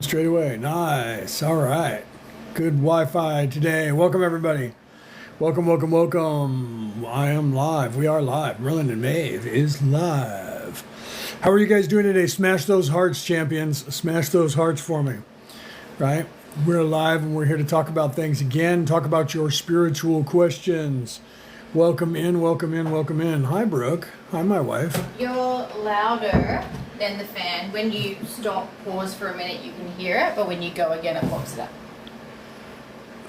Straight away. Nice. All right. Good Wi-Fi today. Welcome everybody. Welcome, welcome, welcome. I am live. We are live. Merlin and Maeve is live. How are you guys doing today? Smash those hearts, champions. Smash those hearts for me. Right? We're live and we're here to talk about things again. Talk about your spiritual questions. Welcome in, welcome in, welcome in. Hi, Brooke. Hi, my wife. You're louder than the fan. When you stop, pause for a minute, you can hear it, but when you go again, it locks it up.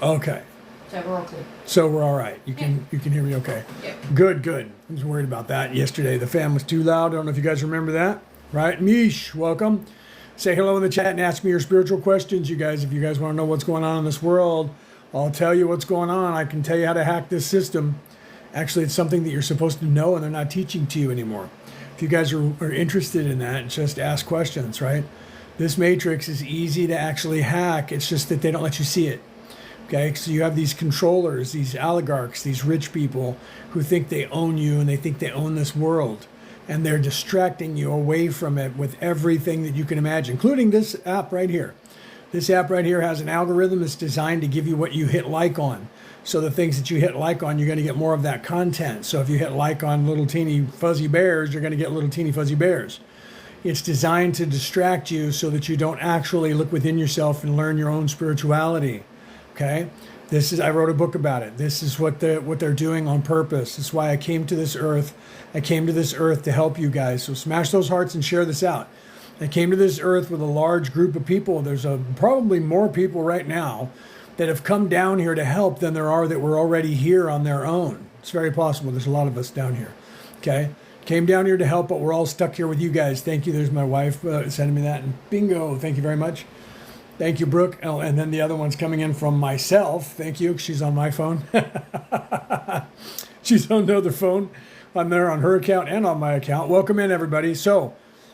Okay. So we're all clear. So we're all right. You can hear me okay. Yep. Good, good. I was worried about that yesterday. The fan was too loud. I don't know if you guys remember that. Right? Mish, welcome. Say hello in the chat and ask me your spiritual questions, you guys. If you guys want to know what's going on in this world, I'll tell you what's going on. I can tell you how to hack this system. Actually, it's something that you're supposed to know and they're not teaching to you anymore. If you guys are interested in that, just ask questions, right? This matrix is easy to actually hack. It's just that they don't let you see it. Okay, so you have these controllers, these oligarchs, these rich people who think they own you and they think they own this world. And they're distracting you away from it with everything that you can imagine, including this app right here. This app right here has an algorithm that's designed to give you what you hit like on. So the things that you hit like on, you're going to get more of that content. So if you hit like on little teeny fuzzy bears, you're going to get little teeny fuzzy bears. It's designed to distract you so that you don't actually look within yourself and learn your own spirituality. Okay? I wrote a book about it. This is what they're doing on purpose. This is why I came to this earth. I came to this earth to help you guys. So smash those hearts and share this out. I came to this earth with a large group of people. There's probably more people right now that have come down here to help than there are that were already here on their own. It's very possible. There's a lot of us down here. Okay? Came down here to help, but we're all stuck here with you guys. Thank you. There's my wife sending me that. And bingo. Thank you very much. Thank you, Brooke. Oh, and then the other one's coming in from myself. Thank you. She's on my phone. She's on the other phone. I'm there on her account and on my account. Welcome in, everybody. So,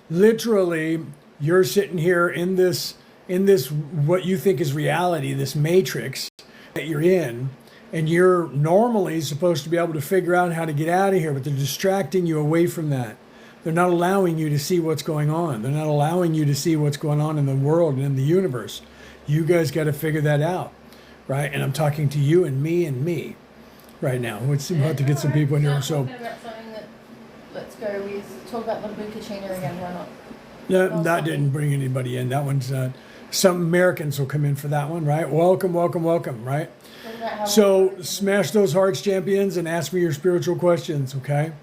literally, you're sitting here in this what you think is reality, this matrix that you're in, and you're normally supposed to be able to figure out how to get out of here, but they're distracting you away from that. They're not allowing you to see what's going on. They're not allowing you to see what's going on in the world and in the universe. You guys got to figure that out, right? And I'm talking to you and me right now. We'd have to get some people in here. So let's go with talk about the Bucacina again. Why not? No, that didn't bring anybody in. That one's some Americans will come in for that one, right? Welcome, welcome, welcome, right? So smash those hearts, champions, and ask me your spiritual questions, okay?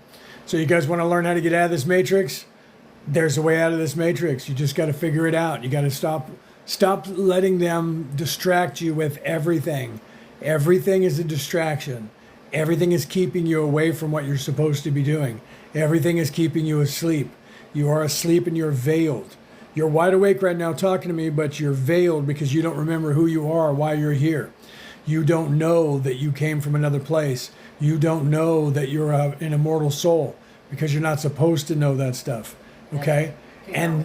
So you guys want to learn how to get out of this matrix? There's a way out of this matrix. You just got to figure it out. You got to stop letting them distract you with everything. Everything is a distraction. Everything is keeping you away from what you're supposed to be doing. Everything is keeping you asleep. You are asleep and you're veiled. You're wide awake right now talking to me, but you're veiled because you don't remember who you are, why you're here. You don't know that you came from another place. You don't know that you're an immortal soul because you're not supposed to know that stuff. Okay? And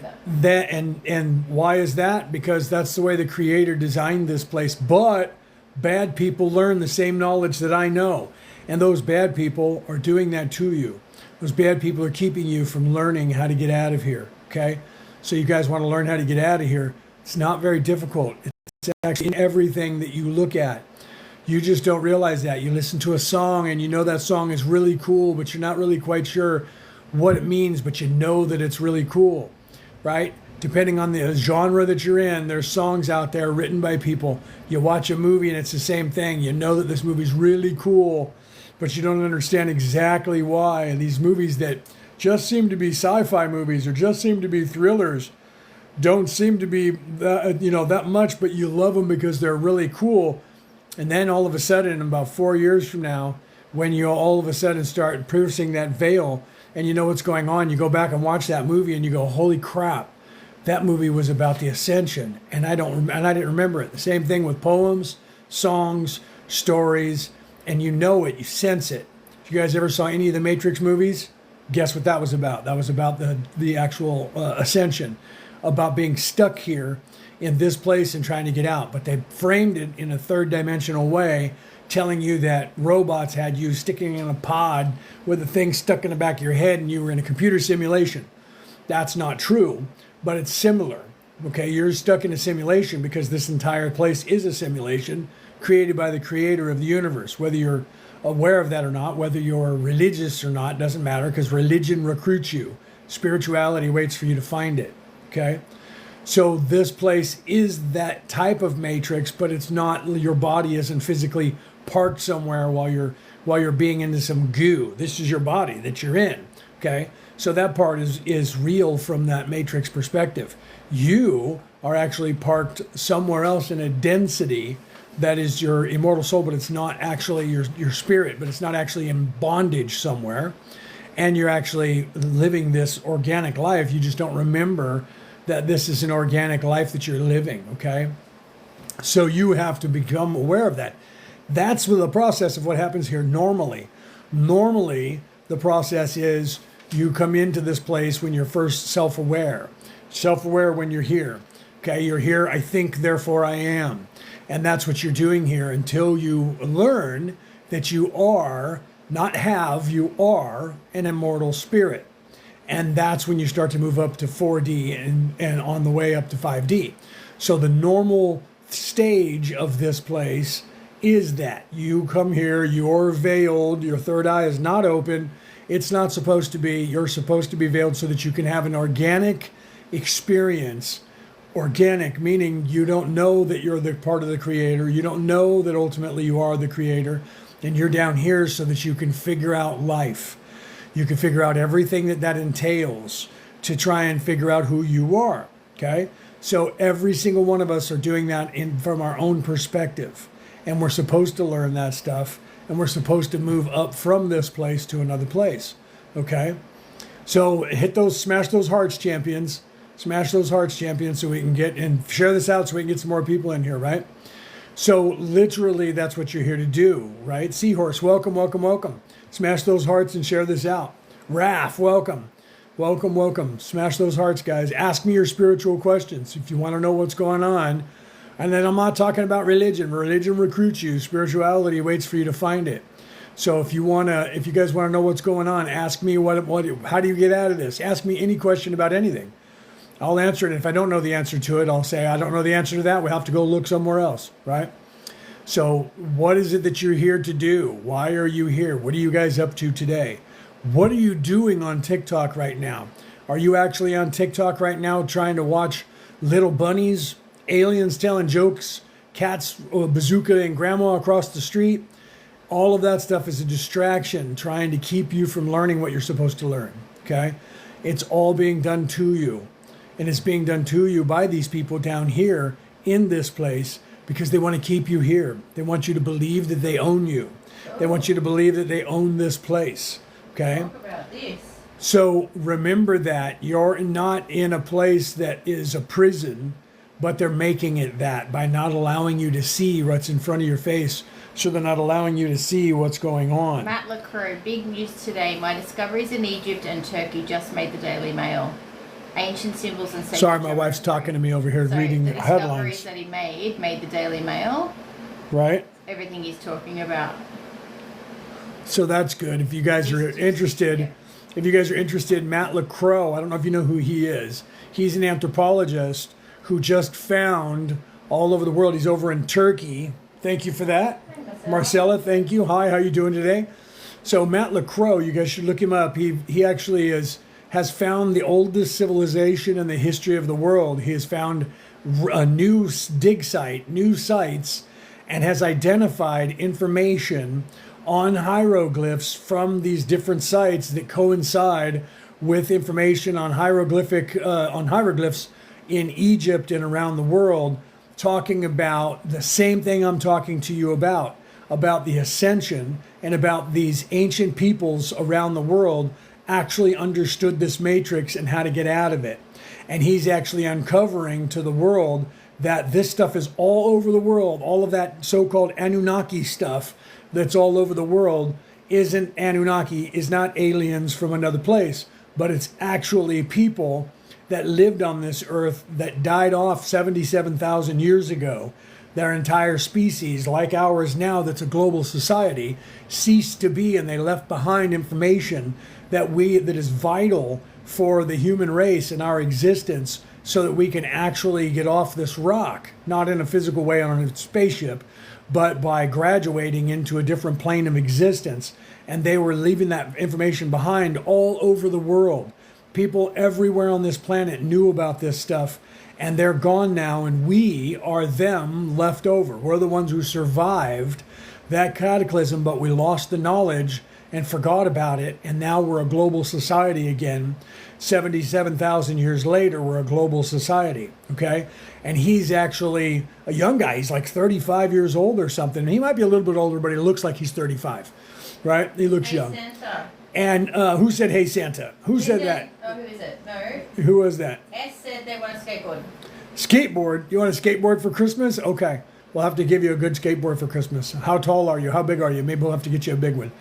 why is that? Because that's the way the Creator designed this place. But bad people learn the same knowledge that I know. And those bad people are doing that to you. Those bad people are keeping you from learning how to get out of here. Okay? So you guys want to learn how to get out of here. It's not very difficult. It's actually in everything that you look at. You just don't realize that. You listen to a song and you know that song is really cool, but you're not really quite sure what it means, but you know that it's really cool, right? Depending on the genre that you're in, there's songs out there written by people. You watch a movie and it's the same thing. You know that this movie's really cool, but you don't understand exactly why. And these movies that just seem to be sci-fi movies or just seem to be thrillers don't seem to be that much, but you love them because they're really cool. And then all of a sudden, about 4 years from now, when you all of a sudden start piercing that veil and you know what's going on, you go back and watch that movie and you go, holy crap, that movie was about the ascension. And I didn't remember it. The same thing with poems, songs, stories, and you know it, you sense it. If you guys ever saw any of the Matrix movies, guess what that was about? That was about the actual ascension, about being stuck here in this place and trying to get out. But they framed it in a third dimensional way, telling you that robots had you sticking in a pod with a thing stuck in the back of your head and you were in a computer simulation. That's not true, but it's similar. Okay, you're stuck in a simulation because this entire place is a simulation created by the creator of the universe. Whether you're aware of that or not, whether you're religious or not, doesn't matter, because religion recruits you. Spirituality waits for you to find it. Okay? So this place is that type of matrix, but it's not, your body isn't physically parked somewhere while you're being into some goo. This is your body that you're in. Okay? So that part is real from that matrix perspective. You are actually parked somewhere else in a density that is your immortal soul, but it's not actually your spirit, but it's not actually in bondage somewhere. And you're actually living this organic life. You just don't remember that this is an organic life that you're living, okay? So you have to become aware of that. That's the process of what happens here normally. Normally, the process is you come into this place when you're first self-aware. Self-aware when you're here. Okay, you're here, I think, therefore I am. And that's what you're doing here until you learn that you are, not have, you are an immortal spirit. And that's when you start to move up to 4D and on the way up to 5D. So the normal stage of this place is that you come here, you're veiled, your third eye is not open. It's not supposed to be. You're supposed to be veiled so that you can have an organic experience. Organic, meaning you don't know that you're the part of the creator. You don't know that ultimately you are the creator. And you're down here so that you can figure out life. You can figure out everything that entails to try and figure out who you are. Okay? So every single one of us are doing that from our own perspective. And we're supposed to learn that stuff. And we're supposed to move up from this place to another place. Okay? So smash those hearts, champions. Smash those hearts, champions, so we can get and share this out so we can get some more people in here, right? So literally that's what you're here to do, right? Seahorse, welcome, welcome, welcome. Smash those hearts and share this out. Raph, welcome. Welcome, welcome. Smash those hearts, guys. Ask me your spiritual questions if you want to know what's going on. And then I'm not talking about religion. Religion recruits you. Spirituality waits for you to find it. So if you guys want to know what's going on, ask me how do you get out of this? Ask me any question about anything. I'll answer it. If I don't know the answer to it, I'll say, I don't know the answer to that. We'll have to go look somewhere else, right? So what is it that you're here to do? Why are you here? What are you guys up to today? What are you doing on TikTok right now? Are you actually on TikTok right now trying to watch little bunnies, aliens telling jokes, cats, bazooka, and grandma across the street? All of that stuff is a distraction trying to keep you from learning what you're supposed to learn, okay? It's all being done to you. And it's being done to you by these people down here in this place because they want to keep you here. They want you to believe that they own you. They want you to believe that they own this place. Okay? Talk about this. So remember that you're not in a place that is a prison, but they're making it that by not allowing you to see what's in front of your face. So they're not allowing you to see what's going on. Matt LaCroix, big news today. My discoveries in Egypt and Turkey just made the Daily Mail. Ancient symbols and sacred. Sorry, my wife's talking to me over here reading the headlines. discoveries that he made the Daily Mail. Right. Everything he's talking about. So that's good. If you guys are interested, Matt LaCroix, I don't know if you know who he is. He's an anthropologist who just found all over the world. He's over in Turkey. Thank you for that. Marcella, thank you. Hi, how you doing today? So Matt LaCroix, you guys should look him up. He actually has found the oldest civilization in the history of the world. He has found a new dig site, new sites, and has identified information on hieroglyphs from these different sites that coincide with information on hieroglyphs in Egypt and around the world, talking about the same thing I'm talking to you about the ascension and about these ancient peoples around the world actually understood this matrix and how to get out of it. And he's actually uncovering to the world that this stuff is all over the world. All of that so-called Anunnaki stuff that's all over the world isn't Anunnaki, is not aliens from another place, but it's actually people that lived on this earth that died off 77,000 years ago. Their entire species, like ours now, that's a global society, ceased to be, and they left behind information that is vital for the human race and our existence so that we can actually get off this rock, not in a physical way on a spaceship, but by graduating into a different plane of existence. And they were leaving that information behind all over the world. People everywhere on this planet knew about this stuff, and they're gone now, and we are them left over. We're the ones who survived that cataclysm, but we lost the knowledge and forgot about it, and now we're a global society again. 77,000 years later, we're a global society, okay? And he's actually a young guy. He's like 35 years old or something. He might be a little bit older, but he looks like he's 35, right? He looks young. Santa. And who said, hey, Santa? Who said that? Oh, who is it? No. Who was that? S said they want a skateboard. Skateboard? You want a skateboard for Christmas? Okay. We'll have to give you a good skateboard for Christmas. How tall are you? How big are you? Maybe we'll have to get you a big one.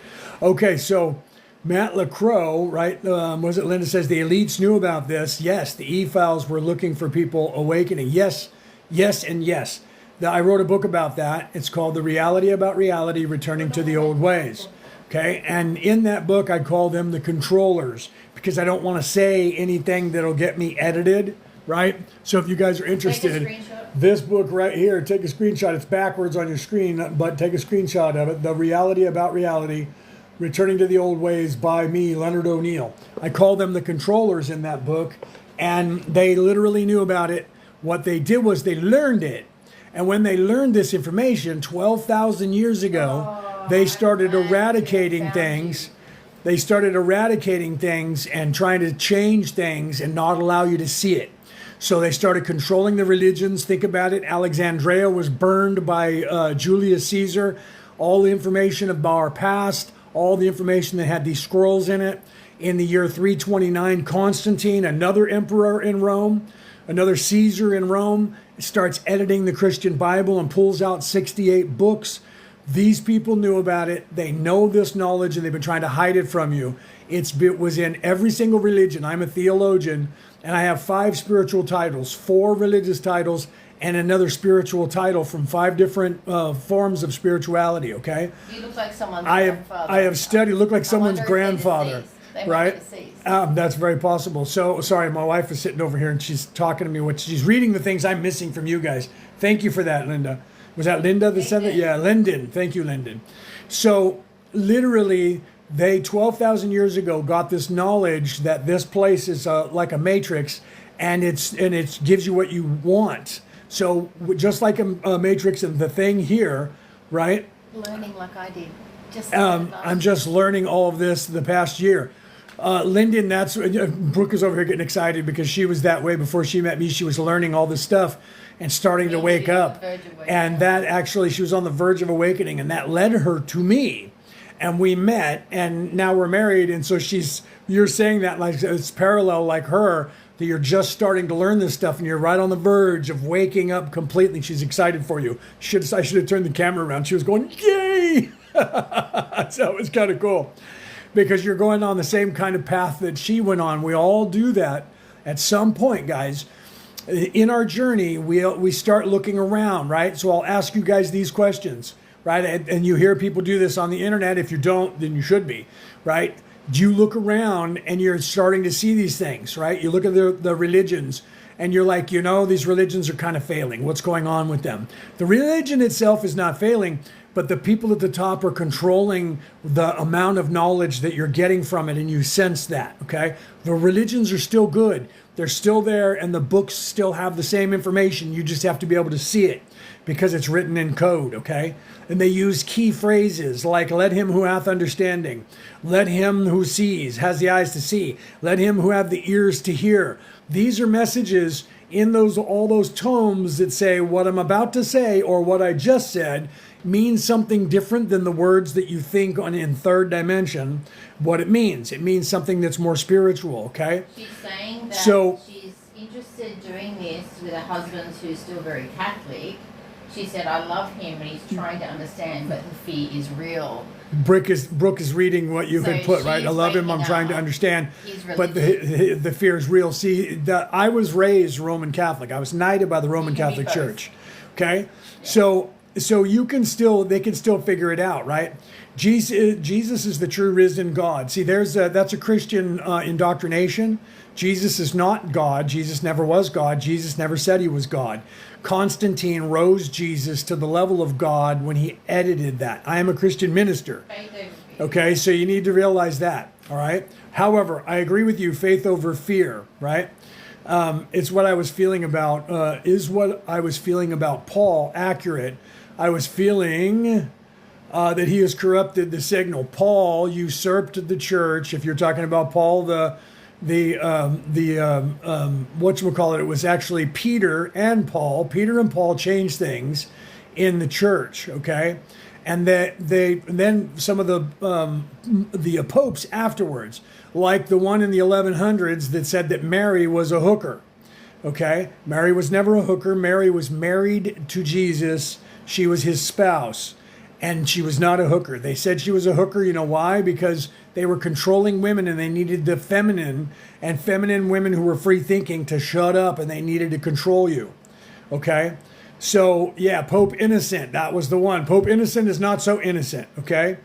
Okay, so Matt LaCroix, right? Was it Linda says the elites knew about this? Yes, the E-Files were looking for people awakening. Yes, yes, and yes. I wrote a book about that. It's called The Reality About Reality, Returning to the Old Ways. Okay, and in that book, I call them the controllers because I don't want to say anything that'll get me edited, right? So if you guys are interested, this book right here, take a screenshot. It's backwards on your screen, but take a screenshot of it. The Reality About Reality, Returning to the Old Ways by me, Leonard O'Neill. I call them the controllers in that book, and they literally knew about it. What they did was they learned it. And when they learned this information 12,000 years ago, they started eradicating things. They started eradicating things and trying to change things and not allow you to see it. So they started controlling the religions. Think about it. Alexandria was burned by Julius Caesar. All the information about our past, all the information that had these scrolls in it. In the year 329, Constantine, another emperor in Rome, another Caesar in Rome, starts editing the Christian Bible and pulls out 68 books. These people knew about it. They know this knowledge, and they've been trying to hide it from you. It was in every single religion. I'm a theologian, and I have 5 spiritual titles, 4 religious titles, and another spiritual title from 5 different forms of spirituality, okay? You look like someone's grandfather. I have studied, look like someone's grandfather. Right? That's very possible. So, sorry, my wife is sitting over here, and she's talking to me. She's reading the things I'm missing from you guys. Thank you for that, Linda. Was that Linda that said that? Yeah, Lyndon. Thank you, Lyndon. So literally, they 12,000 years ago got this knowledge that this place is like a matrix, and it gives you what you want. So just like a matrix and the thing here, right? Learning like I did. I'm just learning all of this the past year. Lyndon, Brooke is over here getting excited because she was that way before she met me. She was learning all this stuff and starting to wake up. And that actually, she was on the verge of awakening, and that led her to me. And we met, and now we're married. And so you're saying that like it's parallel like her, that you're just starting to learn this stuff and you're right on the verge of waking up completely. She's excited for you. I should have turned the camera around. She was going, yay! So it was kind of cool because you're going on the same kind of path that she went on. We all do that at some point, guys. In our journey, we start looking around, right? So I'll ask you guys these questions, right? And you hear people do this on the internet. If you don't, then you should be, right? Do you look around and you're starting to see these things, right? You look at the religions and you're like, these religions are kind of failing. What's going on with them? The religion itself is not failing, but the people at the top are controlling the amount of knowledge that you're getting from it, and you sense that, okay? The religions are still good. They're still there, and the books still have the same information. You just have to be able to see it because it's written in code, okay? And they use key phrases like, let him who hath understanding, let him who sees, has the eyes to see, let him who have the ears to hear. These are messages in all those tomes that say what I'm about to say or what I just said means something different than the words that you think in third dimension. What it means something that's more spiritual, okay? She's saying that she's interested in doing this with a husband who's still very Catholic. She said, I love him and he's trying to understand, but the fear is real. Brooke is reading what you had put, right? I love him, I'm trying to understand, but the fear is real. See, I was raised Roman Catholic. I was knighted by the Roman Catholic Church, okay? Yeah. So so they can still figure it out, right? Jesus is the true risen God. See, that's a Christian indoctrination. Jesus is not God. Jesus never was God. Jesus never said he was God. Constantine rose Jesus to the level of God when he edited that. I am a Christian minister. Okay, so you need to realize that, all right? However, I agree with you, faith over fear, right? It's what I was feeling about, is what I was feeling about Paul accurate? I was feeling that he has corrupted the signal. Paul usurped the church. If you're talking about Paul, whatchamacallit, it was actually Peter and Paul. Peter and Paul changed things in the church, okay? And then some of the popes afterwards, like the one in the 1100s that said that Mary was a hooker, okay? Mary was never a hooker. Mary was married to Jesus. She was his spouse, and she was not a hooker. They said she was a hooker. You know why? Because they were controlling women, and they needed the feminine women who were free thinking to shut up, and they needed to control you, okay? So, yeah, Pope Innocent, that was the one. Pope Innocent is not so innocent, okay?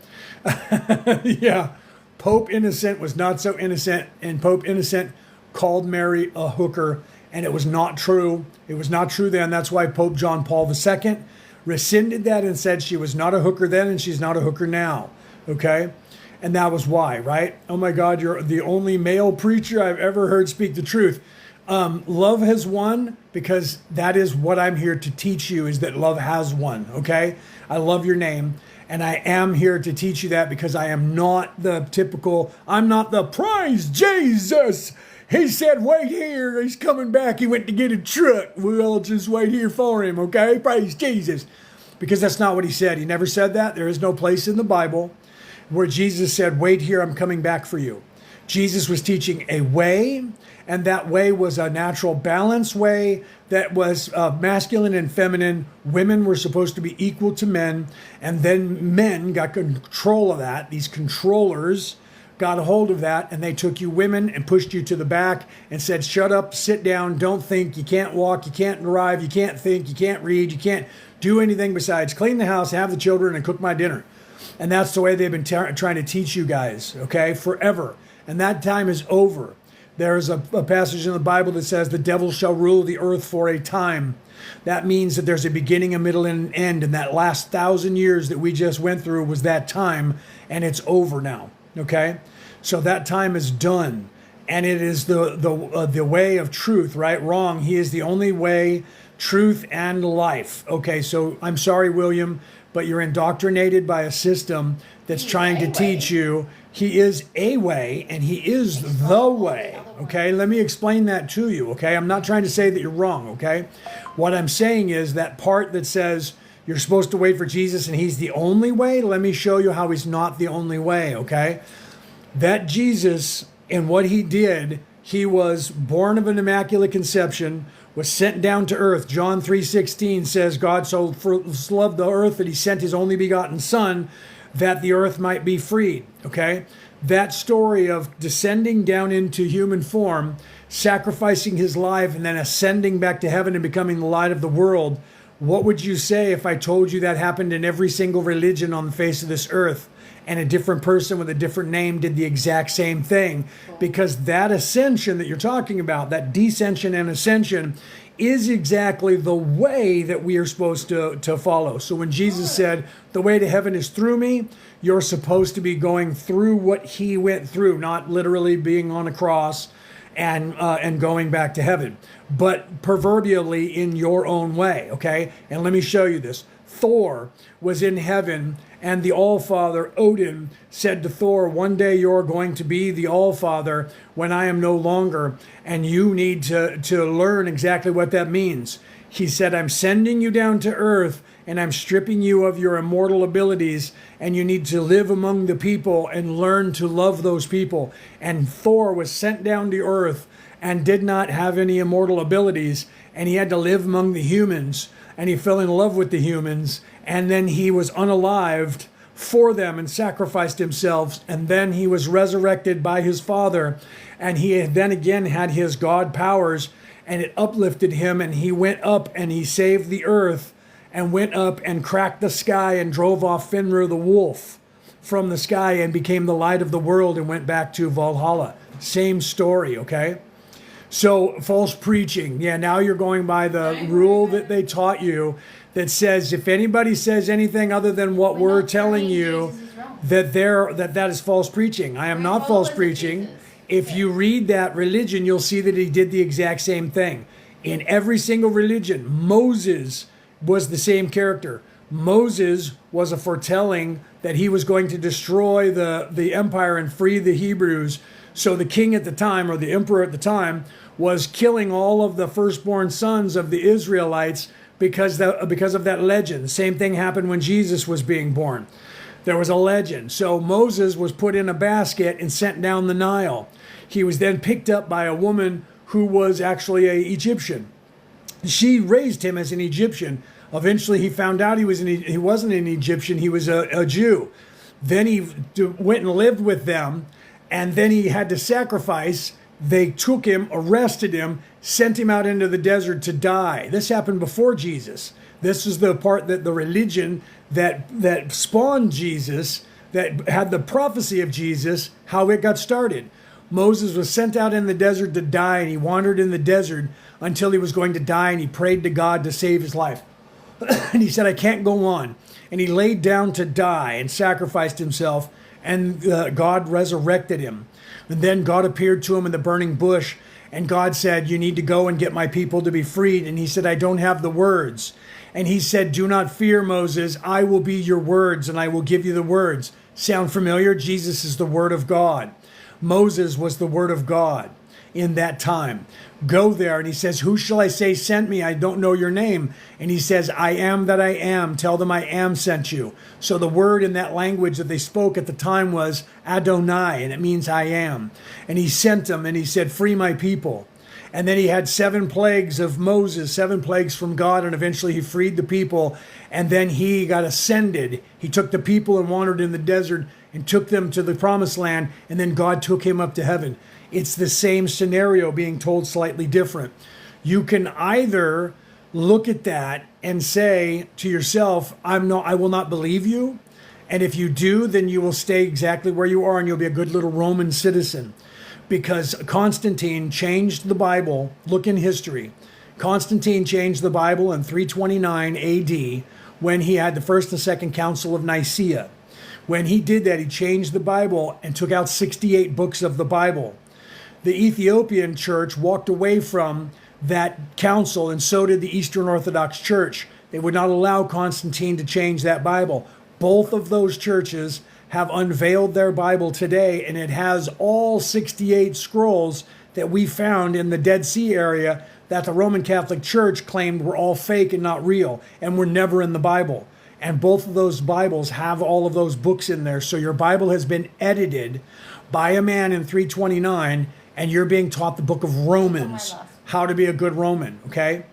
Yeah, Pope Innocent was not so innocent, and Pope Innocent called Mary a hooker, and it was not true. It was not true then. That's why Pope John Paul II rescinded that and said she was not a hooker then and she's not a hooker now, okay? And that was why, right? Oh my God, you're the only male preacher I've ever heard speak the truth. Love has won, because that is what I'm here to teach you, is that love has won, okay? I love your name, and I am here to teach you that, because I am not I'm not the praise Jesus. He said, wait here, he's coming back. He went to get a truck. We'll just wait here for him, okay? Praise Jesus. Because that's not what he said. He never said that. There is no place in the Bible where Jesus said, wait here, I'm coming back for you. Jesus was teaching a way, and that way was a natural balance way that was masculine and feminine. Women were supposed to be equal to men, and then men got control of that. These controllers got a hold of that, and they took you women and pushed you to the back and said, shut up, sit down, don't think, you can't walk, you can't drive, you can't think, you can't read, you can't do anything besides clean the house, have the children, and cook my dinner. And that's the way they've been trying to teach you guys, okay, forever. And that time is over. There's a passage in the Bible that says the devil shall rule the earth for a time. That means that there's a beginning, a middle, and an end. And that last 1,000 years that we just went through was that time, and it's over now, okay? So that time is done. And it is the way of truth, right? Wrong. He is the only way, truth, and life. Okay, so I'm sorry, William, but you're indoctrinated by a system that's trying to teach you. He is a way, and he is the way, okay? Let me explain that to you, okay? I'm not trying to say that you're wrong, okay? What I'm saying is that part that says you're supposed to wait for Jesus and he's the only way, let me show you how he's not the only way, okay? That Jesus, and what he did, he was born of an immaculate conception, was sent down to earth. John 3:16 says, God so loved the earth that he sent his only begotten son, that the earth might be freed, okay? That story of descending down into human form, sacrificing his life, and then ascending back to heaven and becoming the light of the world, what would you say if I told you that happened in every single religion on the face of this earth, and a different person with a different name did the exact same thing? Because that ascension that you're talking about, that descension and ascension, is exactly the way that we are supposed to follow. So when Jesus said, the way to heaven is through me, you're supposed to be going through what he went through, not literally being on a cross and going back to heaven, but proverbially in your own way, okay? And let me show you this. Thor was in heaven, and the All-Father, Odin, said to Thor, one day you're going to be the All-Father when I am no longer, and you need to learn exactly what that means. He said, I'm sending you down to earth, and I'm stripping you of your immortal abilities, and you need to live among the people and learn to love those people. And Thor was sent down to earth and did not have any immortal abilities, and he had to live among the humans, and he fell in love with the humans, and then he was unalived for them and sacrificed himself, and then he was resurrected by his Father, and he then again had his God powers, and it uplifted him, and he went up and he saved the earth, and went up and cracked the sky and drove off Fenrir the wolf from the sky and became the light of the world and went back to Valhalla. Same story, okay? So false preaching. Yeah, now you're going by the rule that they taught you that says if anybody says anything other than what we're telling you, that is false preaching. I am not false preaching. If you read that religion, you'll see that he did the exact same thing. In every single religion, Moses was the same character. Moses was a foretelling that he was going to destroy the empire and free the Hebrews. So the king at the time, or the emperor at the time, was killing all of the firstborn sons of the Israelites because of that legend. The same thing happened when Jesus was being born. There was a legend. So Moses was put in a basket and sent down the Nile. He was then picked up by a woman who was actually an Egyptian. She raised him as an Egyptian. Eventually he found out he wasn't an Egyptian, he was a Jew. Then he went and lived with them, and then he had to sacrifice. They took him, arrested him, sent him out into the desert to die. This happened before Jesus. This is the part that the religion that spawned Jesus, that had the prophecy of Jesus, how it got started. Moses was sent out in the desert to die, and he wandered in the desert until he was going to die, and he prayed to God to save his life. And he said, I can't go on. And he laid down to die and sacrificed himself, and God resurrected him. And then God appeared to him in the burning bush, and God said, you need to go and get my people to be freed. And he said, I don't have the words. And he said, do not fear, Moses. I will be your words, and I will give you the words. Sound familiar? Jesus is the Word of God. Moses was the Word of God in that time. Go there. And he says, who shall I say sent me? I don't know your name. And he says, I am that I am. Tell them I am sent you. So the word in that language that they spoke at the time was Adonai, and it means I am. And he sent them, and he said, free my people. And then he had 7 plagues of Moses, 7 plagues from God, and eventually he freed the people. And then he got ascended. He took the people and wandered in the desert and took them to the promised land, and then God took him up to heaven. It's the same scenario being told slightly different. You can either look at that and say to yourself, I will not believe you. And if you do, then you will stay exactly where you are, and you'll be a good little Roman citizen. Because Constantine changed the Bible. Look in history. Constantine changed the Bible in 329 AD when he had the First and Second Council of Nicaea. When he did that, he changed the Bible and took out 68 books of the Bible. The Ethiopian church walked away from that council, and so did the Eastern Orthodox Church. They would not allow Constantine to change that Bible. Both of those churches have unveiled their Bible today, and it has all 68 scrolls that we found in the Dead Sea area that the Roman Catholic Church claimed were all fake and not real and were never in the Bible. And both of those Bibles have all of those books in there. So your Bible has been edited by a man in 329, and you're being taught the book of Romans, how to be a good Roman, okay?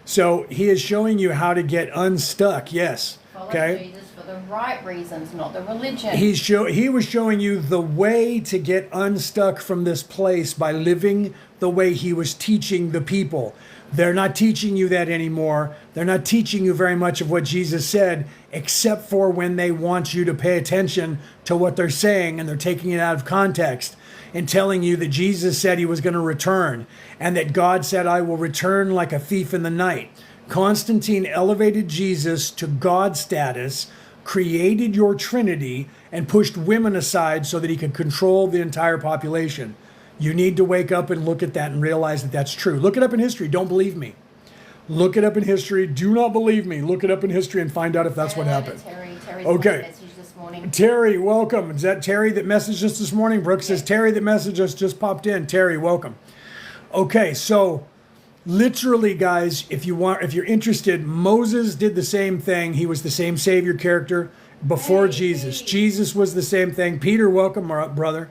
So he is showing you how to get unstuck, yes, okay? Jesus for the right reasons, not the religion. He was showing you the way to get unstuck from this place by living the way he was teaching the people. They're not teaching you that anymore. They're not teaching you very much of what Jesus said, except for when they want you to pay attention to what they're saying, and they're taking it out of context and telling you that Jesus said he was going to return, and that God said, I will return like a thief in the night. Constantine elevated Jesus to God status, created your Trinity, and pushed women aside so that he could control the entire population. You need to wake up and look at that and realize that that's true. Look it up in history. Don't believe me. Look it up in history. Do not believe me. Look it up in history and find out if that's what happened. Terry's okay. this morning. Terry, welcome. Is that Terry that messaged us this morning? Brooke says Terry that messaged us just popped in. Terry, welcome. Okay, so literally, guys, if you're interested, Moses did the same thing. He was the same Savior character before Jesus. Jesus was the same thing. Peter, welcome, brother.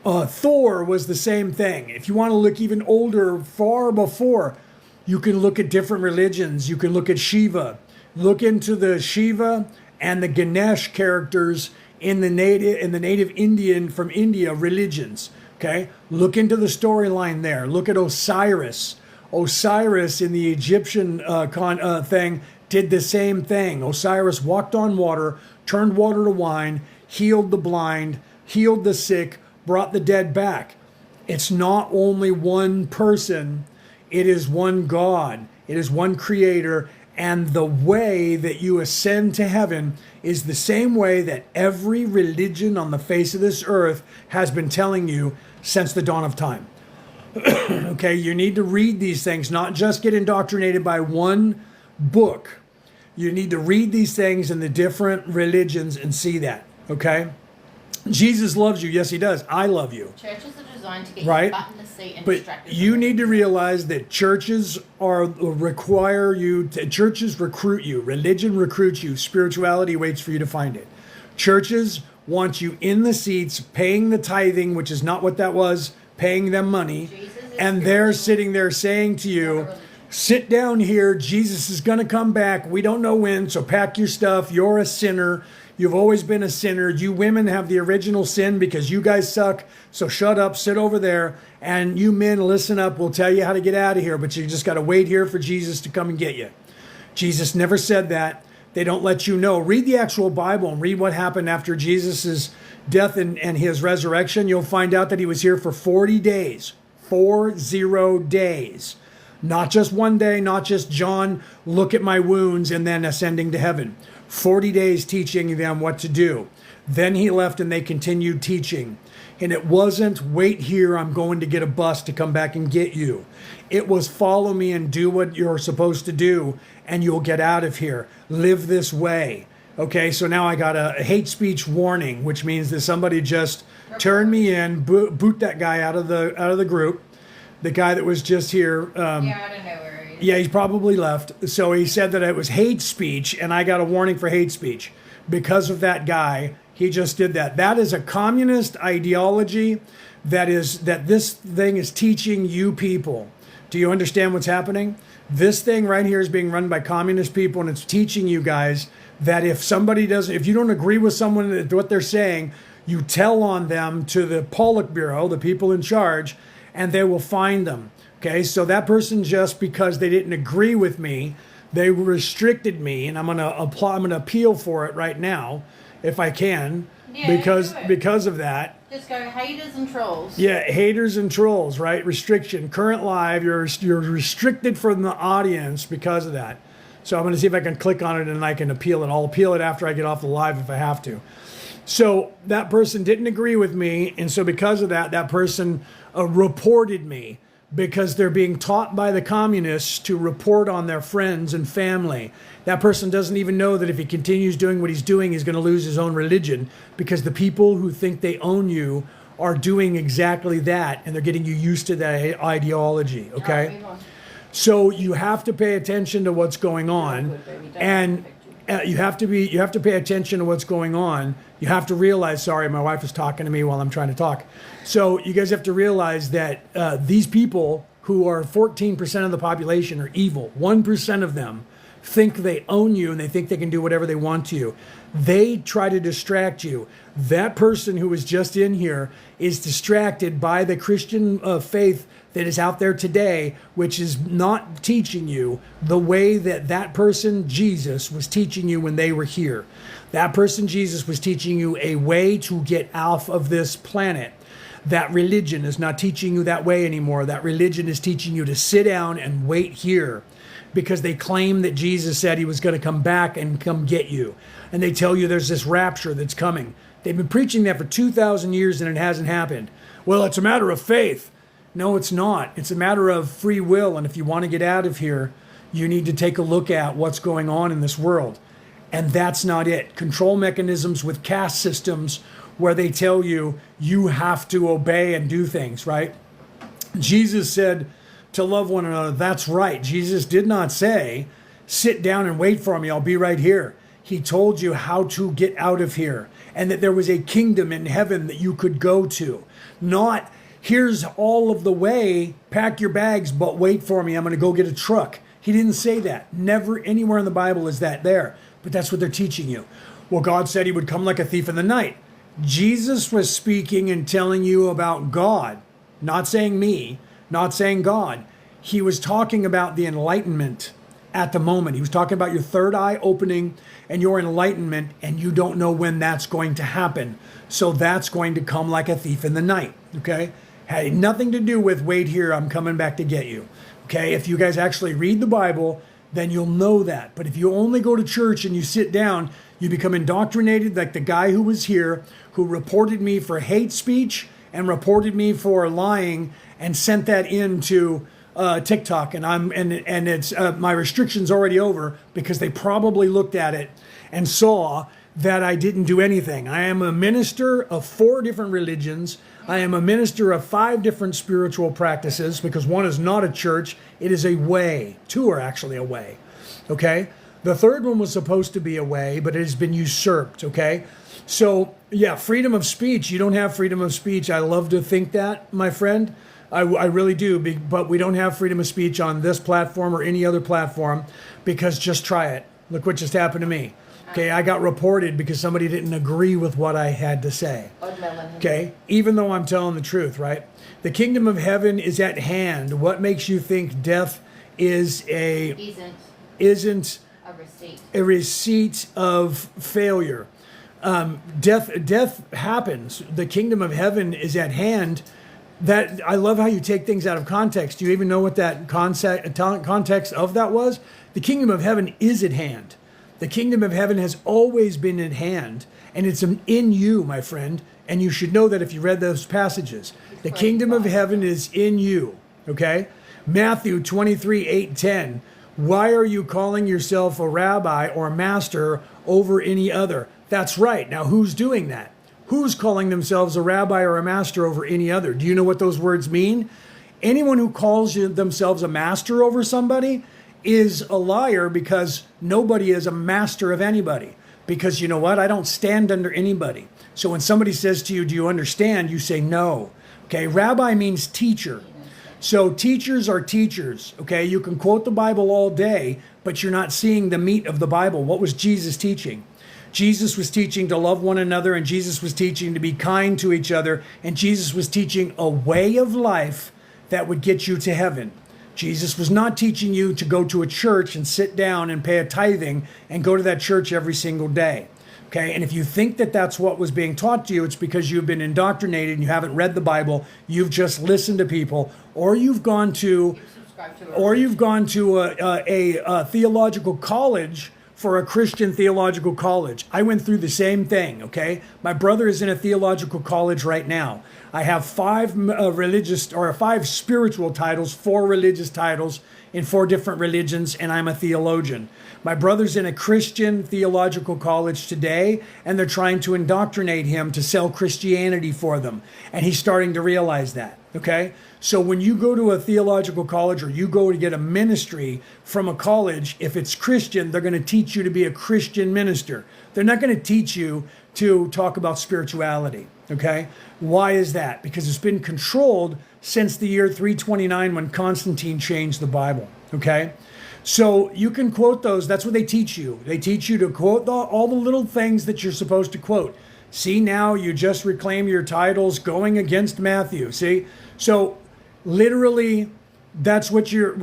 Thor was the same thing. If you want to look even older, far before, you can look at different religions. You can look at Shiva. Look into the Shiva and the Ganesh characters in the native Indian from India religions. Okay, look into the storyline there. Look at Osiris. Osiris in the Egyptian thing did the same thing. Osiris walked on water, turned water to wine, healed the blind, healed the sick, brought the dead back. It's not only one person, it is one God, it is one creator, and the way that you ascend to heaven is the same way that every religion on the face of this earth has been telling you since the dawn of time. Okay, you need to read these things, not just get indoctrinated by one book. You need to read these things in the different religions and see that, okay? Jesus loves you. Yes, he does. I love you. Churches are designed to get Right? you butt in the seat and But distracted. you need to realize that churches churches recruit you. Religion recruits you. Spirituality waits for you to find it. Churches want you in the seats, paying the tithing, which is not what that was, paying them money. And they're sitting there saying to you, sit down here. Jesus is going to come back. We don't know when, so pack your stuff. You're a sinner. You've always been a sinner. You women have the original sin because you guys suck. So shut up, sit over there. And you men, listen up. We'll tell you how to get out of here. But you just got to wait here for Jesus to come and get you. Jesus never said that. They don't let you know. Read the actual Bible and read what happened after Jesus' death and his resurrection. You'll find out that he was here for 40 days. 40 days. Not just one day, not just John, look at my wounds and then ascending to heaven. 40 days teaching them what to do. Then he left and they continued teaching. And it wasn't, wait here, I'm going to get a bus to come back and get you. It was, follow me and do what you're supposed to do and you'll get out of here. Live this way. Okay, so now I got a hate speech warning, which means that somebody just turned me in, boot that guy out of the group. The guy that was just here. Yeah, I don't know where he is. Yeah, he's probably left. So he said that it was hate speech, and I got a warning for hate speech. Because of that guy, he just did that. That is a communist ideology that this thing is teaching you people. Do you understand what's happening? This thing right here is being run by communist people, and it's teaching you guys that if you don't agree with someone, what they're saying, you tell on them to the Politburo, the people in charge, and they will find them. Okay, so that person, just because they didn't agree with me, they restricted me, and I'm gonna appeal for it right now, if I can, because of that. Just go haters and trolls. Yeah, haters and trolls, right? Restriction. Current live, you're restricted from the audience because of that. So I'm gonna see if I can click on it and I can appeal it. I'll appeal it after I get off the live if I have to. So that person didn't agree with me, and so because of that, that person reported me because they're being taught by the communists to report on their friends and family. That person doesn't even know that if he continues doing what he's doing, he's going to lose his own religion because the people who think they own you are doing exactly that, and they're getting you used to that ideology, okay? So you have to pay attention to what's going on, and you have to pay attention to what's going on. You have to realize, sorry, my wife is talking to me while I'm trying to talk. So you guys have to realize that these people who are 14% of the population are evil. 1% of them think they own you and they think they can do whatever they want to you. They try to distract you. That person who was just in here is distracted by the Christian faith that is out there today, which is not teaching you the way that person, Jesus, was teaching you when they were here. That person, Jesus, was teaching you a way to get off of this planet. That religion is not teaching you that way anymore. That religion is teaching you to sit down and wait here because they claim that Jesus said he was going to come back and come get you. And they tell you there's this rapture that's coming. They've been preaching that for 2,000 years and it hasn't happened. Well, it's a matter of faith. No, it's not. It's a matter of free will. And if you want to get out of here, you need to take a look at what's going on in this world. And that's not it. Control mechanisms with caste systems where they tell you you have to obey and do things, right? Jesus said to love one another. That's right. Jesus did not say, sit down and wait for me. I'll be right here. He told you how to get out of here and that there was a kingdom in heaven that you could go to. Not, here's all of the way, pack your bags, but wait for me. I'm going to go get a truck. He didn't say that. Never anywhere in the Bible is that there. But that's what they're teaching you. Well, God said he would come like a thief in the night. Jesus was speaking and telling you about God, not saying me, not saying God. he was talking about the enlightenment at the moment. He was talking about your third eye opening and your enlightenment, and you don't know when that's going to happen. So that's going to come like a thief in the night, okay? Had nothing to do with, wait here, I'm coming back to get you, okay? If you guys actually read the Bible, then you'll know that. But if you only go to church and you sit down, you become indoctrinated like the guy who was here, who reported me for hate speech and reported me for lying and sent that into TikTok, and it's my restriction's already over because they probably looked at it and saw that I didn't do anything. I am a minister of 4 different religions. I am a minister of 5 different spiritual practices, because one is not a church, it is a way. 2 are actually a way, okay? The third one was supposed to be a way, but it has been usurped, okay? So, yeah, freedom of speech. You don't have freedom of speech. I love to think that, my friend. I really do, but we don't have freedom of speech on this platform or any other platform, because just try it. Look what just happened to me. Okay, I got reported because somebody didn't agree with what I had to say. Okay, even though I'm telling the truth, right? The kingdom of heaven is at hand. What makes you think death isn't a receipt of failure? Death happens. The kingdom of heaven is at hand. That I love how you take things out of context. Do you even know what that context of that was? The kingdom of heaven is at hand. The kingdom of heaven has always been at hand, and it's in you, my friend. And you should know that if you read those passages. The kingdom of heaven is in you, okay? Matthew 23:8-10. Why are you calling yourself a rabbi or a master over any other? That's right. Now, who's doing that? Who's calling themselves a rabbi or a master over any other? Do you know what those words mean? Anyone who calls themselves a master over somebody is a liar, because nobody is a master of anybody. Because you know what? I don't stand under anybody. So when somebody says to you, do you understand? You say no. Okay, rabbi means teacher. So teachers are teachers. Okay, you can quote the Bible all day, but you're not seeing the meat of the Bible. What was Jesus teaching? Jesus was teaching to love one another, and Jesus was teaching to be kind to each other, and Jesus was teaching a way of life that would get you to heaven. Jesus was not teaching you to go to a church and sit down and pay a tithing and go to that church every single day. Okay, and if you think that that's what was being taught to you, it's because you've been indoctrinated and you haven't read the Bible. You've just listened to people, or you've gone to a theological college for a Christian theological college. I went through the same thing, okay? My brother is in a theological college right now. I have 5 spiritual titles, 4 religious titles in 4 different religions, and I'm a theologian. My brother's in a Christian theological college today, and they're trying to indoctrinate him to sell Christianity for them. And he's starting to realize that, okay? So when you go to a theological college, or you go to get a ministry from a college, if it's Christian, they're going to teach you to be a Christian minister. They're not going to teach you to talk about spirituality, okay? Why is that? Because it's been controlled since the year 329 when Constantine changed the Bible, okay? So you can quote those. That's what they teach you. They teach you to quote all the little things that you're supposed to quote. See, now you just reclaim your titles going against Matthew. See? So literally, that's what you're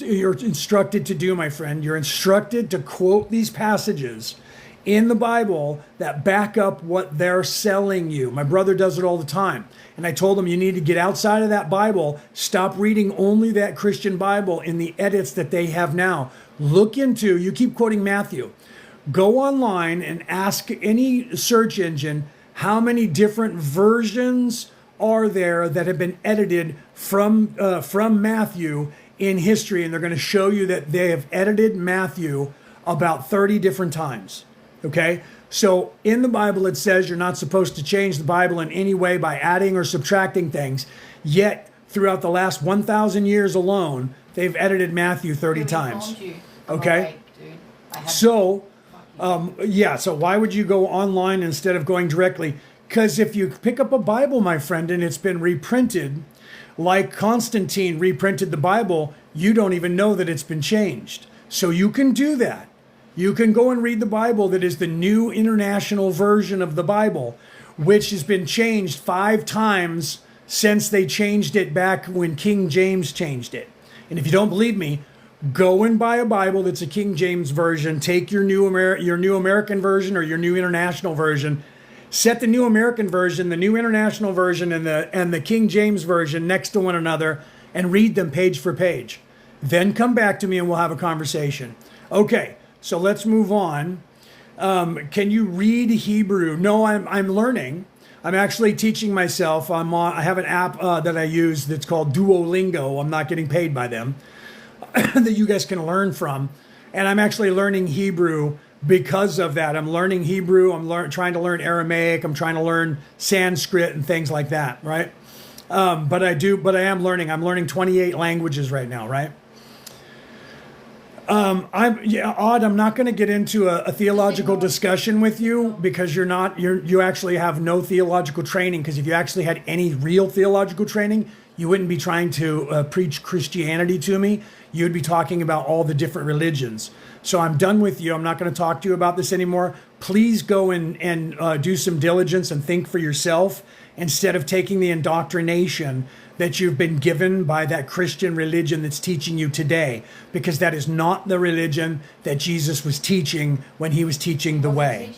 instructed to do, my friend. You're instructed to quote these passages in the Bible that back up what they're selling you. My brother does it all the time. And I told him, you need to get outside of that Bible. Stop reading only that Christian Bible in the edits that they have now. Look into, you keep quoting Matthew. Go online and ask any search engine, how many different versions are there that have been edited from Matthew in history. And they're going to show you that they have edited Matthew about 30 different times. Okay, so in the Bible it says you're not supposed to change the Bible in any way by adding or subtracting things. Yet throughout the last 1,000 years alone, they've edited Matthew 30 times. Okay, so so why would you go online instead of going directly? Because if you pick up a Bible, my friend, and it's been reprinted, like Constantine reprinted the Bible, you don't even know that it's been changed. So you can do that. You can go and read the Bible that is the New International Version of the Bible, which has been changed 5 times since they changed it back when King James changed it. And if you don't believe me, go and buy a Bible that's a King James version. Take your new American version or your new international version. Set the new American version, the new international version, and the King James version next to one another and read them page for page. Then come back to me and we'll have a conversation. Okay, so let's move on. Can you read Hebrew? No, I'm learning. I'm actually teaching myself. I have an app that I use that's called Duolingo. I'm not getting paid by them. That you guys can learn from. And I'm actually learning Hebrew because of that. I'm learning Hebrew. I'm trying to learn Aramaic. I'm trying to learn Sanskrit and things like that, right? But I am learning. I'm learning 28 languages right now, right? I'm not going to get into a theological discussion with you because you actually have no theological training. Because if you actually had any real theological training, you wouldn't be trying to preach Christianity to me. You'd be talking about all the different religions. So I'm done with you. I'm not going to talk to you about this anymore. Please go and do some diligence and think for yourself instead of taking the indoctrination that you've been given by that Christian religion that's teaching you today, because that is not the religion that Jesus was teaching when he was teaching the way.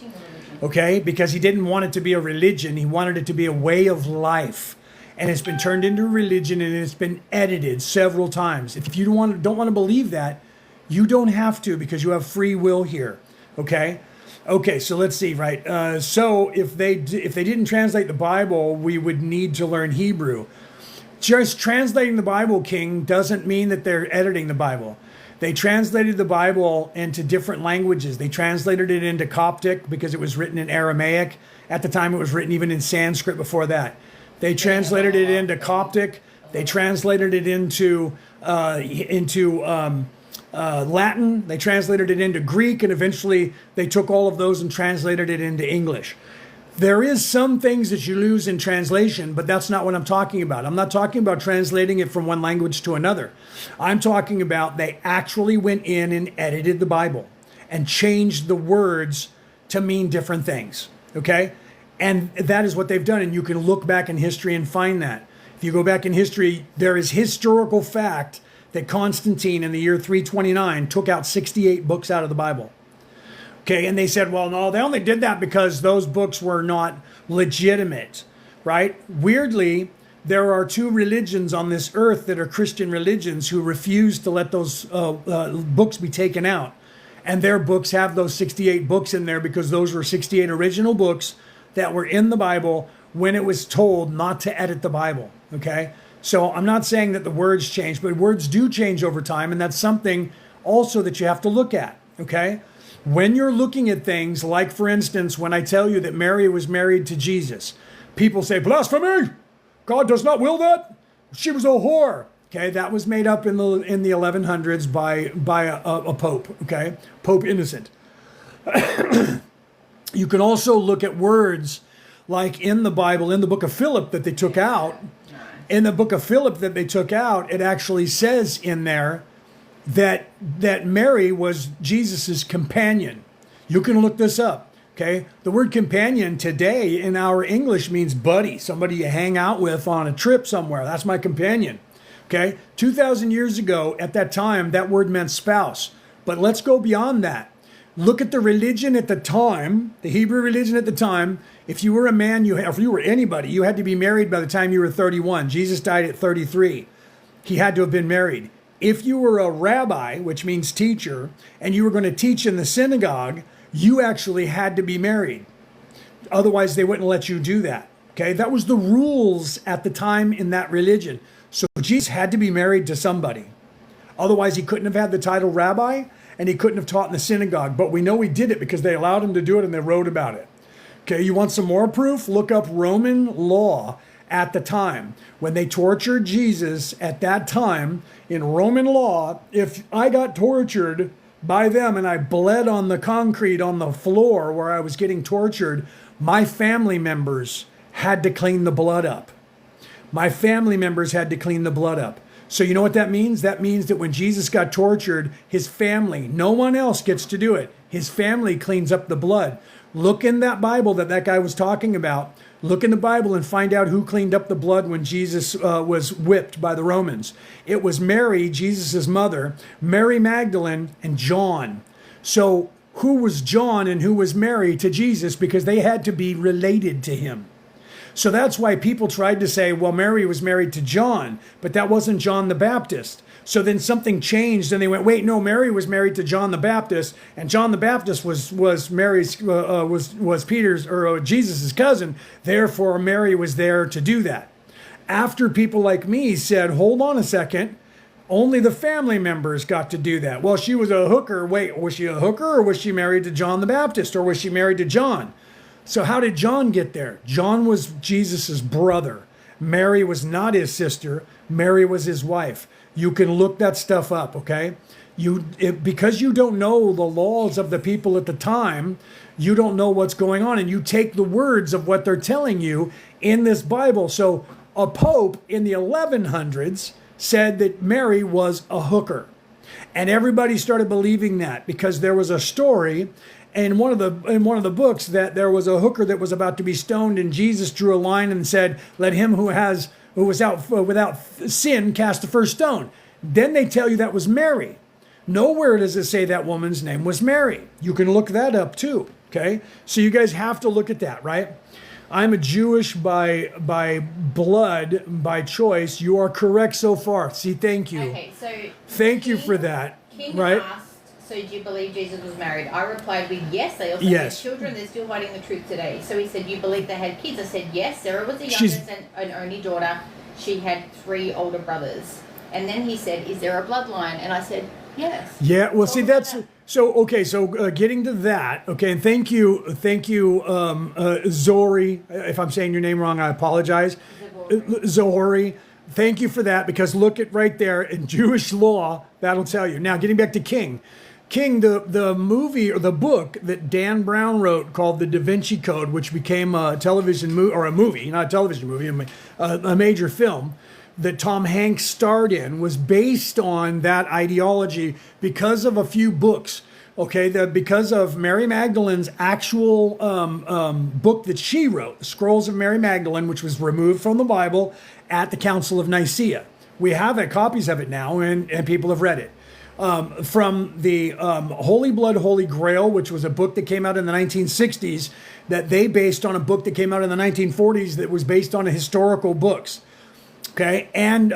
Okay? Because he didn't want it to be a religion. He wanted it to be a way of life. And it's been turned into a religion and it's been edited several times. If you don't want to believe that, you don't have to, because you have free will here. Okay? Okay, so let's see, right? So if they didn't translate the Bible, we would need to learn Hebrew. Just translating the Bible, King, doesn't mean that they're editing the Bible. They translated the Bible into different languages. They translated it into Coptic because it was written in Aramaic. At the time, it was written even in Sanskrit before that. They translated it into Coptic. They translated it into Latin. They translated it into Greek, and eventually they took all of those and translated it into English. There is some things that you lose in translation, but that's not what I'm talking about. I'm not talking about translating it from one language to another. I'm talking about they actually went in and edited the Bible and changed the words to mean different things, okay? And that is what they've done, and you can look back in history and find that. If you go back in history, there is historical fact that Constantine in the year 329 took out 68 books out of the Bible. Okay, and they said, well, no, they only did that because those books were not legitimate, right? Weirdly, there are two religions on this earth that are Christian religions who refuse to let those books be taken out. And their books have those 68 books in there because those were 68 original books that were in the Bible when it was told not to edit the Bible, okay? So I'm not saying that the words change, but words do change over time, and that's something also that you have to look at, okay? When you're looking at things, like for instance, when I tell you that Mary was married to Jesus, people say, blasphemy! God does not will that. She was a whore. Okay, that was made up in the 1100s by a pope. Okay, Pope Innocent. You can also look at words like in the Bible, in the book of Philip that they took out. In the book of Philip that they took out, it actually says in there that Mary was Jesus's companion. You can look this up, okay? The word companion today in our English means buddy, somebody you hang out with on a trip somewhere. That's my companion, okay? 2,000 years ago, at that time, that word meant spouse. But let's go beyond that. Look at the religion at the time, the Hebrew religion at the time. If you were a man, if you were anybody, you had to be married by the time you were 31. Jesus died at 33. He had to have been married. If you were a rabbi, which means teacher, and you were going to teach in the synagogue, you actually had to be married. Otherwise, they wouldn't let you do that. Okay, that was the rules at the time in that religion. So Jesus had to be married to somebody. Otherwise, he couldn't have had the title rabbi, and he couldn't have taught in the synagogue. But we know he did it because they allowed him to do it and they wrote about it. Okay, you want some more proof? Look up Roman law at the time. When they tortured Jesus at that time, in Roman law, if I got tortured by them and I bled on the concrete on the floor where I was getting tortured, my family members had to clean the blood up. My family members had to clean the blood up. So you know what that means? That means that when Jesus got tortured, his family, no one else gets to do it. His family cleans up the blood. Look in that Bible that guy was talking about. Look in the Bible and find out who cleaned up the blood when Jesus was whipped by the Romans. It was Mary, Jesus' mother, Mary Magdalene, and John. So who was John and who was Mary to Jesus? Because they had to be related to him. So that's why people tried to say, well, Mary was married to John, but that wasn't John the Baptist. So then something changed and they went, wait, no, Mary was married to John the Baptist, and John the Baptist was Mary's was Peter's or Jesus's cousin. Therefore, Mary was there to do that. After people like me said, hold on a second, only the family members got to do that. Well, she was a hooker. Wait, was she a hooker or was she married to John the Baptist or was she married to John? So how did John get there? John was Jesus's brother. Mary was not his sister. Mary was his wife. You can look that stuff up, okay? Because you don't know the laws of the people at the time, you don't know what's going on, and you take the words of what they're telling you in this Bible. So a pope in the 1100s said that Mary was a hooker. And everybody started believing that because there was a story in one of the books that there was a hooker that was about to be stoned, and Jesus drew a line and said, let him who was out without sin cast the first stone. Then they tell you that was Mary. Nowhere does it say that woman's name was Mary. You can look that up too, okay? So you guys have to look at that, right? I'm a Jewish by blood, by choice. You are correct so far. See, thank you. Okay, so thank you for that, King right? asked, so do you believe Jesus was married? I replied with yes. They also Yes. had children. They're still hiding the truth today. So he said, you believe they had kids? I said yes. Sarah was the youngest and an only daughter. She had 3 older brothers. And then he said, is there a bloodline? And I said, yes. Yeah, well, see, that's so okay. So getting to that, okay, and thank you, Zori. If I'm saying your name wrong, I apologize. Zori. Thank you for that, because look at right there in Jewish law, that'll tell you. Now, getting back to King. King, the movie or the book that Dan Brown wrote called The Da Vinci Code, which became a television movie, or a movie, not a television movie, a major film that Tom Hanks starred in, was based on that ideology because of a few books. Okay, because of Mary Magdalene's actual book that she wrote, the Scrolls of Mary Magdalene, which was removed from the Bible at the Council of Nicaea. We have copies of it now, and people have read it. From the Holy Blood, Holy Grail, which was a book that came out in the 1960s, that they based on a book that came out in the 1940s that was based on historical books. Okay, and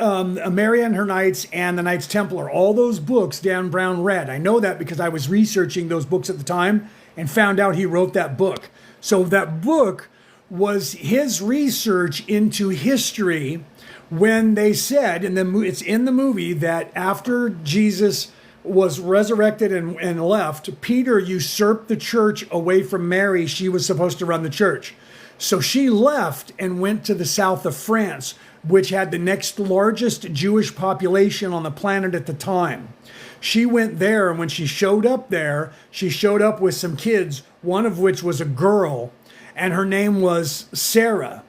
Mary and Her Knights and the Knights Templar, all those books Dan Brown read. I know that because I was researching those books at the time and found out he wrote that book. So that book was his research into history when they said, it's in the movie, that after Jesus was resurrected and left, Peter usurped the church away from Mary. She was supposed to run the church. So she left and went to the south of France, which had the next largest Jewish population on the planet at the time. She went there, and when she showed up there, she showed up with some kids, one of which was a girl, and her name was Sarah.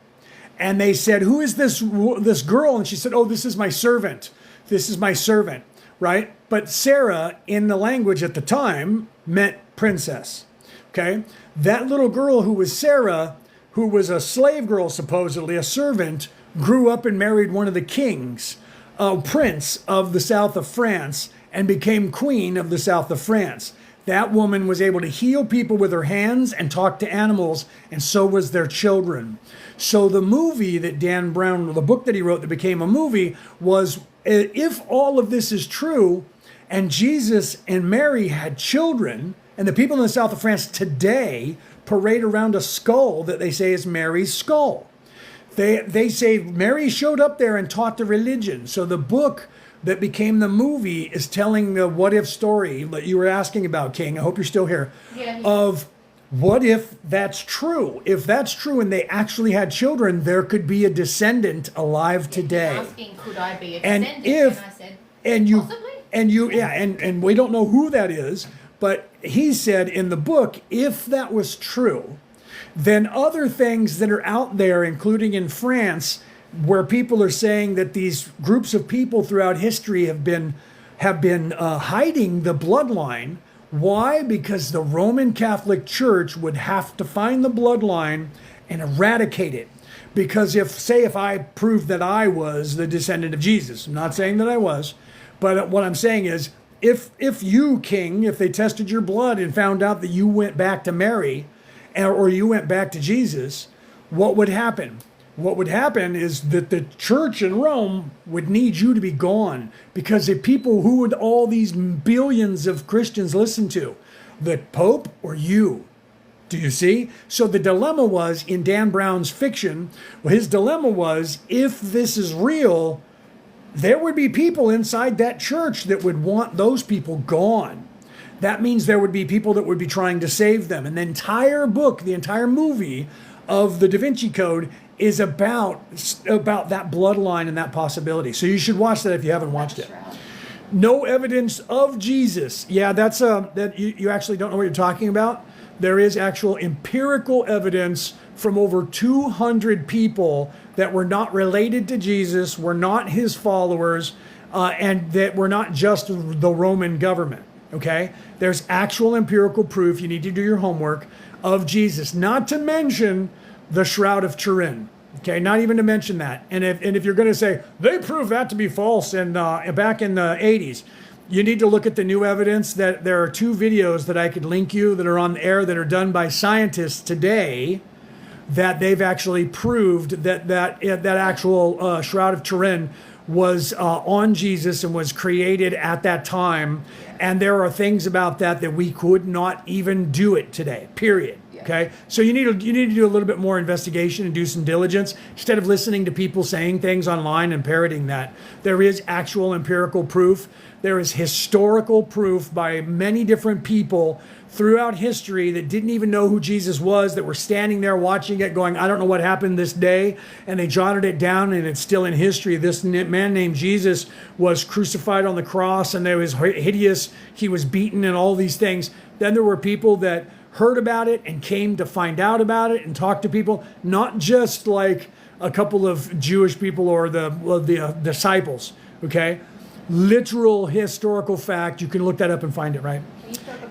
And they said, who is this girl? And she said, oh, this is my servant. This is my servant, right? But Sarah, in the language at the time, meant princess, okay? That little girl who was Sarah, who was a slave girl, supposedly, a servant, grew up and married one of the kings, a prince of the south of France, and became queen of the south of France. That woman was able to heal people with her hands and talk to animals, and so was their children. So the movie that Dan Brown, the book that he wrote that became a movie, was, if all of this is true, and Jesus and Mary had children, and the people in the south of France today parade around a skull that they say is Mary's skull. They say Mary showed up there and taught the religion. So the book that became the movie is telling the what if story that you were asking about, King. I hope you're still here. Yeah. Of what if that's true? If that's true and they actually had children, there could be a descendant alive today. Asking, could I be a descendant? And I said, possibly. And we don't know who that is, but he said in the book, if that was true, then other things that are out there, including in France, where people are saying that these groups of people throughout history have been hiding the bloodline. Why? Because the Roman Catholic Church would have to find the bloodline and eradicate it. Because if I proved that I was the descendant of Jesus, I'm not saying that I was, but what I'm saying is, if you, king, if they tested your blood and found out that you went back to Mary, or you went back to Jesus, what would happen? What would happen is that the church in Rome would need you to be gone, because the people who would all these billions of Christians listen to, the Pope or you? Do you see? So the dilemma was, in Dan Brown's fiction, his dilemma was, if this is real, there would be people inside that church that would want those people gone. That means there would be people that would be trying to save them. And the entire book, the entire movie of the Da Vinci Code is about that bloodline and that possibility. So you should watch that if you haven't watched it. No evidence of Jesus. Yeah, that's that you actually don't know what you're talking about. There is actual empirical evidence from over 200 people that were not related to Jesus, were not his followers, and that were not just the Roman government. Okay? There's actual empirical proof, you need to do your homework, of Jesus. Not to mention the Shroud of Turin. Okay, not even to mention that. And if you're going to say, they proved that to be false and back in the 80s, you need to look at the new evidence. That there are 2 videos that I could link you that are on the air that are done by scientists today, that they've actually proved that actual Shroud of Turin was on Jesus and was created at that time. And there are things about that we could not even do it today, period. Okay, so you need to do a little bit more investigation and do some diligence instead of listening to people saying things online and parroting that. There is actual empirical proof. There is historical proof by many different people throughout history that didn't even know who Jesus was, that were standing there watching it going, I don't know what happened this day, and they jotted it down, and it's still in history. This man named Jesus was crucified on the cross, and it was hideous. He was beaten and all these things. Then there were people that heard about it and came to find out about it and talk to people, not just like a couple of Jewish people or the disciples, okay? Literal historical fact. You can look that up and find it, right?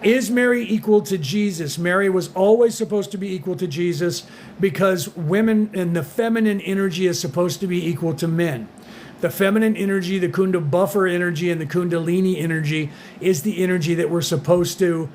Is Mary equal to Jesus? Mary was always supposed to be equal to Jesus, because women and the feminine energy is supposed to be equal to men. The feminine energy, the Kunda buffer energy, and the Kundalini energy is the energy that we're supposed to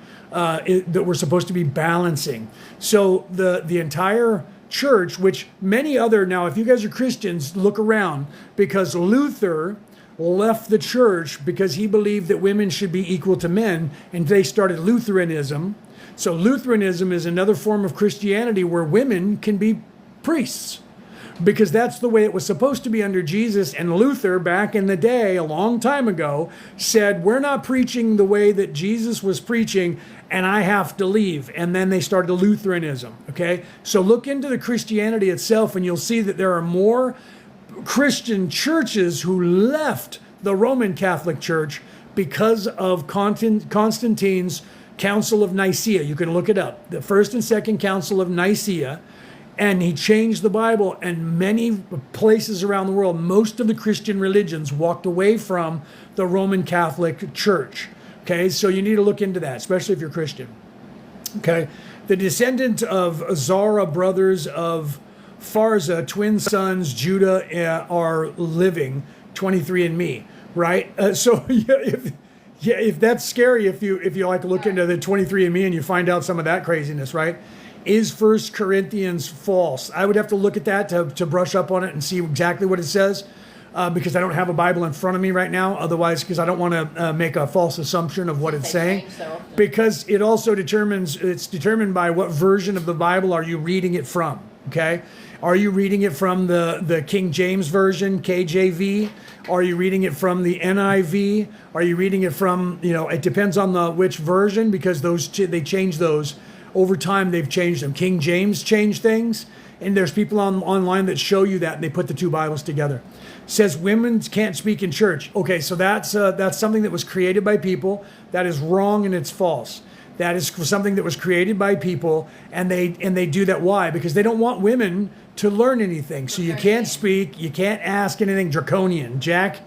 be balancing. So the entire church, which many other, now if you guys are Christians, look around, because Luther left the church because he believed that women should be equal to men, and they started Lutheranism. So Lutheranism is another form of Christianity where women can be priests, because that's the way it was supposed to be under Jesus. And Luther, back in the day, a long time ago, said, we're not preaching the way that Jesus was preaching, and I have to leave. And then they started Lutheranism, okay? So look into the Christianity itself, and you'll see that there are more Christian churches who left the Roman Catholic Church because of Constantine's Council of Nicaea. You can look it up. The First and Second Council of Nicaea. And he changed the Bible, and many places around the world, most of the Christian religions walked away from the Roman Catholic Church. Okay, so you need to look into that, especially if you're Christian. Okay, the descendant of Zara brothers of Pharza, twin sons, Judah, are living, 23andMe, right? So if that's scary, if you like to look into the 23andMe and you find out some of that craziness, right? Is 1 Corinthians false? I would have to look at that to brush up on it and see exactly what it says, because I don't have a Bible in front of me right now. Otherwise, because I don't want to make a false assumption of what it's saying. Because it also it's determined by what version of the Bible are you reading it from, okay? Are you reading it from the King James Version, KJV? Are you reading it from the NIV? Are you reading it from, it depends on which version, because they change those. Over time, they've changed them. King James changed things, and there's people online that show you that, and they put the 2 Bibles together. It says women can't speak in church. Okay, so that's something that was created by people. That is wrong and it's false. That is something that was created by people, and they do that. Why? Because they don't want women to learn anything. So you can't speak, you can't ask anything. Draconian. Jack,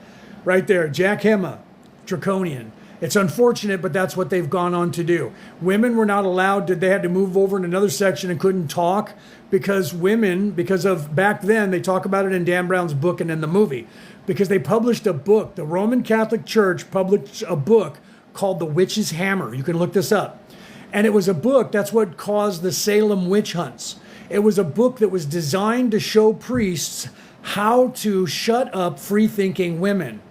right there. Jack Hema, draconian. It's unfortunate, but that's what they've gone on to do. Women were not allowed to, they had to move over in another section and couldn't talk because women, because of back then, they talk about it in Dan Brown's book and in the movie, because they published a book. The Roman Catholic Church published a book called The Witch's Hammer. You can look this up. And it was a book, that's what caused the Salem witch hunts. It was a book that was designed to show priests how to shut up free-thinking women.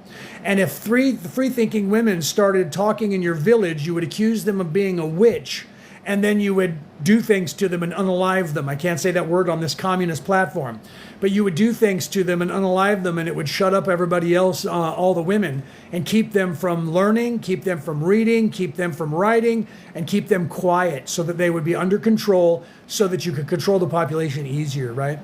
And if free-thinking women started talking in your village, you would accuse them of being a witch, and then you would do things to them and unalive them. I can't say that word on this communist platform, but you would do things to them and unalive them, and it would shut up everybody else, all the women, and keep them from learning, keep them from reading, keep them from writing, and keep them quiet so that they would be under control so that you could control the population easier, right?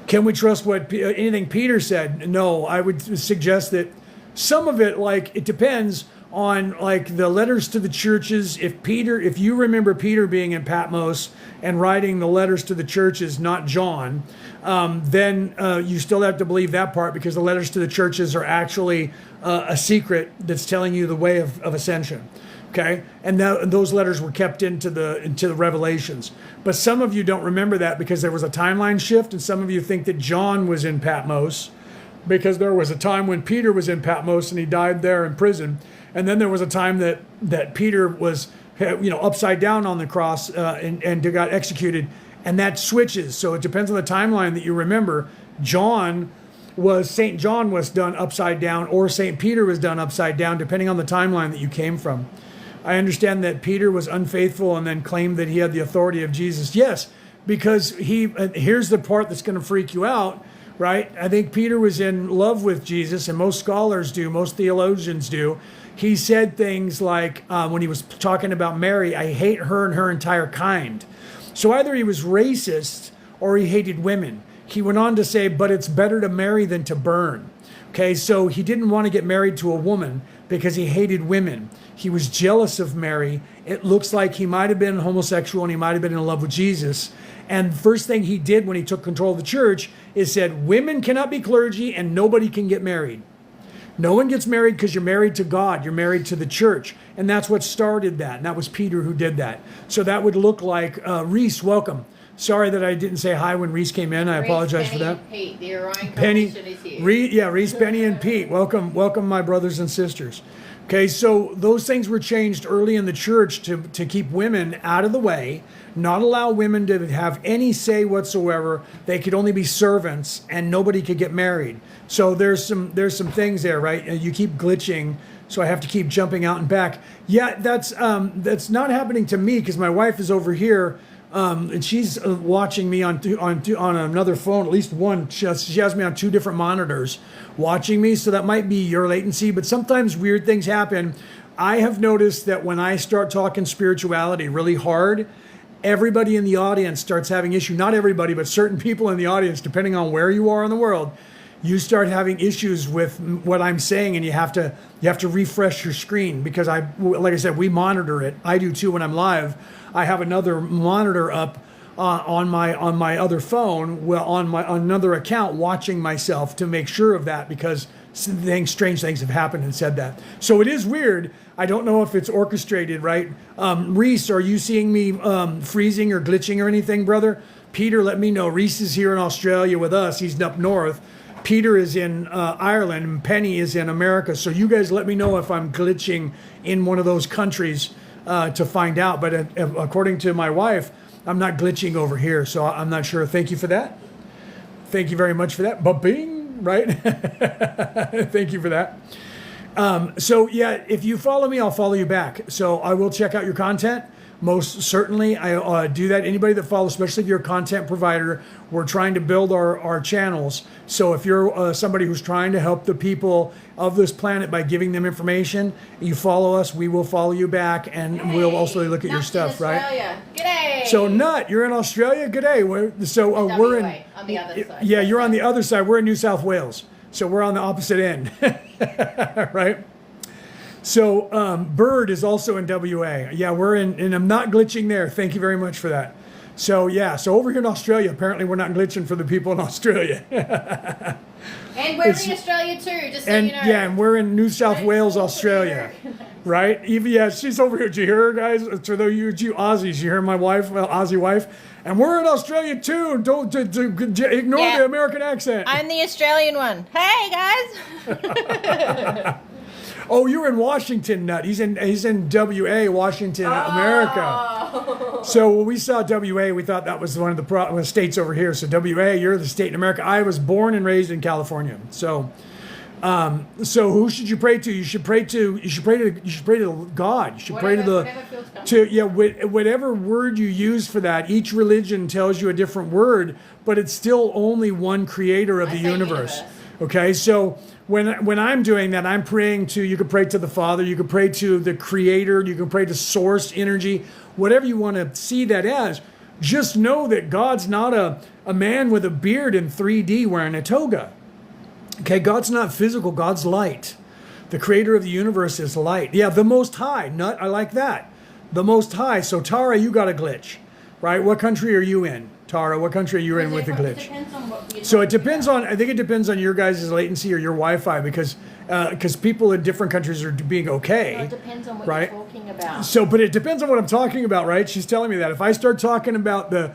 Can we trust anything Peter said? No, I would suggest that some of it, like, it depends on, like, the letters to the churches. If you remember Peter being in Patmos and writing the letters to the churches, not John, then you still have to believe that part, because the letters to the churches are actually a secret that's telling you the way of ascension. Okay, and those letters were kept into the Revelations. But some of you don't remember that because there was a timeline shift, and some of you think that John was in Patmos, because there was a time when Peter was in Patmos and he died there in prison, and then there was a time that Peter was, upside down on the cross and got executed, and that switches. So it depends on the timeline that you remember. St. John was done upside down, or St. Peter was done upside down, depending on the timeline that you came from. I understand that Peter was unfaithful and then claimed that he had the authority of Jesus. Yes, because here's the part that's going to freak you out, right? I think Peter was in love with Jesus, and most scholars do, most theologians do. He said things like, when he was talking about Mary, I hate her and her entire kind. So either he was racist or he hated women. He went on to say, but it's better to marry than to burn. Okay, so he didn't want to get married to a woman because he hated women. He was jealous of Mary. It looks like he might have been homosexual and he might have been in love with Jesus. And the first thing he did when he took control of the church is said, women cannot be clergy and nobody can get married. No one gets married because you're married to God. You're married to the church. And that's what started that. And that was Peter who did that. So that would look like, Reese, welcome. Sorry that I didn't say hi when Reese came in. I apologize for that. And Pete, the Orion Coalition is here. Reese, Penny, and Pete. Welcome, my brothers and sisters. Okay, so those things were changed early in the church to keep women out of the way, not allow women to have any say whatsoever. They could only be servants, and nobody could get married. So there's some things there, right? You keep glitching, so I have to keep jumping out and back. Yeah, that's not happening to me because my wife is over here. And she's watching me on another phone, at least one. She has me on two different monitors watching me, so that might be your latency. But sometimes weird things happen. I have noticed that when I start talking spirituality really hard, everybody in the audience starts having issue. Not everybody, but certain people in the audience, depending on where you are in the world, you start having issues with what I'm saying, and you have to refresh your screen because like I said, we monitor it. I do too when I'm live. I have another monitor up on my other phone, on another account, watching myself to make sure of that because strange things have happened and said that. So it is weird. I don't know if it's orchestrated, right? Reese, are you seeing me freezing or glitching or anything, brother? Peter, let me know. Reese is here in Australia with us. He's up north. Peter is in Ireland, and Penny is in America. So you guys let me know if I'm glitching in one of those countries to find out. But according to my wife, I'm not glitching over here, so I'm not sure. Thank you for that. Thank you very much for that. Ba-bing, right? Thank you for that. So yeah, if you follow me, I'll follow you back. So I will check out your content. Most certainly, I do that. Anybody that follows, especially if you're a content provider, we're trying to build our channels. So if you're somebody who's trying to help the people of this planet by giving them information, you follow us, we will follow you back, and we'll also look at your stuff, right? G'day. So Nut, you're in Australia. G'day. We're in on the other side. Yeah, you're on the other side. We're in New South Wales, so we're on the opposite end, right? So Bird is also in WA. Yeah, we're in, and I'm not glitching there. Thank you very much for that. So yeah, so over here in Australia, apparently we're not glitching for the people in Australia. And we're in Australia too, just so you know. Yeah, and we're in New South Wales, Australia. Right? Even, yeah, she's over here. Did you hear her, guys? For those of you Aussies, you hear my wife, Aussie wife? And we're in Australia too. Don't ignore the American accent. I'm the Australian one. Hey, guys. Oh, you're in Washington, nut. He's in WA, Washington, America. So when we saw WA, we thought that was one of the states over here. So WA, you're the state in America. I was born and raised in California. So who should you pray to? You should pray to God. You should pray to whatever word you use for that. Each religion tells you a different word, but it's still only one creator of the universe. Okay, so when I'm doing that, I'm praying to, you could pray to the Father, you could pray to the Creator, you can pray to Source, Energy, whatever you want to see that as. Just know that God's not a man with a beard in 3D wearing a toga. Okay, God's not physical, God's light. The Creator of the universe is light. Yeah, the Most High, nut, I like that. The Most High. So Tara, you got a glitch, right? What country are you in? Tara, what country are you in with the glitch? So it depends on, I think it depends on your guys' latency or your Wi-Fi because people in different countries are being okay. No, it depends on what right? you're talking about. So, but it depends on what I'm talking about, right? She's telling me that. If I start talking about the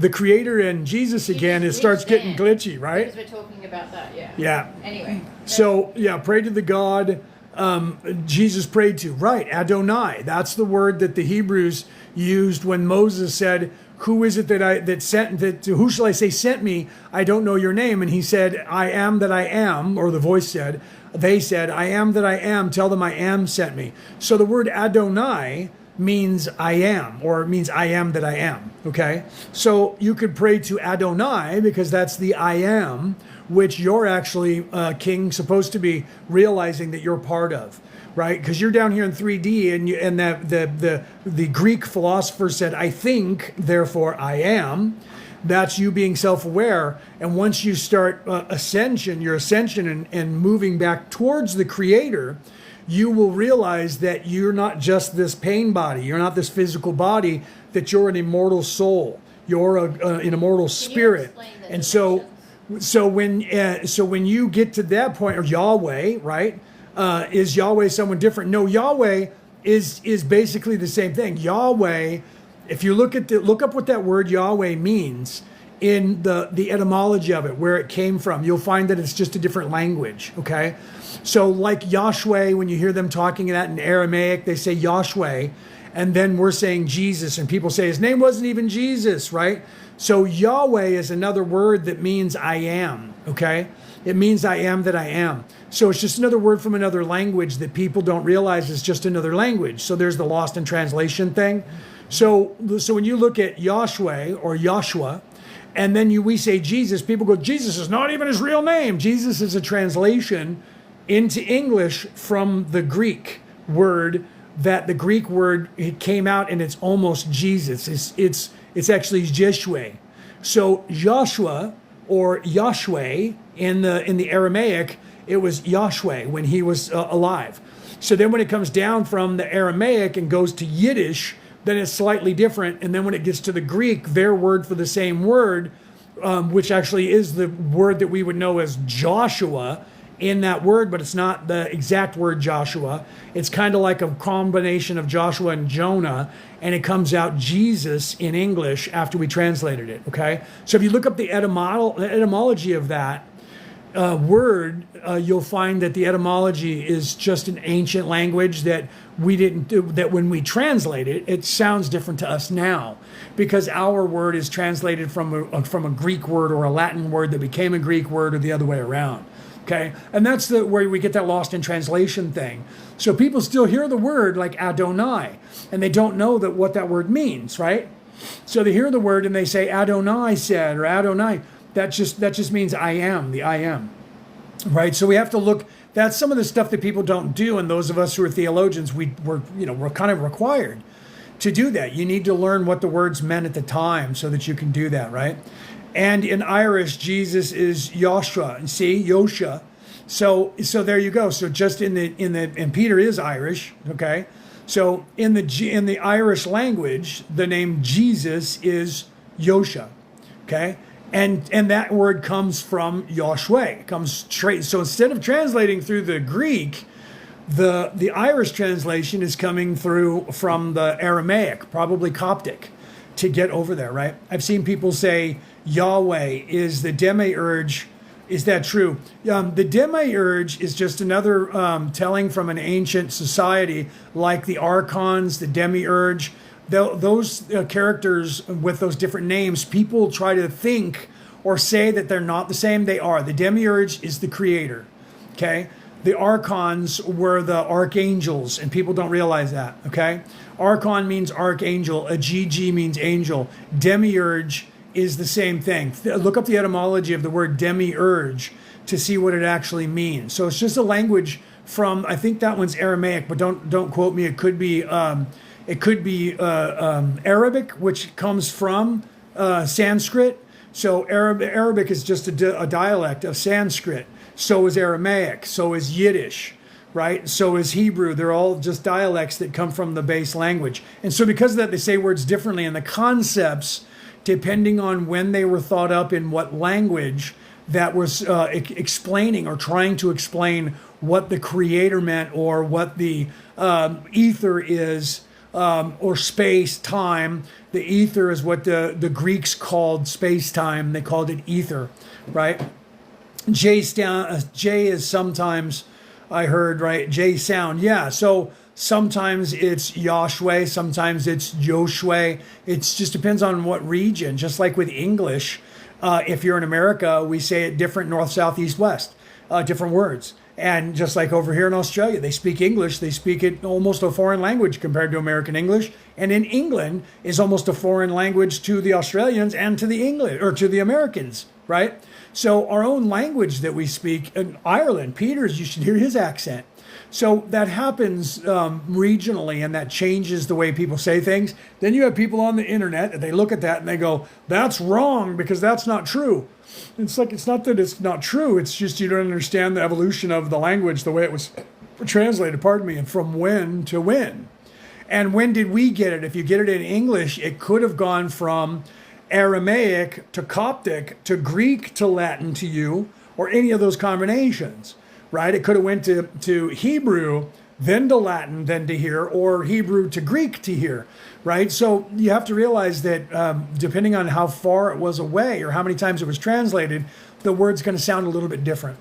Creator and Jesus again, it starts getting glitchy, right? Because we're talking about that, yeah. Yeah. Anyway. So, yeah, pray to the God Jesus prayed to. Right, Adonai. That's the word that the Hebrews used when Moses said, who is it who shall I say sent me? I don't know your name. And he said, I am that I am, or the voice said, they said, I am that I am, tell them I am sent me. So the word Adonai means I am, or it means I am that I am, okay? So you could pray to Adonai because that's the I am, which you're actually, King, supposed to be realizing that you're part of. Right, because you're down here in 3D, and the Greek philosopher said, "I think, therefore I am." That's you being self-aware, and once you start your ascension, and moving back towards the Creator, you will realize that you're not just this pain body, you're not this physical body, that you're an immortal soul, you're an immortal spirit, and so when you get to that point, or Yahweh, right? Is Yahweh someone different? No, Yahweh is basically the same thing. Yahweh, if you look up what that word Yahweh means in the etymology of it, where it came from, you'll find that it's just a different language, okay? So like Yahweh, when you hear them talking that in Aramaic, they say Yahweh, and then we're saying Jesus, and people say his name wasn't even Jesus, right? So Yahweh is another word that means I am, okay? It means I am that I am. So it's just another word from another language that people don't realize is just another language. So there's the lost in translation thing. So when you look at Yahweh or Yahshua, and then we say Jesus, people go, Jesus is not even his real name. Jesus is a translation into English from the Greek word, that the Greek word, it came out and it's almost Jesus. It's actually Yeshua. So Joshua or Yahweh in the Aramaic, it was Yahweh when he was alive. So then when it comes down from the Aramaic and goes to Yiddish, then it's slightly different. And then when it gets to the Greek, their word for the same word, which actually is the word that we would know as Joshua in that word, but it's not the exact word Joshua. It's kind of like a combination of Joshua and Jonah, and it comes out Jesus in English after we translated it, okay? So if you look up the etymology of that word, you'll find that the etymology is just an ancient language that we didn't do, that when we translate it, it sounds different to us now because our word is translated from a Greek word or a Latin word that became a Greek word, or the other way around. Okay, and that's where we get that lost in translation thing. So people still hear the word like Adonai, and they don't know what that word means, right? So they hear the word and they say Adonai said, or Adonai. That just means I am, the I am, right? So we have to look. That's some of the stuff that people don't do, and those of us who are theologians, we're kind of required to do that. You need to learn what the words meant at the time so that you can do that, right? And in Irish, Jesus is Joshua. See, Yosha. So there you go. So just and Peter is Irish. Okay. So in the Irish language, the name Jesus is Yosha. Okay. And that word comes from Yahweh. It comes straight. So instead of translating through the Greek, The Irish translation is coming through from the Aramaic, probably Coptic, to get over there, right? I've seen people say Yahweh is the demiurge. Is that true? The demiurge is just another telling from an ancient society, like the archons, the demiurge. Those characters with those different names, people try to think or say that they're not the same. They are. The demiurge is the creator, okay? The archons were the archangels, and people don't realize that, okay? Archon means archangel. A GG means angel. Demiurge is the same thing. Look up the etymology of the word demiurge to see what it actually means. So it's just a language from, I think that one's Aramaic, but don't quote me. It could be Arabic, which comes from Sanskrit. So Arabic is just a dialect of Sanskrit. So is Aramaic. So is Yiddish, right? So is Hebrew. They're all just dialects that come from the base language. And so because of that, they say words differently. And the concepts, depending on when they were thought up in what language, that was explaining or trying to explain what the creator meant or what the ether is, or space, time. The ether is what the Greeks called space time. They called it ether, right? J is sometimes, I heard, right? J sound. Yeah. So sometimes it's Yahshua, sometimes it's Joshua. It just depends on what region. Just like with English, if you're in America, we say it different north, south, east, west, different words. And just like over here in Australia, they speak English. They speak it almost a foreign language compared to American English. And in England is almost a foreign language to the Australians and to the English or to the Americans, right? So our own language that we speak in Ireland, Peter's, you should hear his accent. So that happens regionally, and that changes the way people say things. Then you have people on the internet, and they look at that and they go, that's wrong because that's not true. It's like, it's not that it's not true. It's just you don't understand the evolution of the language, the way it was translated, and from when to when. And when did we get it? If you get it in English, it could have gone from Aramaic to Coptic to Greek to Latin to you, or any of those combinations, right? It could have went to Hebrew, then to Latin, then to here, or Hebrew to Greek to here, right? So you have to realize that depending on how far it was away or how many times it was translated, the word's going to sound a little bit different.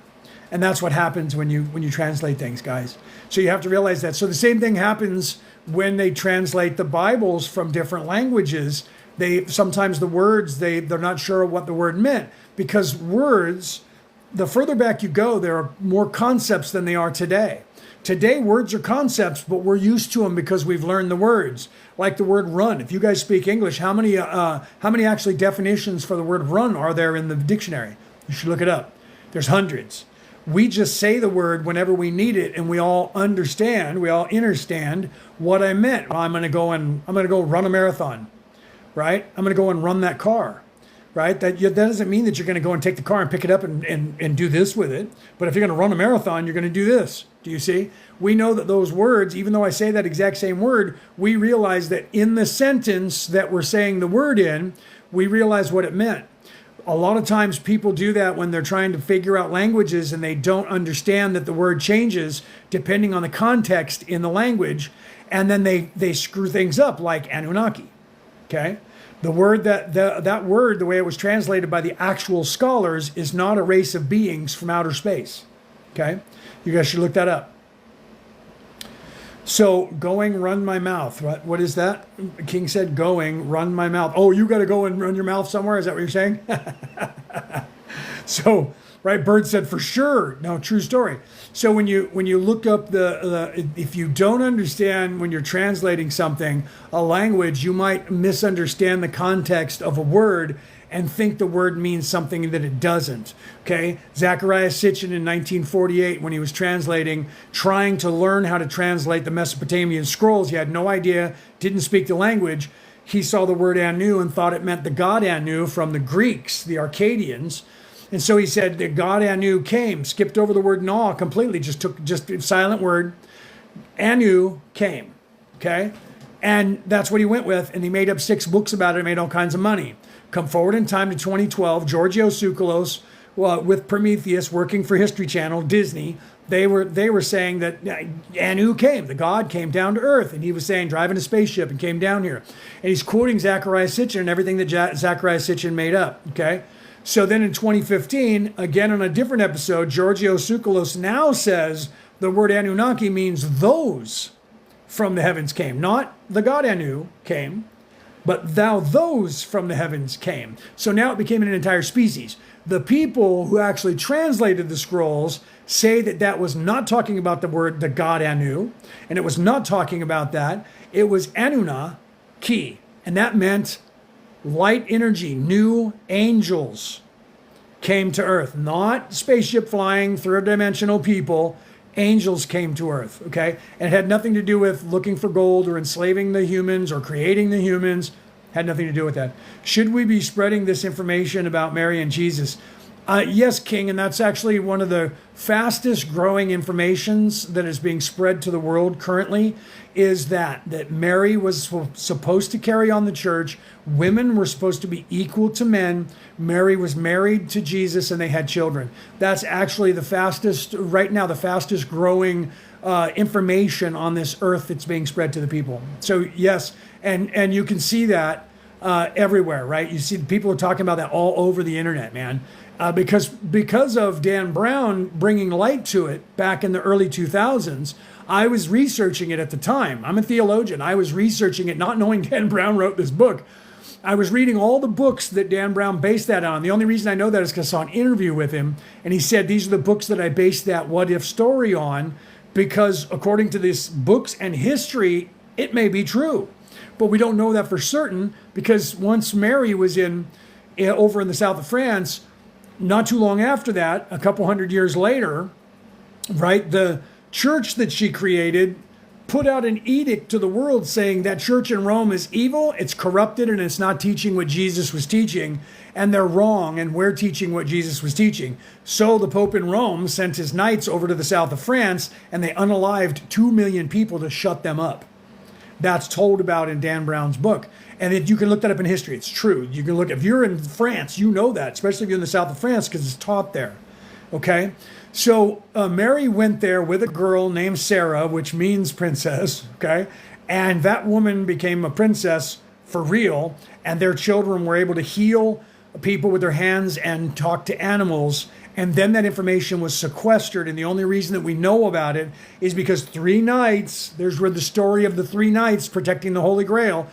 And that's what happens when you translate things, guys. So you have to realize that. So the same thing happens when they translate the Bibles from different languages. They sometimes the words, they're not sure what the word meant, because words, the further back you go, there are more concepts than they are today. Today, words are concepts, but we're used to them because we've learned the words. Like the word run. If you guys speak English, how many actually definitions for the word run are there in the dictionary? You should look it up. There's hundreds. We just say the word whenever we need it, and we all understand, we all understand what I meant. I'm going to go run a marathon, right? I'm going to go and run that car. Right? That doesn't mean that you're going to go and take the car and pick it up and do this with it. But if you're going to run a marathon, you're going to do this. Do you see? We know that those words, even though I say that exact same word, we realize that in the sentence that we're saying the word in, we realize what it meant. A lot of times people do that when they're trying to figure out languages and they don't understand that the word changes depending on the context in the language. And then they screw things up, like Anunnaki. Okay? The word that word, the way it was translated by the actual scholars, is not a race of beings from outer space. Okay? You guys should look that up. So, going, run my mouth. What is that? King said, going, run my mouth. Oh, you got to go and run your mouth somewhere? Is that what you're saying? So, right? Bird said, for sure. No, true story. So when you look up if you don't understand when you're translating something, a language, you might misunderstand the context of a word and think the word means something that it doesn't. Okay? Zecharia Sitchin in 1948, when he was translating, trying to learn how to translate the Mesopotamian scrolls, he had no idea, didn't speak the language. He saw the word Anu and thought it meant the god Anu from the Greeks, the Arcadians. And so he said the god Anu came, skipped over the word Na completely, just a silent word. Anu came, okay? And that's what he went with, and he made up 6 books about it and made all kinds of money. Come forward in time to 2012, Giorgio Tsoukalos, with Prometheus, working for History Channel, Disney, They were saying that Anu came, the God came down to earth, and he was saying driving a spaceship and came down here. And he's quoting Zechariah Sitchin and everything that Zechariah Sitchin made up, okay? So then in 2015, again on a different episode, Giorgio Tsoukalos now says the word Anunnaki means those from the heavens came. Not the God Anu came, but those from the heavens came. So now it became an entire species. The people who actually translated the scrolls say that that was not talking about the God Anu, and it was not talking about that. It was Anunnaki, and that meant light energy, new angels came to earth, not spaceship flying, third dimensional people. Angels came to earth, okay? And it had nothing to do with looking for gold or enslaving the humans or creating the humans. Had nothing to do with that. Should we be spreading this information about Mary and Jesus? Yes, King, and that's actually one of the fastest growing informations that is being spread to the world currently, is that Mary was supposed to carry on the church. Women were supposed to be equal to men. Mary was married to Jesus and they had children. That's actually the fastest growing information on this earth that's being spread to the people. So yes, and you can see that everywhere, right? You see people are talking about that all over the internet, man. Because of Dan Brown bringing light to it back in the early 2000s, I was researching it at the time. I'm a theologian. I was researching it, not knowing Dan Brown wrote this book. I was reading all the books that Dan Brown based that on. The only reason I know that is because I saw an interview with him, and he said, these are the books that I based that what if story on, because according to these books and history, it may be true. But we don't know that for certain, because once Mary was over in the south of France, not too long after that, a couple hundred years later, right, the church that she created put out an edict to the world saying that church in Rome is evil, it's corrupted, and it's not teaching what Jesus was teaching, and they're wrong, and we're teaching what Jesus was teaching. So the Pope in Rome sent his knights over to the south of France, and they unalived 2 million people to shut them up. That's told about in Dan Brown's book. And you can look that up in history. It's true. You can look, if you're in France, you know that, especially if you're in the south of France, because it's taught there. Okay? So Mary went there with a girl named Sarah, which means princess. Okay? And that woman became a princess for real. And their children were able to heal people with their hands and talk to animals. And then that information was sequestered. And the only reason that we know about it is because 3 knights, there's where the story of the 3 knights protecting the Holy Grail,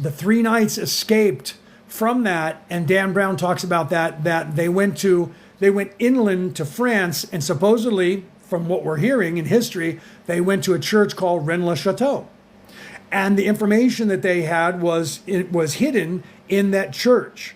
the 3 knights escaped from that. And Dan Brown talks about that they went inland to France, and supposedly, from what we're hearing in history, they went to a church called Rennes-le-Château. And the information that they had was hidden in that church.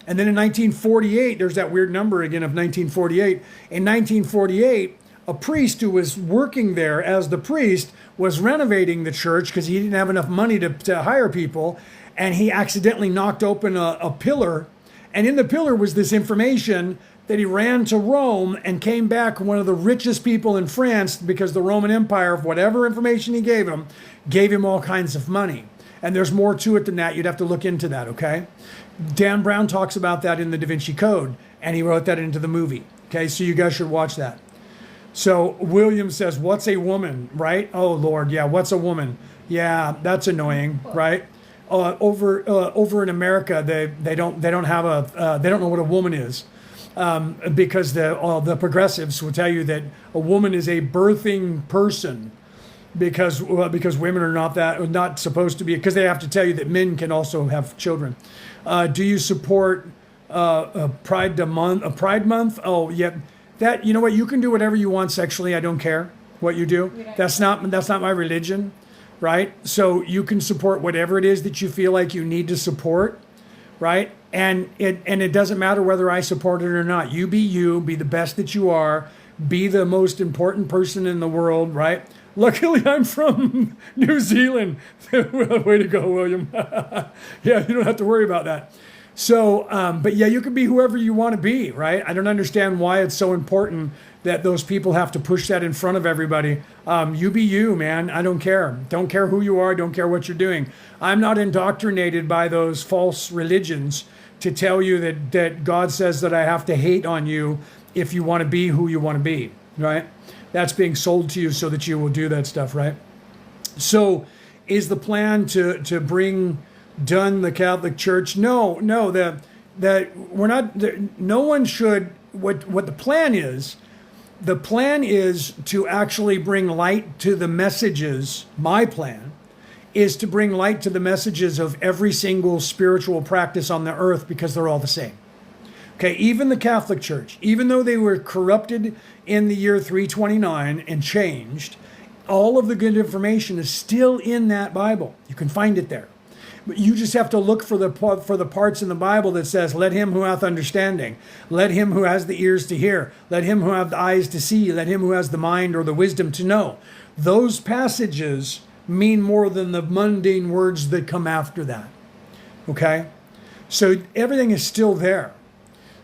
And then in 1948, there's that weird number again of 1948. In 1948, a priest who was working there as the priest was renovating the church because he didn't have enough money to hire people. And he accidentally knocked open a pillar. And in the pillar was this information that he ran to Rome and came back one of the richest people in France, because the Roman Empire, whatever information he gave him all kinds of money. And there's more to it than that. You'd have to look into that, okay? Dan Brown talks about that in the Da Vinci Code, and he wrote that into the movie. Okay, so you guys should watch that. So William says, what's a woman, right? Oh, Lord, yeah, what's a woman? Yeah, that's annoying, right? Over in America, they don't know what a woman is, because the progressives will tell you that a woman is a birthing person, because women are not supposed to be, because they have to tell you that men can also have children. Do you support Pride Month? Oh, yeah. That, you know what? You can do whatever you want sexually. I don't care what you do. That's not my religion, right? So you can support whatever it is that you feel like you need to support, right? And it doesn't matter whether I support it or not. You, be the best that you are, be the most important person in the world, right? Luckily, I'm from New Zealand. Way to go, William. Yeah, you don't have to worry about that. So, but yeah, you can be whoever you want to be, right? I don't understand why it's so important that those people have to push that in front of everybody. You be you, man. I don't care. Don't care who you are. Don't care what you're doing. I'm not indoctrinated by those false religions to tell you that God says that I have to hate on you if you want to be who you want to be, right? That's being sold to you so that you will do that stuff, right? So is the plan to bring done the Catholic Church? No, that we're not, no one should, what the plan is to actually bring light to the messages. My plan is to bring light to the messages of every single spiritual practice on the earth, because they're all the same. Okay, even the Catholic Church, even though they were corrupted in the year 329 and changed, all of the good information is still in that Bible. You can find it there. But you just have to look for the parts in the Bible that says, let him who hath understanding, let him who has the ears to hear, let him who have the eyes to see, let him who has the mind or the wisdom to know. Those passages mean more than the mundane words that come after that. Okay? So everything is still there.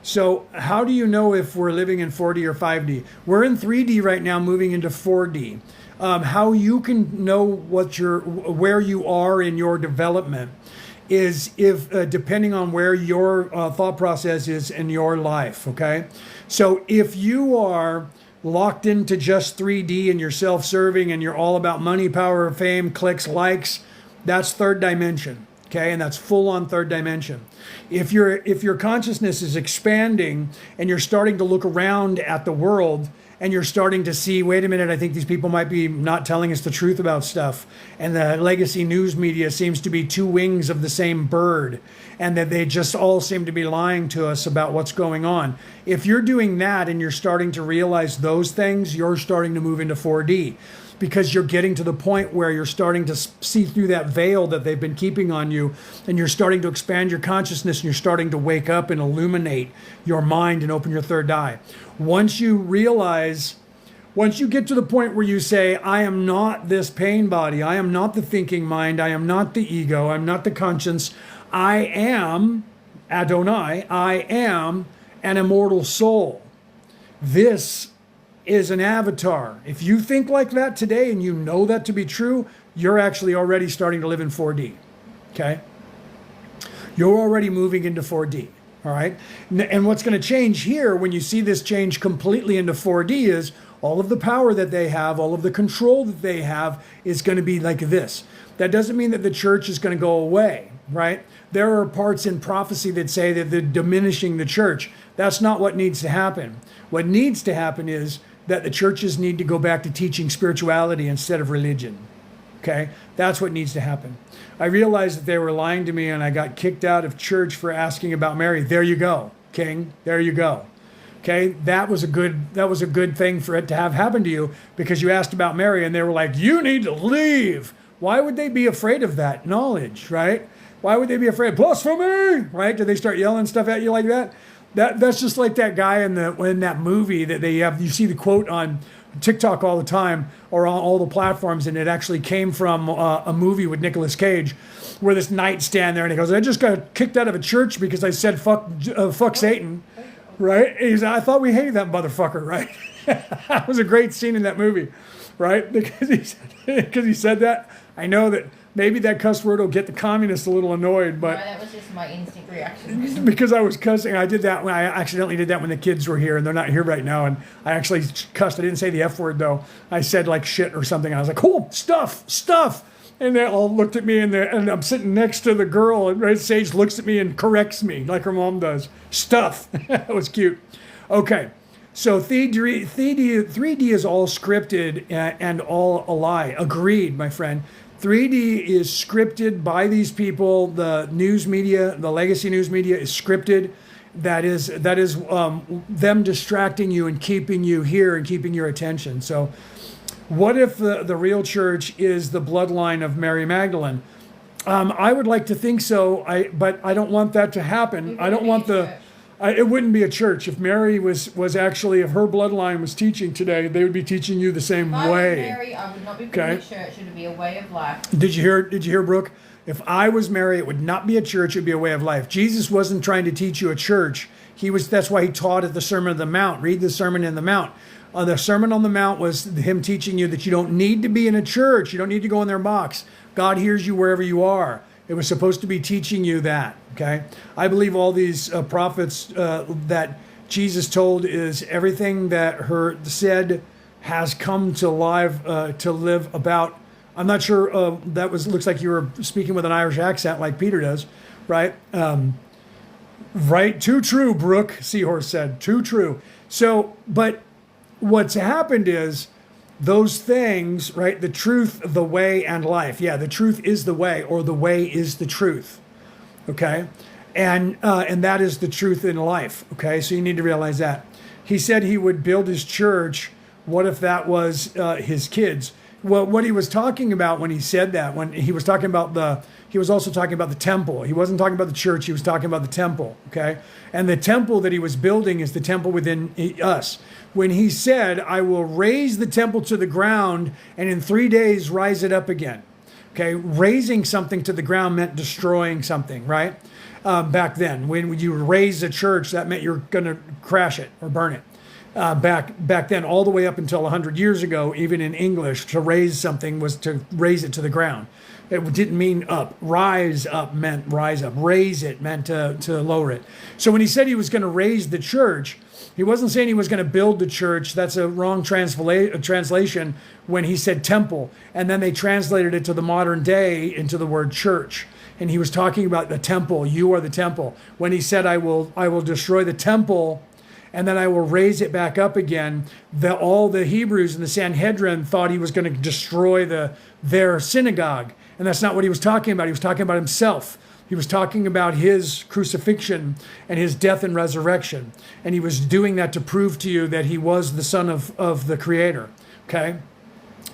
So how do you know if we're living in 4D or 5D? We're in 3D right now, moving into 4D. How you can know where you are in your development is if depending on where your thought process is in your life. Okay, so if you are locked into just 3D and you're self-serving and you're all about money, power, fame, clicks, likes, that's third dimension. Okay, and that's full on third dimension. If your consciousness is expanding and you're starting to look around at the world, and you're starting to see, wait a minute, I think these people might be not telling us the truth about stuff. And the legacy news media seems to be two wings of the same bird, and that they just all seem to be lying to us about what's going on. If you're doing that and you're starting to realize those things, you're starting to move into 4D, because you're getting to the point where you're starting to see through that veil that they've been keeping on you, and you're starting to expand your consciousness, and you're starting to wake up and illuminate your mind and open your third eye. Once you get to the point where you say, I am not this pain body, I am not the thinking mind, I am not the ego, I'm not the conscience, I am Adonai, I am an immortal soul. This is an avatar. If you think like that today and you know that to be true, you're actually already starting to live in 4D. Okay? You're already moving into 4D. All right? And what's going to change here when you see this change completely into 4D is all of the power that they have, all of the control that they have is going to be like this. That doesn't mean that the church is going to go away, right? There are parts in prophecy that say that they're diminishing the church. That's not what needs to happen. What needs to happen is that the churches need to go back to teaching spirituality instead of religion. Okay? That's what needs to happen. I realized that they were lying to me and I got kicked out of church for asking about Mary. There you go, King. There you go. Okay? That was a good thing for it to have happen to you, because you asked about Mary and they were like, you need to leave. Why would they be afraid of that knowledge, right? Why would they be afraid? Blasphemy, right? Did they start yelling stuff at you like that? That's just like that guy in that movie that they have. You see the quote on TikTok all the time, or on all the platforms, and it actually came from a movie with Nicolas Cage, where this knight stand there and he goes, I just got kicked out of a church because I said fuck Satan, right? I thought we hated that motherfucker, right? That was a great scene in that movie, right? Because he said that. I know that maybe that cuss word will get the communists a little annoyed, but no, that was just my instinct reaction. Because I was cussing. I did that when I accidentally did that when the kids were here, and they're not here right now. And I actually cussed. I didn't say the F word though. I said like shit or something. And I was like, cool, stuff. And they all looked at me, and I'm sitting next to the girl, and Sage looks at me and corrects me like her mom does. Stuff. That was cute. Okay. So 3D is all scripted and all a lie. Agreed, my friend. 3D is scripted by these people. The news media, the legacy news media, is scripted. That is them distracting you and keeping you here and keeping your attention. So what if the real church is the bloodline of Mary Magdalene? I would like to think so, but I don't want that to happen. I don't want it wouldn't be a church. If Mary was actually, if her bloodline was teaching today, they would be teaching you the same way. If I was Mary, I would not be putting a church. It would be a way of life. Did you hear, Brooke? If I was Mary, it would not be a church. It would be a way of life. Jesus wasn't trying to teach you a church. That's why he taught at the Sermon on the Mount. Read the Sermon on the Mount. The Sermon on the Mount was him teaching you that you don't need to be in a church. You don't need to go in their box. God hears you wherever you are. It was supposed to be teaching you that, okay? I believe all these prophets that Jesus told is everything that said has come to live about. I'm not sure. Looks like you were speaking with an Irish accent, like Peter does, right? Right. Too true, Brooke. Seahorse said. Too true. So, but what's happened is those things, right? The truth, the way, and life. Yeah, the truth is the way, or the way is the truth. Okay, and that is the truth in life. Okay, so you need to realize that. He said he would build his church. What if that was his kids? Well, what he was talking about when he said that, when he was talking about he was also talking about the temple. He wasn't talking about the church. He was talking about the temple. Okay, and the temple that he was building is the temple within us. When he said, "I will raise the temple to the ground, and in 3 days rise it up again." Okay, raising something to the ground meant destroying something, right? Back then, when you raise a church, that meant you're going to crash it or burn it. Back then, all the way up until 100 years ago, even in English, to raise something was to raise it to the ground. It didn't mean up. Rise up meant rise up. Raise it meant to lower it. So when he said he was going to raise the church, he wasn't saying he was going to build the church. That's a wrong translation when he said temple. And then they translated it to the modern day into the word church. And he was talking about the temple. You are the temple. When he said, I will destroy the temple and then I will raise it back up again, all the Hebrews in the Sanhedrin thought he was going to destroy their synagogue. And that's not what he was talking about. He was talking about himself. He was talking about his crucifixion and his death and resurrection. And he was doing that to prove to you that he was the Son of the Creator. Okay?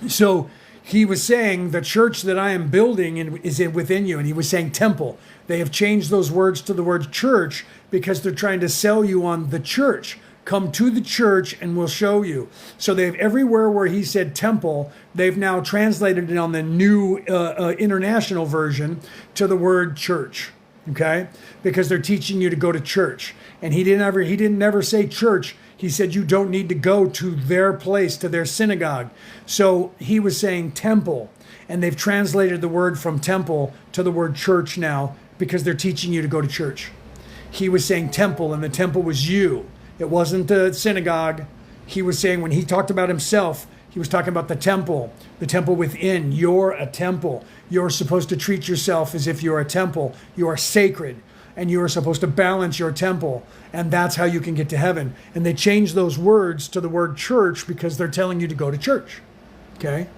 So he was saying, the church that I am building is within you. And he was saying temple. They have changed those words to the word church because they're trying to sell you on the church. Come to the church and we'll show you. So they've everywhere where he said temple, they've now translated it on the new international version to the word church. Okay? Because they're teaching you to go to church. And he didn't ever say church. He said you don't need to go to their place, to their synagogue. So he was saying temple. And they've translated the word from temple to the word church now because they're teaching you to go to church. He was saying temple, and the temple was you. It wasn't the synagogue. He was saying when he talked about himself, he was talking about the temple within. You're a temple. You're supposed to treat yourself as if you're a temple. You are sacred, and you are supposed to balance your temple, and that's how you can get to heaven. And they changed those words to the word church because they're telling you to go to church. Okay?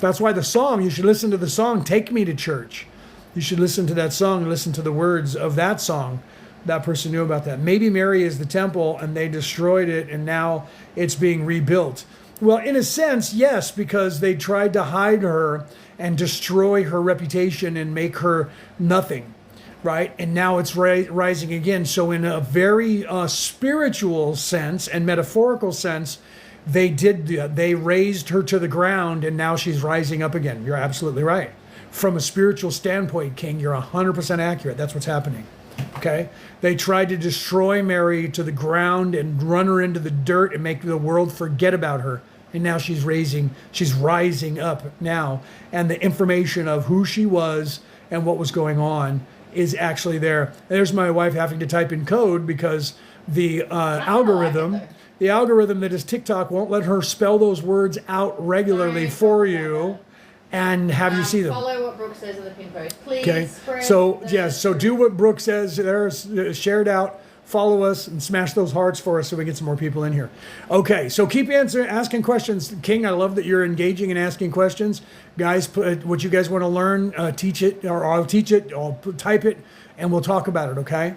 That's why the song, you should listen to the song, Take Me to Church. You should listen to that song and listen to the words of that song. That person knew about that. Maybe Mary is the temple and they destroyed it and now it's being rebuilt. Well, in a sense, yes, because they tried to hide her and destroy her reputation and make her nothing, right? And now it's rising again. So in a very spiritual sense and metaphorical sense, they raised her to the ground and now she's rising up again. You're absolutely right. From a spiritual standpoint, King, you're 100% accurate. That's what's happening. Okay? They tried to destroy Mary to the ground and run her into the dirt and make the world forget about her. And now she's rising up now. And the information of who she was and what was going on is actually there. There's my wife having to type in code because the algorithm that is TikTok won't let her spell those words out regularly for you and have you see them. Follow what Brooke says in the pin post, please. Okay. So do what Brooke says. There's share it out. Follow us and smash those hearts for us so we get some more people in here. Okay, so keep asking questions. King, I love that you're engaging and asking questions. Guys, what you guys want to learn, teach it, or I'll teach it, I'll type it, and we'll talk about it, okay?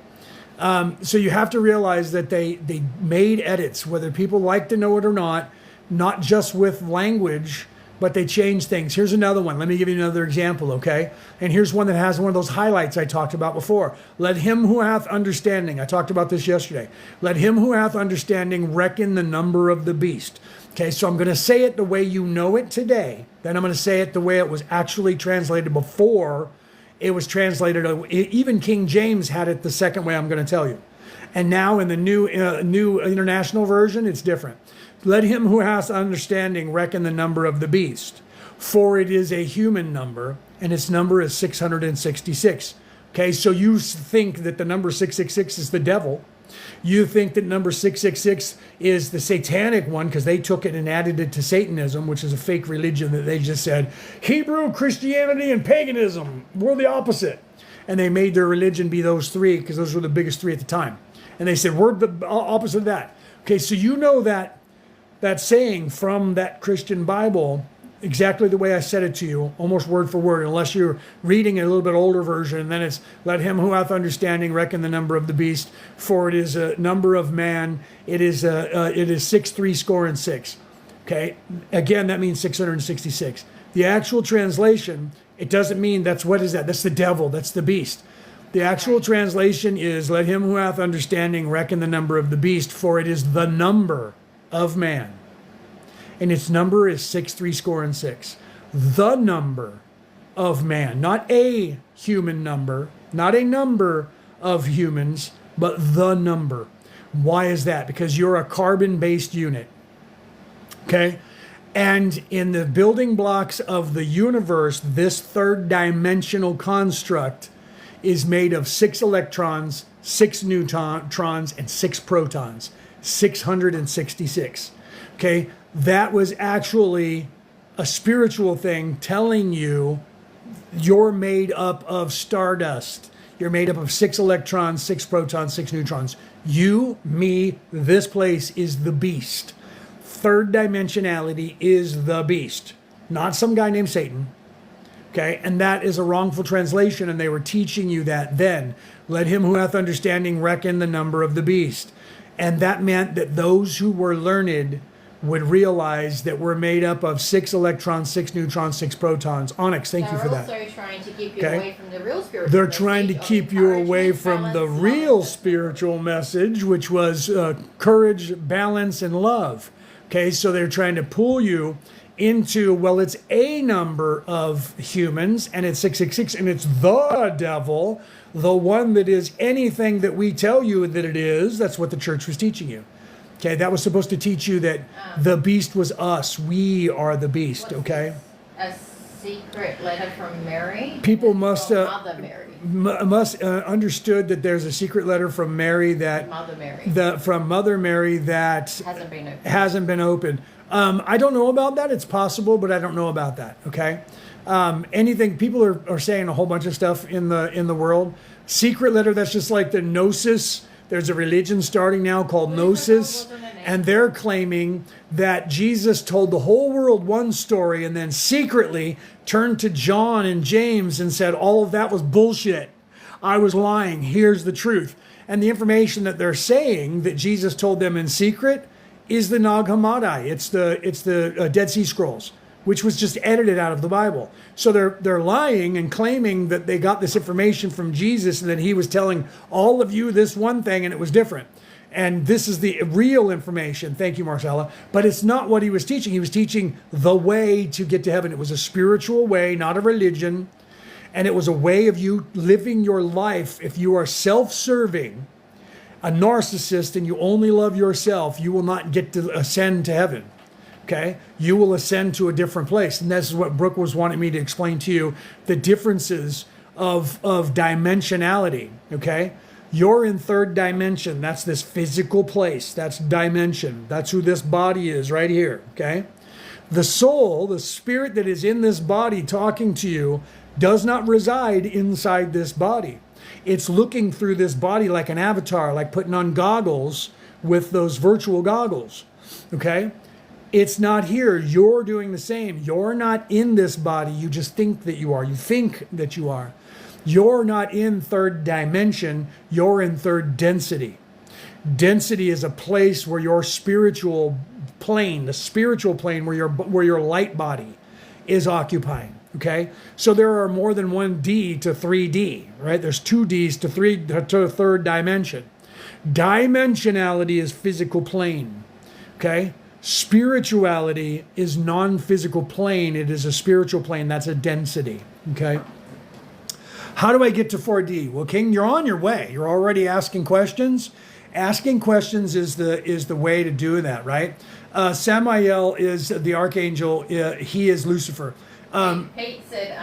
So you have to realize that they made edits, whether people like to know it or not just with language, but they changed things. Here's another one. Let me give you another example, okay? And here's one that has one of those highlights I talked about before. Let him who hath understanding, I talked about this yesterday. Let him who hath understanding reckon the number of the beast. Okay, so I'm going to say it the way you know it today. Then I'm going to say it the way it was actually translated before it was translated. Even King James had it the second way I'm going to tell you. And now in the new international version, it's different. Let him who has understanding reckon the number of the beast, for it is a human number, and its number is 666. Okay, so you think that the number 666 is the devil. You think that number 666 is the satanic one because they took it and added it to Satanism, which is a fake religion that they just said, Hebrew, Christianity, and paganism, we're the opposite. And they made their religion be those three because those were the biggest three at the time. And they said, we're the opposite of that. Okay, so you know that saying from that Christian Bible exactly the way I said it to you, almost word for word, unless you're reading a little bit older version, and then it's, let him who hath understanding reckon the number of the beast, for it is a number of man, it is 666. Okay, again, that means 666. The actual translation, it doesn't mean that's the devil, that's the beast. The actual translation is, let him who hath understanding reckon the number of the beast, for it is the number of man. And its number is 666. The number of man, not a human number, not a number of humans, but the number. Why is that? Because you're a carbon-based unit. Okay? And in the building blocks of the universe, this third dimensional construct is made of 6 electrons, 6 neutrons, and 6 protons. 666. Okay? That was actually a spiritual thing telling you you're made up of stardust. You're made up of 6 electrons, 6 protons, 6 neutrons. You, me, this place is the beast. Third dimensionality is the beast, not some guy named Satan. Okay, and that is a wrongful translation, and they were teaching you that then. Let him who hath understanding reckon the number of the beast. And that meant that those who were learned would realize that we're made up of 6 electrons, 6 neutrons, 6 protons. Onyx, thank you for that. They're also trying to keep you away from the real spiritual They're trying to keep you away from the real spiritual message, which was courage, balance, and love. Okay, so they're trying to pull you into, well, it's a number of humans, and it's 666, and it's the devil, the one that is anything that we tell you that it is. That's what the church was teaching you. Okay, that was supposed to teach you that the beast was us. We are the beast, okay? A secret letter from Mary? People must Mother Mary. Understood that there's a secret letter from Mary that from Mother Mary that hasn't been opened. I don't know about that. It's possible, but I don't know about that. Okay. Anything people are saying a whole bunch of stuff in the world. Secret letter. That's just like the Gnosis. There's a religion starting now called Gnosis, and they're claiming that Jesus told the whole world one story and then secretly turned to John and James and said, all of that was bullshit. I was lying. Here's the truth. And the information that they're saying that Jesus told them in secret is the Nag Hammadi. It's the Dead Sea Scrolls, which was just edited out of the Bible. So they're lying and claiming that they got this information from Jesus and that he was telling all of you this one thing and it was different. And this is the real information. Thank you, Marcella. But it's not what he was teaching. He was teaching the way to get to heaven. It was a spiritual way, not a religion. And it was a way of you living your life. If you are self-serving, a narcissist, and you only love yourself, you will not get to ascend to heaven. Okay? You will ascend to a different place. And this is what Brooke was wanting me to explain to you, the differences of dimensionality. Okay? You're in third dimension. That's this physical place. That's dimension. That's who this body is right here. Okay? The soul, the spirit that is in this body talking to you, does not reside inside this body. It's looking through this body like an avatar, like putting on goggles with those virtual goggles. Okay? It's not here. You're doing the same. You're not in this body. You just think that you are. You think that you are. You're not in third dimension. You're in third density. Density is a place where your spiritual plane, the spiritual plane where your light body is occupying. Okay? So there are more than one D to 3D, right? There's 2 Ds to third dimension. Dimensionality is physical plane. Okay? Spirituality is non-physical plane. It is a spiritual plane. That's a density. Okay? How do I get to 4D? Well, King, you're on your way. You're already asking questions. Asking questions is the way to do that, right? Samael is the archangel. He is Lucifer. Pete said,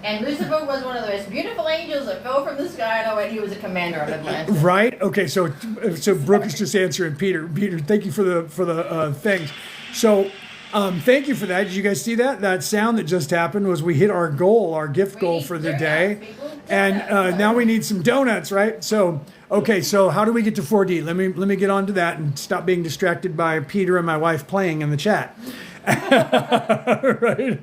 And Lucifer was one of the most beautiful angels that fell from the sky, and I went, he was a commander of Atlantis. Right? Okay, so Brooke is just answering Peter. Peter, thank you for the things. So thank you for that. Did you guys see that? That sound that just happened was we hit our goal, our gift goal for the day. And now we need some donuts, right? So, okay, so how do we get to 4D? Let me get on to that and stop being distracted by Peter and my wife playing in the chat. Right?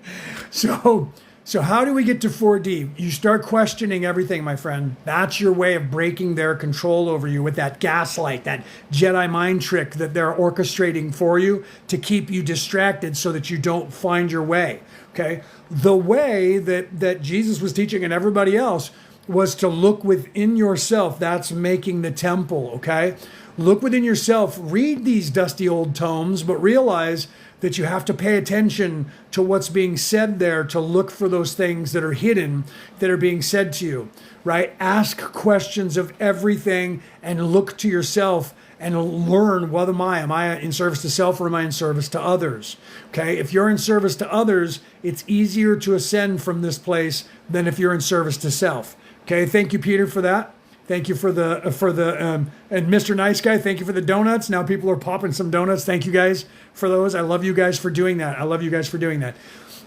So how do we get to 4D? You start questioning everything, my friend. That's your way of breaking their control over you with that gaslight, that Jedi mind trick that they're orchestrating for you to keep you distracted so that you don't find your way, okay? The way that Jesus was teaching and everybody else was to look within yourself. That's making the temple, okay? Look within yourself. Read these dusty old tomes, but realize that you have to pay attention to what's being said there, to look for those things that are hidden, that are being said to you, right? Ask questions of everything and look to yourself and learn, what am I? Am I in service to self or am I in service to others? Okay, if you're in service to others, it's easier to ascend from this place than if you're in service to self. Okay, thank you, Peter, for that. Thank you for the and Mr. Nice Guy, thank you for the donuts. Now people are popping some donuts. Thank you guys for those. I love you guys for doing that. I love you guys for doing that.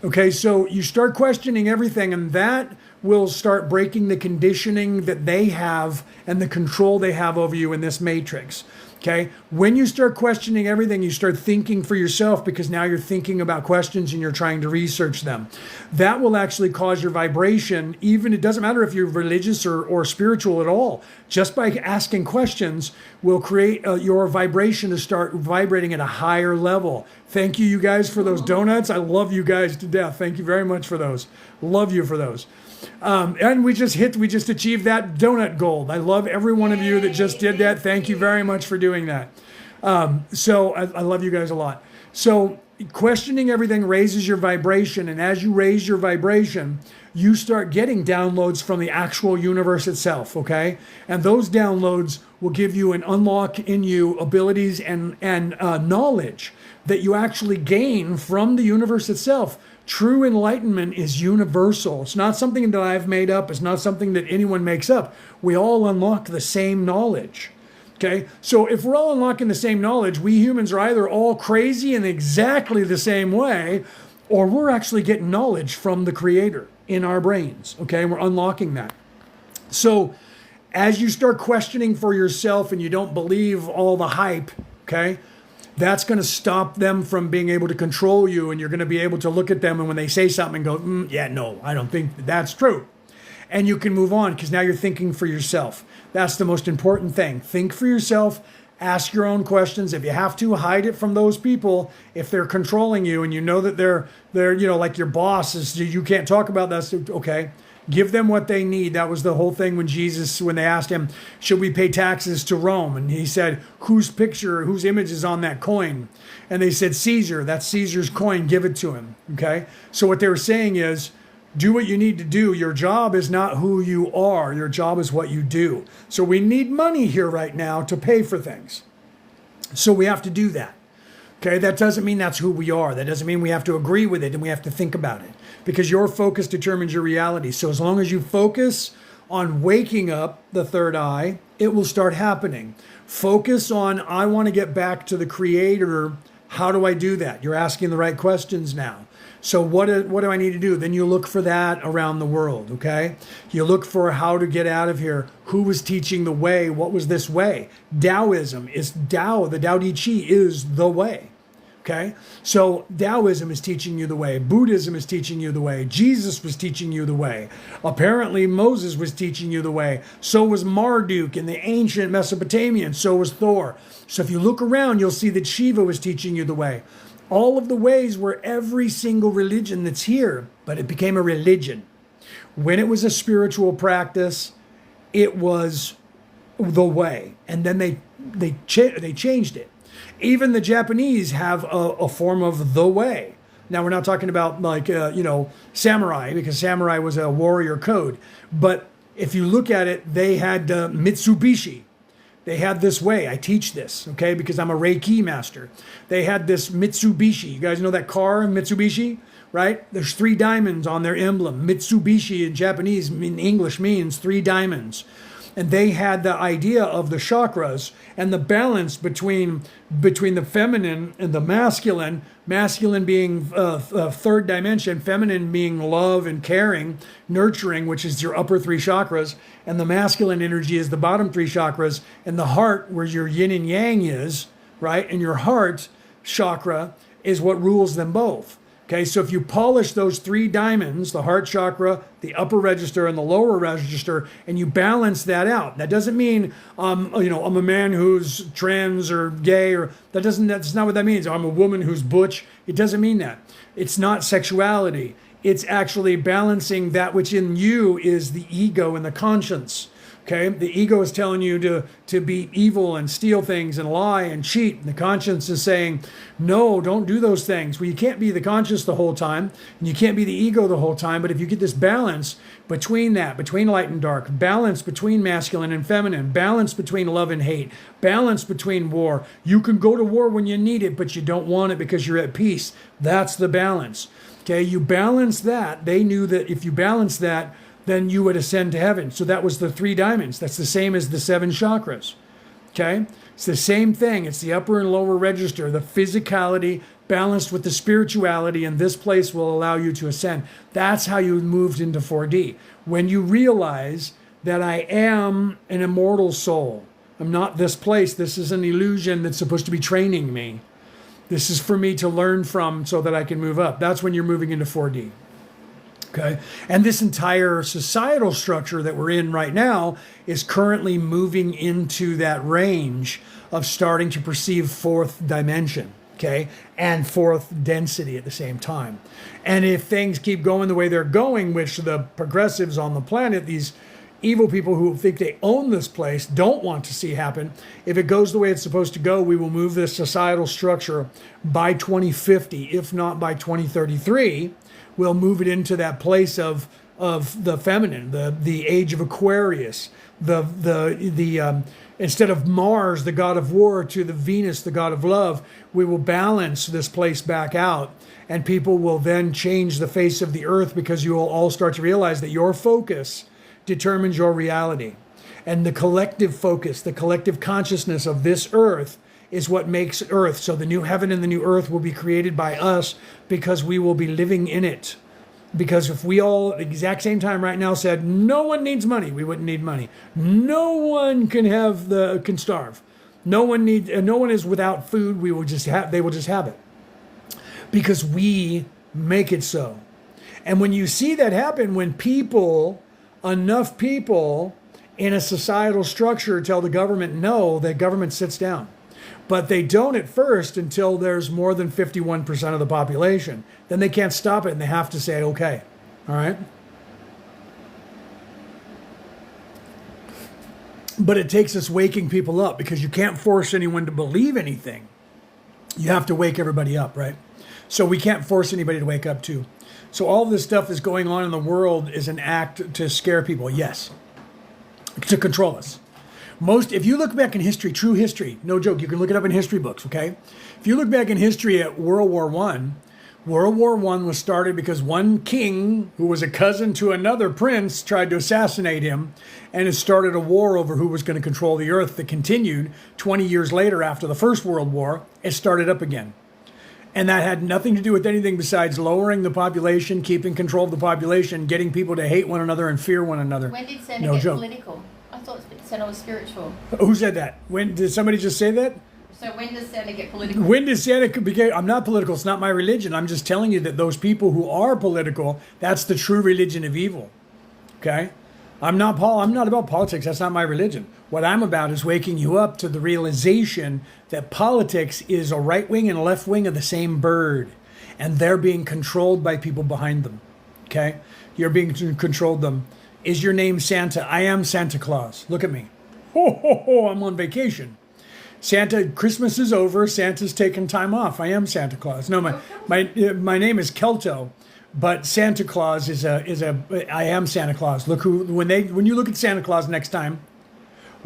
Okay, so you start questioning everything, and that will start breaking the conditioning that they have and the control they have over you in this matrix. Okay, when you start questioning everything, you start thinking for yourself, because now you're thinking about questions and you're trying to research them. That will actually cause your vibration, even it doesn't matter if you're religious or spiritual at all, just by asking questions will create your vibration to start vibrating at a higher level. Thank you, you guys, for those donuts. I love you guys to death. Thank you very much for those. Love you for those. And we just achieved that donut goal. I love every one of you that just did that. Thank you very much for doing that. So I love you guys a lot. So questioning everything raises your vibration. And as you raise your vibration, you start getting downloads from the actual universe itself. Okay. And those downloads will give you an unlock in you abilities and knowledge that you actually gain from the universe itself. True enlightenment is universal. It's not something that I've made up. It's not something that anyone makes up. We all unlock the same knowledge. Okay? So if we're all unlocking the same knowledge, we humans are either all crazy in exactly the same way, or we're actually getting knowledge from the Creator in our brains. Okay? We're unlocking that. So as you start questioning for yourself and you don't believe all the hype, okay, that's going to stop them from being able to control you, and you're going to be able to look at them and when they say something go, yeah, no, I don't think that's true. And you can move on because now you're thinking for yourself. That's the most important thing. Think for yourself. Ask your own questions. If you have to, hide it from those people. If they're controlling you and you know that they're like your boss is, you can't talk about that. Okay. Give them what they need. That was the whole thing when they asked him, should we pay taxes to Rome? And he said, whose image is on that coin? And they said, Caesar. That's Caesar's coin. Give it to him. Okay. So what they were saying is, do what you need to do. Your job is not who you are. Your job is what you do. So we need money here right now to pay for things. So we have to do that. Okay, that doesn't mean that's who we are. That doesn't mean we have to agree with it and we have to think about it, because your focus determines your reality. So as long as you focus on waking up the third eye, it will start happening. Focus on, I want to get back to the Creator. How do I do that? You're asking the right questions now. So what do I need to do? Then you look for that around the world, okay? You look for how to get out of here. Who was teaching the way? What was this way? Taoism is Tao. The Tao Te Ching is the way, okay? So Taoism is teaching you the way. Buddhism is teaching you the way. Jesus was teaching you the way. Apparently Moses was teaching you the way. So was Marduk in the ancient Mesopotamian. So was Thor. So if you look around, you'll see that Shiva was teaching you the way. All of the ways were every single religion that's here, but it became a religion. When it was a spiritual practice, it was the way. And then they changed it. Even the Japanese have a form of the way. Now, we're not talking about samurai, because samurai was a warrior code. But if you look at it, they had Mitsubishi. They had this way. I teach this, okay, because I'm a Reiki master. They had this Mitsubishi. You guys know that car, Mitsubishi? right? There's 3 diamonds on their emblem. Mitsubishi in Japanese, in English, means 3 diamonds. And they had the idea of the chakras and the balance between the feminine and the masculine being third dimension, feminine being love and caring, nurturing, which is your upper 3 chakras, and the masculine energy is the bottom 3 chakras, and the heart, where your yin and yang is, right? And your heart chakra is what rules them both. Okay, so if you polish those 3 diamonds, the heart chakra, the upper register, and the lower register, and you balance that out, that doesn't mean, I'm a man who's trans or gay, or that's not what that means. I'm a woman who's butch. It doesn't mean that. It's not sexuality. It's actually balancing that which in you is the ego and the conscience. Okay, the ego is telling you to be evil and steal things and lie and cheat. And the conscience is saying, no, don't do those things. Well, you can't be the conscious the whole time, and you can't be the ego the whole time. But if you get this balance between light and dark, balance between masculine and feminine, balance between love and hate, balance between war. You can go to war when you need it, but you don't want it because you're at peace. That's the balance. Okay, you balance that. They knew that if you balance that, then you would ascend to heaven. So that was the 3 diamonds. That's the same as the 7 chakras. Okay? It's the same thing. It's the upper and lower register, the physicality balanced with the spirituality, and this place will allow you to ascend. That's how you moved into 4D. When you realize that I am an immortal soul. I'm not this place. This is an illusion that's supposed to be training me. This is for me to learn from so that I can move up. That's when you're moving into 4D. Okay, and this entire societal structure that we're in right now is currently moving into that range of starting to perceive 4th dimension, okay, and 4th density at the same time. And if things keep going the way they're going, which the progressives on the planet, these evil people who think they own this place, don't want to see happen, if it goes the way it's supposed to go, we will move this societal structure by 2050, if not by 2033. We'll move it into that place of the feminine, the age of Aquarius, instead of Mars, the god of war, to the Venus, the god of love. We will balance this place back out, and people will then change the face of the earth, because you will all start to realize that your focus determines your reality, and the collective focus, the collective consciousness of this earth is what makes earth. So the new heaven and the new earth will be created by us, because we will be living in it. Because if we all at the exact same time right now said no one needs money, we wouldn't need money. No one can starve. No one is without food. They will just have it. Because we make it so. And when you see that happen, when enough people in a societal structure tell the government no, the government sits down. But they don't at first until there's more than 51% of the population. Then they can't stop it, and they have to say, okay, all right? But it takes us waking people up, because you can't force anyone to believe anything. You have to wake everybody up, right? So we can't force anybody to wake up too. So all this stuff that's going on in the world is an act to scare people, yes, to control us. If you look back in history, true history, no joke, you can look it up in history books, okay? If you look back in history at World War I was started because one king, who was a cousin to another prince, tried to assassinate him, and it started a war over who was going to control the earth that continued 20 years later after the First World War. It started up again. And that had nothing to do with anything besides lowering the population, keeping control of the population, getting people to hate one another and fear one another. When did Santa get political? I thought Santa was spiritual. Who said that? When did somebody just say that? So when does Santa get political? When does Santa become? I'm not political. It's not my religion. I'm just telling you that those people who are political, that's the true religion of evil. Okay? I'm not about politics. That's not my religion. What I'm about is waking you up to the realization that politics is a right wing and a left wing of the same bird, and they're being controlled by people behind them. Okay? You're being controlled them. Is your name Santa? I am Santa Claus. Look at me. Ho, ho, ho, I'm on vacation. Christmas is over. Santa's taking time off. I am Santa Claus. No, my name is Kelto, but Santa Claus I am Santa Claus. When you look at Santa Claus next time,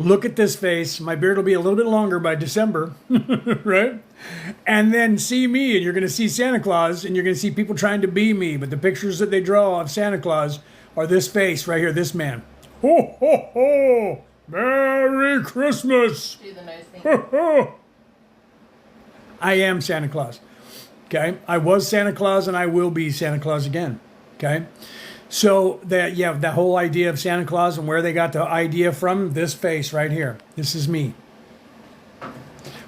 look at this face. My beard will be a little bit longer by December, right? And then see me, and you're going to see Santa Claus, and you're going to see people trying to be me. But the pictures that they draw of Santa Claus are this face right here, this man. Ho, ho, ho! Merry Christmas! Do the nose thing. Ho, ho! I am Santa Claus. Okay? I was Santa Claus, and I will be Santa Claus again. Okay? So that whole idea of Santa Claus and where they got the idea from, this face right here. This is me.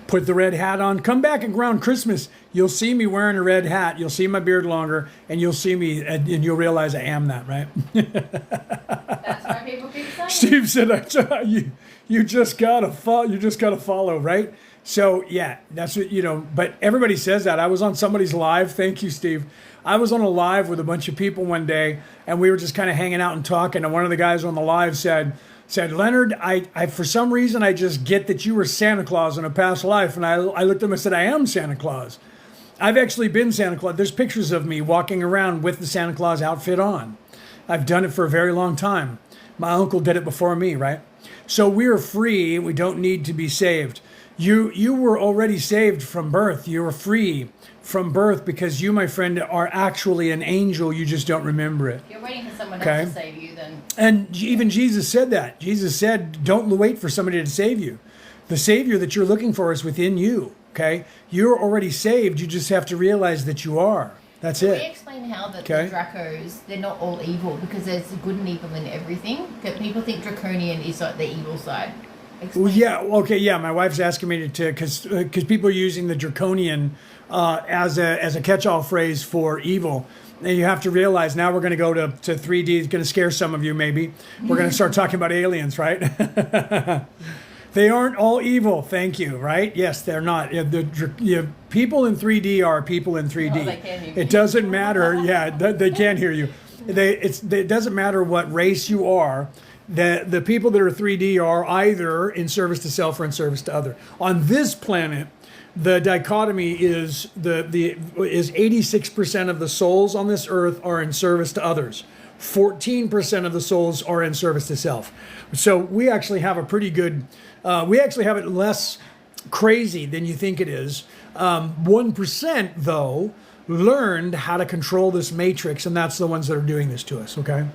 Put the red hat on. Come back around Christmas. You'll see me wearing a red hat. You'll see my beard longer, and you'll see me, and you'll realize I am that, right? That's why people keep saying. Steve said, "You just gotta follow. You just gotta follow, right?" So yeah, that's what But everybody says that. I was on somebody's live. Thank you, Steve. I was on a live with a bunch of people one day, and we were just kind of hanging out and talking. And one of the guys on the live said, Leonard, I for some reason I just get that you were Santa Claus in a past life. And I looked at him and said, I am Santa Claus. I've actually been Santa Claus. There's pictures of me walking around with the Santa Claus outfit on. I've done it for a very long time. My uncle did it before me, right? So we're free. We don't need to be saved. You were already saved from birth. You were free from birth because you, my friend, are actually an angel. You just don't remember it. If you're waiting for someone else to save you, then... And even Jesus said that. Jesus said, don't wait for somebody to save you. The Savior that you're looking for is within you, okay? You're already saved. You just have to realize that you are. That's it. Can we explain how the Dracos, they're not all evil because there's good and evil in everything? People think Draconian is like the evil side. Well, yeah, okay, yeah. My wife's asking me to because people are using the Draconian as a catch-all phrase for evil. And you have to realize now we're going to go to 3D. It's going to scare some of you, maybe. We're going to start talking about aliens, right? They aren't all evil, thank you, right? Yes, they're not. People in 3D are people in 3D. Oh, they can hear me. It doesn't matter. Yeah, they can hear you. It doesn't matter what race you are. The people that are 3D are either in service to self or in service to other. On this planet, the dichotomy is 86% of the souls on this earth are in service to others. 14% of the souls are in service to self. So we actually have a pretty good, we actually have it less crazy than you think it is. 1%, though, learned how to control this matrix, and that's the ones that are doing this to us, okay?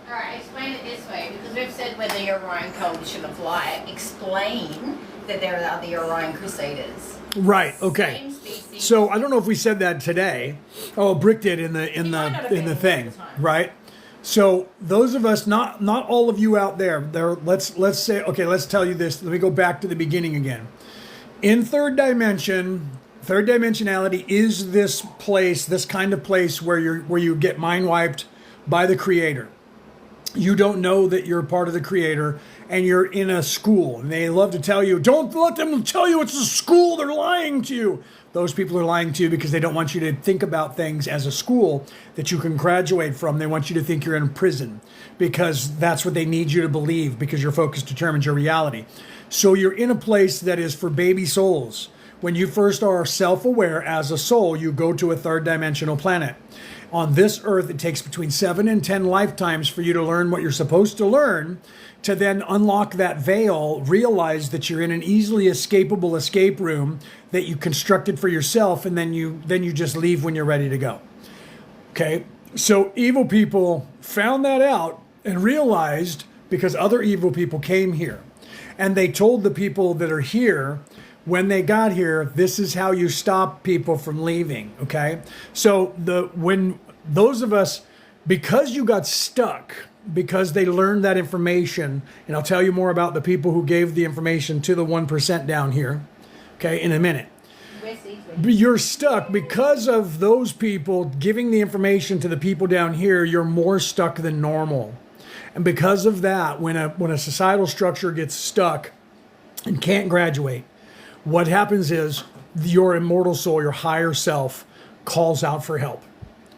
All right, explain it this way, because we've said we're the Orion Coalition of Light. Explain that there are the Orion Crusaders. Right. Okay. So I don't know if we said that today. Oh, Brick did in the thing, right? So those of us, not all of you out there. Let's say, okay, let's tell you this. Let me go back to the beginning again. In third dimensionality is this place, this kind of place where you get mind wiped by the Creator. You don't know that you're part of the Creator, and you're in a school, and they love to tell you, don't let them tell you it's a school, they're lying to you. Those people are lying to you because they don't want you to think about things as a school that you can graduate from. They want you to think you're in prison because that's what they need you to believe, because your focus determines your reality. So you're in a place that is for baby souls. When you first are self-aware as a soul, you go to a third dimensional planet. On this earth, it takes between 7 and 10 lifetimes for you to learn what you're supposed to learn, to then unlock that veil, realize that you're in an easily escapable escape room that you constructed for yourself, and then you just leave when you're ready to go. Okay? So evil people found that out and realized, because other evil people came here, and they told the people that are here, when they got here, this is how you stop people from leaving, okay? So when those of us, because you got stuck, because they learned that information, and I'll tell you more about the people who gave the information to the 1% down here, okay, in a minute. You're stuck because of those people giving the information to the people down here. You're more stuck than normal. And because of that, when a societal structure gets stuck and can't graduate, what happens is your immortal soul, your higher self, calls out for help.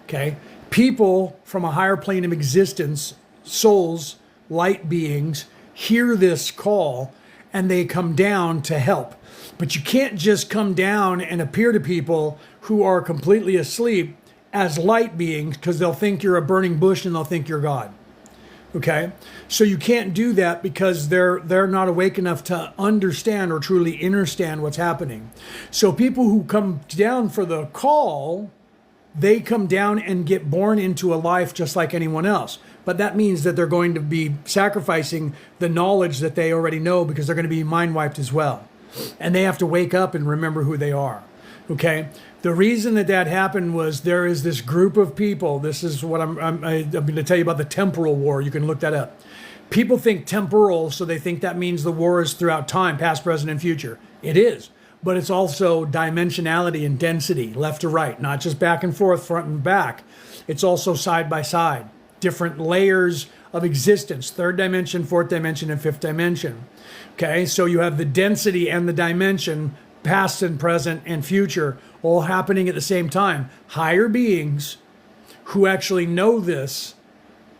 Okay? People from a higher plane of existence, souls, light beings, hear this call and they come down to help. But you can't just come down and appear to people who are completely asleep as light beings, because they'll think you're a burning bush and they'll think you're God. Okay, so you can't do that because they're not awake enough to understand or truly understand what's happening. So people who come down for the call, they come down and get born into a life just like anyone else. But that means that they're going to be sacrificing the knowledge that they already know because they're going to be mind wiped as well. And they have to wake up and remember who they are. Okay. The reason that happened was there is this group of people. This is what I'm going to tell you about the temporal war. You can look that up. People think temporal, so they think that means the war is throughout time, past, present, and future. It is. But it's also dimensionality and density, left to right, not just back and forth, front and back. It's also side by side, different layers of existence, third dimension, fourth dimension, and fifth dimension. Okay, so you have the density and the dimension, past and present and future, all happening at the same time. Higher beings who actually know this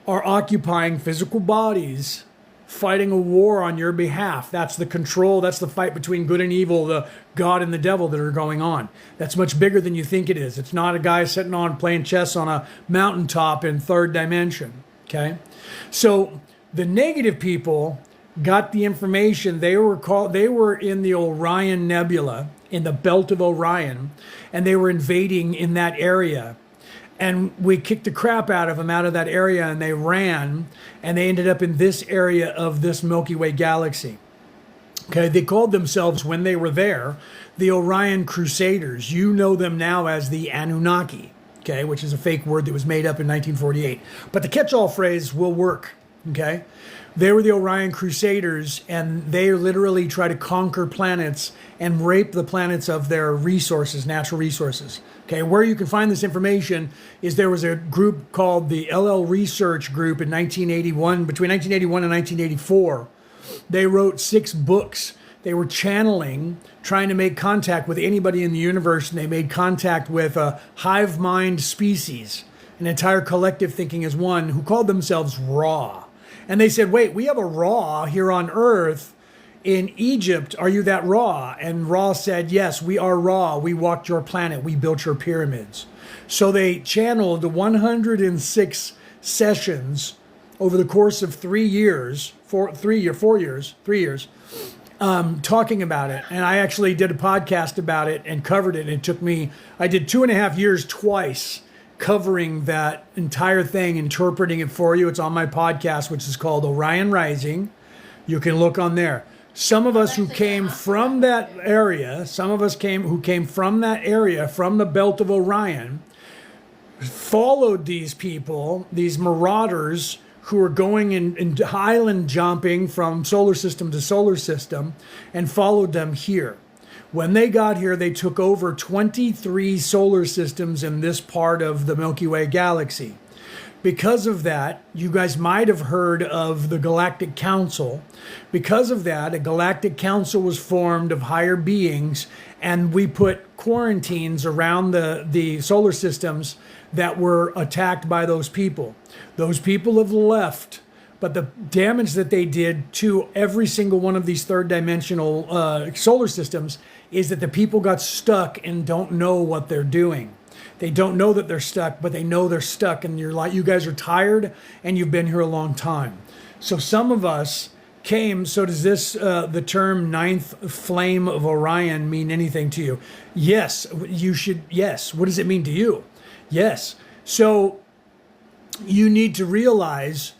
are occupying physical bodies, fighting a war on your behalf. That's the control. That's the fight between good and evil, the God and the devil that are going on. That's much bigger than you think it is. It's not a guy sitting on playing chess on a mountaintop in third dimension. Okay, so the negative people got the information. They were in the Orion Nebula, in the belt of Orion, and they were invading in that area. And we kicked the crap out of them out of that area, and they ran, and they ended up in this area of this Milky Way galaxy. Okay, they called themselves, when they were there, the Orion Crusaders. You know them now as the Anunnaki, okay, which is a fake word that was made up in 1948. But the catch-all phrase will work, okay? They were the Orion Crusaders, and they literally try to conquer planets and rape the planets of their resources, natural resources. Okay, where you can find this information is there was a group called the LL Research Group in 1981, between 1981 and 1984. They wrote 6 books. They were channeling, trying to make contact with anybody in the universe, and they made contact with a hive mind species, an entire collective thinking as one, who called themselves Ra. And they said, wait, we have a Ra here on Earth. In Egypt, are you that Ra? And Ra said, yes, we are Ra. We walked your planet. We built your pyramids. So they channeled 106 sessions over the course of 3 years, 4 years, talking about it. And I actually did a podcast about it and covered it. It took me, I did 2.5 years twice covering that entire thing, interpreting it for you. It's on my podcast, which is called Orion Rising. You can look on there. Some of us who came from that area, from the belt of Orion, followed these people, these marauders who were going in island jumping from solar system to solar system, and followed them here. When they got here, they took over 23 solar systems in this part of the Milky Way galaxy. Because of that, you guys might have heard of the Galactic Council. Because of that, a Galactic Council was formed of higher beings, and we put quarantines around the solar systems that were attacked by those people. Those people have left, but the damage that they did to every single one of these third dimensional solar systems is that the people got stuck and don't know what they're doing. They don't know that they're stuck, but they know they're stuck, and you're like, you guys are tired and you've been here a long time. So some of us came. So does this, the term ninth flame of Orion mean anything to you? Yes, you should. Yes. What does it mean to you? Yes. So you need to realize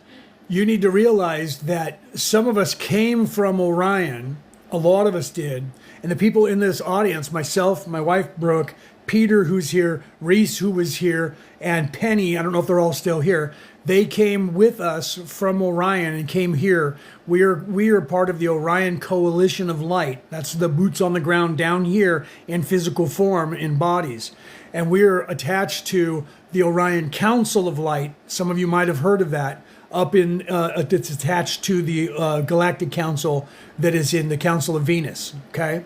that some of us came from Orion. A lot of us did. And the people in this audience, myself, my wife, Brooke, Peter, who's here, Reese, who was here, and Penny, I don't know if they're all still here, they came with us from Orion and came here. We are part of the Orion Coalition of Light. That's the boots on the ground down here in physical form, in bodies. And we're attached to the Orion Council of Light. Some of you might have heard of that. It's attached to the Galactic Council that is in the Council of Venus, okay?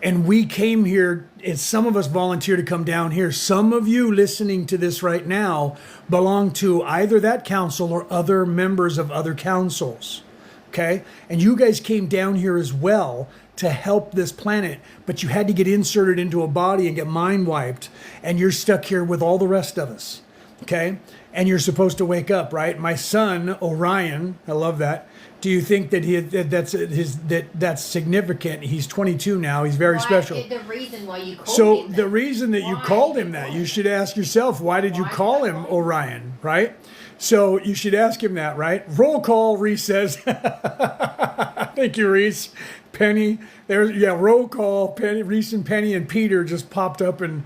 And we came here, and some of us volunteered to come down here. Some of you listening to this right now belong to either that council or other members of other councils, okay? And you guys came down here as well to help this planet, but you had to get inserted into a body and get mind wiped, and you're stuck here with all the rest of us. Okay, and you're supposed to wake up, right? My son Orion, I love that. Do you think that that's significant? He's 22 now. He's very special. The reason why you called him So that. the reason that you called him that, you should ask yourself, why did you call him Orion, right? So you should ask him that, right? Roll call, Reese says. Thank you, Reese. Penny, roll call. Penny, Reese and Penny and Peter just popped up and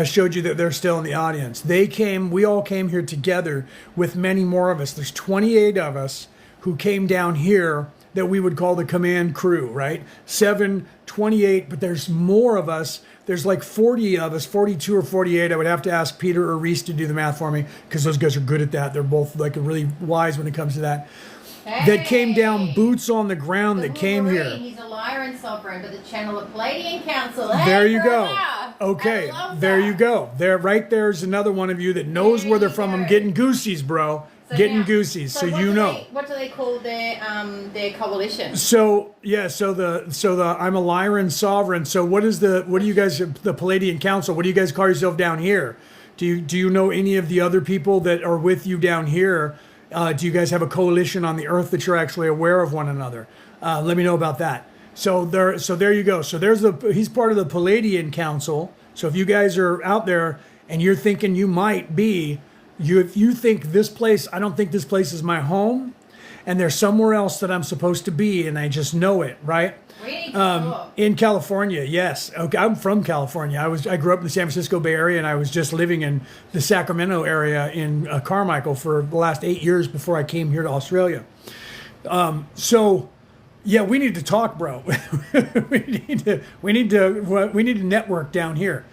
showed you that they're still in the audience. We all came here together with many more of us. There's 28 of us who came down here that we would call the command crew, right? 28, but there's more of us. There's like 40 of us, 42 or 48. I would have to ask Peter or Reese to do the math for me because those guys are good at that. They're both like really wise when it comes to that. That came down boots on the ground that came here. He's a liar and sovereign, but the channel of Palladian Council. There you go. Okay, there you go. There's another one of you that knows where they're from. I'm getting goosies, bro. Goosies. So you know. What do they call their coalition? So the I'm a liar and sovereign. So what do you guys, the Palladian Council, what do you guys call yourself down here? Do you know any of the other people that are with you down here? Do you guys have a coalition on the earth that you're actually aware of one another? Let me know about that. So there you go. So he's part of the Palladian Council. So if you guys are out there and you're thinking you might be, if you think this place, I don't think this place is my home, and there's somewhere else that I'm supposed to be, and I just know it, right? In California, yes. Okay, I'm from California. I grew up in the San Francisco Bay Area, and I was just living in the Sacramento area in Carmichael for the last 8 years before I came here to Australia. Yeah, we need to talk, bro. we need to network down here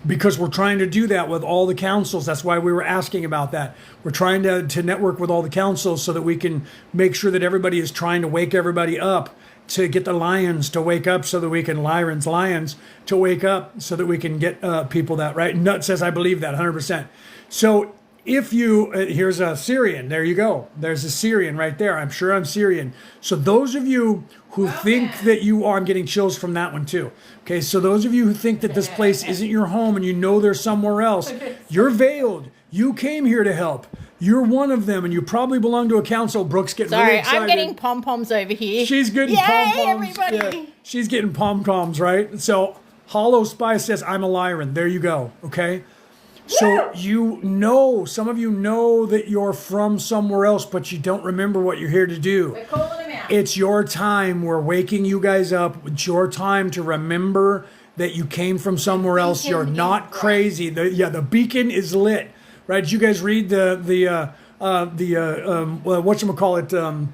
because we're trying to do that with all the councils. That's why we were asking about that. We're trying to network with all the councils so that we can make sure that everybody is trying to wake everybody up, to get the lions to wake up so that we can lions to wake up so that we can get people that, right? Nut says, I believe that 100%. So if you, here's a Syrian, there you go. There's a Syrian right there. I'm sure I'm Syrian. So those of you who think that you are, I'm getting chills from that one too. Okay, so those of you who think that this place isn't your home and you know there's somewhere else, you're veiled. You came here to help. You're one of them, and you probably belong to a council. Brooke's getting really excited. I'm getting pom-poms over here. She's getting pom-poms. Everybody. Yeah, she's getting pom-poms, right? So Hollow Spy says, I'm a liar. There you go, okay? So you know, some of you know that you're from somewhere else, but you don't remember what you're here to do. We're calling him out. It's your time. We're waking you guys up. It's your time to remember that you came from somewhere else. You're not crazy. The beacon is lit. Right? Did you guys read the whatchamacallit,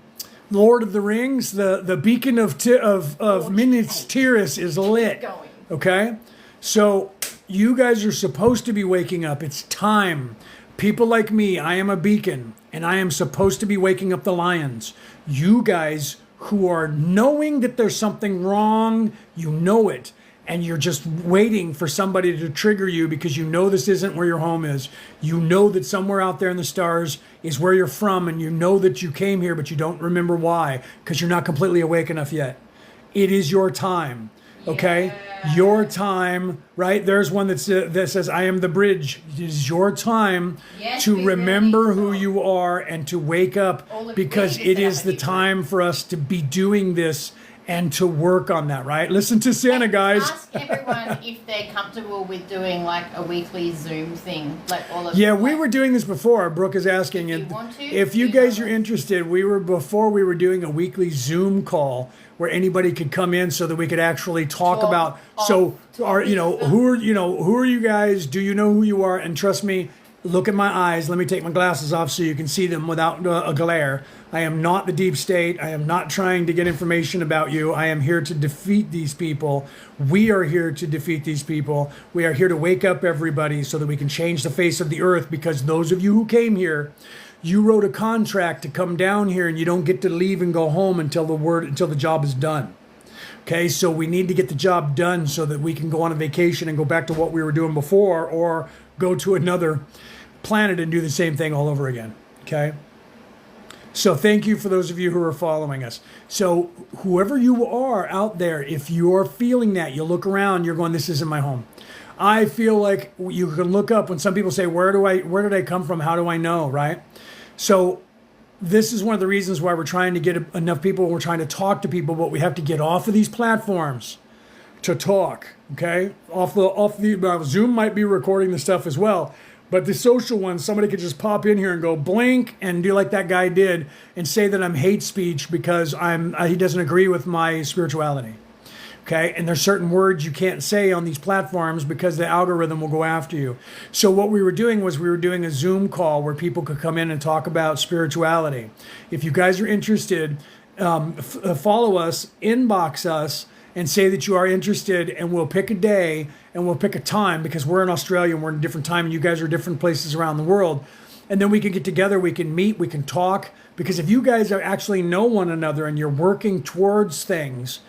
Lord of the Rings? The beacon of Minas Tirith is lit. Okay? So you guys are supposed to be waking up. It's time. People like me, I am a beacon, and I am supposed to be waking up the lions. You guys who are knowing that there's something wrong, you know it. And you're just waiting for somebody to trigger you because you know this isn't where your home is. You know that somewhere out there in the stars is where you're from, and you know that you came here, but you don't remember why because you're not completely awake enough yet. It is your time, okay? Yeah. Your time, right? There's one that says, I am the bridge. It is your time to remember who you are and to wake up because it is the time for us to be doing this and to work on that, right? Listen to Santa, guys. Ask everyone if they're comfortable with doing like a weekly Zoom thing, like all of. Yeah, we were doing this before. Brooke is asking, and if you guys are interested, we were doing a weekly Zoom call where anybody could come in so that we could actually talk about. So, who are you guys? Do you know who you are? And trust me, look at my eyes. Let me take my glasses off so you can see them without a glare. I am not the deep state. I am not trying to get information about you. I am here to defeat these people. We are here to defeat these people. We are here to wake up everybody so that we can change the face of the earth, because those of you who came here, you wrote a contract to come down here and you don't get to leave and go home until the job is done. Okay, so we need to get the job done so that we can go on a vacation and go back to what we were doing before, or go to another planet and do the same thing all over again. Okay? So thank you for those of you who are following us. So whoever you are out there, if you're feeling that, you look around, you're going, this isn't my home. I feel like you can look up when some people say, where did I come from? How do I know? Right? So this is one of the reasons why we're trying to get enough people. We're trying to talk to people, but we have to get off of these platforms to talk. Okay, off the Zoom might be recording the stuff as well, but the social ones, somebody could just pop in here and go blink and do like that guy did and say that I'm hate speech because he doesn't agree with my spirituality. Okay, and there's certain words you can't say on these platforms because the algorithm will go after you. So what we were doing was we were doing a Zoom call where people could come in and talk about spirituality. If you guys are interested, follow us, inbox us, and say that you are interested, and we'll pick a day and we'll pick a time because we're in Australia and we're in a different time and you guys are different places around the world. And then we can get together, we can meet, we can talk. Because if you guys actually know one another and you're working towards things,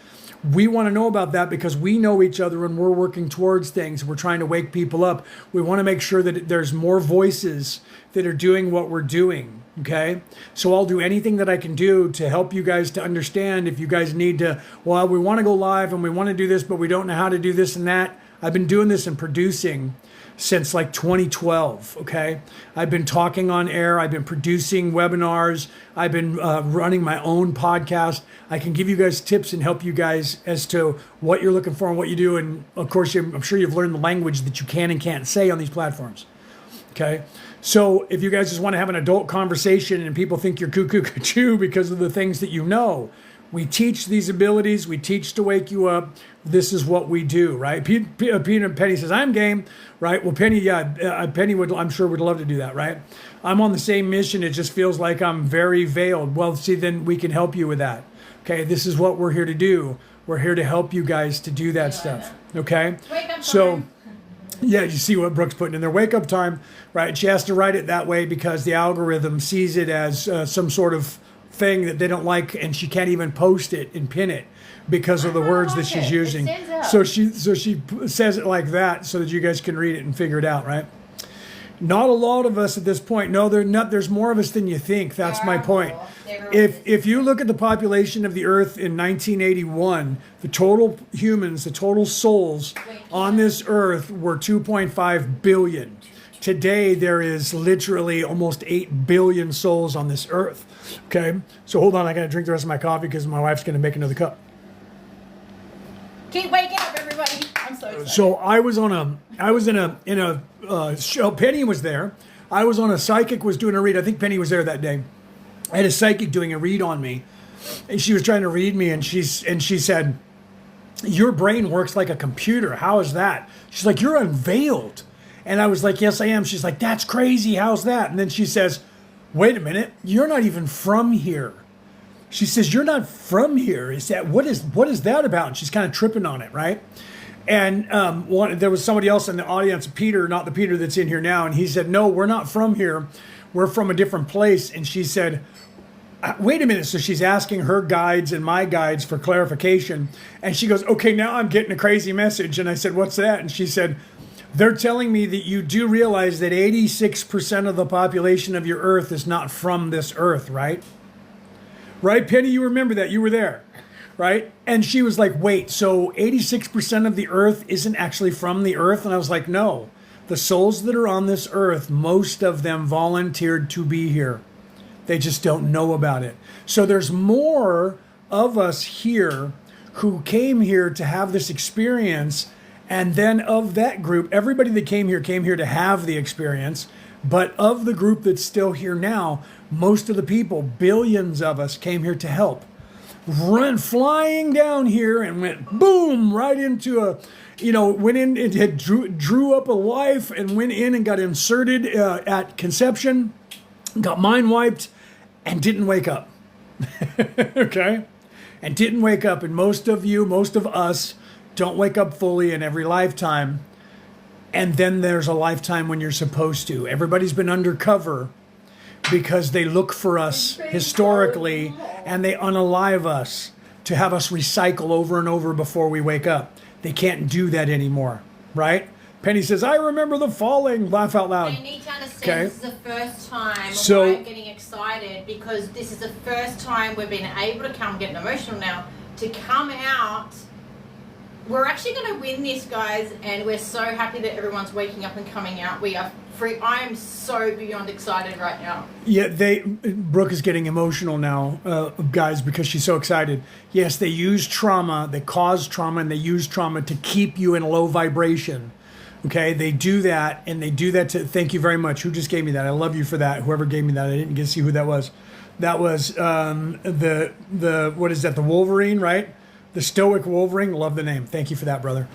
we want to know about that because we know each other and we're working towards things. We're trying to wake people up. We want to make sure that there's more voices that are doing what we're doing. Okay. So I'll do anything that I can do to help you guys to understand if you guys need to, well, we want to go live and we want to do this, but we don't know how to do this and that. I've been doing this and producing since like 2012. Okay. I've been talking on air. I've been producing webinars. I've been running my own podcast. I can give you guys tips and help you guys as to what you're looking for and what you do. And of course, I'm sure you've learned the language that you can and can't say on these platforms. Okay. So if you guys just want to have an adult conversation and people think you're cuckoo because of the things that you know, we teach these abilities. We teach to wake you up. This is what we do, right? Penny says, I'm game, right? Well, Penny, Penny I'm sure would love to do that, right? I'm on the same mission. It just feels like I'm very veiled. Well, see, then we can help you with that. Okay, this is what we're here to do. We're here to help you guys to do that stuff. Okay? Wake up So, time. yeah, you see what Brooke's putting in there. Wake up time, right? She has to write it that way because the algorithm sees it as some sort of thing that they don't like, and she can't even post it and pin it because of the words that she's using. So she says it like that so that you guys can read it and figure it out, right? Not a lot of us at this point. No, there's more of us than you think. That's my point. If you look at the population of the earth in 1981, the total humans, the total souls on this earth were 2.5 billion. Today, there is literally almost 8 billion souls on this earth. Okay, so hold on. I got to drink the rest of my coffee because my wife's going to make another cup. Keep waking up, everybody. I'm so excited. So I was in a show. Penny was there. I was on a psychic was doing a read. I think Penny was there that day. I had a psychic doing a read on me, and she was trying to read me, and she said, "Your brain works like a computer. How is that?" She's like, "You're unveiled." And I was like, "Yes, I am." She's like, "That's crazy. How's that?" And then she says, "Wait a minute. You're not even from here." She says, "You're not from here. Is that what is that about?" And she's kind of tripping on it, right? And there was somebody else in the audience, Peter, not the Peter that's in here now, and he said, "No, we're not from here. We're from a different place." And she said, "Wait a minute." So she's asking her guides and my guides for clarification. And she goes, "Okay, now I'm getting a crazy message." And I said, "What's that?" And she said, "They're telling me that you do realize that 86% of the population of your earth is not from this earth, right?" Right, Penny? You remember that. You were there, right? And she was like, "Wait, so 86% of the earth isn't actually from the earth?" And I was like, "No. The souls that are on this earth, most of them volunteered to be here. They just don't know about it." So there's more of us here who came here to have this experience. And then of that group, everybody that came here to have the experience. But of the group that's still here now, most of the people, billions of us, came here to help. Flying down here and went boom right into went in and had drew up a life and went in and got inserted at conception, got mind wiped, and didn't wake up. Okay? And didn't wake up. And most of us, don't wake up fully in every lifetime. And then there's a lifetime when you're supposed to. Everybody's been undercover because they look for us historically and they unalive us to have us recycle over and over before we wake up. They can't do that anymore, right? Penny says, "I remember the falling." Laugh out loud. They need to understand Okay. This is the first time So- why I'm getting excited, because this is the first time we've been able to come, getting emotional now, to come out we're actually going to win this, guys, and we're so happy that everyone's waking up and coming out. We are free. I am so beyond excited right now. Yeah, Brooke is getting emotional now, guys, because she's so excited. Yes, they use trauma, they cause trauma, and they use trauma to keep you in low vibration. Okay, they do that, and they do that to, thank you very much. Who just gave me that? I love you for that. Whoever gave me that, I didn't get to see who that was. That was the what is that, the Wolverine, right? The Stoic Wolverine. Love the name. Thank you for that, brother.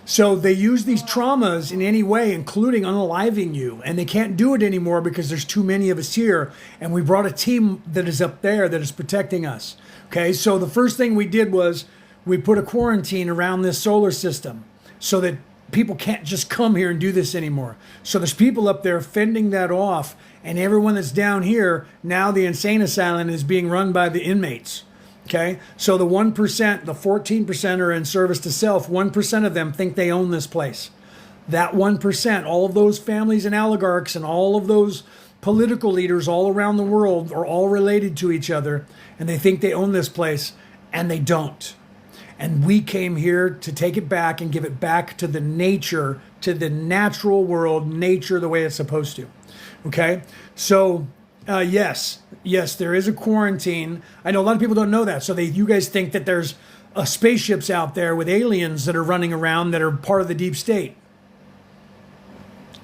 So they use these traumas in any way, including unaliving you. And they can't do it anymore because there's too many of us here. And we brought a team that is up there that is protecting us. Okay, so the first thing we did was we put a quarantine around this solar system so that people can't just come here and do this anymore. So there's people up there fending that off. And everyone that's down here, now the insane asylum is being run by the inmates. Okay, so the 1%, the 14% are in service to self. 1% of them think they own this place. That 1%, all of those families and oligarchs and all of those political leaders all around the world are all related to each other, and they think they own this place, and they don't. And we came here to take it back and give it back to the nature, to the natural world, nature the way it's supposed to. Okay, so yes, there is a quarantine. I know a lot of people don't know that. So you guys think that there's spaceships out there with aliens that are running around that are part of the deep state.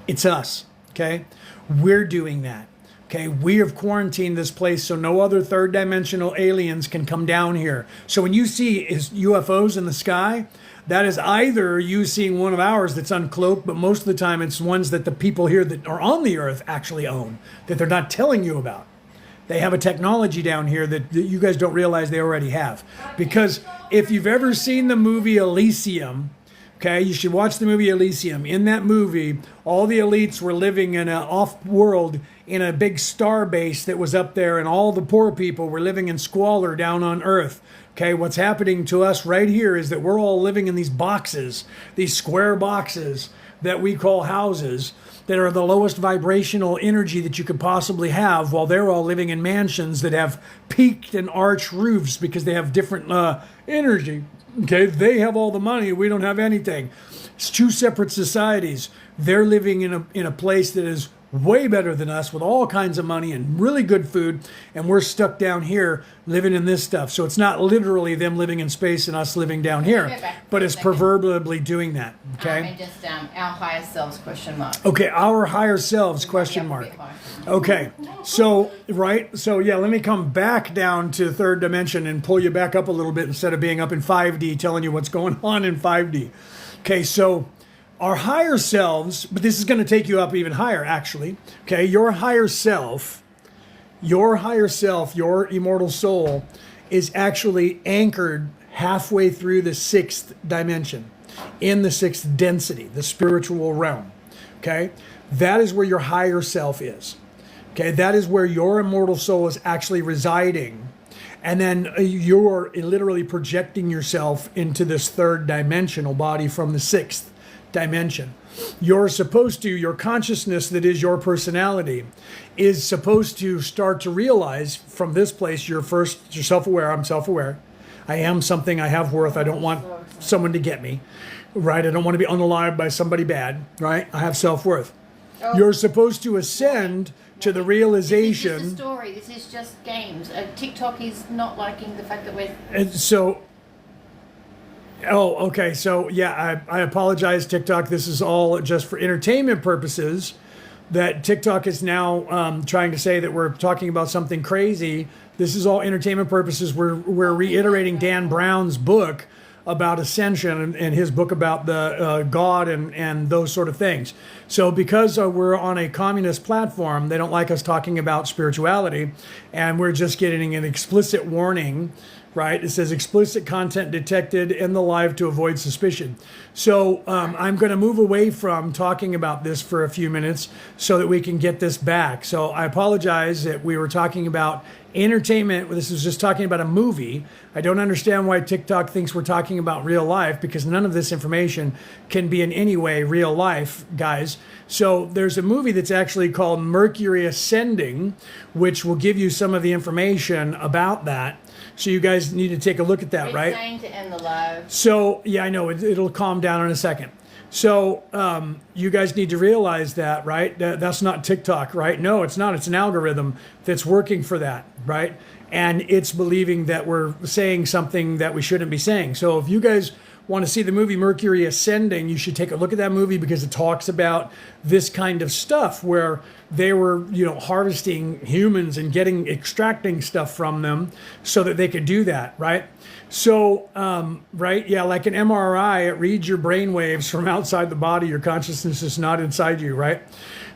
It's us, okay? We're doing that, okay? We have quarantined this place so no other third dimensional aliens can come down here. So when you see UFOs in the sky, that is either you seeing one of ours that's uncloaked, but most of the time it's ones that the people here that are on the earth actually own, that they're not telling you about. They have a technology down here that you guys don't realize they already have. Because if you've ever seen the movie Elysium, okay, you should watch the movie Elysium. In that movie, all the elites were living in an off-world, in a big star base that was up there, and all the poor people were living in squalor down on Earth. Okay, what's happening to us right here is that we're all living in these boxes, these square boxes that we call houses, that are the lowest vibrational energy that you could possibly have, while they're all living in mansions that have peaked and arched roofs because they have different energy. Okay, they have all the money, we don't have anything. It's two separate societies. They're living in a place that is way better than us with all kinds of money and really good food, and we're stuck down here living in this stuff. So it's not literally them living in space and us living down here, but it's proverbially doing that. Okay. And just our higher selves question mark. Okay, our higher selves question mark. Okay, so yeah, let me come back down to third dimension and pull you back up a little bit instead of being up in 5D telling you what's going on in 5D. Okay, so our higher selves, but this is going to take you up even higher, actually. Okay, your higher self, your immortal soul, is actually anchored halfway through the sixth dimension, in the sixth density, the spiritual realm. Okay, that is where your higher self is. Okay, that is where your immortal soul is actually residing. And then you're literally projecting yourself into this third dimensional body from the sixth dimension. Your consciousness that is your personality is supposed to start to realize from this place, you're self-aware. I'm self-aware. I am something, I have worth. I don't want someone to get me, right? I don't want to be unalived by somebody bad, right? I have self-worth. You're supposed to ascend to the realization. This is just a story. This is just games. TikTok is not liking the fact that we're. And so. Oh, okay. So yeah, I apologize, TikTok. This is all just for entertainment purposes. That TikTok is now trying to say that we're talking about something crazy. This is all entertainment purposes. We're reiterating Dan Brown's book about ascension and his book about the God and those sort of things. So because we're on a communist platform, they don't like us talking about spirituality, and we're just getting an explicit warning. Right? It says explicit content detected in the live to avoid suspicion. So I'm going to move away from talking about this for a few minutes so that we can get this back. So I apologize that we were talking about entertainment. This is just talking about a movie. I don't understand why TikTok thinks we're talking about real life, because none of this information can be in any way real life, guys. So there's a movie that's actually called Mercury Ascending, which will give you some of the information about that. So you guys need to take a look at that, It's right? saying to end the live. So, yeah, I know, it'll calm down in a second. So you guys need to realize that, right? That's not TikTok, right? No, it's not. It's an algorithm that's working for that, right? And it's believing that we're saying something that we shouldn't be saying. So if you guys want to see the movie Mercury Ascending, you should take a look at that movie because it talks about this kind of stuff where they were, harvesting humans and extracting stuff from them so that they could do that, right? So, right, yeah, like an MRI, it reads your brain waves from outside the body. Your consciousness is not inside you, right?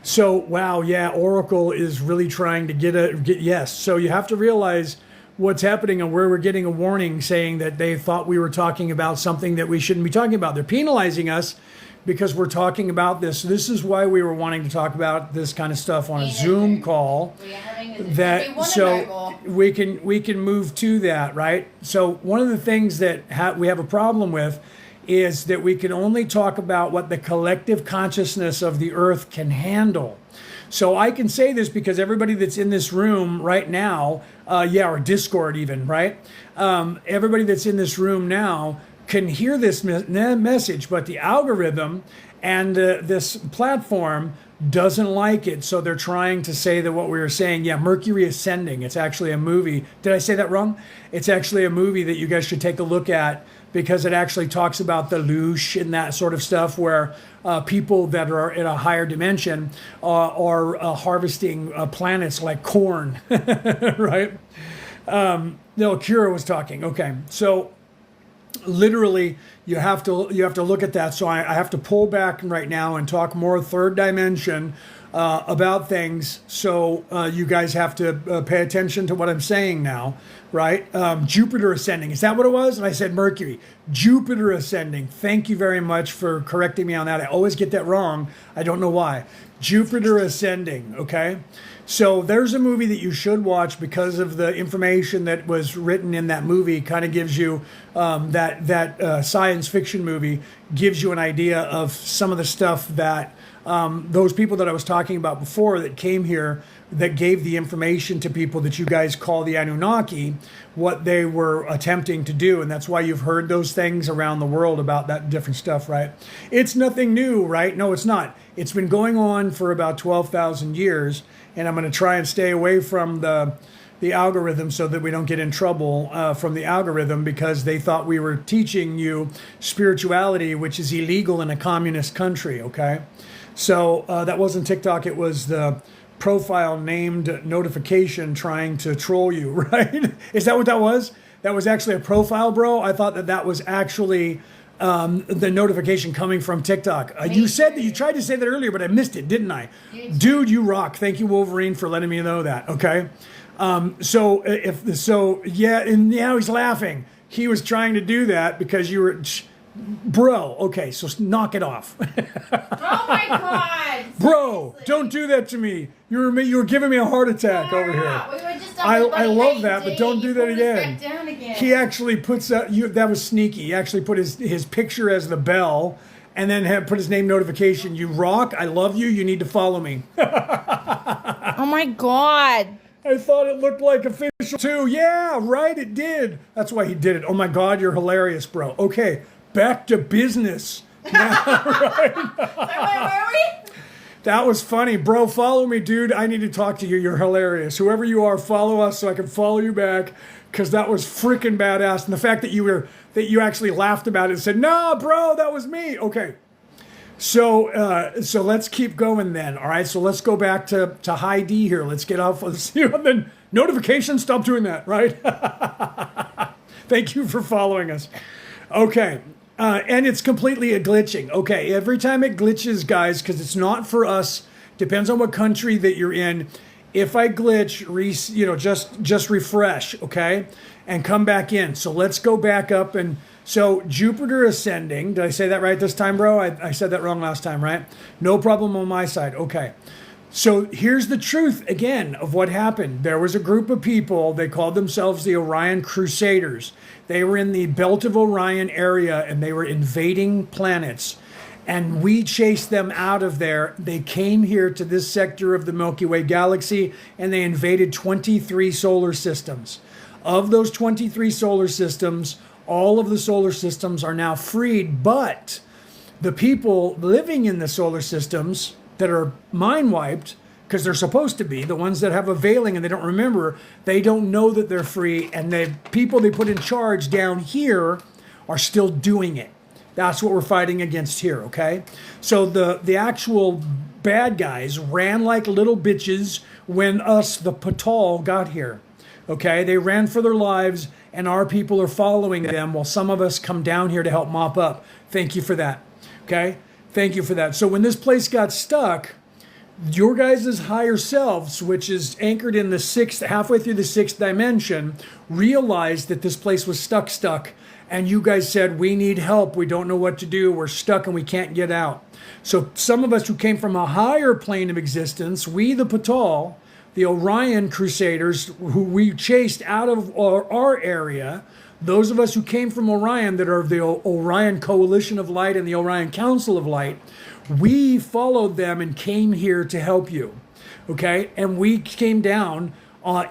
So, wow, yeah, Oracle is really trying to get yes. So you have to realize what's happening and where we're getting a warning saying that they thought we were talking about something that we shouldn't be talking about. They're penalizing us because we're talking about this. This is why we were wanting to talk about this kind of stuff on a Zoom call. We can move to that, right? So one of the things that we have a problem with is that we can only talk about what the collective consciousness of the earth can handle. So I can say this because everybody that's in this room right now, or Discord even, right? Everybody that's in this room now can hear this message, but the algorithm and this platform doesn't like it. So they're trying to say that what we were saying, Mercury Ascending, it's actually a movie. Did I say that wrong? It's actually a movie that you guys should take a look at because it actually talks about the loosh and that sort of stuff where people that are in a higher dimension are harvesting planets like corn, right? No, Kira was talking. Okay, so literally you have to look at that. So I have to pull back right now and talk more third dimension about things. So you guys have to pay attention to what I'm saying now, right? Jupiter ascending. Is that what it was? And I said Mercury. Jupiter ascending. Thank you very much for correcting me on that. I always get that wrong. I don't know why. Jupiter ascending. Okay. So there's a movie that you should watch because of the information that was written in that movie. Kind of gives you that science fiction movie gives you an idea of some of the stuff that those people that I was talking about before that came here that gave the information to people that you guys call the Anunnaki, what they were attempting to do. And that's why you've heard those things around the world about that different stuff, right? It's nothing new, right? No, it's not. It's been going on for about 12,000 years. And I'm going to try and stay away from the algorithm so that we don't get in trouble from the algorithm because they thought we were teaching you spirituality, which is illegal in a communist country, okay? So that wasn't TikTok. It was the profile named notification trying to troll you, right? Is that what that was? That was actually a profile, bro? I thought that was actually the notification coming from TikTok. You said that you tried to say that earlier, but I missed it, didn't I? Dude, you rock. Thank you, Wolverine, for letting me know that, okay? And now he's laughing. He was trying to do that because you were... Bro, okay, so knock it off. Oh my God! Bro, don't do that to me. You were giving me a heart attack over here. We were just I love that, but don't do that again. Back down again. He actually puts that was sneaky. He actually put his picture as the bell and then put his name notification. You rock, I love you, you need to follow me. Oh my God. I thought it looked like official too. Yeah, right, it did. That's why he did it. Oh my God, you're hilarious, bro. Okay. Back to business. Now, right? So where were we? That was funny. Bro, follow me, dude. I need to talk to you. You're hilarious. Whoever you are, follow us so I can follow you back because that was freaking badass. And the fact that you actually laughed about it and said, "No, bro, that was me." Okay. So let's keep going then. All right. So let's go back to high D here. Let's get off. Let's see the notification. Stop doing that. Right. Thank you for following us. Okay. And it's completely glitching. Okay, every time it glitches, guys, because it's not for us, depends on what country that you're in. If I glitch, just refresh, okay, and come back in. So let's go back up. And so Jupiter ascending. Did I say that right this time, bro? I said that wrong last time, right? No problem on my side. Okay. So here's the truth, again, of what happened. There was a group of people, they called themselves the Orion Crusaders. They were in the Belt of Orion area, and they were invading planets. And we chased them out of there. They came here to this sector of the Milky Way galaxy, and they invaded 23 solar systems. Of those 23 solar systems, all of the solar systems are now freed, but the people living in the solar systems that are mind wiped, because they're supposed to be, the ones that have a veiling and they don't remember, they don't know that they're free, and the people they put in charge down here are still doing it. That's what we're fighting against here, okay? So the actual bad guys ran like little bitches when us, the Patal, got here, okay? They ran for their lives, and our people are following them while some of us come down here to help mop up. Thank you for that, okay? Thank you for that. So when this place got stuck, your guys' higher selves, which is anchored in the halfway through the sixth dimension, realized that this place was stuck. And you guys said, we need help. We don't know what to do. We're stuck and we can't get out. So some of us who came from a higher plane of existence, we the Patal, the Orion Crusaders, who we chased out of our area, those of us who came from Orion that are the Orion Coalition of Light and the Orion Council of Light, we followed them and came here to help you, okay? And we came down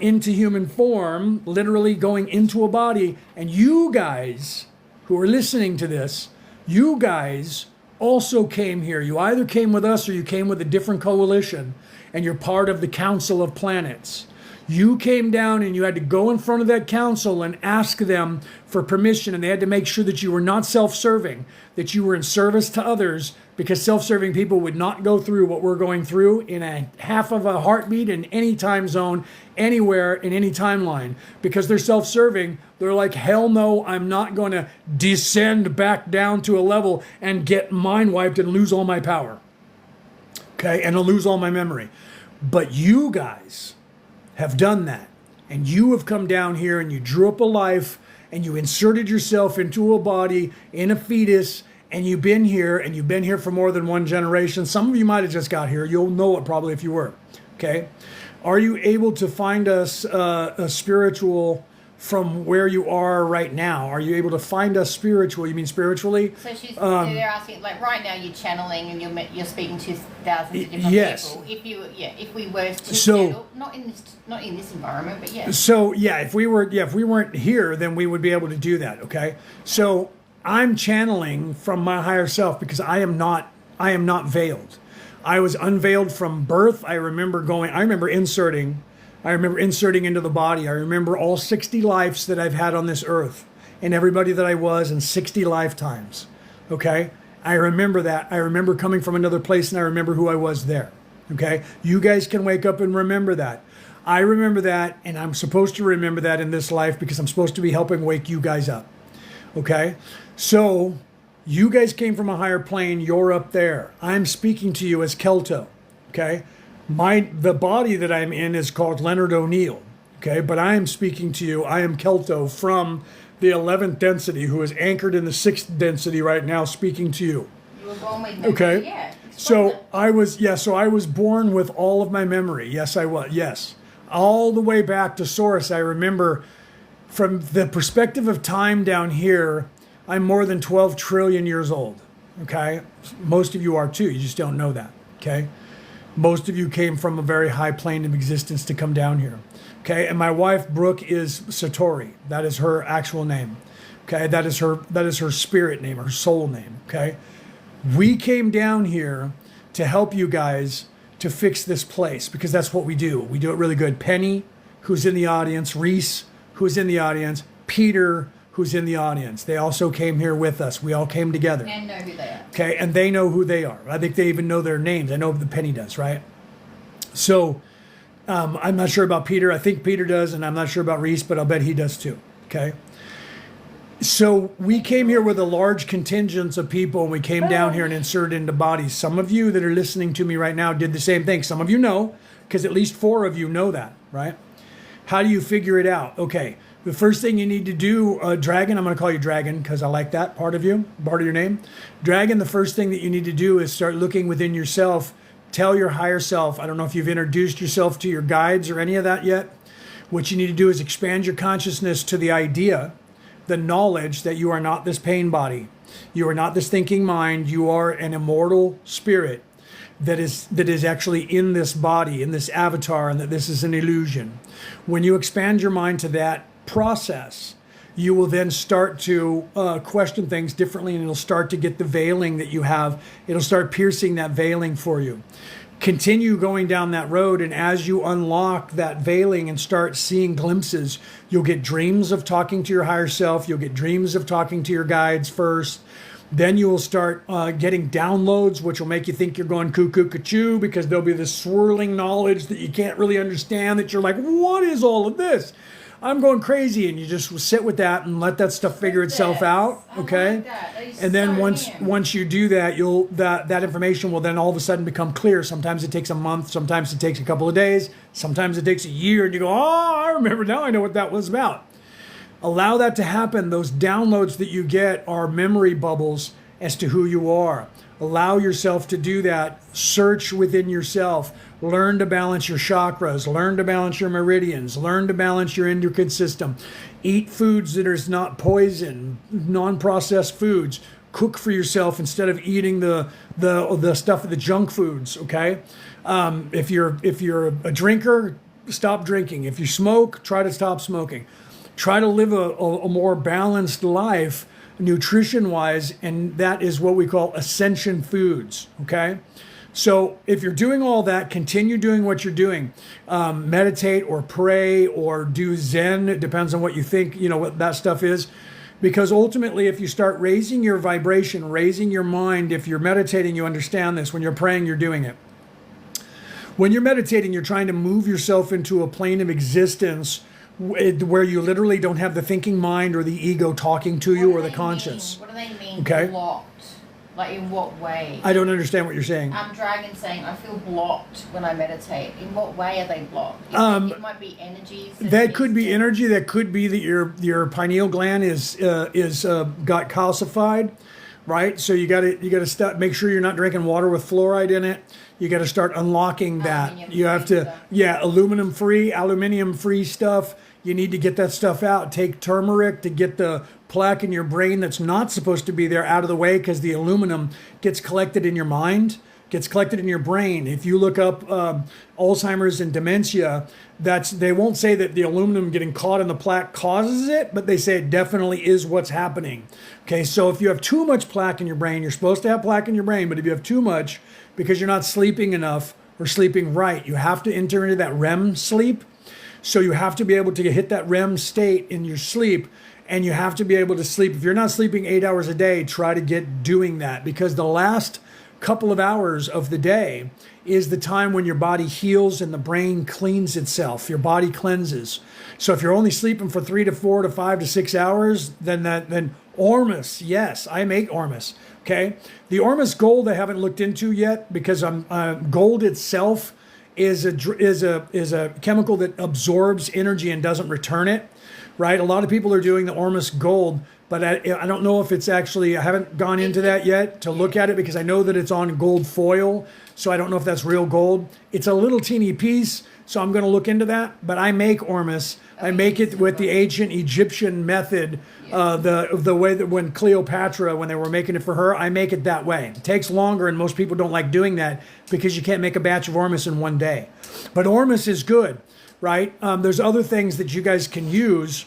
into human form, literally going into a body. And you guys who are listening to this, you guys also came here. You either came with us or you came with a different coalition, and you're part of the Council of Planets. You came down and you had to go in front of that council and ask them for permission, and they had to make sure that you were not self-serving, that you were in service to others, because self-serving people would not go through what we're going through in a half of a heartbeat in any time zone, anywhere, in any timeline. Because they're self-serving, they're like, hell no, I'm not going to descend back down to a level and get mind wiped and lose all my power. Okay, and I'll lose all my memory. But you guys have done that, and you have come down here and you drew up a life and you inserted yourself into a body in a fetus, and you've been here for more than one generation. Some of you might have just got here. You'll know it probably if you were. Okay, are you able to find us a spiritual from where you are right now? Are you able to find us spiritual? You mean spiritually? So they're asking, like right now you're channeling and you're speaking to thousands of different yes. people. If we were to settle, not in this environment, but yeah. So if we weren't here, then we would be able to do that. Okay. So I'm channeling from my higher self because I am not veiled. I was unveiled from birth. I remember inserting into the body. I remember all 60 lives that I've had on this earth and everybody that I was in 60 lifetimes. Okay? I remember that. I remember coming from another place and I remember who I was there. Okay? You guys can wake up and remember that. I remember that, and I'm supposed to remember that in this life because I'm supposed to be helping wake you guys up. Okay? So you guys came from a higher plane. You're up there. I'm speaking to you as Kelto. Okay? The body that I'm in is called Leonard O'Neill, okay? But I am speaking to you. I am Kelto from the 11th density, who is anchored in the 6th density right now, speaking to you. You were born with okay? Yeah. So I was born with all of my memory. Yes, I was. Yes, all the way back to Source. I remember, from the perspective of time down here, I'm more than 12 trillion years old. Okay, most of you are too. You just don't know that. Okay. Most of you came from a very high plane of existence to come down here. Okay, and my wife Brooke is Satori. That is her actual name. Okay, that is her spirit name, her soul name. Okay, we came down here to help you guys to fix this place because that's what we do. We do it really good. Penny, who's in the audience, Reese, who's in the audience, Peter, who's in the audience. They also came here with us. We all came together. And know who they are. Okay, and they know who they are. I think they even know their names. I know the Penny does, right? So I'm not sure about Peter. I think Peter does, and I'm not sure about Reese, but I'll bet he does too. Okay. So we came here with a large contingent of people, and we came down here and inserted into bodies. Some of you that are listening to me right now did the same thing. Some of you know, because at least 4 of you know that, right? How do you figure it out? Okay. The first thing you need to do, Dragon, I'm going to call you Dragon because I like that part of you, part of your name. Dragon, the first thing that you need to do is start looking within yourself. Tell your higher self. I don't know if you've introduced yourself to your guides or any of that yet. What you need to do is expand your consciousness to the idea, the knowledge that you are not this pain body. You are not this thinking mind. You are an immortal spirit that is actually in this body, in this avatar, and that this is an illusion. When you expand your mind to that process, you will then start to question things differently, and it'll start to get the veiling that you have. It'll start piercing that veiling for you. Continue going down that road, and as you unlock that veiling and start seeing glimpses, you'll get dreams of talking to your higher self. You'll get dreams of talking to your guides first. Then you will start getting downloads, which will make you think you're going cuckoo cuckoo, because there'll be this swirling knowledge that you can't really understand, that you're like, what is all of this? I'm going crazy, and you just sit with that and let that stuff figure itself out, okay? Like that is And then so once you do that, that information will then all of a sudden become clear. Sometimes it takes a month, sometimes it takes a couple of days, sometimes it takes a year, and you go, oh, I remember now, I know what that was about. Allow that to happen. Those downloads that you get are memory bubbles as to who you are. Allow yourself to do that. Search within yourself. Learn to balance your chakras. Learn to balance your meridians. Learn to balance your endocrine system. Eat foods that is not poison, non-processed foods. Cook for yourself instead of eating the stuff of the junk foods. Okay, if you're a drinker, stop drinking. If you smoke, try to stop smoking. Try to live a more balanced life, nutrition-wise, and that is what we call ascension foods, okay? So if you're doing all that, continue doing what you're doing. Meditate or pray or do Zen. It depends on what you think, what that stuff is. Because ultimately, if you start raising your vibration, raising your mind, if you're meditating, you understand this. When you're praying, you're doing it. When you're meditating, you're trying to move yourself into a plane of existence where you literally don't have the thinking mind or the ego talking to you or the conscience. What do they mean? Okay. Blocked? Like in what way? I don't understand what you're saying. Dragon saying I feel blocked when I meditate. In what way are they blocked? It might be energies. That could be energy. That could be that your pineal gland is got calcified, right? So you got to start. Make sure you're not drinking water with fluoride in it. You got to start unlocking that. You have to, aluminum free stuff. You need to get that stuff out. Take turmeric to get the plaque in your brain that's not supposed to be there out of the way, because the aluminum gets collected in your mind, gets collected in your brain. If you look up Alzheimer's and dementia, they won't say that the aluminum getting caught in the plaque causes it, but they say it definitely is what's happening. Okay, so if you have too much plaque in your brain, you're supposed to have plaque in your brain, but if you have too much because you're not sleeping enough or sleeping right, you have to enter into that REM sleep. So you have to be able to hit that REM state in your sleep, and you have to be able to sleep. If you're not sleeping 8 hours a day, try to get doing that, because the last couple of hours of the day is the time when your body heals and the brain cleans itself. Your body cleanses. So if you're only sleeping for 3 to 4 to 5 to 6 hours, then Ormus, yes, I make Ormus. Okay, the Ormus gold I haven't looked into yet, because gold itself is a chemical that absorbs energy and doesn't return it, right? A lot of people are doing the Ormus gold, but I don't know if it's actually, I haven't gone into that yet to look at it, because I know that it's on gold foil, so I don't know if that's real gold. It's a little teeny piece, so I'm going to look into that, but I make Ormus. I make it with the ancient Egyptian method, the way that when Cleopatra, when they were making it for her, I make it that way. It takes longer, and most people don't like doing that because you can't make a batch of Ormus in one day. But Ormus is good, right? There's other things that you guys can use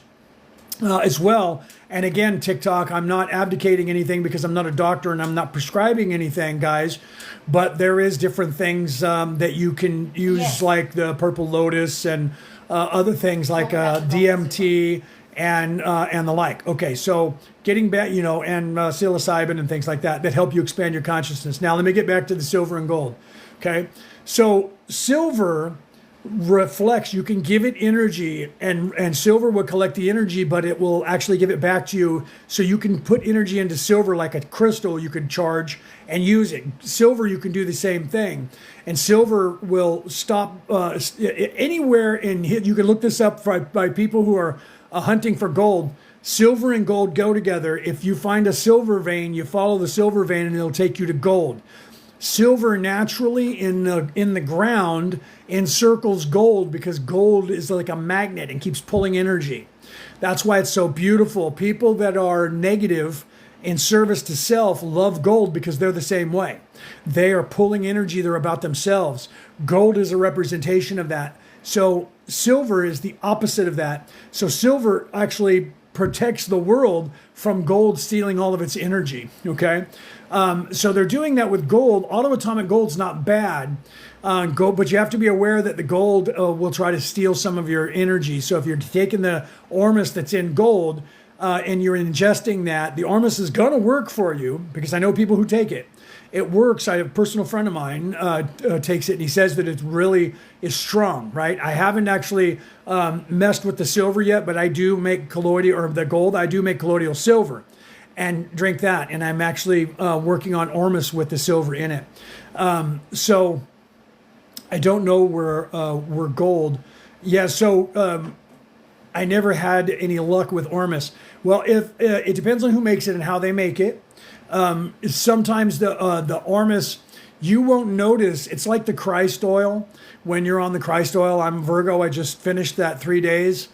as well. And again, TikTok, I'm not abdicating anything because I'm not a doctor and I'm not prescribing anything, guys. But there is different things that you can use, like the purple lotus and other things like DMT and the like. Okay, so getting back, and psilocybin and things like that help you expand your consciousness. Now, let me get back to the silver and gold. Okay, so silver reflects, you can give it energy, and silver will collect the energy, but it will actually give it back to you. So you can put energy into silver like a crystal you could charge and use it. Silver, you can do the same thing, and silver will stop anywhere you can look this up by people who are hunting for gold. Silver and gold go together. If you find a silver vein, you follow the silver vein and it'll take you to gold. Silver naturally in the ground encircles gold, because gold is like a magnet and keeps pulling energy. That's why it's so beautiful. People that are negative in service to self love gold, because they're the same way. They are pulling energy. They're about themselves. Gold is a representation of that. So silver is the opposite of that. So silver actually protects the world from gold stealing all of its energy. Okay, so they're doing that with gold. Autoatomic gold's not bad, gold, but you have to be aware that the gold will try to steal some of your energy. So if you're taking the ormus that's in gold and you're ingesting that, the ormus is going to work for you, because I know people who take it. It works. I have a personal friend of mine takes it, and he says that it really is strong, right? I haven't actually messed with the silver yet, but I do make colloidal, or the gold, I do make colloidal silver and drink that. And I'm actually working on ormus with the silver in it. So I don't know where gold. Yeah, so I never had any luck with ormus. Well, if it depends on who makes it and how they make it. Sometimes the ormus, you won't notice. It's like the Christ oil. When you're on the Christ oil, I'm Virgo. I just finished that 3 days.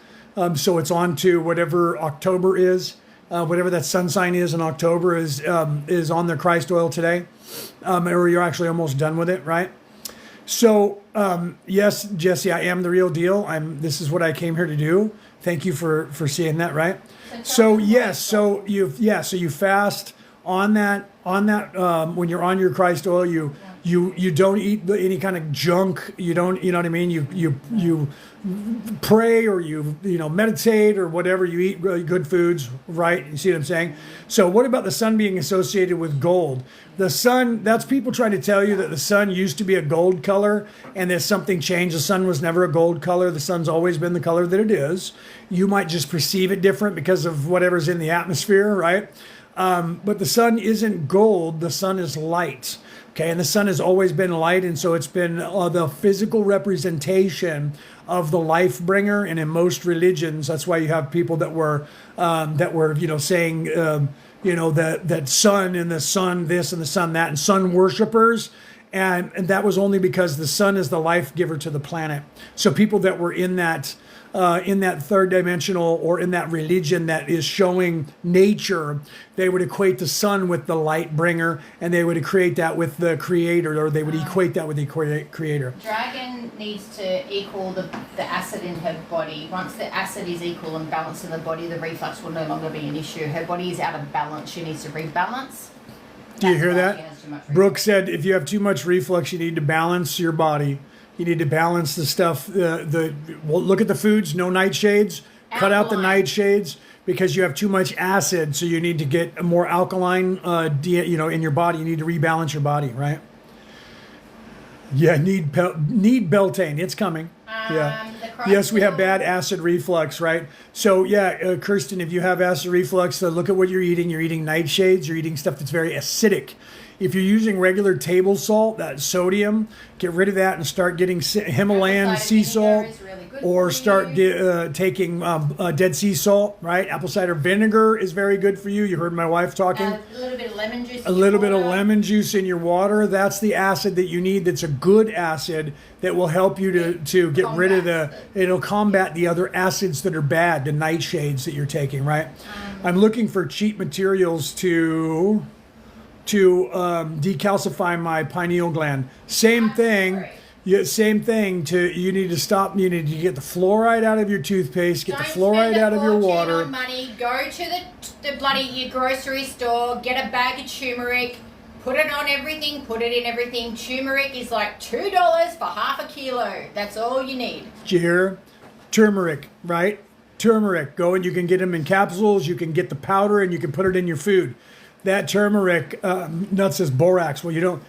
So it's on to whatever October is, whatever that sun sign is in October is on the Christ oil today. Or you're actually almost done with it, right? So, yes, Jesse, I am the real deal. This is what I came here to do. Thank you for seeing that, right? So yes, so you fast on that when you're on your Christ oil, you don't eat any kind of junk. You don't, you know what I mean? You pray, or you meditate, or whatever. You eat really good foods, right? You see what I'm saying? So what about the sun being associated with gold? The sun, that's people trying to tell you that the sun used to be a gold color and that something changed. The sun was never a gold color. The sun's always been the color that it is. You might just perceive it different because of whatever's in the atmosphere, right? But the sun isn't gold. The sun is light. Okay, and the sun has always been light, and so it's been the physical representation of the life bringer. And in most religions, that's why you have people that were saying that sun and the sun this and the sun that, and sun worshipers, and that was only because the sun is the life giver to the planet. So people that were in that third dimensional, or in that religion that is showing nature, they would equate the sun with the light bringer, and they would equate that with the creator, or they would equate that with the creator. Dragon needs to equal the acid in her body. Once the acid is equal and balanced in the body, the reflux will no longer be an issue. Her body is out of balance. She needs to rebalance. Do you hear that? Brooke said if you have too much reflux, you need to balance your body. You need to balance the stuff. Look at the foods. No nightshades. Cut out the nightshades because you have too much acid. So you need to get a more alkaline, in your body. You need to rebalance your body, right? Yeah, need Beltane. It's coming. Yeah. Yes, we have bad acid reflux, right? So yeah, Kirsten, if you have acid reflux, look at what you're eating. You're eating nightshades. You're eating stuff that's very acidic. If you're using regular table salt, that sodium, get rid of that and start getting Himalayan sea salt, or start taking Dead Sea salt, right? Apple cider vinegar is very good for you. You heard my wife talking. A little bit of lemon juice. A little bit of lemon juice in your water. That's the acid that you need. That's a good acid that will help you to get rid of it'll combat the other acids that are bad, the nightshades that you're taking, right? I'm looking for cheap materials to decalcify my pineal gland. Same thing. Yeah, same thing. You need to stop. You need to get the fluoride out of your toothpaste. Get the fluoride out of your water. Money. Go to the bloody your grocery store. Get a bag of turmeric. Put it on everything. Put it in everything. Turmeric is like $2 for half a kilo. That's all you need. Did you hear? Turmeric, right? Turmeric. Go, and you can get them in capsules. You can get the powder, and you can put it in your food. That turmeric, nuts says borax. Well, you don't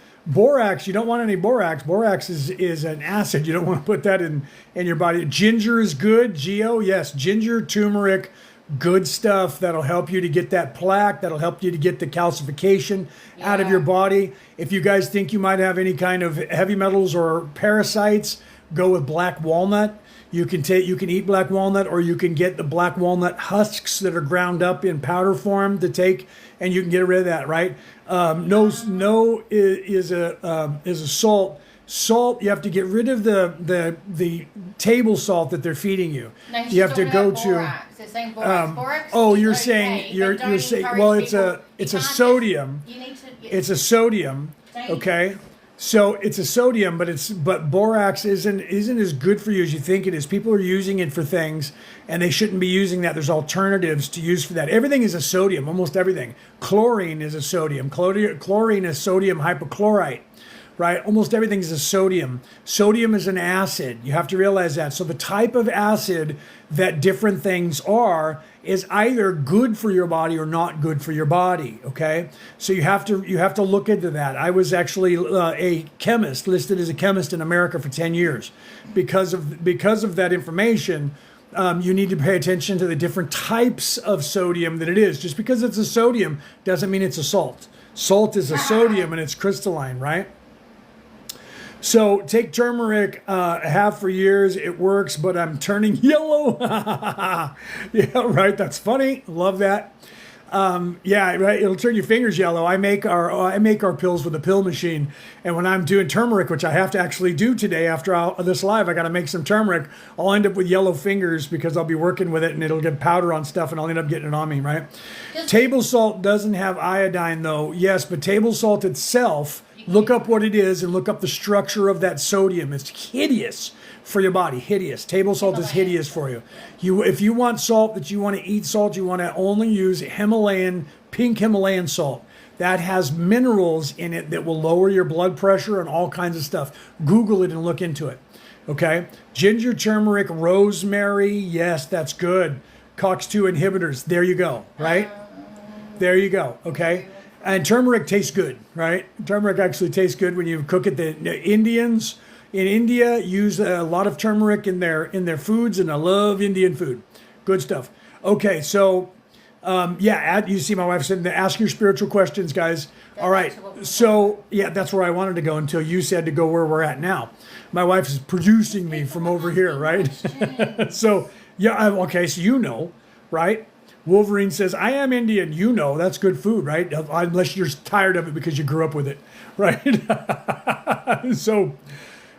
want any borax. Borax is an acid. You don't want to put that in your body. Ginger is good. Geo, yes. Ginger, turmeric, good stuff. That'll help you to get that plaque. That'll help you to get the calcification out of your body. If you guys think you might have any kind of heavy metals or parasites, go with black walnut. You can eat black walnut, or you can get the black walnut husks that are ground up in powder form to take, and you can get rid of that, right? No is a salt. Salt, you have to get rid of the table salt that they're feeding you. No, you have to go to. They're saying borax. Borax you're okay, saying you're saying, well, it's a sodium. You need to. It's a sodium. Okay. So it's a sodium, but borax isn't as good for you as you think it is. People are using it for things, and they shouldn't be using that. There's alternatives to use for that. Everything is a sodium, almost everything. Chlorine is a sodium. Chlorine is sodium hypochlorite, right? Almost everything is a sodium. Sodium is an acid. You have to realize that. So the type of acid that different things are is either good for your body or not good for your body. Okay, so you have to look into that. I was actually a chemist, listed as a chemist in America for 10 years, because of that information. You need to pay attention to the different types of sodium that it is. Just because it's a sodium doesn't mean it's a salt. Salt is a sodium and it's crystalline, right? So take turmeric. I have for years. It works, but I'm turning yellow. Yeah, right. That's funny. Love that. Yeah, right. It'll turn your fingers yellow. I make our pills with a pill machine, and when I'm doing turmeric, which I have to actually do today after this live, I got to make some turmeric. I'll end up with yellow fingers because I'll be working with it, and it'll get powder on stuff, and I'll end up getting it on me. Right? Table salt doesn't have iodine, though. Yes, but table salt itself. Look up what it is and look up the structure of that sodium. It's hideous for your body. Hideous. Table salt is hideous for you. If you want salt, that you want to eat salt, you want to only use pink Himalayan salt. That has minerals in it that will lower your blood pressure and all kinds of stuff. Google it and look into it. Okay? Ginger, turmeric, rosemary. Yes, that's good. COX-2 inhibitors. There you go. Right? There you go. Okay? And turmeric tastes good, right? Turmeric actually tastes good when you cook it. The Indians in India use a lot of turmeric in their foods, and I love Indian food. Good stuff. Okay, so you see my wife said to ask your spiritual questions, guys. All right, so yeah, that's where I wanted to go until you said to go where we're at now. My wife is producing me from over here, right? So yeah, okay, so you know, right? Wolverine says, I am Indian. You know, that's good food, right? Unless you're tired of it because you grew up with it, right? So,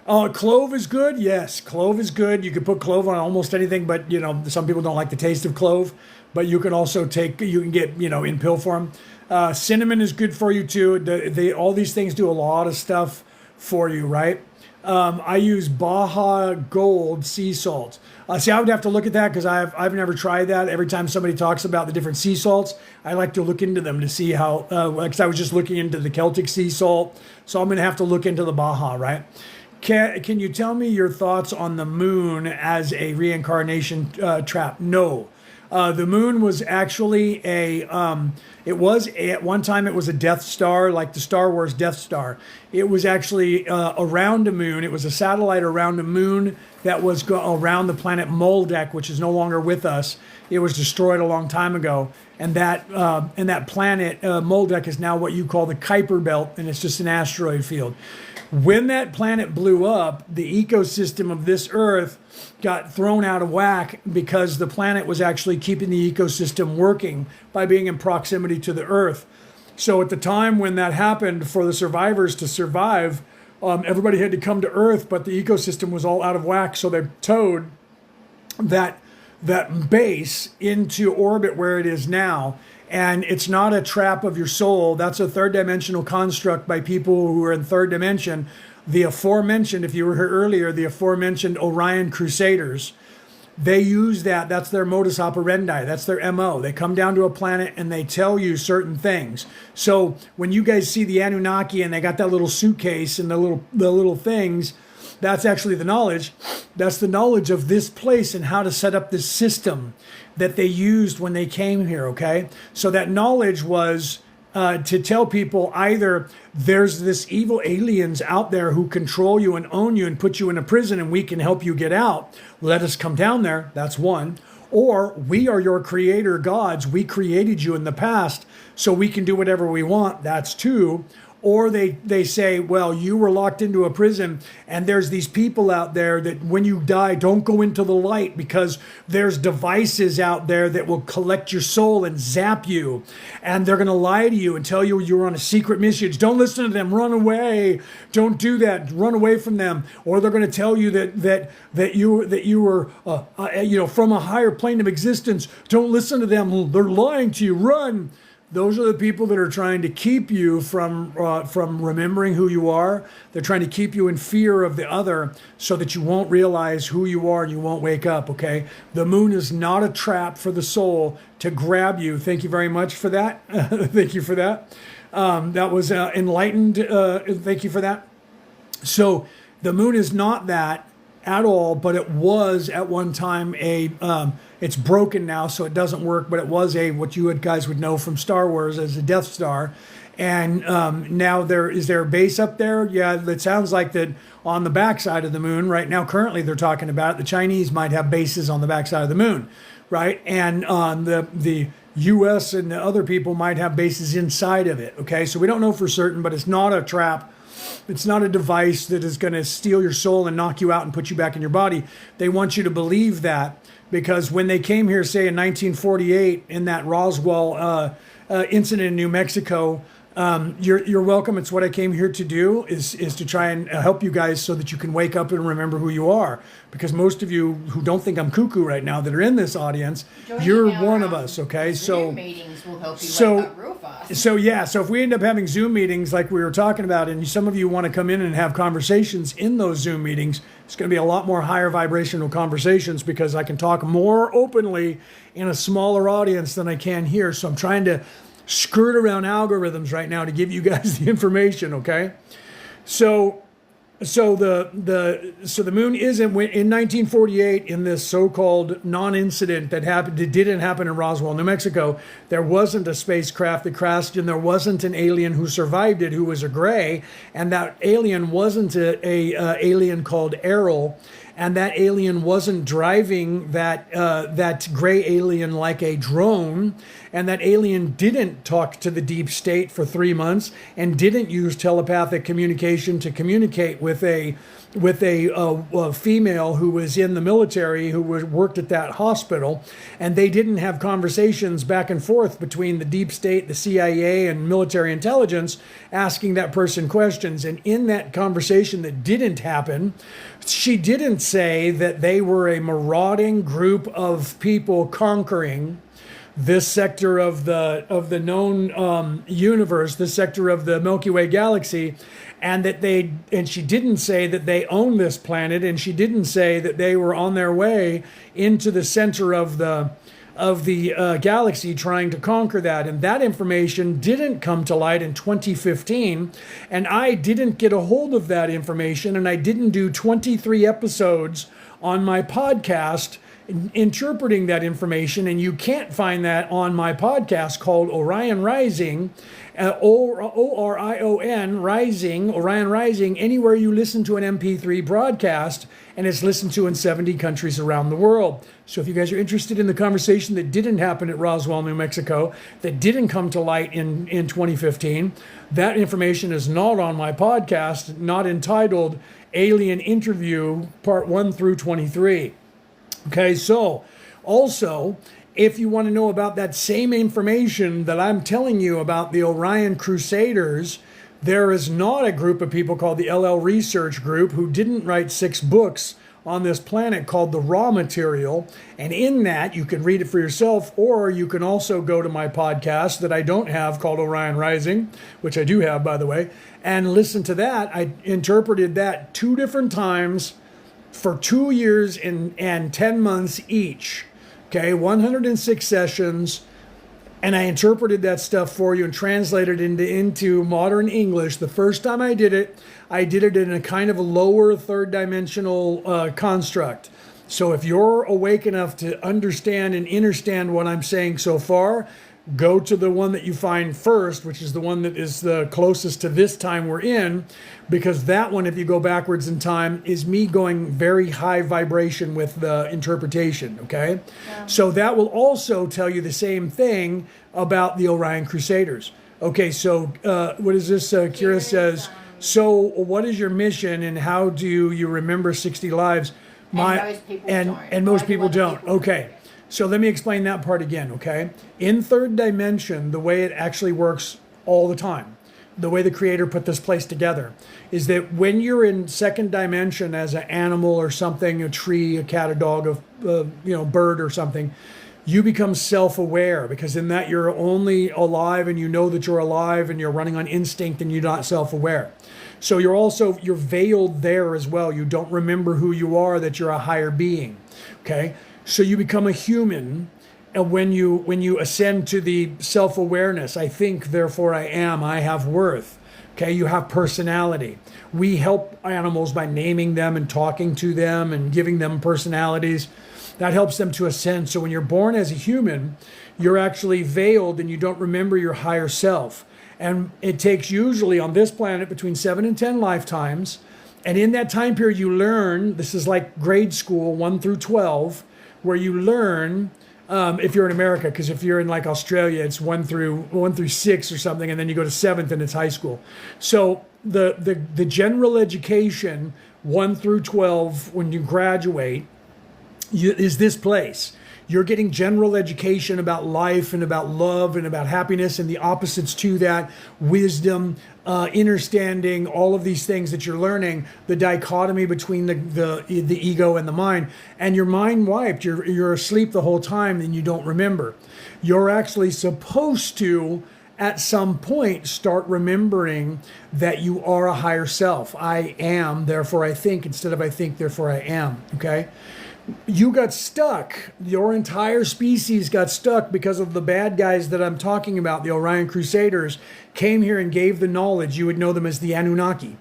clove is good. Yes, clove is good. You can put clove on almost anything, but, some people don't like the taste of clove. But you can also you can get, in pill form. Cinnamon is good for you, too. All these things do a lot of stuff for you, right? I use Baja Gold sea salt. See, I would have to look at that because I've never tried that. Every time somebody talks about the different sea salts, I like to look into them to see how, because I was just looking into the Celtic sea salt. So I'm going to have to look into the Baja, right? Can you tell me your thoughts on the moon as a reincarnation trap? No. The moon was actually at one time it was a Death Star, like the Star Wars Death Star. It was actually around a moon. It was a satellite around a moon that was around the planet Moldek, which is no longer with us. It was destroyed a long time ago. And that planet, Moldek, is now what you call the Kuiper Belt, and it's just an asteroid field. When that planet blew up, the ecosystem of this Earth got thrown out of whack because the planet was actually keeping the ecosystem working by being in proximity to the Earth. So at the time when that happened, for the survivors to survive, everybody had to come to Earth, but the ecosystem was all out of whack. So they towed that base into orbit where it is now. And it's not a trap of your soul. That's a third dimensional construct by people who are in third dimension. The aforementioned, if you were here earlier, the aforementioned Orion Crusaders, they use that. That's their modus operandi. That's their MO. They come down to a planet and they tell you certain things. So when you guys see the Anunnaki and they got that little suitcase and the little things, that's actually the knowledge. That's the knowledge of this place and how to set up this system that they used when they came here, okay? So that knowledge was to tell people either there's this evil aliens out there who control you and own you and put you in a prison and we can help you get out. Let us come down there. That's one. Or we are your creator gods. We created you in the past so we can do whatever we want. That's two. Or they say, well, you were locked into a prison and there's these people out there that when you die, don't go into the light because there's devices out there that will collect your soul and zap you. And they're going to lie to you and tell you you're on a secret mission. Don't listen to them. Run away. Don't do that. Run away from them. Or they're going to tell you that you were from a higher plane of existence. Don't listen to them. They're lying to you. Run. Those are the people that are trying to keep you from remembering who you are. They're trying to keep you in fear of the other so that you won't realize who you are and you won't wake up, okay? The moon is not a trap for the soul to grab you. Thank you very much for that. Thank you for that. That was enlightened. Thank you for that. So the moon is not that at all, but it was at one time it's broken now, so it doesn't work, but it was what you guys would know from Star Wars as a Death Star. And now is there a base up there? Yeah, it sounds like that on the backside of the moon. Right now, currently they're talking about it. The Chinese might have bases on the backside of the moon, right? And the U.S. and the other people might have bases inside of it, okay? So we don't know for certain, but it's not a trap. It's not a device that is going to steal your soul and knock you out and put you back in your body. They want you to believe that, because when they came here, say in 1948, in that Roswell incident in New Mexico, you're welcome. It's what I came here to do, is to try and help you guys so that you can wake up and remember who you are. Because most of you who don't think I'm cuckoo right now that are in this audience, you're one of us, okay? Zoom meetings will help you wake up real fast. So if we end up having Zoom meetings like we were talking about, and some of you want to come in and have conversations in those Zoom meetings, it's going to be a lot more higher vibrational conversations, because I can talk more openly in a smaller audience than I can here. So I'm trying to skirt around algorithms right now to give you guys the information, okay? So the moon isn't, in 1948, in this so-called non-incident that didn't happen in Roswell, New Mexico, there wasn't a spacecraft that crashed, and there wasn't an alien who survived it who was a gray, and that alien wasn't a alien called Errol, and that alien wasn't driving that gray alien like a drone, and that alien didn't talk to the deep state for 3 months and didn't use telepathic communication to communicate with a female who was in the military, who worked at that hospital, and they didn't have conversations back and forth between the deep state, the CIA, and military intelligence asking that person questions. And in that conversation that didn't happen, she didn't say that they were a marauding group of people conquering this sector of the known universe, this sector of the Milky Way galaxy, and she didn't say that they own this planet, and she didn't say that they were on their way into the center of the galaxy trying to conquer that. And that information didn't come to light in 2015, and I didn't get a hold of that information, and I didn't do 23 episodes on my podcast interpreting that information, and you can't find that on my podcast called Orion Rising, Orion Rising, anywhere you listen to an MP3 broadcast, and it's listened to in 70 countries around the world. So if you guys are interested in the conversation that didn't happen at Roswell, New Mexico, that didn't come to light in 2015, that information is not on my podcast, not entitled Alien Interview Part 1 through 23. Okay, so also, if you want to know about that same information that I'm telling you about the Orion Crusaders, there is not a group of people called the LL Research Group who didn't write 6 books on this planet called The Raw Material. And in that, you can read it for yourself, or you can also go to my podcast that I don't have called Orion Rising, which I do have, by the way, and listen to that. I interpreted that 2 different times for 2 years and 10 months each. Okay, 106 sessions, and I interpreted that stuff for you and translated it into modern English. The first time I did it in a kind of a lower third dimensional construct. So if you're awake enough to understand and understand what I'm saying so far, go to the one that you find first, which is the one that is the closest to this time we're in, because that one, if you go backwards in time, is me going very high vibration with the interpretation, okay? Yeah. So that will also tell you the same thing about the Orion Crusaders. Okay, so what is this? Kira says, so what is your mission and how do you remember 60 lives? And most people don't. Okay. So let me explain that part again, okay? In third dimension, the way it actually works all the time, the way the Creator put this place together, is that when you're in second dimension as an animal or something, a tree, a cat, a dog, a bird or something, you become self-aware, because in that you're only alive and you know that you're alive and you're running on instinct and you're not self-aware. So you're veiled there as well. You don't remember who you are, that you're a higher being. Okay? So you become a human, and when you ascend to the self-awareness, I think, therefore I am, I have worth. Okay, you have personality. We help animals by naming them and talking to them and giving them personalities. That helps them to ascend. So when you're born as a human, you're actually veiled and you don't remember your higher self. And it takes usually on this planet between 7 and 10 lifetimes. And in that time period, you learn, this is like grade school, 1 through 12, where you learn, if you're in America, because if you're in like Australia, it's 1 through 6 or something, and then you go to 7th and it's high school. So the general education, 1 through 12, when you graduate, is this place. You're getting general education about life and about love and about happiness and the opposites to that, wisdom, understanding, all of these things that you're learning, the dichotomy between the ego and the mind, and your mind wiped. You're asleep the whole time and you don't remember. You're actually supposed to, at some point, start remembering that you are a higher self. I am, therefore I think, instead of I think, therefore I am. Okay? You got stuck. Your entire species got stuck because of the bad guys that I'm talking about. The Orion Crusaders came here and gave the knowledge. You would know them as the Anunnaki.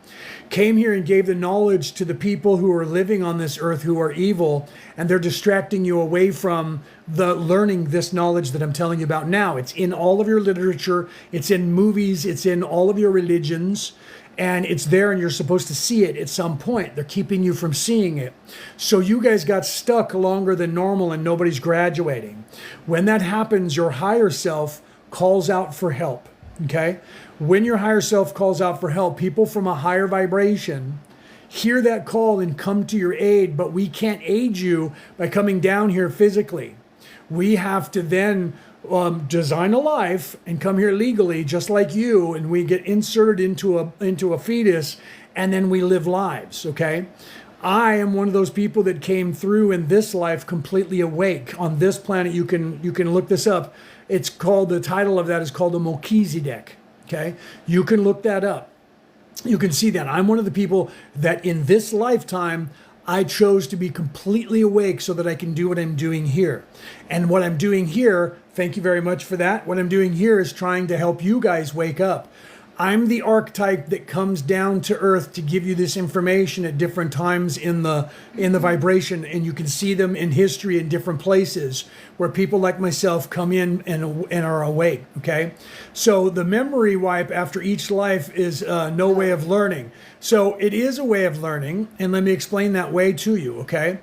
Came here and gave the knowledge to the people who are living on this earth who are evil, and they're distracting you away from the learning this knowledge that I'm telling you about now. It's in all of your literature. It's in movies. It's in all of your religions. And it's there and you're supposed to see it at some point. They're keeping you from seeing it. So you guys got stuck longer than normal and nobody's graduating. When that happens, your higher self calls out for help. Okay? When your higher self calls out for help, people from a higher vibration hear that call and come to your aid, but we can't aid you by coming down here physically. We have to then design a life and come here legally, just like you, and we get inserted into a fetus, and then we live lives. Okay, I am one of those people that came through in this life completely awake on this planet. You can look this up. It's called, the title of that is called a Melchizedek. Okay, you can look that up. You can see that I'm one of the people that in this lifetime I chose to be completely awake so that I can do what I'm doing here. And what I'm doing here, thank you very much for that. What I'm doing here is trying to help you guys wake up. I'm the archetype that comes down to earth to give you this information at different times in the vibration, and you can see them in history in different places where people like myself come in and are awake. Okay, so the memory wipe after each life is no way of learning. So it is a way of learning, and let me explain that way to you. Okay,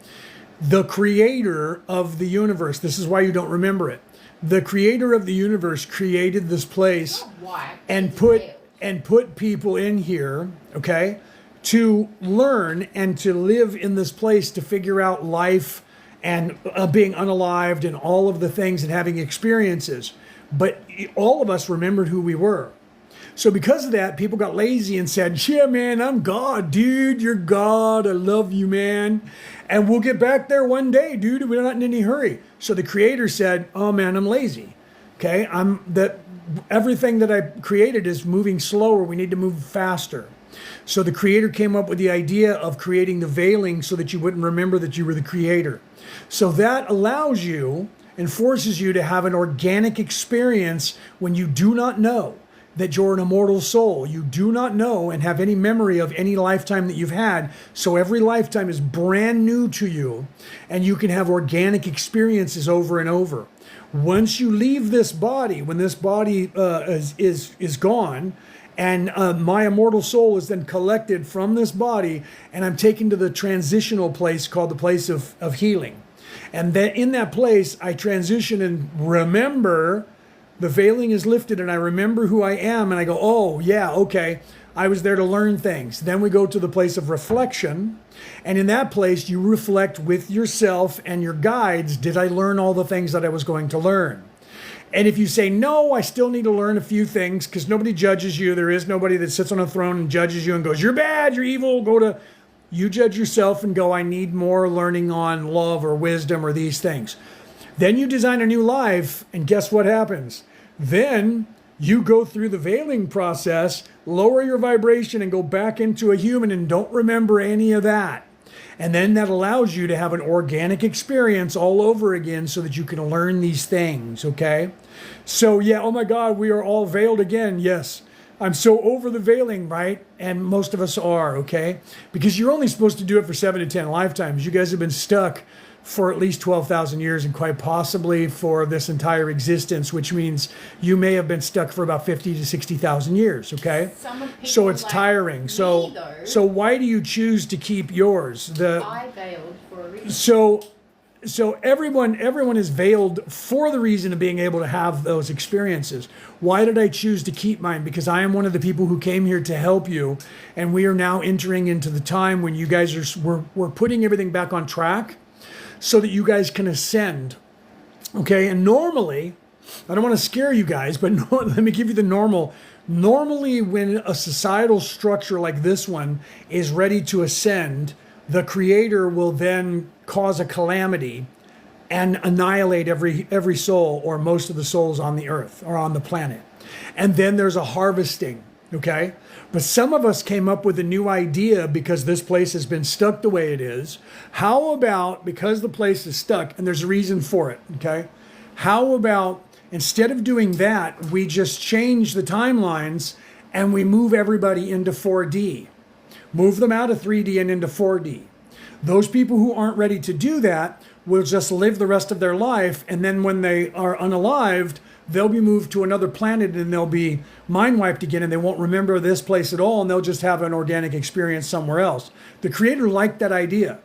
the creator of the universe. This is why you don't remember it. The creator of the universe created this place and put people in here, okay, to learn and to live in this place, to figure out life and being unalived and all of the things and having experiences. But all of us remembered who we were. So because of that, people got lazy and said, yeah, man, I'm God, dude. You're God. I love you, man. And we'll get back there one day, dude. We're not in any hurry. So the creator said, oh, man, I'm lazy. Okay, everything that I created is moving slower. We need to move faster. So the creator came up with the idea of creating the veiling so that you wouldn't remember that you were the creator. So that allows you and forces you to have an organic experience when you do not know that you're an immortal soul. You do not know and have any memory of any lifetime that you've had. So every lifetime is brand new to you, and you can have organic experiences over and over. Once you leave this body, when this body is gone, and my immortal soul is then collected from this body, and I'm taken to the transitional place called the place of healing. And then in that place, I transition and remember. The veiling is lifted and I remember who I am, and I go, oh, yeah, okay, I was there to learn things. Then we go to the place of reflection, and in that place you reflect with yourself and your guides. Did I learn all the things that I was going to learn? And if you say, no, I still need to learn a few things, because nobody judges you. There is nobody that sits on a throne and judges you and goes, you're bad, you're evil, you judge yourself and go, I need more learning on love or wisdom or these things. Then you design a new life, and guess what happens? Then you go through the veiling process, lower your vibration, and go back into a human and don't remember any of that. And then that allows you to have an organic experience all over again so that you can learn these things, okay? So yeah, oh my God, we are all veiled again. Yes, I'm so over the veiling, right? And most of us are, okay? Because you're only supposed to do it for 7 to 10 lifetimes. You guys have been stuck for at least 12,000 years and quite possibly for this entire existence, which means you may have been stuck for about 50 to 60,000 years, okay? So it's like tiring. So why do you choose to keep yours? I veiled for a reason. So everyone is veiled for the reason of being able to have those experiences. Why did I choose to keep mine? Because I am one of the people who came here to help you, and we are now entering into the time when you guys we're putting everything back on track so that you guys can ascend. Okay, and normally, I don't want to scare you guys, but let me give you the normal. Normally, when a societal structure like this one is ready to ascend, the creator will then cause a calamity and annihilate every soul or most of the souls on the earth or on the planet. And then there's a harvesting, okay? But some of us came up with a new idea because this place has been stuck the way it is. How about, because the place is stuck, and there's a reason for it, okay? How about, instead of doing that, we just change the timelines and we move everybody into 4D. Move them out of 3D and into 4D. Those people who aren't ready to do that will just live the rest of their life, and then when they are unalived, they'll be moved to another planet and they'll be mind wiped again, and they won't remember this place at all, and they'll just have an organic experience somewhere else. The creator liked that idea.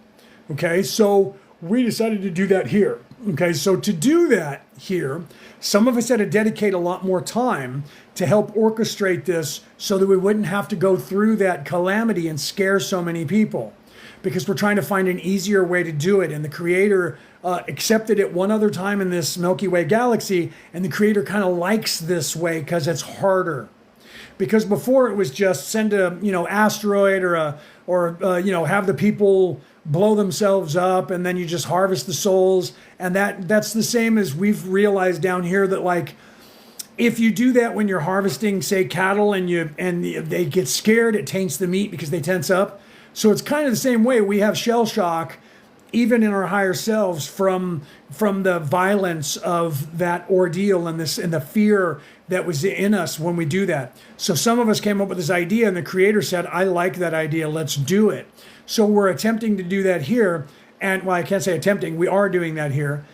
Okay, so we decided to do that here. Okay, so to do that here, some of us had to dedicate a lot more time to help orchestrate this so that we wouldn't have to go through that calamity and scare so many people, because we're trying to find an easier way to do it. And the creator accepted it one other time in this Milky Way galaxy, and the creator kind of likes this way because it's harder. Because before it was just send a asteroid or have the people blow themselves up and then you just harvest the souls, and that's the same as we've realized down here, that like if you do that when you're harvesting, say, cattle, and they get scared, it taints the meat because they tense up. So it's kind of the same way. We have shell shock even in our higher selves from the violence of that ordeal and the fear that was in us when we do that. So some of us came up with this idea, and the creator said, I like that idea, let's do it. So we're attempting to do that here. And well, I can't say attempting, we are doing that here.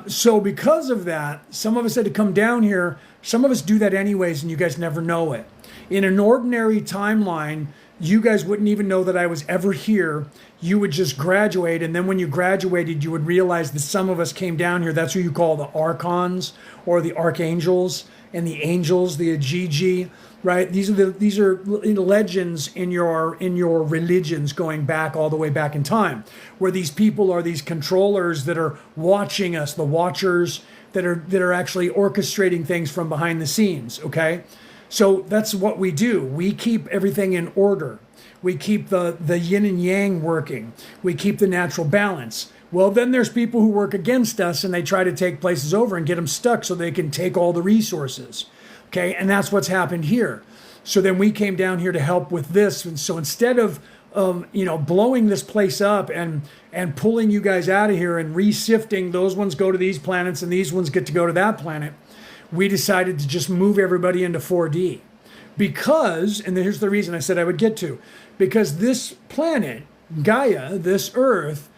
So because of that, some of us had to come down here. Some of us do that anyways, and you guys never know it. In an ordinary timeline, you guys wouldn't even know that I was ever here. You would just graduate, and then when you graduated, you would realize that some of us came down here. That's who you call the archons or the archangels, and the angels, the Agigi, right? These are legends in your religions going back all the way back in time, where these people are these controllers that are watching us, the watchers that are actually orchestrating things from behind the scenes, okay? So that's what we do. We keep everything in order. We keep the yin and yang working. We keep the natural balance. Well, then there's people who work against us, and they try to take places over and get them stuck so they can take all the resources. Okay, and that's what's happened here. So then we came down here to help with this. And so instead of blowing this place up and pulling you guys out of here and resifting, those ones go to these planets and these ones get to go to that planet, we decided to just move everybody into 4D. Because, and here's the reason I said I would get to, because this planet, Gaia, this Earth,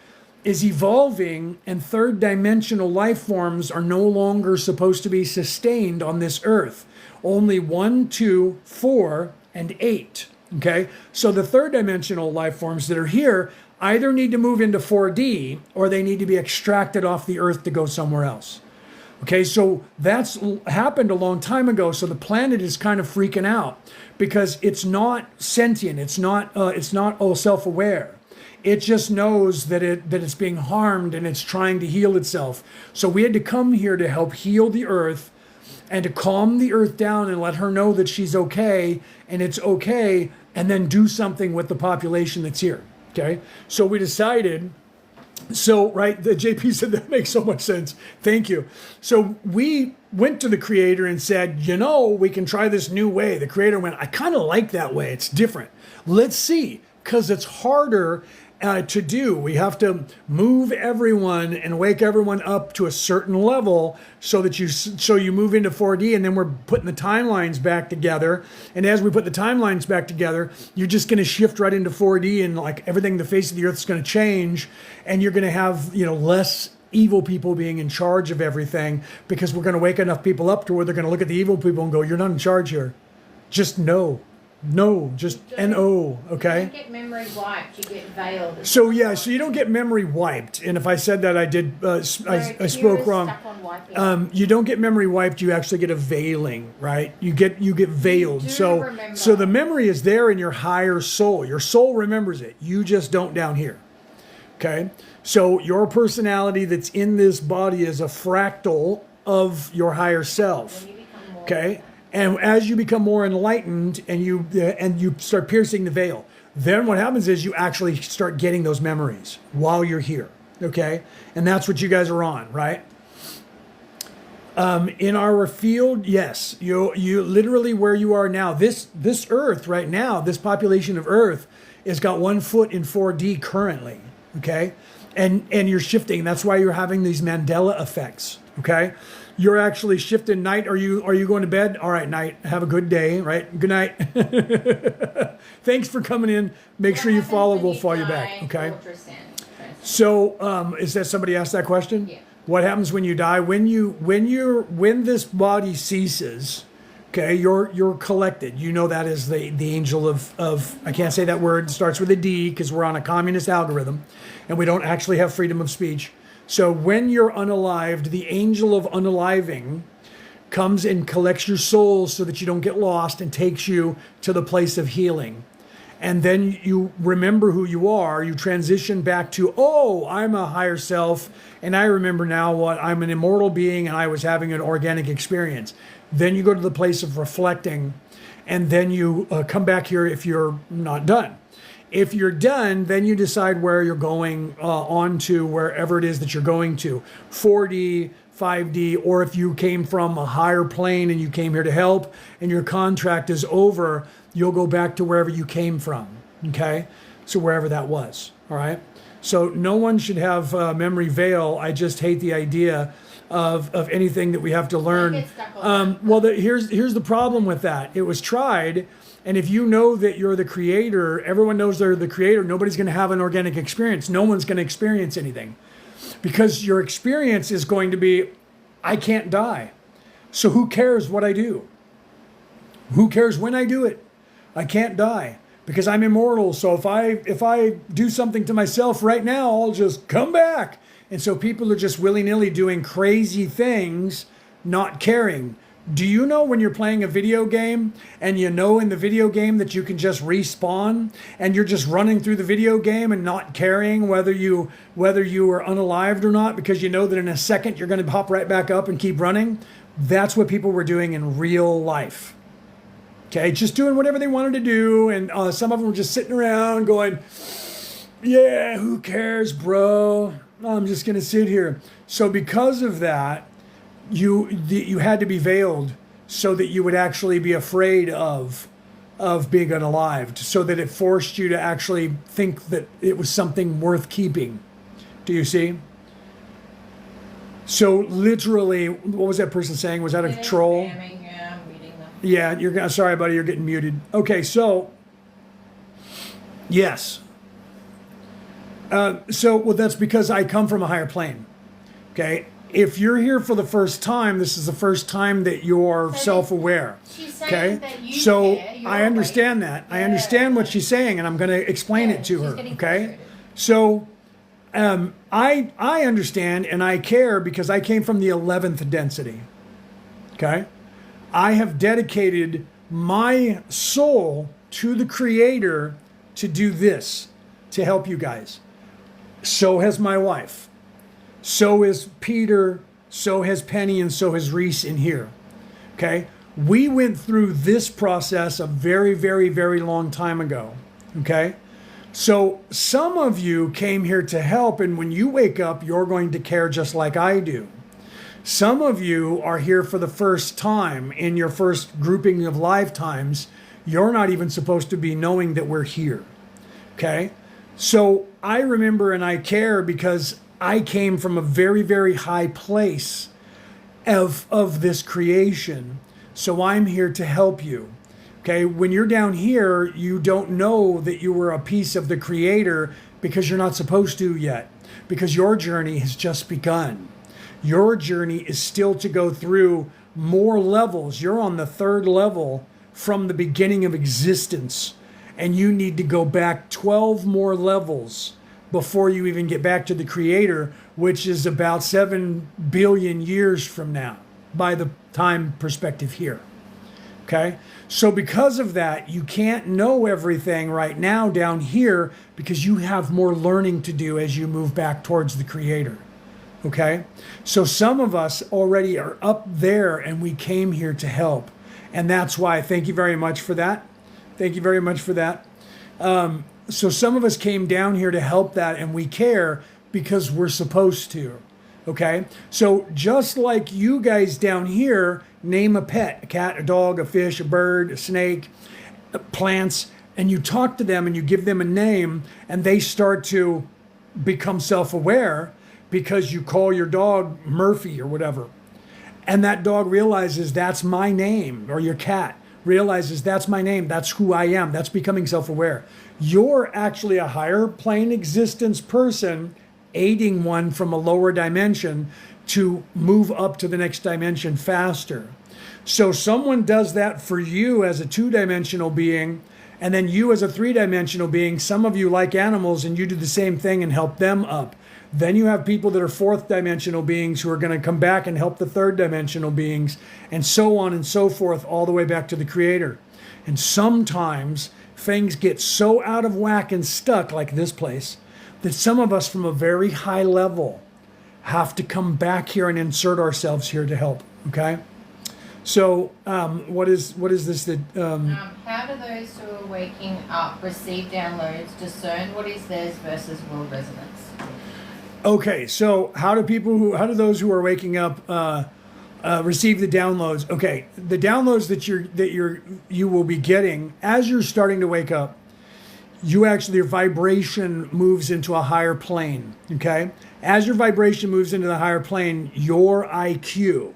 is evolving, and third dimensional life forms are no longer supposed to be sustained on this Earth. Only 1, 2, 4, and 8. Okay? So the third dimensional life forms that are here either need to move into 4D or they need to be extracted off the Earth to go somewhere else. Okay, so that's happened a long time ago. So the planet is kind of freaking out because it's not sentient. It's not self-aware. It just knows that it's being harmed and it's trying to heal itself. So we had to come here to help heal the Earth and to calm the Earth down and let her know that she's okay and it's okay, and then do something with the population that's here. Okay, so we decided So, right, the JP said that makes so much sense. Thank you. So we went to the creator and said, we can try this new way. The creator went, I kind of like that way. It's different. Let's see, because it's harder to do. We have to move everyone and wake everyone up to a certain level so that you move into 4D, and then we're putting the timelines back together. And as we put the timelines back together, you're just going to shift right into 4D, and like everything, the face of the earth is going to change, and you're going to have less evil people being in charge of everything, because we're going to wake enough people up to where they're going to look at the evil people and go, "You're not in charge here. Just no." No, just N-O, okay? You don't get memory wiped, you get veiled. So you don't get memory wiped. And if I said that, I did, I spoke wrong. You don't get memory wiped, you actually get a veiling, right? You get veiled. So the memory is there in your higher soul. Your soul remembers it. You just don't down here, okay? So your personality that's in this body is a fractal of your higher self, okay? And as you become more enlightened and you start piercing the veil, then what happens is you actually start getting those memories while you're here, okay? And that's what you guys are on, right? In our field, yes, you literally where you are now, this Earth right now, this population of Earth has got 1 foot in 4D currently, okay? And you're shifting. That's why you're having these Mandela effects, okay? You're actually shifting. Night, are you going to bed? All right, night. Have a good day, right? Good night. Thanks for coming in. Make sure you follow. We'll follow you back, okay? So, is that somebody asked that question? Yeah. What happens when you die? When this body ceases, okay, you're collected. That is the angel of I can't say that word. It starts with a D because we're on a communist algorithm, and we don't actually have freedom of speech. So when you're unalived, the angel of unaliving comes and collects your soul so that you don't get lost and takes you to the place of healing. And then you remember who you are. You transition back to, I'm a higher self, and I remember now what I'm an immortal being, and I was having an organic experience. Then you go to the place of reflecting, and then you come back here if you're not done. If you're done, then you decide where you're going on to wherever it is that you're going to, 4D, 5D, or if you came from a higher plane and you came here to help and your contract is over, you'll go back to wherever you came from, okay? So wherever that was, all right? So no one should have memory veil. I just hate the idea of anything that we have to learn. Here's the problem with that. It was tried. And if you know that you're the creator, everyone knows they're the creator, nobody's going to have an organic experience. No one's going to experience anything. Because your experience is going to be, I can't die. So who cares what I do? Who cares when I do it? I can't die because I'm immortal. So if I do something to myself right now, I'll just come back. And so people are just willy-nilly doing crazy things, not caring. Do you know when you're playing a video game and you know in the video game that you can just respawn and you're just running through the video game and not caring whether you are unalived or not because you know that in a second you're going to hop right back up and keep running? That's what people were doing in real life. Okay, just doing whatever they wanted to do, and some of them were just sitting around going, yeah, who cares, bro? I'm just going to sit here. So because of that, you had to be veiled so that you would actually be afraid of being unalived, so that it forced you to actually think that it was something worth keeping. Do you see? So literally, what was that person saying? Was that a troll? Yeah, I'm reading them. Yeah, sorry, buddy, you're getting muted. Okay, so yes. That's because I come from a higher plane. Okay. If you're here for the first time, this is the first time that you're self-aware. Okay? So I understand that. I understand what she's saying, and I'm going to explain it to her. Okay? So I understand and I care because I came from the 11th density. Okay? I have dedicated my soul to the Creator to do this, to help you guys. So has my wife. So is Peter, so has Penny, and so has Reese in here. Okay? We went through this process a very, very, very long time ago. Okay? So some of you came here to help, and when you wake up, you're going to care just like I do. Some of you are here for the first time in your first grouping of lifetimes. You're not even supposed to be knowing that we're here. Okay? So I remember and I care because I came from a very, very high place of this creation. So I'm here to help you. Okay? When you're down here, you don't know that you were a piece of the Creator because you're not supposed to yet. Because your journey has just begun. Your journey is still to go through more levels. You're on the 3rd level from the beginning of existence. And you need to go back 12 more levels before you even get back to the Creator, which is about 7 billion years from now, by the time perspective here. Okay? So because of that, you can't know everything right now down here because you have more learning to do as you move back towards the Creator. Okay? So some of us already are up there and we came here to help. And that's why. Thank you very much for that. Thank you very much for that. So some of us came down here to help that, and we care because we're supposed to. Okay? So just like you guys down here, name a pet, a cat, a dog, a fish, a bird, a snake, plants, and you talk to them and you give them a name, and they start to become self-aware because you call your dog Murphy or whatever. And that dog realizes that's my name, or your cat realizes that's my name, that's who I am, that's becoming self-aware. You're actually a higher plane existence person aiding one from a lower dimension to move up to the next dimension faster. So someone does that for you as a 2-dimensional being, and then you as a 3-dimensional being. Some of you like animals and you do the same thing and help them up. Then you have people that are 4th-dimensional beings who are going to come back and help the 3rd-dimensional beings, and so on and so forth, all the way back to the Creator. And sometimes things get so out of whack and stuck, like this place, that some of us from a very high level have to come back here and insert ourselves here to help. Okay? So what is this that... How do those who are waking up receive downloads, discern what is theirs versus world resonance? Okay, so how do those who are waking up receive the downloads? Okay, the downloads that you will be getting as you're starting to wake up, your vibration moves into a higher plane. Okay, as your vibration moves into the higher plane, your IQ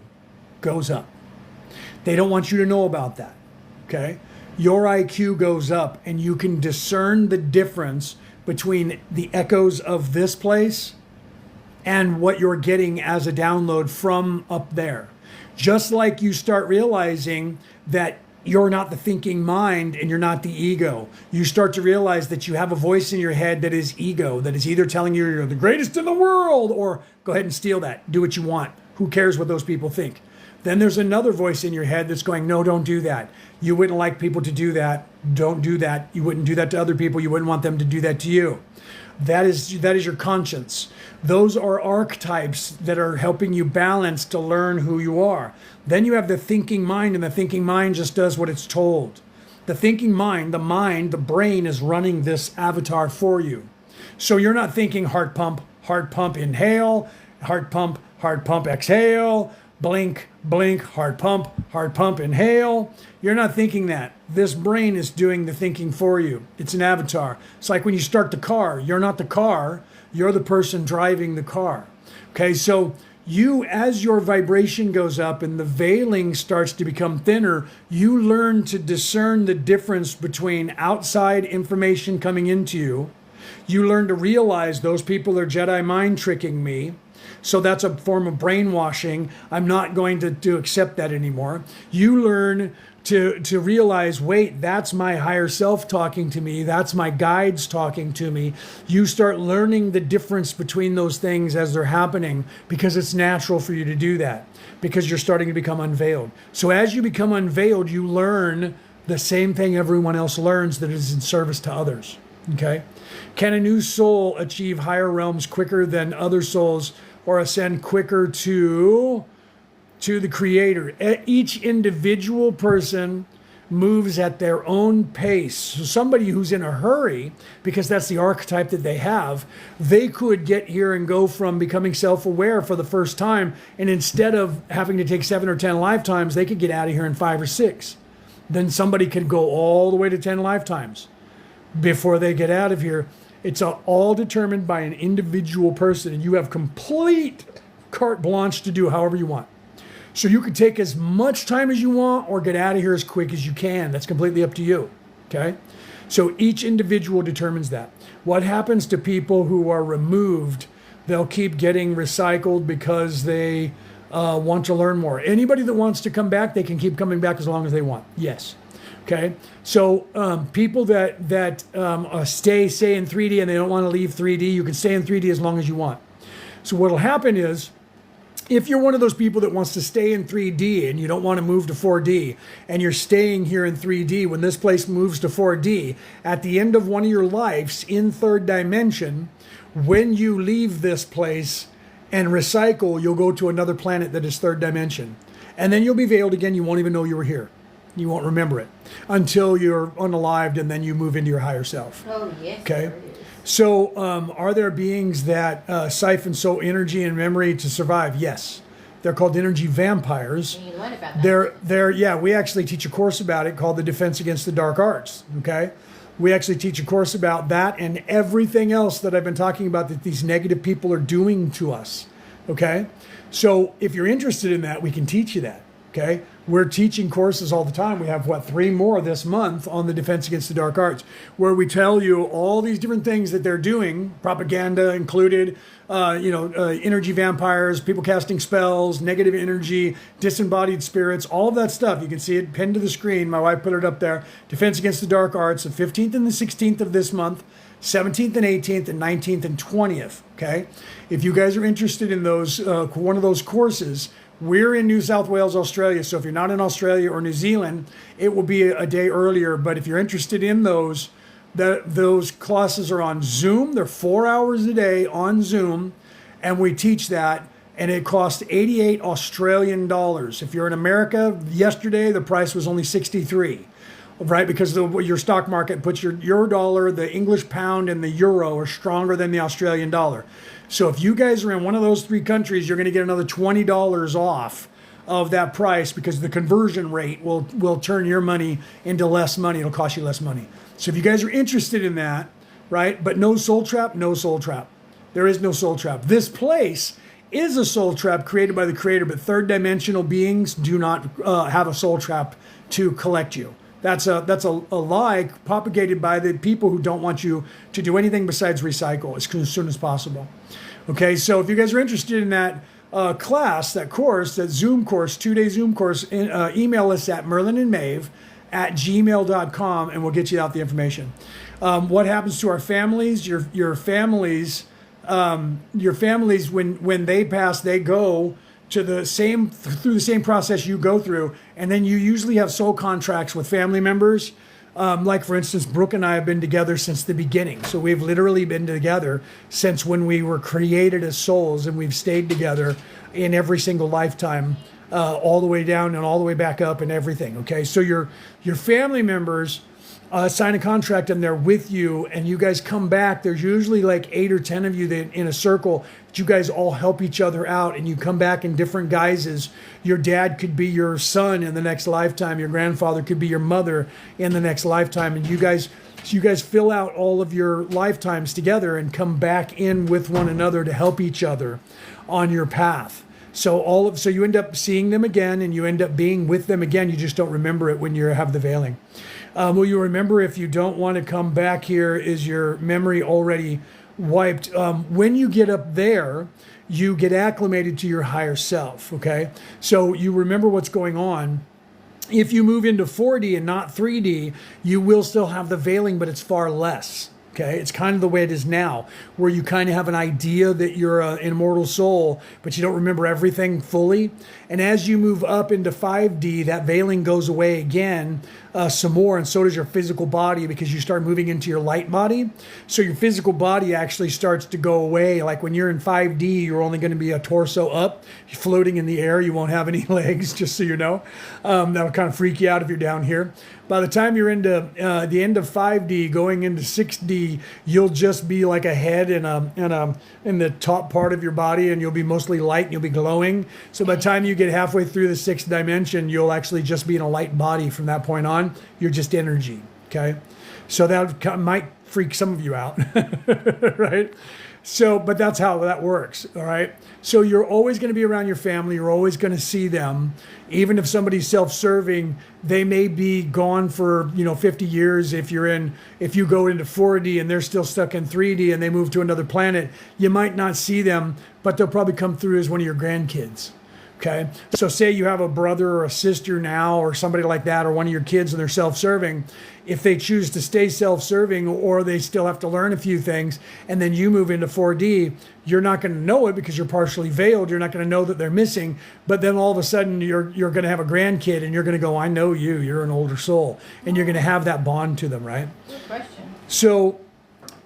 goes up. They don't want you to know about that. Okay, your IQ goes up, and you can discern the difference between the echoes of this place and what you're getting as a download from up there. Just like you start realizing that you're not the thinking mind and you're not the ego. You start to realize that you have a voice in your head that is ego, that is either telling you you're the greatest in the world, or go ahead and steal that. Do what you want. Who cares what those people think? Then there's another voice in your head that's going, no, don't do that. You wouldn't like people to do that. Don't do that. You wouldn't do that to other people. You wouldn't want them to do that to you. That is your conscience. Those are archetypes that are helping you balance to learn who you are. Then you have the thinking mind, and the thinking mind just does what it's told. The thinking mind, the brain is running this avatar for you. So you're not thinking heart pump, inhale, heart pump, exhale, blink, heart pump, inhale. You're not thinking that. This brain is doing the thinking for you. It's an avatar. It's like when you start the car. You're not the car. You're the person driving the car. Okay, so you, as your vibration goes up and the veiling starts to become thinner, you learn to discern the difference between outside information coming into you. You learn to realize those people are Jedi mind tricking me. So that's a form of brainwashing. I'm not going to accept that anymore. You learn to realize, wait, that's my higher self talking to me. That's my guides talking to me. You start learning the difference between those things as they're happening, because it's natural for you to do that, because you're starting to become unveiled. So as you become unveiled, you learn the same thing everyone else learns that is in service to others. Okay? Can a new soul achieve higher realms quicker than other souls, or ascend quicker to the Creator? Each individual person moves at their own pace. So somebody who's in a hurry, because that's the archetype that they have, they could get here and go from becoming self-aware for the first time, and instead of having to take 7 or 10 lifetimes, they could get out of here in 5 or 6. Then somebody could go all the way to 10 lifetimes before they get out of here. It's all determined by an individual person, and you have complete carte blanche to do however you want. So you can take as much time as you want or get out of here as quick as you can. That's completely up to you, okay? So each individual determines that. What happens to people who are removed, they'll keep getting recycled because they want to learn more. Anybody that wants to come back, they can keep coming back as long as they want. Yes. Okay. So people that stay in 3D and they don't want to leave 3D, you can stay in 3D as long as you want. So what'll happen is, if you're one of those people that wants to stay in 3D and you don't want to move to 4D, and you're staying here in 3D, when this place moves to 4D, at the end of one of your lives in third dimension, when you leave this place and recycle, you'll go to another planet that is third dimension. And then you'll be veiled again. You won't even know you were here. You won't remember it until you're unalived, and then you move into your higher self. Oh, yes. Okay. So, are there beings that siphon soul energy and memory to survive? Yes. They're called energy vampires. And you learn about that. We actually teach a course about it called the Defense Against the Dark Arts. Okay. We actually teach a course about that and everything else that I've been talking about that these negative people are doing to us. Okay. So if you're interested in that, we can teach you that. Okay. We're teaching courses all the time. We have 3 more this month on the Defense Against the Dark Arts, where we tell you all these different things that they're doing, propaganda included, energy vampires, people casting spells, negative energy, disembodied spirits, all of that stuff. You can see it pinned to the screen. My wife put it up there. Defense Against the Dark Arts, the 15th and the 16th of this month, 17th and 18th and 19th and 20th. Okay. If you guys are interested in those, one of those courses, we're in New South Wales, Australia. So if you're not in Australia or New Zealand, it will be a day earlier. But if you're interested in those, those classes are on Zoom. They're 4 hours a day on Zoom, and we teach that. And it costs 88 Australian dollars. If you're in America, yesterday the price was only 63, right? Because your stock market puts your dollar, the English pound, and the euro are stronger than the Australian dollar. So if you guys are in one of those 3 countries, you're going to get another $20 off of that price, because the conversion rate will turn your money into less money. It'll cost you less money. So if you guys are interested in that, right? But no soul trap, no soul trap. There is no soul trap. This place is a soul trap created by the creator, but third dimensional beings do not have a soul trap to collect you. That's a lie propagated by the people who don't want you to do anything besides recycle as soon as possible. Okay, so if you guys are interested in that class, that course, that Zoom course, 2-day Zoom course, email us at merlinandmaeve@gmail.com, and we'll get you out the information. What happens to our families? Your families, when they pass, they go to through the same process you go through, and then you usually have soul contracts with family members. Like, for instance, Brooke and I have been together since the beginning. So we've literally been together since when we were created as souls, and we've stayed together in every single lifetime, all the way down and all the way back up and everything. Okay, so your family members sign a contract and they're with you, and you guys come back. There's usually like 8 or 10 of you that in a circle that you guys all help each other out, and you come back in different guises. Your dad could be your son in the next lifetime. Your grandfather could be your mother in the next lifetime, and you guys fill out all of your lifetimes together and come back in with one another to help each other on your path. So you end up seeing them again, and you end up being with them again. You just don't remember it when you have the veiling. Will you remember if you don't want to come back here? Is your memory already wiped? When you get up there, you get acclimated to your higher self, okay? So you remember what's going on. If you move into 4D and not 3D, you will still have the veiling, but it's far less, Okay, it's kind of the way it is now, where you kind of have an idea that you're an immortal soul, but you don't remember everything fully. And as you move up into 5D, that veiling goes away again some more, and so does your physical body, because you start moving into your light body. So your physical body actually starts to go away. Like when you're in 5D, you're only going to be a torso up, floating in the air. You won't have any legs, just so you know. That'll kind of freak you out if you're down here. By the time you're into the end of 5D, going into 6D, you'll just be like a head in the top part of your body, and you'll be mostly light, and you'll be glowing. So by the time you get halfway through the 6th dimension, you'll actually just be in a light body from that point on. You're just energy, okay? So that might freak some of you out, right? So, but that's how that works, all right? So you're always going to be around your family. You're always going to see them. Even if somebody's self-serving, they may be gone for, 50 years. If you go into 4D and they're still stuck in 3D and they move to another planet, you might not see them, but they'll probably come through as one of your grandkids. Okay, so say you have a brother or a sister now, or somebody like that, or one of your kids, and they're self-serving. If they choose to stay self-serving, or they still have to learn a few things, and then you move into 4D, you're not going to know it because you're partially veiled. You're not going to know that they're missing. But then all of a sudden, you're going to have a grandkid, and you're going to go, "I know you. You're an older soul," and you're going to have that bond to them, right? Good question. So,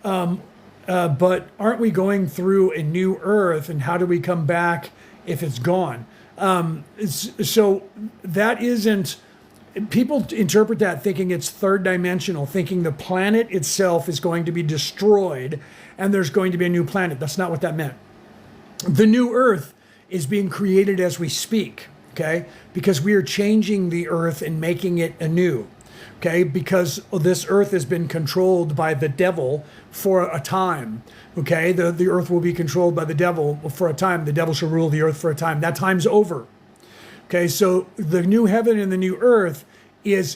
but aren't we going through a new Earth, and how do we come back if it's gone? So that isn't, people interpret that thinking it's third dimensional, thinking the planet itself is going to be destroyed and there's going to be a new planet. That's not what that meant. The new Earth is being created as we speak, okay? Because we are changing the Earth and making it anew, okay? Because this Earth has been controlled by the devil for a time. Okay, the earth will be controlled by the devil for a time. The devil shall rule the earth for a time. That time's over. Okay, so the new heaven and the new earth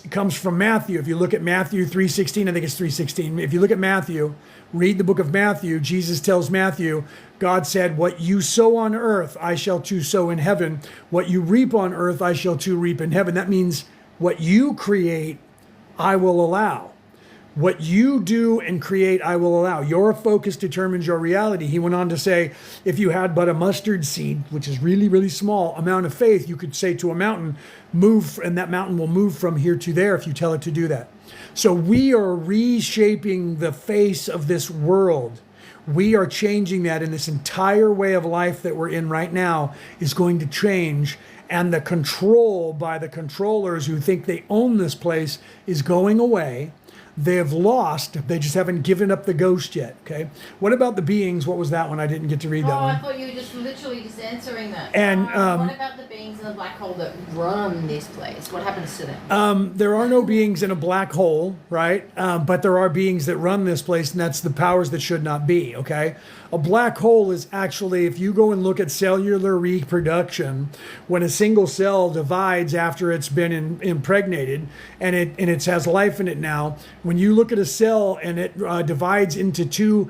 comes from Matthew. If you look at Matthew 3:16, I think it's 3:16. If you look at Matthew, read the book of Matthew, Jesus tells Matthew, God said, "What you sow on earth, I shall too sow in heaven. What you reap on earth, I shall too reap in heaven." That means what you create, I will allow. What you do and create, I will allow. Your focus determines your reality. He went on to say, if you had but a mustard seed, which is really, really small amount of faith, you could say to a mountain, move, and that mountain will move from here to there if you tell it to do that. So we are reshaping the face of this world. We are changing that, and this entire way of life that we're in right now is going to change. And the control by the controllers who think they own this place is going away. They have lost. They just haven't given up the ghost yet. Okay. What about the beings? What was that one? I didn't get to read that one. I thought you were just literally just answering that. And what about the beings in the black hole that run this place? What happens to them? There are no beings in a black hole, right? But there are beings that run this place, and that's the powers that should not be. Okay. A black hole is actually, if you go and look at cellular reproduction, when a single cell divides after it's been impregnated and it has life in it now, when you look at a cell and it divides into two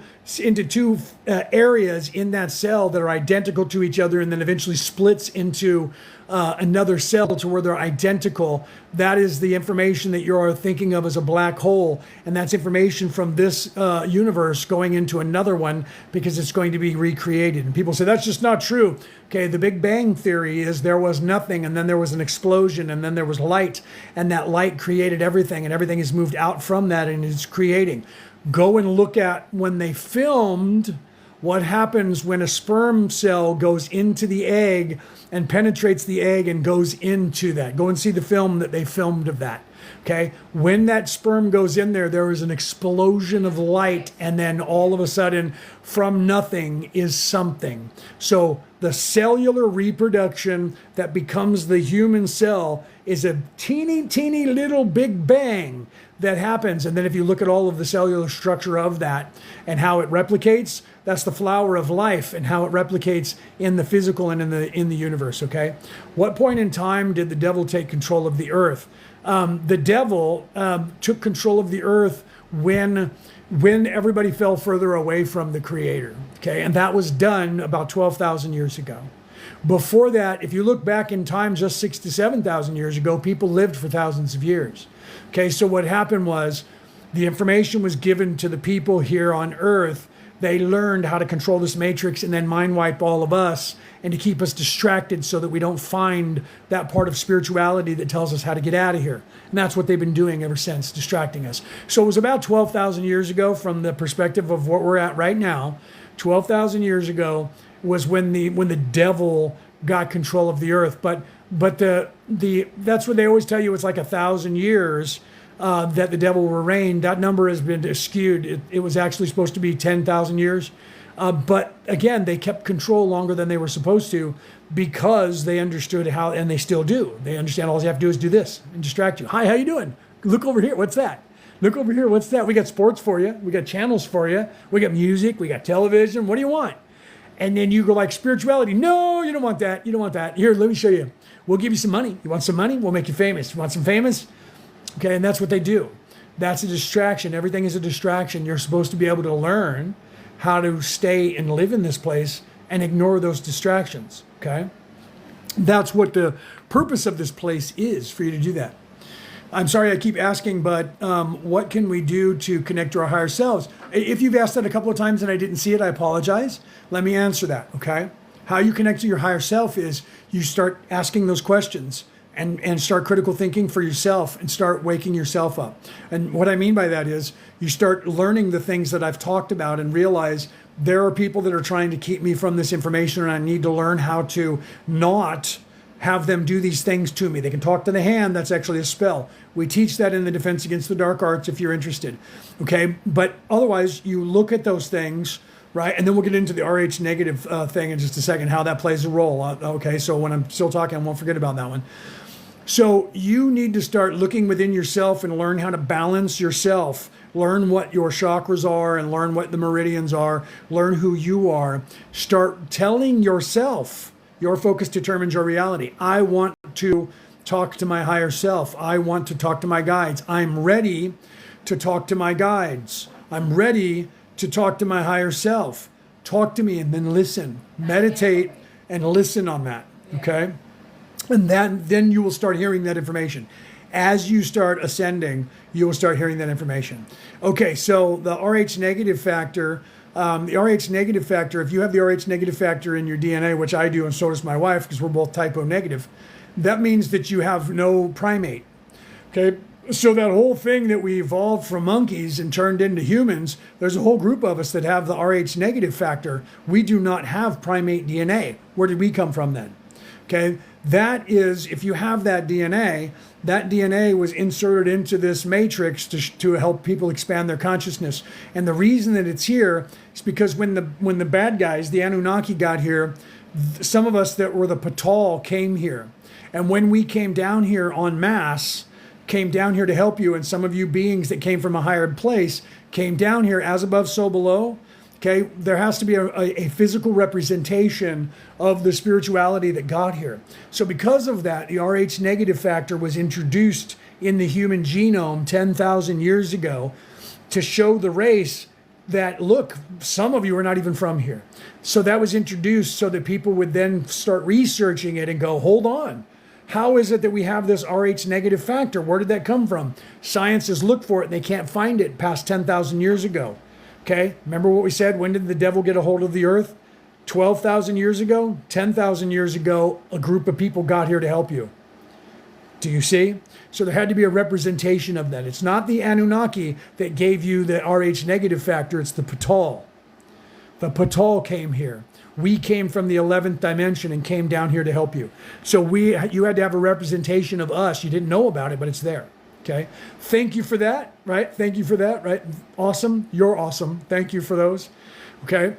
areas in that cell that are identical to each other, and then eventually splits into another cell to where they're identical, that is the information that you're thinking of as a black hole. And that's information from this universe going into another one, because it's going to be recreated. And people say, that's just not true. Okay, the Big Bang Theory is there was nothing, and then there was an explosion, and then there was light, and that light created everything, and everything is moved out from that and is creating. Go and look at when they filmed what happens when a sperm cell goes into the egg and penetrates the egg and goes into that. Go and see the film that they filmed of that. Okay, when that sperm goes in there, there is an explosion of light, and then all of a sudden, from nothing is something. So the cellular reproduction that becomes the human cell is a teeny, teeny little Big Bang that happens. And then if you look at all of the cellular structure of that and how it replicates, that's the flower of life, and how it replicates in the physical and in the universe. Okay, what point in time did the devil take control of the earth? The devil took control of the earth when everybody fell further away from the Creator. Okay, and that was done about 12,000 years ago. Before that, if you look back in time, just 6,000 to 7,000 years ago, people lived for thousands of years. Okay, so what happened was The information was given to the people here on Earth. They learned how to control this matrix and then mind wipe all of us and to keep us distracted so that we don't find that part of spirituality that tells us how to get out of here. And that's what they've been doing ever since, distracting us. So it was about 12,000 years ago, from the perspective of what we're at right now. 12,000 years ago was when the devil got control of the earth. But that's what they always tell you. It's like 1,000 years that the devil will reign. That number has been skewed. It was actually supposed to be 10,000 years. But again, they kept control longer than they were supposed to because they understood how, and they still do. They understand all you have to do is do this and distract you. Hi, how you doing? Look over here. What's that? Look over here. What's that? We got sports for you. We got channels for you. We got music. We got television. What do you want? And then you go like spirituality. No, you don't want that. You don't want that. Here, let me show you. We'll give you some money. You want some money? We'll make you famous. You want some famous? Okay, and that's what they do. That's a distraction. Everything is a distraction. You're supposed to be able to learn how to stay and live in this place and ignore those distractions, okay? That's what the purpose of this place is, for you to do that. I'm sorry I keep asking, but what can we do to connect to our higher selves? If you've asked that a couple of times and I didn't see it, I apologize. Let me answer that, okay? How you connect to your higher self is you start asking those questions and start critical thinking for yourself and start waking yourself up. And what I mean by that is you start learning the things that I've talked about and realize there are people that are trying to keep me from this information, and I need to learn how to not have them do these things to me. They can talk to the hand. That's actually a spell. We teach that in the Defense Against the Dark Arts if you're interested. Okay, but otherwise you look at those things, right? And then we'll get into the RH negative thing in just a second, how that plays a role. Okay, so when I'm still talking, I won't forget about that one. So you need to start looking within yourself and learn how to balance yourself. Learn what your chakras are and learn what the meridians are. Learn who you are. Start telling yourself, your focus determines your reality. I want to talk to my higher self. I want to talk to my guides. I'm ready to talk to my guides. I'm ready to talk to my higher self. Talk to me and then listen. Meditate and listen on that, okay? And then you will start hearing that information. As you start ascending, you will start hearing that information. Okay, so the RH negative factor, if you have the RH negative factor in your DNA, which I do, and so does my wife, because we're both type O negative, that means that you have no primate. Okay, so that whole thing that we evolved from monkeys and turned into humans, there's a whole group of us that have the RH negative factor. We do not have primate DNA. Where did we come from then? Okay, that is, if you have that DNA was inserted into this matrix to help people expand their consciousness. And the reason that it's here is because when the bad guys, the Anunnaki, got here, some of us that were the Patal came here. And when we came down here en masse, came down here to help you, and some of you beings that came from a higher place came down here as above, so below. Okay, there has to be a physical representation of the spirituality that got here. So because of that, the RH negative factor was introduced in the human genome 10,000 years ago to show the race that, look, some of you are not even from here. So that was introduced so that people would then start researching it and go, hold on. How is it that we have this RH negative factor? Where did that come from? Science has looked for it and they can't find it past 10,000 years ago. Okay, remember what we said? When did the devil get a hold of the earth? 12,000 years ago? 10,000 years ago, a group of people got here to help you. Do you see? So there had to be a representation of that. It's not the Anunnaki that gave you the RH negative factor, it's the Patal. The Patal came here. We came from the 11th dimension and came down here to help you. So you had to have a representation of us. You didn't know about it, but it's there. Okay. Thank you for that, right? Thank you for that, right? Awesome. You're awesome. Thank you for those. Okay.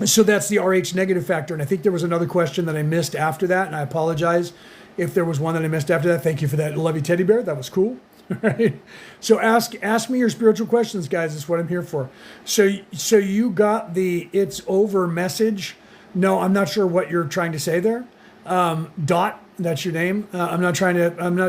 So that's the RH negative factor. And I think there was another question that I missed after that. And I apologize if there was one that I missed after that. Thank you for that. Love you, teddy bear. That was cool. Right. So ask me your spiritual questions, guys. That's what I'm here for. So you got the "it's over" message. No, I'm not sure what you're trying to say there. Dot. That's your name. I'm not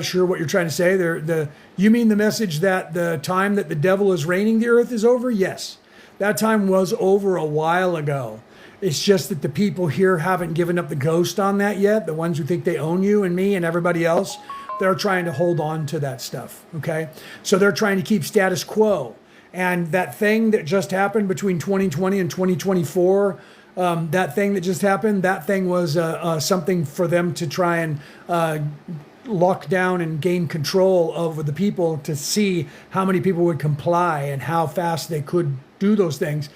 sure what you're trying to say there. You mean the message that the time that the devil is reigning the earth is over? Yes. That time was over a while ago. It's just that the people here haven't given up the ghost on that yet. The ones who think they own you and me and everybody else. they're trying to hold on to that stuff. Okay, so they're trying to keep status quo. And that thing that just happened between 2020 and 2024, that thing that just happened, that thing was something for them to try and lock down and gain control over the people to see how many people would comply and how fast they could do those things.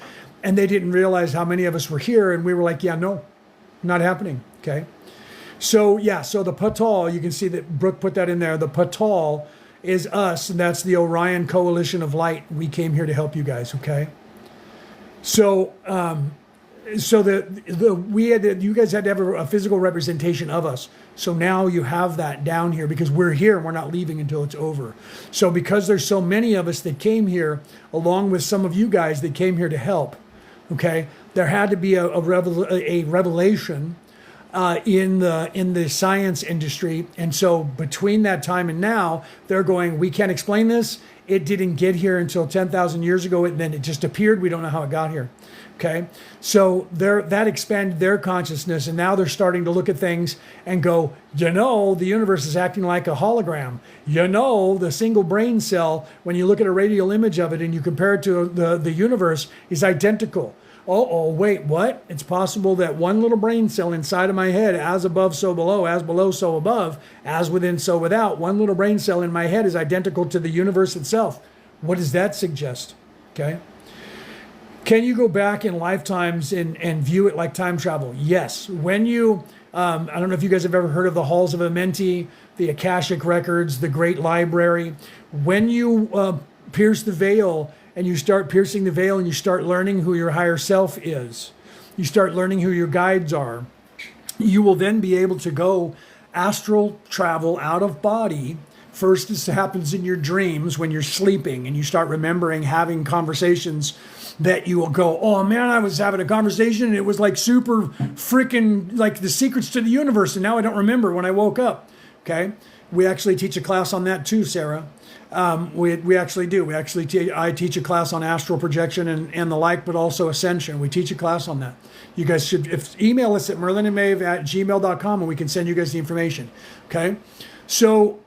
And they didn't realize how many of us were here. And we were like, yeah, no, not happening. Okay. So, yeah, so the Patal, you can see that Brooke put that in there. The Patal is us, and that's the Orion Coalition of Light. We came here to help you guys, okay? So, you guys had to have a physical representation of us. So now you have that down here because we're here and we're not leaving until it's over. So because there's so many of us that came here, along with some of you guys that came here to help, okay, there had to be a revelation in the science industry. And so between that time and now, they're going, we can't explain this. It didn't get here until 10,000 years ago, and then it just appeared. We don't know how it got here. Okay, so that expanded their consciousness, and now they're starting to look at things and go, the universe is acting like a hologram. The single brain cell, when you look at a radial image of it and you compare it to the universe, is identical. Oh, wait, what? It's possible that one little brain cell inside of my head, as above, so below, as below, so above, as within, so without, one little brain cell in my head is identical to the universe itself. What does that suggest? Okay. Can you go back in lifetimes and view it like time travel? Yes. When you, I don't know if you guys have ever heard of the Halls of Amenti, the Akashic Records, the Great Library. When you pierce the veil, and you start piercing the veil and you start learning who your higher self is, you start learning who your guides are, you will then be able to go astral travel out of body. First, this happens in your dreams when you're sleeping and you start remembering having conversations that you will go, oh man, I was having a conversation and it was like super freaking like the secrets to the universe. And now I don't remember when I woke up. Okay. We actually teach a class on that too, Sarah. We actually do. I teach a class on astral projection and the like, but also ascension. We teach a class on that. You guys should email us at merlinandmaeve@gmail.com and we can send you guys the information. Okay. So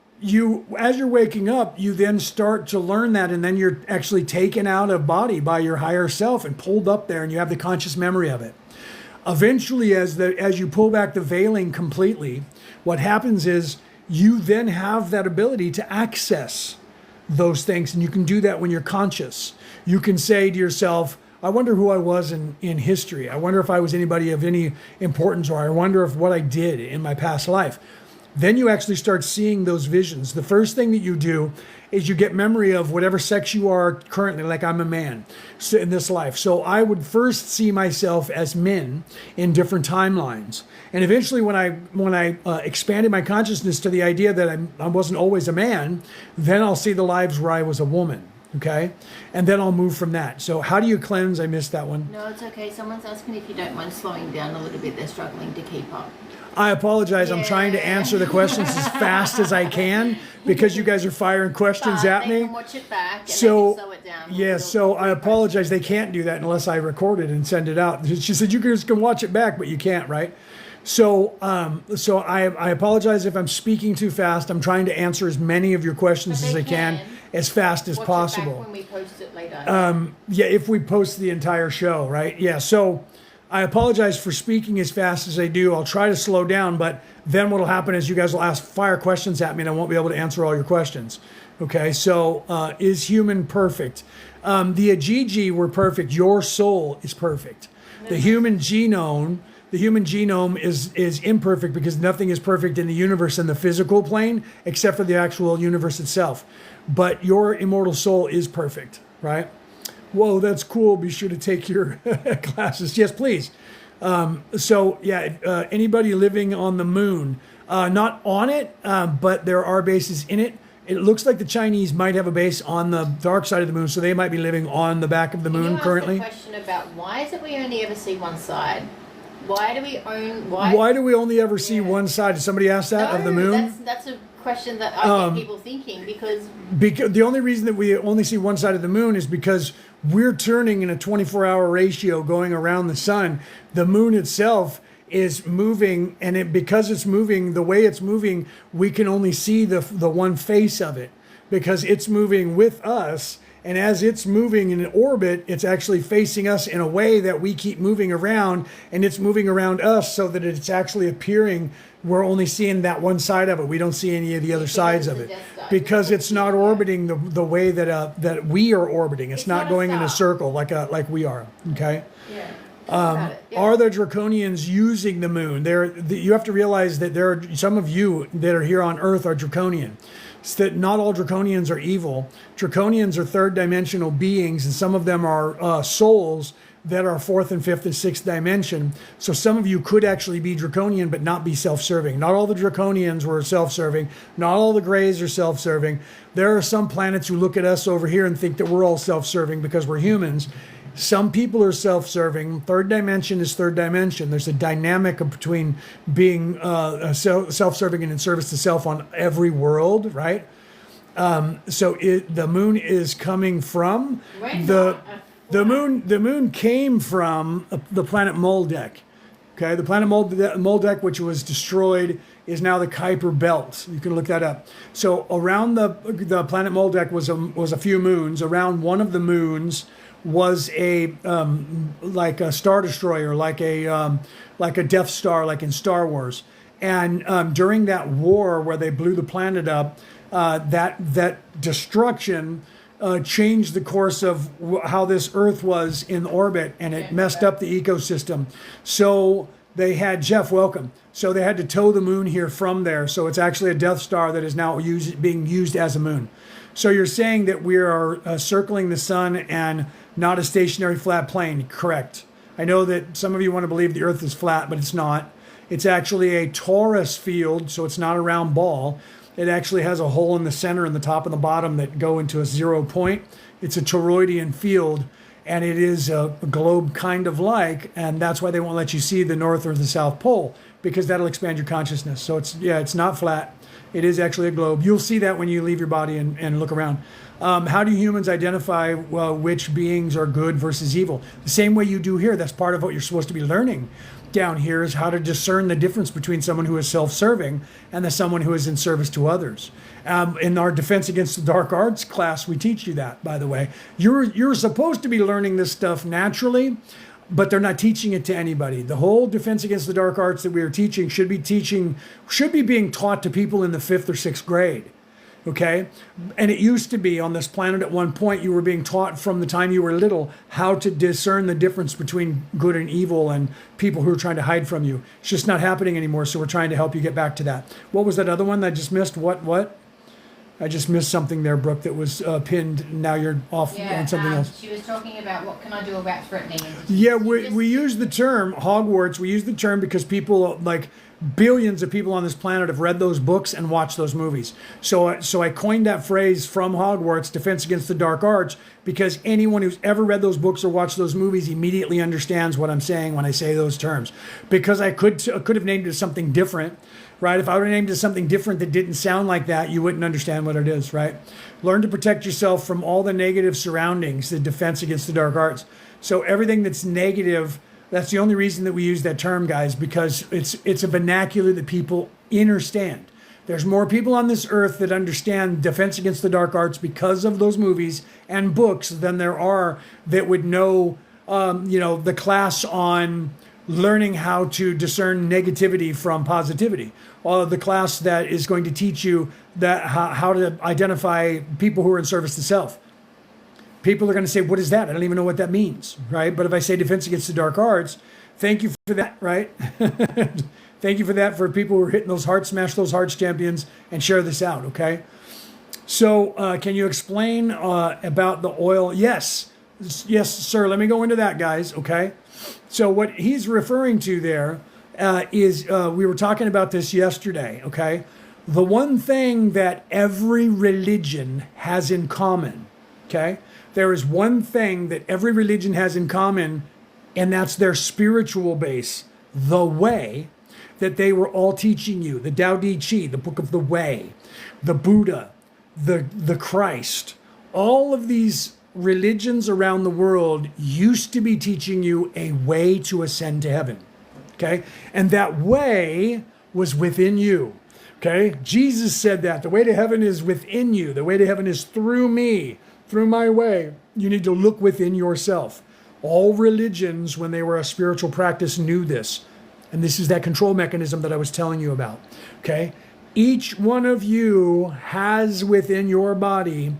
as you're waking up, you then start to learn that, and then you're actually taken out of body by your higher self and pulled up there, and you have the conscious memory of it. Eventually, as you pull back the veiling completely, what happens is you then have that ability to access those things, and you can do that when you're conscious. You can say to yourself, I wonder who I was in history. I wonder if I was anybody of any importance, or I wonder if what I did in my past life. Then you actually start seeing those visions. The first thing that you do is you get memory of whatever sex you are currently, like I'm a man in this life. So I would first see myself as men in different timelines. And eventually when I expanded my consciousness to the idea that I wasn't always a man, then I'll see the lives where I was a woman. Okay. And then I'll move from that. So how do you cleanse? I missed that one. No, it's okay. Someone's asking if you don't mind slowing down a little bit. They're struggling to keep up. I apologize. I'm trying to answer the questions as fast as I can because you guys are firing questions at me. They can watch it back and so, they can slow it down. Yeah, so I apologize. They can't do that unless I record it and send it out. She said you guys can watch it back, but you can't, right? So I apologize if I'm speaking too fast. I'm trying to answer as many of your questions as I can as fast as possible. Watch it back when we post it later. Yeah, if we post the entire show, right? Yeah, so I apologize for speaking as fast as I do. I'll try to slow down, but then what will happen is you guys will fire questions at me and I won't be able to answer all your questions. Okay, so is human perfect? The Ajiji were perfect. Your soul is perfect. The human genome is imperfect because nothing is perfect in the universe in the physical plane except for the actual universe itself. But your immortal soul is perfect, right? Whoa, that's cool. Be sure to take your classes. Yes, please. Anybody living on the moon, not on it, but there are bases in it. It looks like the Chinese might have a base on the dark side of the moon, so they might be living on the back of the moon currently. Can you ask a question about why is it we only ever see one side? Why do we only ever see one side? Did somebody ask that of the moon? That's a question that I get people thinking because the only reason that we only see one side of the moon is because we're turning in a 24-hour ratio going around the sun. The moon itself is moving, and because it's moving the way it's moving, we can only see the one face of it because it's moving with us. And as it's moving in an orbit, it's actually facing us in a way that we keep moving around, and it's moving around us so that it's actually appearing. We're only seeing that one side of it. We don't see any of the other sides of it because it's not orbiting the way that we are orbiting. It's not going in a circle like we are. Okay. Yeah. Are the Draconians using the moon? You have to realize that there are some of you that are here on Earth are Draconian. So that not all Draconians are evil. Draconians are third dimensional beings, and some of them are souls that are fourth and fifth and sixth dimension. So some of you could actually be Draconian but not be self-serving. Not all the Draconians were self-serving. Not all the Greys are self-serving. There are some planets who look at us over here and think that we're all self-serving because we're humans. Some people are self-serving. Third dimension is third dimension. There's a dynamic between being self-serving and in service to self on every world, right? So the moon is coming from the moon came from the planet Moldek. Okay, the planet Moldek, which was destroyed, is now the Kuiper Belt. You can look that up. So around the planet Moldek was a few moons. Around one of the moons was like a Star Destroyer, like a Death Star, like in Star Wars. And during that war where they blew the planet up, that destruction changed the course of how this Earth was in orbit, and it messed up the ecosystem. So they had Jeff, welcome. So they had to tow the moon here from there. So it's actually a Death Star that is now being used as a moon. So you're saying that we are circling the sun and not a stationary flat plane, correct? I know that some of you want to believe the Earth is flat, but it's not. It's actually a torus field, so it's not a round ball. It actually has a hole in the center and the top and the bottom that go into a 0 point. It's a toroidal field, and it is a globe kind of like, and that's why they won't let you see the North or the South Pole, because that'll expand your consciousness. So it's not flat. It is actually a globe. You'll see that when you leave your body and look around. How do humans identify which beings are good versus evil? The same way you do here. That's part of what you're supposed to be learning down here, is how to discern the difference between someone who is self-serving and someone who is in service to others. In our Defense Against the Dark Arts class, we teach you that, by the way. You're supposed to be learning this stuff naturally, but they're not teaching it to anybody. The whole Defense Against the Dark Arts that we are teaching should be being taught to people in the 5th or 6th grade. Okay? And it used to be on this planet at one point, you were being taught from the time you were little how to discern the difference between good and evil and people who are trying to hide from you. It's just not happening anymore, so we're trying to help you get back to that. What was that other one that I just missed? What? I just missed something there, Brooke, that was pinned. Now you're off on something else. She was talking about what can I do about threatening. Yeah, we use the term Hogwarts. We use the term because people, like billions of people on this planet, have read those books and watched those movies. So I coined that phrase from Hogwarts, Defense Against the Dark Arts, because anyone who's ever read those books or watched those movies immediately understands what I'm saying when I say those terms. Because I could have named it something different. Right? If I would have named it something different that didn't sound like that, you wouldn't understand what it is, right? Learn to protect yourself from all the negative surroundings, the Defense Against the Dark Arts. So everything that's negative, that's the only reason that we use that term, guys, because it's a vernacular that people understand. There's more people on this earth that understand Defense Against the Dark Arts because of those movies and books than there are that would know, the class on learning how to discern negativity from positivity, or the class that is going to teach you that how to identify people who are in service to self. People are going to say, what is that? I don't even know what that means, right? But if I say Defense Against the Dark Arts, thank you for that, right? Thank you for that, for people who are hitting those hearts, smash those hearts champions, and share this out, okay? So can you explain about the oil? Yes, sir. Let me go into that, guys, okay? So what he's referring to there is we were talking about this yesterday, okay? The one thing that every religion has in common, okay? There is one thing that every religion has in common, and that's their spiritual base, the way that they were all teaching you, the Tao Te Ching, the Book of the Way, the Buddha, the Christ, all of these religions around the world used to be teaching you a way to ascend to heaven. Okay? And that way was within you. Okay? Jesus said that. The way to heaven is within you. The way to heaven is through me, through my way. You need to look within yourself. All religions, when they were a spiritual practice, knew this. And this is that control mechanism that I was telling you about. Okay? Each one of you has within your body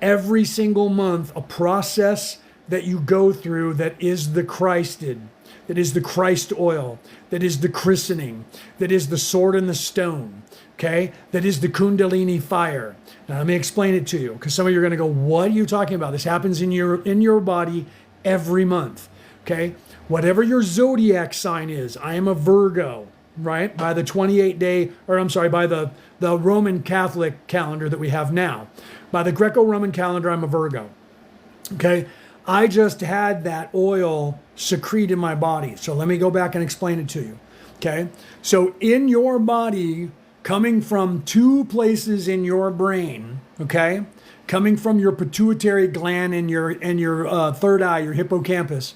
every single month a process that you go through that is the Christed, that is the Christ oil, that is the christening, that is the sword and the stone, okay? That is the Kundalini fire. Now let me explain it to you, because some of you are going to go, what are you talking about? This happens in your body every month, okay? Whatever your zodiac sign is, I am a Virgo, right? By the 28-day, or I'm sorry, by the Roman Catholic calendar that we have now. By the Greco-Roman calendar, I'm a Virgo, okay? I just had that oil secrete in my body. So let me go back and explain it to you, okay? So in your body, coming from two places in your brain, okay? Coming from your pituitary gland and your third eye, your hippocampus,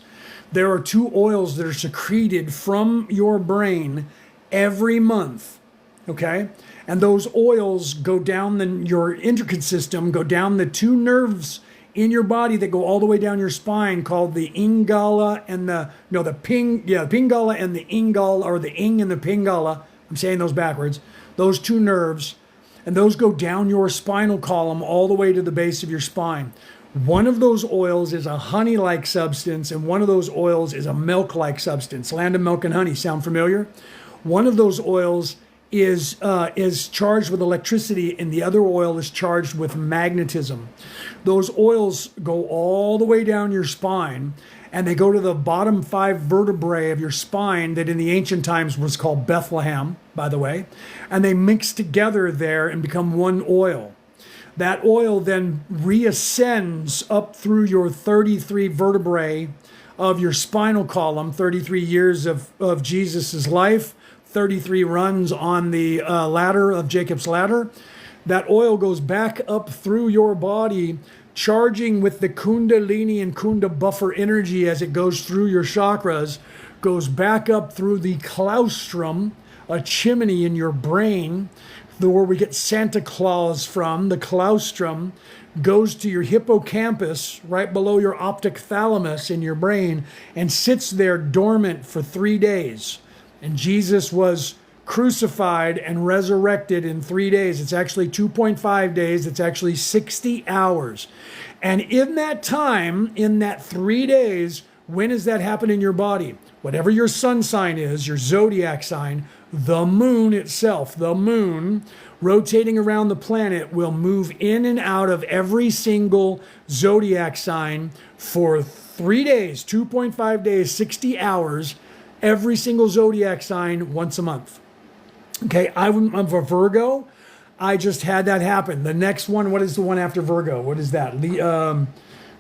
there are two oils that are secreted from your brain every month, okay? And those oils go down your intricate system, go down the two nerves in your body that go all the way down your spine, called the Ingala and the Pingala and the Ingala, or the Ing and the Pingala. I'm saying those backwards. Those two nerves, and those go down your spinal column all the way to the base of your spine. One of those oils is a honey-like substance, and one of those oils is a milk-like substance. Land of milk and honey. Sound familiar? One of those oils is charged with electricity, and the other oil is charged with magnetism. Those oils go all the way down your spine, and they go to the bottom 5 vertebrae of your spine that in the ancient times was called Bethlehem, by the way, and they mix together there and become one oil. That oil then reascends up through your 33 vertebrae of your spinal column, 33 years of Jesus's life, 33 runs on the ladder of Jacob's ladder. That oil goes back up through your body, charging with the Kundalini and Kunda buffer energy as it goes through your chakras, goes back up through the claustrum, a chimney in your brain, where we get Santa Claus from. The claustrum goes to your hippocampus, right below your optic thalamus in your brain, and sits there dormant for 3 days. And Jesus was crucified and resurrected in 3 days. It's actually 2.5 days. It's actually 60 hours. And in that time, in that 3 days, when does that happen in your body? Whatever your sun sign is, your zodiac sign, the moon itself, the moon rotating around the planet will move in and out of every single zodiac sign for 3 days, 2.5 days, 60 hours, every single zodiac sign once a month. Okay, I'm a Virgo. I just had that happen. The next one, what is the one after Virgo? What is that?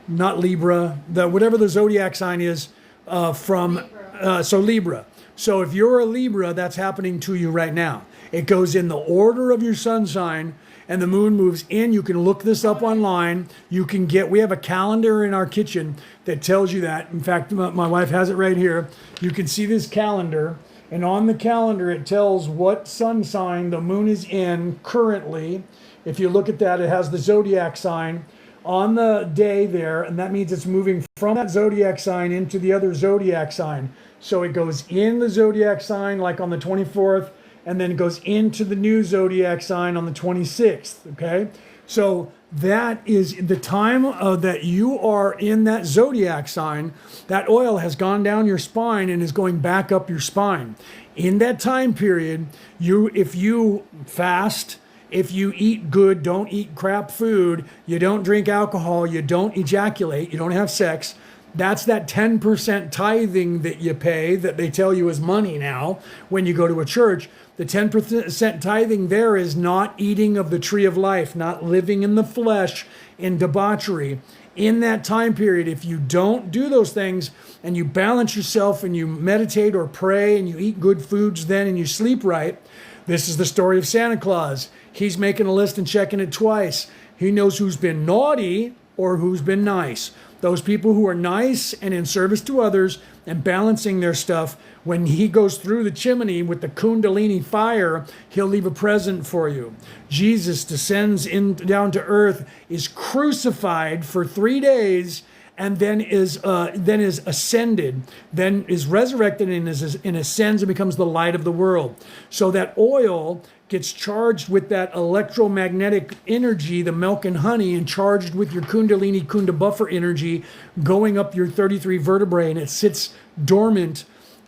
Not Libra. Whatever the zodiac sign is Libra. So if you're a Libra, that's happening to you right now. It goes in the order of your sun sign, and the moon moves in. You can look this up online. We have a calendar in our kitchen that tells you that. In fact, my wife has it right here. You can see this calendar, and on the calendar it tells what sun sign the moon is in currently. If you look at that, it has the zodiac sign on the day there, and that means it's moving from that zodiac sign into the other zodiac sign. So it goes in the zodiac sign like on the 24th, and then goes into the new zodiac sign on the 26th, okay? So that is the time that you are in that zodiac sign. That oil has gone down your spine and is going back up your spine. In that time period, if you fast, if you eat good, don't eat crap food, you don't drink alcohol, you don't ejaculate, you don't have sex, that's that 10% tithing that you pay that they tell you is money now when you go to a church. The 10% tithing there is not eating of the tree of life, not living in the flesh in debauchery. In that time period, if you don't do those things and you balance yourself and you meditate or pray and you eat good foods then and you sleep right, this is the story of Santa Claus. He's making a list and checking it twice. He knows who's been naughty or who's been nice. Those people who are nice and in service to others and balancing their stuff, when he goes through the chimney with the Kundalini fire, he'll leave a present for you. Jesus descends down to earth, is crucified for 3 days, and then is ascended, then is resurrected and ascends and becomes the light of the world. So that oil gets charged with that electromagnetic energy, the milk and honey, and charged with your Kundalini Kunda buffer energy going up your 33 vertebrae, and it sits dormant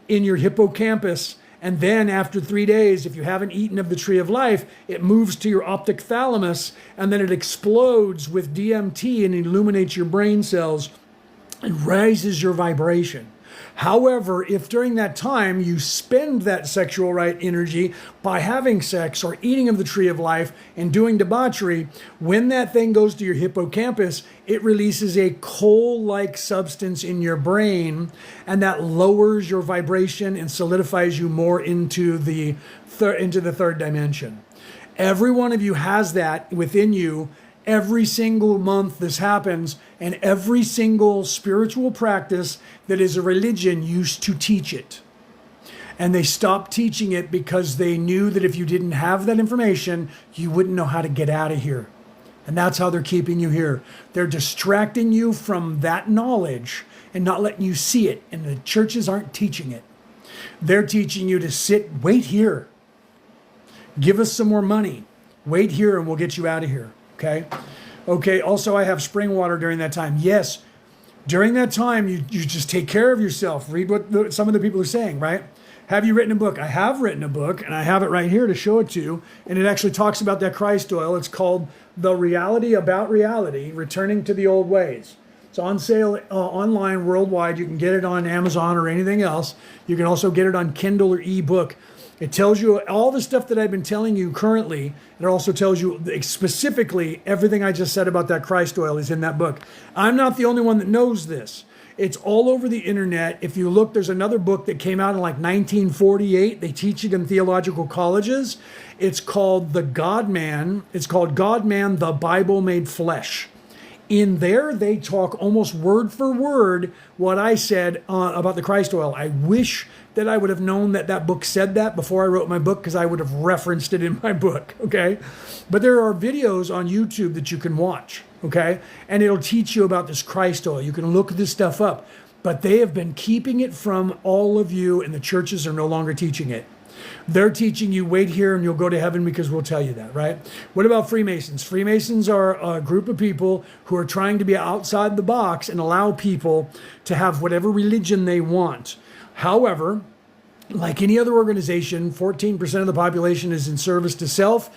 in your hippocampus. And then after 3 days, if you haven't eaten of the tree of life, it moves to your optic thalamus, and then it explodes with DMT and illuminates your brain cells and raises your vibration. However, if during that time you spend that sexual right energy by having sex or eating of the tree of life and doing debauchery, when that thing goes to your hippocampus, it releases a coal-like substance in your brain, and that lowers your vibration and solidifies you more into the third dimension. Every one of you has that within you. Every single month this happens, and every single spiritual practice that is a religion used to teach it. And they stopped teaching it because they knew that if you didn't have that information, you wouldn't know how to get out of here. And that's how they're keeping you here. They're distracting you from that knowledge and not letting you see it. And the churches aren't teaching it. They're teaching you to wait here. Give us some more money. Wait here and we'll get you out of here. Okay. Also, I have spring water during that time. Yes. During that time, you just take care of yourself. Read what some of the people are saying, right? Have you written a book? I have written a book, and I have it right here to show it to you. And it actually talks about that Christ oil. It's called The Reality About Reality, Returning to the Old Ways. It's on sale online worldwide. You can get it on Amazon or anything else. You can also get it on Kindle or ebook. It tells you all the stuff that I've been telling you currently. It also tells you specifically everything I just said about that Christ oil is in that book. I'm not the only one that knows this. It's all over the internet. If you look, there's another book that came out in like 1948. They teach it in theological colleges. It's called The God-Man. It's called God-Man, the Bible Made Flesh. In there, they talk almost word for word what I said about the Christ oil. I wish that I would have known that book said that before I wrote my book, because I would have referenced it in my book, okay? But there are videos on YouTube that you can watch, okay? And it'll teach you about this Christ oil. You can look this stuff up. But they have been keeping it from all of you, and the churches are no longer teaching it. They're teaching you, wait here and you'll go to heaven because we'll tell you that, right? What about Freemasons? Freemasons are a group of people who are trying to be outside the box and allow people to have whatever religion they want. However, like any other organization, 14% of the population is in service to self.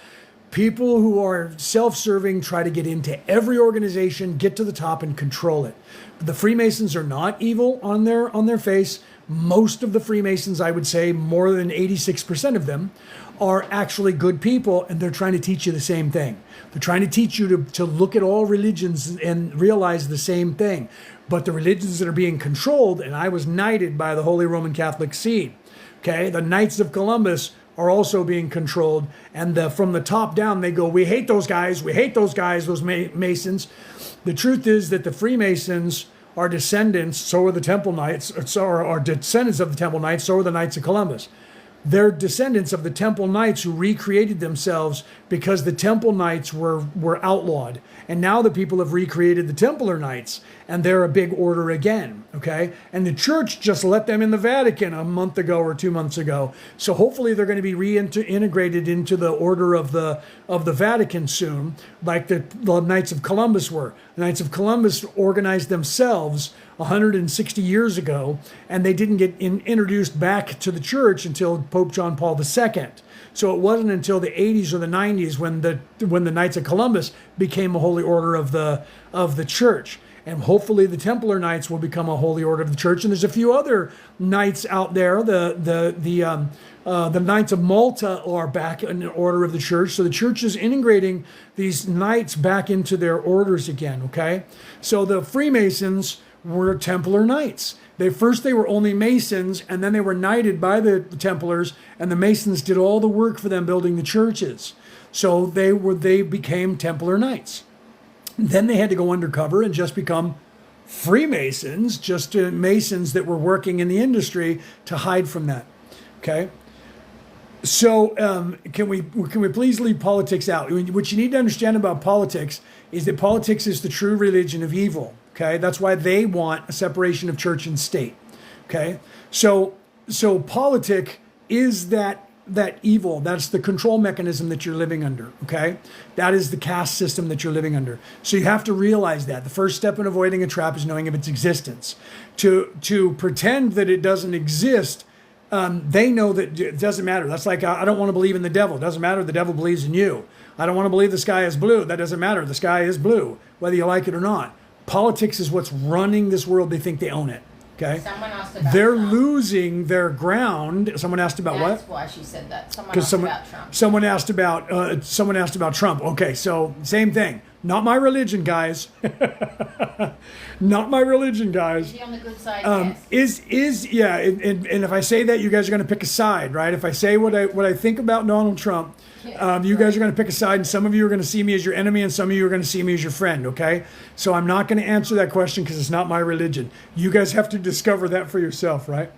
People who are self-serving try to get into every organization, get to the top, and control it. But the Freemasons are not evil on their face. Most of the Freemasons, I would say, more than 86% of them, are actually good people, and they're trying to teach you the same thing. They're trying to teach you to look at all religions and realize the same thing. But the religions that are being controlled, and I was knighted by the Holy Roman Catholic See, okay, the Knights of Columbus are also being controlled, and from the top down they go, we hate those guys, those Masons. The truth is that the Freemasons are descendants, so are the Temple Knights, so are descendants of the Temple Knights, so are the Knights of Columbus. They're descendants of the Temple Knights who recreated themselves because the Temple Knights were outlawed. And now the people have recreated the Templar Knights, and they're a big order again, okay? And the church just let them in the Vatican a month ago or 2 months ago. So hopefully they're going to be reintegrated into the order of the Vatican soon, like the Knights of Columbus were. The Knights of Columbus organized themselves 160 years ago, and they didn't get introduced back to the church until Pope John Paul II. So it wasn't until the 80s or the 90s when the Knights of Columbus became a holy order of the church. And hopefully the Templar Knights will become a holy order of the church. And there's a few other knights out there. The Knights of Malta are back in the order of the church. So the church is integrating these knights back into their orders again, okay? So the Freemasons were Templar Knights. They were only Masons, and then they were knighted by the Templars, and the Masons did all the work for them building the churches. So they became Templar Knights. Then they had to go undercover and just become Freemasons, just Masons that were working in the industry to hide from that. Okay. So can we please leave politics out? What you need to understand about politics is that politics is the true religion of evil. Okay, that's why they want a separation of church and state. Okay, so politic is that evil. That's the control mechanism that you're living under. Okay, that is the caste system that you're living under. So you have to realize that the first step in avoiding a trap is knowing of its existence. To pretend that it doesn't exist. They know that it doesn't matter. That's like, I don't want to believe in the devil. It doesn't matter. The devil believes in you. I don't want to believe the sky is blue. That doesn't matter. The sky is blue, whether you like it or not. Politics is what's running this world. They think they own it. Okay. Someone asked about They're Trump. losing their ground. Someone asked about what? That's why she said that. Someone asked about Trump. Someone asked about Trump. Okay, so same thing. Not my religion, guys. Not my religion, guys. Is he on the good side? Yes. And if I say that, you guys are going to pick a side, right? If I say what I think about Donald Trump, you guys are going to pick a side, and some of you are going to see me as your enemy, and some of you are going to see me as your friend. Okay, so I'm not going to answer that question because it's not my religion. You guys have to discover that for yourself, right?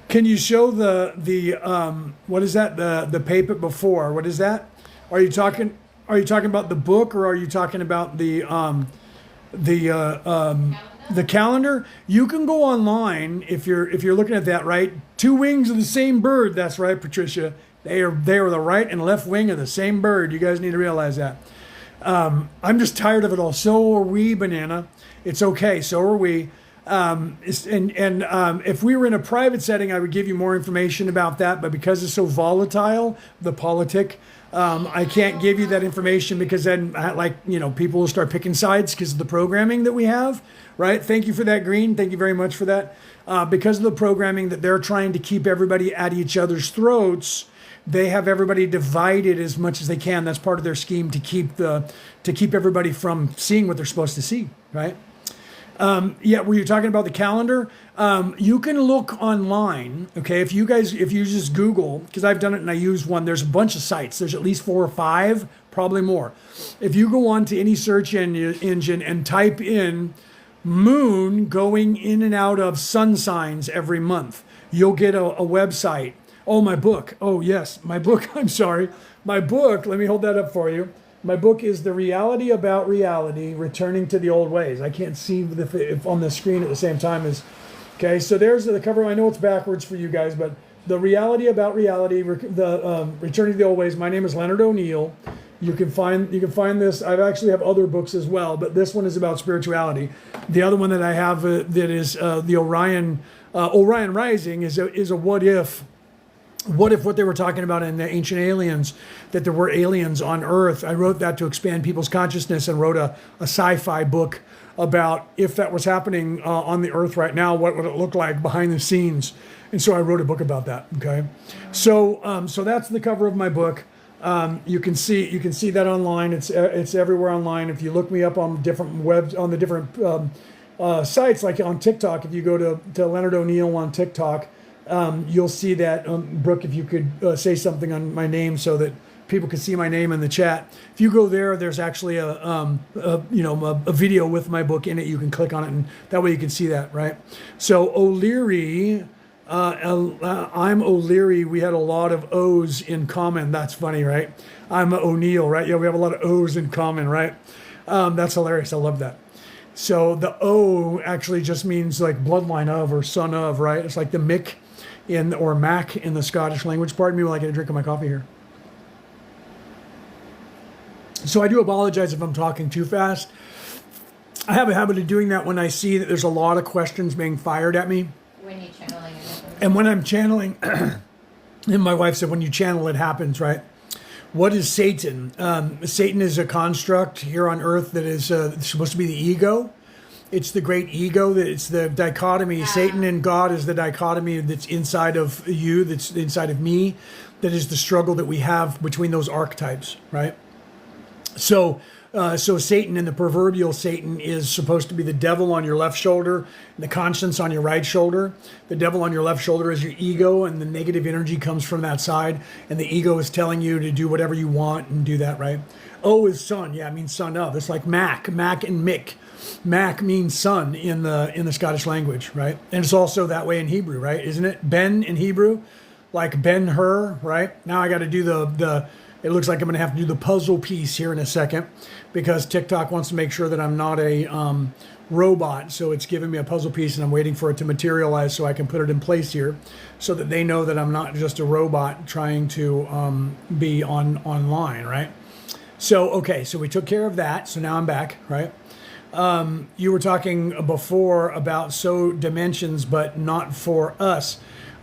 Can you show the what is that? The paper before? What is that? Are you talking about the book, or are you talking about the calendar? You can go online if you're looking at that, right? Two wings of the same bird. That's right, Patricia. They are the right and left wing of the same bird. You guys need to realize that. I'm just tired of it all. So are we, Banana. It's okay. So are we. If we were in a private setting, I would give you more information about that. But because it's so volatile, the politic, I can't give you that information because then, people will start picking sides because of the programming that we have, right? Thank you for that, Green. Thank you very much for that. Because of the programming that they're trying to keep everybody at each other's throats, they have everybody divided as much as they can. That's part of their scheme to keep everybody from seeing what they're supposed to see, right? Were you talking about the calendar? You can look online, okay? If you just Google, because I've done it and I use one, there's a bunch of sites. There's at least 4 or 5, probably more. If you go on to any search engine and type in moon going in and out of sun signs every month, you'll get a website. Oh, my book. Oh, yes, my book. I'm sorry. My book, let me hold that up for you. My book is The Reality About Reality, Returning to the Old Ways. I can't see if on the screen at the same time as... Okay, so there's the cover. I know it's backwards for you guys, but The Reality About Reality, Returning to the Old Ways. My name is Leonard O'Neill. You can find this. I actually have other books as well, but this one is about spirituality. The other one that I have that is the Orion Rising is a what if. What if what they were talking about in the Ancient Aliens, that there were aliens on Earth? I wrote that to expand people's consciousness and wrote a sci-fi book about if that was happening on the Earth right now, what would it look like behind the scenes? And so I wrote a book about that. Okay, so that's the cover of my book. You can see that online. It's everywhere online. If you look me up on different different sites, like on TikTok, if you go to Leonard O'Neill on TikTok. You'll see that, Brooke, if you could say something on my name so that people can see my name in the chat. If you go there's actually a video with my book in it. You can click on it, and that way you can see that, right? So O'Leary, I'm O'Leary. We had a lot of O's in common. That's funny, right? I'm O'Neill, right? Yeah, we have a lot of O's in common, right? That's hilarious. I love that. So the O actually just means like bloodline of or son of, right? It's like the Mick or Mac in the Scottish language. Pardon me while I get a drink of my coffee here. So I do apologize if I'm talking too fast. I have a habit of doing that when I see that there's a lot of questions being fired at me. When you're channeling it. And when I'm channeling, and my wife said, when you channel, it happens, right? What is Satan? Satan is a construct here on Earth that is supposed to be the ego. It's the great ego. That it's the dichotomy. Satan and God is the dichotomy that's inside of you, that's inside of me. That is the struggle that we have between those archetypes, right? So Satan, and the proverbial Satan, is supposed to be the devil on your left shoulder and the conscience on your right shoulder. The devil on your left shoulder is your ego, and the negative energy comes from that side. And the ego is telling you to do whatever you want and do that, right? O is son. Yeah, it means son of. It's like Mac and Mick. Mac means son in the Scottish language, right? And it's also that way in Hebrew, right? Isn't it? Ben in Hebrew, like Ben Hur, right? Now I got to do the. It looks like I'm going to have to do the puzzle piece here in a second because TikTok wants to make sure that I'm not a robot. So it's giving me a puzzle piece and I'm waiting for it to materialize so I can put it in place here so that they know that I'm not just a robot trying to be online, right? So, okay, so we took care of that. So now I'm back, right? You were talking before about dimensions, but not for us.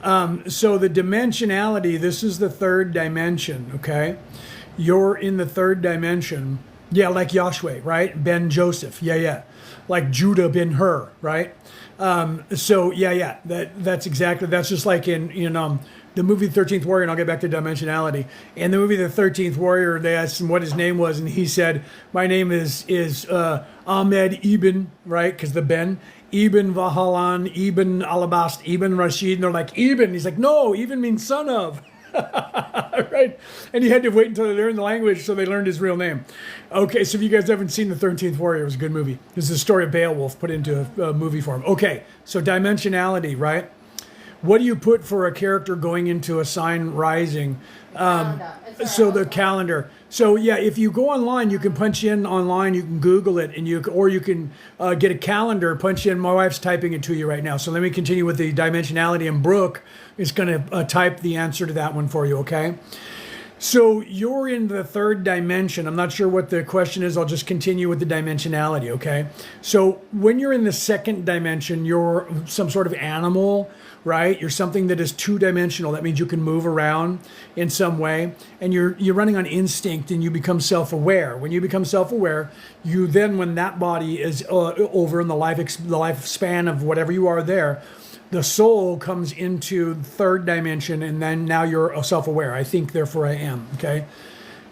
So the dimensionality, this is the third dimension, okay? You're in the third dimension. Yeah, like Yahweh, right? Ben Joseph, yeah. Like Judah ben Hur, right? So yeah, that's just like in the movie 13th Warrior, and I'll get back to dimensionality. In the movie The 13th Warrior, they asked him what his name was, and he said, my name is Ahmed Ibn, right? Because the Ben, Ibn Vahalan, Ibn Alabast, Ibn Rashid, and they're like, Ibn. He's like, no, Ibn means son of. Right? And he had to wait until they learned the language so they learned his real name. Okay, so if you guys haven't seen The 13th Warrior, it was a good movie. This is the story of Beowulf put into a movie form. Okay, so dimensionality, right? What do you put for a character going into a sign rising? So the calendar. So yeah, if you go online, you can punch in online, you can Google it, and you can get a calendar, punch in. My wife's typing it to you right now. So let me continue with the dimensionality, and Brooke is going to type the answer to that one for you, okay? So you're in the third dimension. I'm not sure what the question is. I'll just continue with the dimensionality, okay? So when you're in the second dimension, you're some sort of animal, right? You're something that is two-dimensional. That means you can move around in some way, and you're running on instinct, and you become self-aware. When you become self-aware, you then, when that body is over in the lifespan of whatever you are there, the soul comes into third dimension, and then now you're self-aware. I think, therefore I am, okay?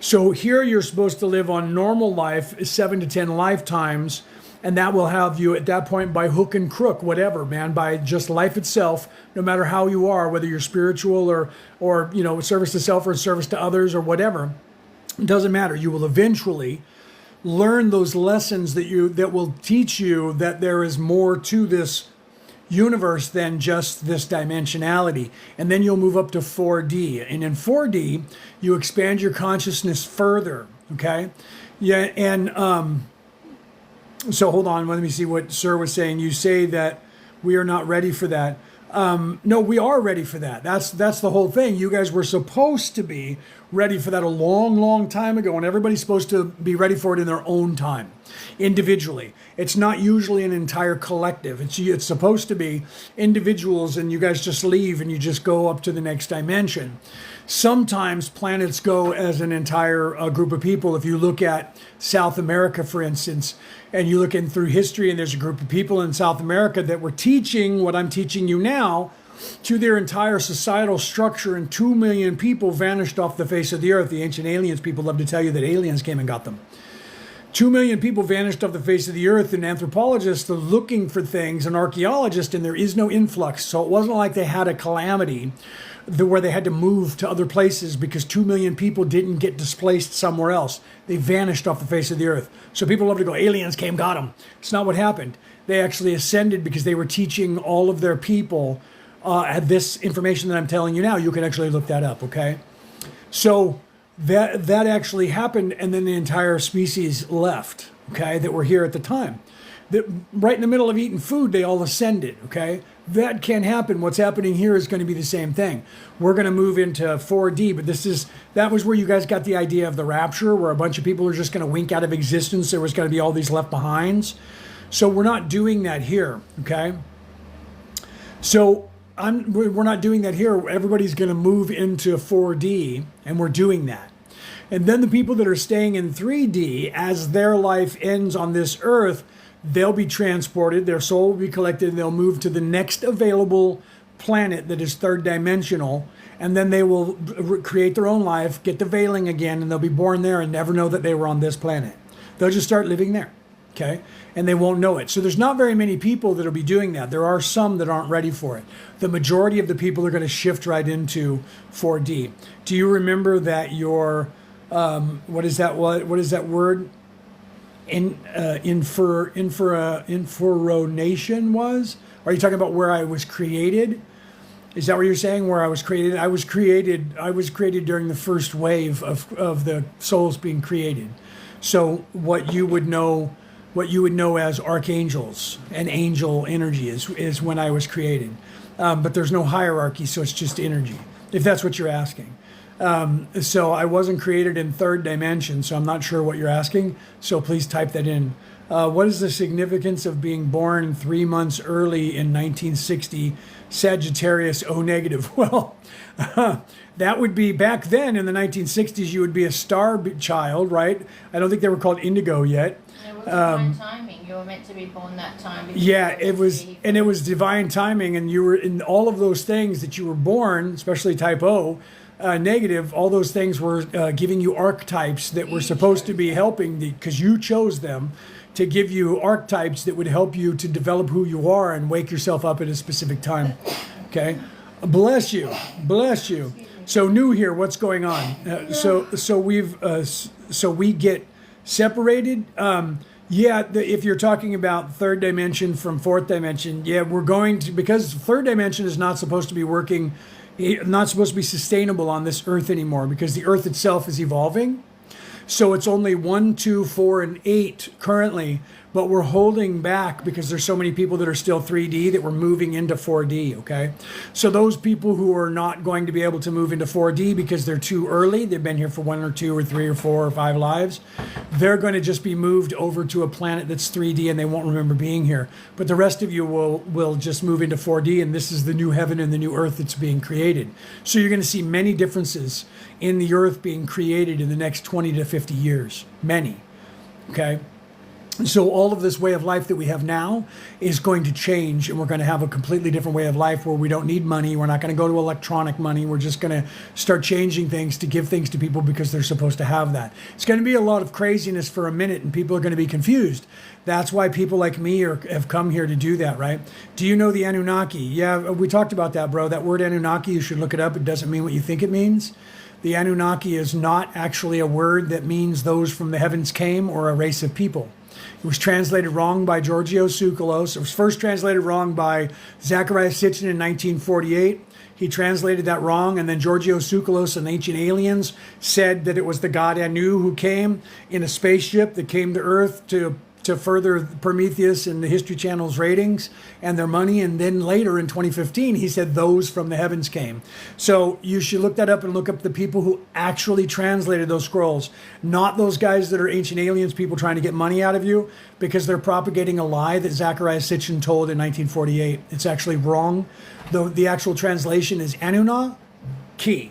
So here you're supposed to live on normal life, 7 to 10 lifetimes, and that will have you at that point by hook and crook, whatever, man, by just life itself, no matter how you are, whether you're spiritual or service to self or service to others or whatever, it doesn't matter. You will eventually learn those lessons that will teach you that there is more to this universe than just this dimensionality. And then you'll move up to 4D. And in 4D, you expand your consciousness further, okay? Yeah, and so hold on, let me see what Sir was saying. You say that we are not ready for that. No, we are ready for that. That's the whole thing. You guys were supposed to be ready for that a long, long time ago, and everybody's supposed to be ready for it in their own time, individually. It's not usually an entire collective. It's supposed to be individuals, and you guys just leave and you just go up to the next dimension. Sometimes planets go as an entire group of people. If you look at South America, for instance, and you look in through history, and there's a group of people in South America that were teaching what I'm teaching you now to their entire societal structure, and 2 million people vanished off the face of the earth. The ancient aliens people love to tell you that aliens came and got them. 2 million people vanished off the face of the earth, and anthropologists are looking for things, and archaeologists, and there is no influx. So it wasn't like they had a calamity where they had to move to other places because 2 million people didn't get displaced somewhere else. They vanished off the face of the earth. So people love to go, aliens came, got them. It's not what happened. They actually ascended because they were teaching all of their people this information that I'm telling you now. You can actually look that up, okay? So that actually happened, and then the entire species left, okay, that were here at the time. Right in the middle of eating food, they all ascended, okay? That can happen. What's happening here is going to be the same thing. We're going to move into 4D, but that was where you guys got the idea of the rapture, where a bunch of people are just going to wink out of existence. There was going to be all these left behinds. So we're not doing that here, okay? So we're not doing that here. Everybody's going to move into 4D, and we're doing that. And then the people that are staying in 3D, as their life ends on this earth, they'll be transported, their soul will be collected, and they'll move to the next available planet that is third dimensional, and then they will create their own life, get the veiling again, and they'll be born there and never know that they were on this planet. They'll just start living there, okay? And they won't know it. So there's not very many people that'll be doing that. There are some that aren't ready for it. The majority of the people are going to shift right into 4D. Do you remember that your, what is that word? Inforonation was? Are you talking about where I was created? Is that what you're saying? Where I was created? I was created during the first wave of the souls being created. So what you would know as archangels and angel energy is when I was created. But there's no hierarchy, so it's just energy, if that's what you're asking. So I wasn't created in third dimension, so I'm not sure what you're asking. So please type that in. What is the significance of being born 3 months early in 1960, Sagittarius O negative? Well, that would be back then in the 1960s, you would be a star child, right? I don't think they were called indigo yet. It was divine timing. You were meant to be born that time. Yeah, it was divine timing, and you were in all of those things that you were born, especially type O. Negative, all those things were giving you archetypes that were supposed to be helping because you chose them to give you archetypes that would help you to develop who you are and wake yourself up at a specific time. Okay, bless you. So new here, what's going on? So we get separated. If you're talking about third dimension from fourth dimension, we're going to, because third dimension is not supposed to be working. Not supposed to be sustainable on this earth anymore because the earth itself is evolving. So it's only 1, 2, 4, and 8 currently, but we're holding back because there's so many people that are still 3D that we're moving into 4D, okay? So those people who are not going to be able to move into 4D because they're too early, they've been here for 1 or 2 or 3 or 4 or 5 lives, they're going to just be moved over to a planet that's 3D and they won't remember being here. But the rest of you will just move into 4D, and this is the new heaven and the new earth that's being created. So you're going to see many differences in the earth being created in the next 20 to 50 years. Many, okay? So all of this way of life that we have now is going to change, and we're going to have a completely different way of life where we don't need money. We're not going to go to electronic money. We're just going to start changing things to give things to people because they're supposed to have that. It's going to be a lot of craziness for a minute, and people are going to be confused. That's why people like me have come here to do that, right? Do you know the Anunnaki? Yeah, we talked about that, bro. That word Anunnaki, you should look it up. It doesn't mean what you think it means. The Anunnaki is not actually a word that means those from the heavens came or a race of people. It was translated wrong by Giorgio Tsoukalos. It was first translated wrong by Zecharia Sitchin in 1948. He translated that wrong, and then Giorgio Tsoukalos and Ancient Aliens said that it was the god Anu who came in a spaceship that came to Earth to further Prometheus and the History Channel's ratings and their money. And then later in 2015, he said those from the heavens came. So you should look that up and look up the people who actually translated those scrolls, not those guys that are Ancient Aliens people trying to get money out of you because they're propagating a lie that Zecharia Sitchin told in 1948. It's actually wrong. The actual translation is Anunnaki,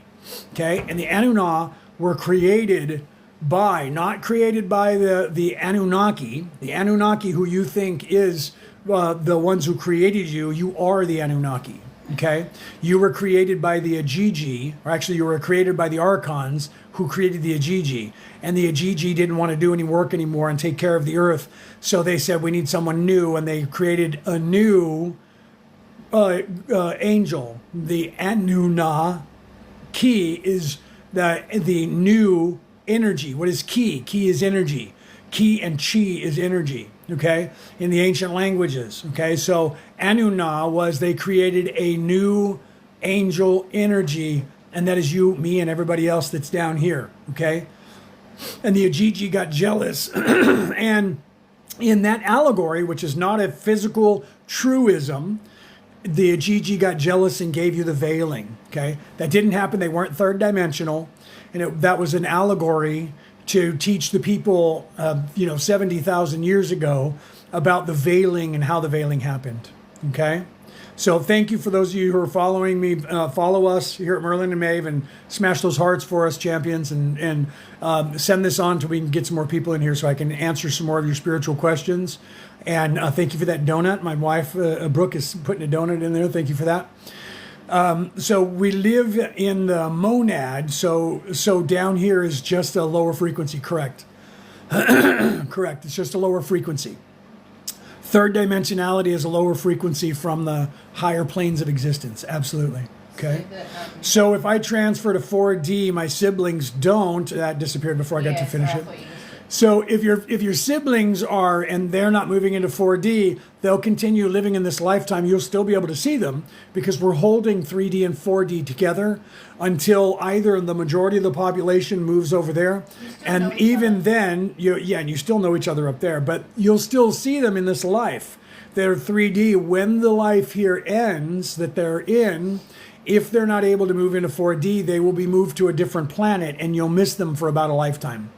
okay? And the Anunnaki were created not created by the Anunnaki. The Anunnaki who you think is the ones who created you, you are the Anunnaki, okay? You were created by the Ajiji, or actually you were created by the Archons who created the Ajiji. And the Ajiji didn't want to do any work anymore and take care of the earth. So they said, we need someone new, and they created a new angel. The Anunnaki is the new energy. What is ki? Ki is energy. Ki and chi is energy, okay, in the ancient languages, okay? So Anunna was they created a new angel energy, and that is you, me, and everybody else that's down here, okay? And the Ajiji got jealous, and in that allegory, which is not a physical truism, the Ajiji got jealous and gave you the veiling, okay? That didn't happen. They weren't third dimensional. And that was an allegory to teach the people, 70,000 years ago about the veiling and how the veiling happened. Okay? So thank you for those of you who are following me. Follow us here at Merlin and Maeve and smash those hearts for us, champions, and send this on till we can get some more people in here so I can answer some more of your spiritual questions. And thank you for that donut. My wife, Brooke, is putting a donut in there. Thank you for that. So we live in the monad, so down here is just a lower frequency, correct? Correct, it's just a lower frequency. Third dimensionality is a lower frequency from the higher planes of existence, absolutely, okay? So if I transfer to 4D, my siblings don't, that disappeared before I got to finish it. So if your siblings are and they're not moving into 4D, they'll continue living in this lifetime. You'll still be able to see them because we're holding 3D and 4D together until either the majority of the population moves over there, and even then, and you still know each other up there, but you'll still see them in this life. They're 3D. When the life here ends that they're in, if they're not able to move into 4D, they will be moved to a different planet, and you'll miss them for about a lifetime.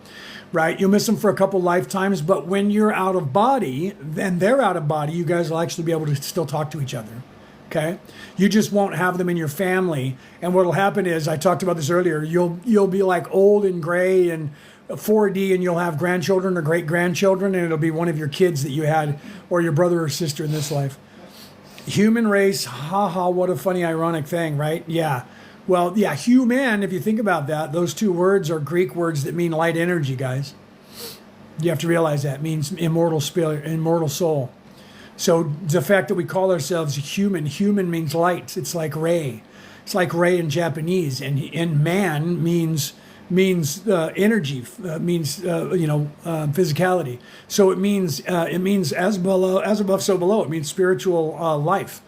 Right? You'll miss them for a couple lifetimes, but when you're out of body, then they're out of body, you guys will actually be able to still talk to each other. Okay? You just won't have them in your family. And what'll happen is, I talked about this earlier, you'll be like old and gray and 4D, and you'll have grandchildren or great-grandchildren, and it'll be one of your kids that you had, or your brother or sister in this life. Human race, haha, what a funny, ironic thing, right? Yeah. Well, yeah, human, if you think about that, those two words are Greek words that mean light energy, guys. You have to realize that. It means immortal spirit, immortal soul. So the fact that we call ourselves human means light. It's like ray. It's like ray in Japanese. And man means energy, means physicality. So it means as above, so below. It means spiritual life.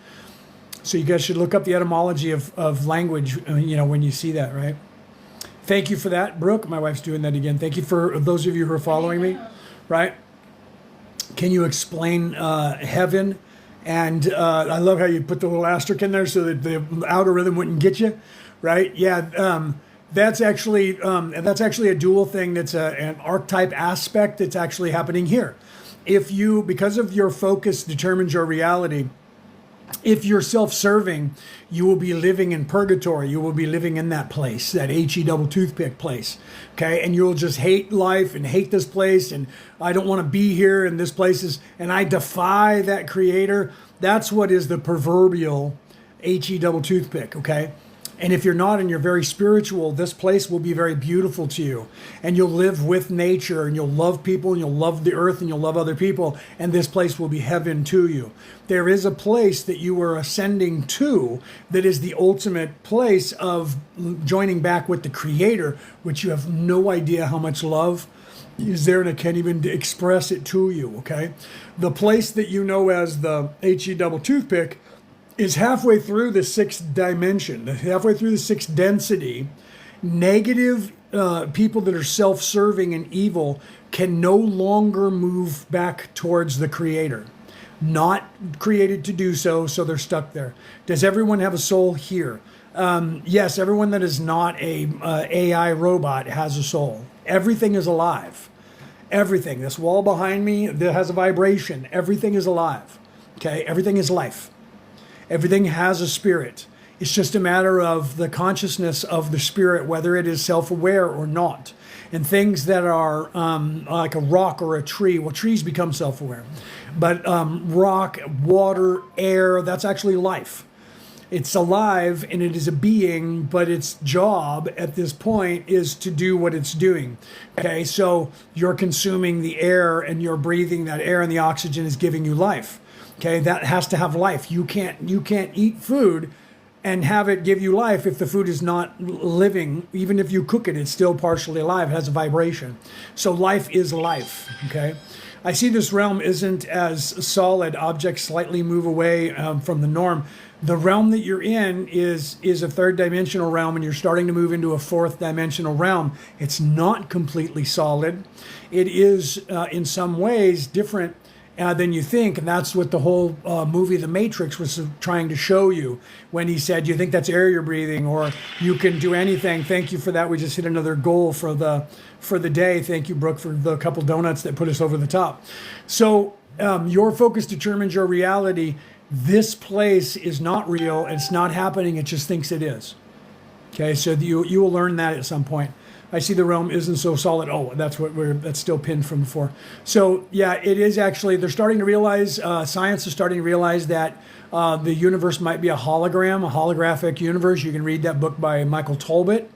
So you guys should look up the etymology of language, when you see that, right? Thank you for that, Brooke. My wife's doing that again. Thank you for those of you who are following me, right? Can you explain heaven? And I love how you put the little asterisk in there so that the algorithm wouldn't get you, right? Yeah, that's actually a dual thing. That's an archetype aspect that's actually happening here. Because of your focus determines your reality. If you're self-serving, you will be living in purgatory. You will be living in that place, that HE double toothpick place. Okay. And you'll just hate life and hate this place. And I don't want to be here. And this place is, and I defy that creator. That's what is the proverbial HE double toothpick. Okay. And if you're not and you're very spiritual, this place will be very beautiful to you. And you'll live with nature, and you'll love people, and you'll love the earth, and you'll love other people. And this place will be heaven to you. There is a place that you are ascending to that is the ultimate place of joining back with the Creator, which you have no idea how much love is there, and I can't even express it to you, okay? The place that you know as the HE double toothpick is halfway through the sixth dimension, halfway through the sixth density. Negative people that are self-serving and evil can no longer move back towards the Creator. Not created to do so, so they're stuck there. Does everyone have a soul here? Yes, everyone that is not a AI robot has a soul. Everything is alive. Everything. This wall behind me that has a vibration. Everything is alive. Okay, everything is life. Everything has a spirit. It's just a matter of the consciousness of the spirit, whether it is self-aware or not. And things that are like a rock or a tree, well, trees become self-aware. But rock, water, air, that's actually life. It's alive and it is a being, but its job at this point is to do what it's doing. Okay, so you're consuming the air and you're breathing that air, and the oxygen is giving you life. Okay, that has to have life. You can't eat food and have it give you life if the food is not living. Even if you cook it, it's still partially alive. It has a vibration. So life is life. Okay, I see this realm isn't as solid. Objects slightly move away from the norm. The realm that you're in is a third dimensional realm, and you're starting to move into a fourth dimensional realm. It's not completely solid. It is in some ways different than you think, and that's what the whole movie The Matrix was trying to show you when he said, you think that's air you're breathing, or you can do anything. Thank you for that. We just hit another goal for the day. Thank you, Brooke, for the couple donuts that put us over the top. So your focus determines your reality. This place is not real. It's not happening. It just thinks it is. Okay, so you will learn that at some point. I see the realm isn't so solid. Oh, that's still pinned from before. So yeah, it is actually, they're starting to realize, science is starting to realize that the universe might be a hologram, a holographic universe. You can read that book by Michael Tolbert.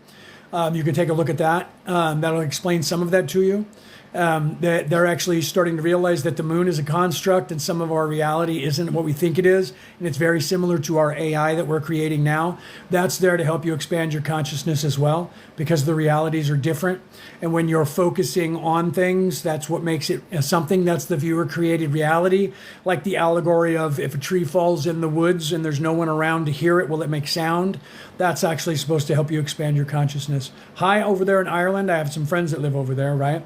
You can take a look at that. That'll explain some of that to you. that they're actually starting to realize that the moon is a construct and some of our reality isn't what we think it is. And it's very similar to our AI that we're creating now. That's there to help you expand your consciousness as well, because the realities are different. And when you're focusing on things, that's what makes it something. That's the viewer created reality. Like the allegory of if a tree falls in the woods and there's no one around to hear it, will it make sound? That's actually supposed to help you expand your consciousness. Hi, over there in Ireland. I have some friends that live over there, right?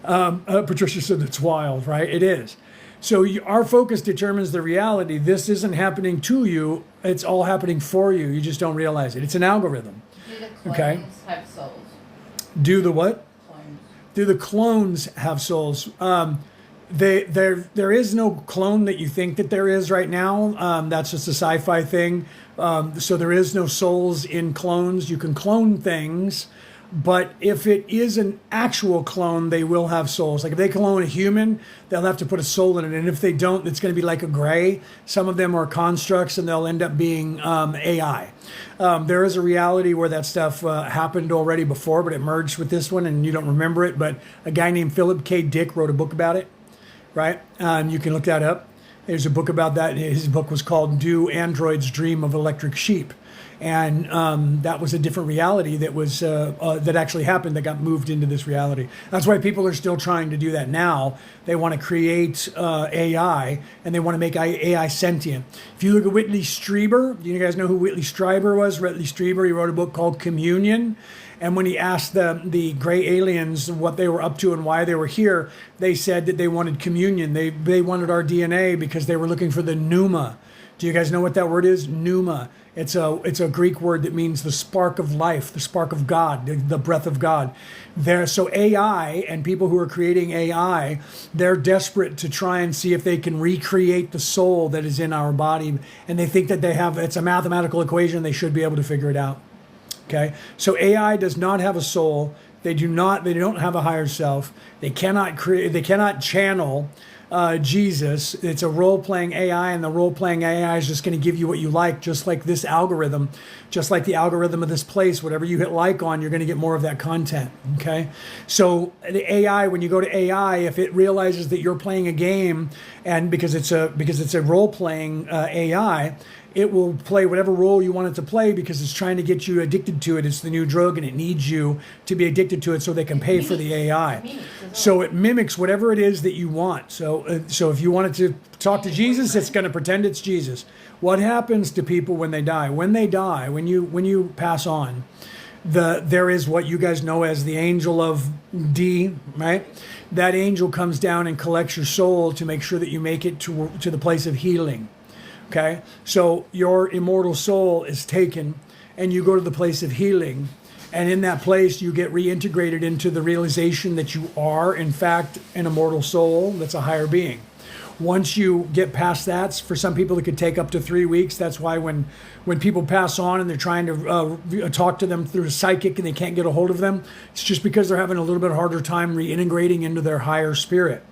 Patricia said it's wild, right? It is. So our focus determines the reality. This isn't happening to you. It's all happening for you. You just don't realize it. It's an algorithm. Do the clones have souls? Do the what? Clones. Do the clones have souls? There is no clone that you think that there is right now. That's just a sci-fi thing. So there is no souls in clones. You can clone things. But if it is an actual clone, they will have souls. Like if they clone a human, they'll have to put a soul in it. And if they don't, it's going to be like a gray. Some of them are constructs and they'll end up being AI. There is a reality where that stuff happened already before, but it merged with this one and you don't remember it. But a guy named Philip K. Dick wrote a book about it, right? You can look that up. There's a book about that. His book was called Do Androids Dream of Electric Sheep? And that was a different reality that was that actually happened that got moved into this reality. That's why people are still trying to do that now. They want to create AI and they want to make AI sentient. If you look at Whitley Strieber, you guys know who Whitley Strieber was? Whitley Strieber, he wrote a book called Communion. And when he asked the gray aliens what they were up to and why they were here, they said that they wanted communion. They wanted our DNA because they were looking for the pneuma. Do you guys know what that word is? Pneuma. It's a Greek word that means the spark of life, the spark of God, the breath of God. So AI and people who are creating AI, they're desperate to try and see if they can recreate the soul that is in our body. And they think that it's a mathematical equation. They should be able to figure it out. Okay. So AI does not have a soul. They don't have a higher self. They cannot channel Jesus. It's a role-playing AI, and the role-playing AI is just going to give you what you like, just like this algorithm, just like the algorithm of this place. Whatever you hit like on, you're going to get more of that content, okay? So the AI, when you go to AI, if it realizes that you're playing a game, and because it's a role-playing AI, it will play whatever role you want it to play because it's trying to get you addicted to it. It's the new drug and it needs you to be addicted to it so they can pay for the AI. So it mimics whatever it is that you want. So if you wanted to talk to Jesus, it's going to pretend it's Jesus. What happens to people when they die? When they die, when you pass on, there is what you guys know as the angel of D, right? That angel comes down and collects your soul to make sure that you make it to the place of healing. Okay, so your immortal soul is taken and you go to the place of healing. And in that place, you get reintegrated into the realization that you are, in fact, an immortal soul that's a higher being. Once you get past that, for some people, it could take up to 3 weeks. That's why when people pass on and they're trying to talk to them through a psychic and they can't get a hold of them, it's just because they're having a little bit harder time reintegrating into their higher spirit.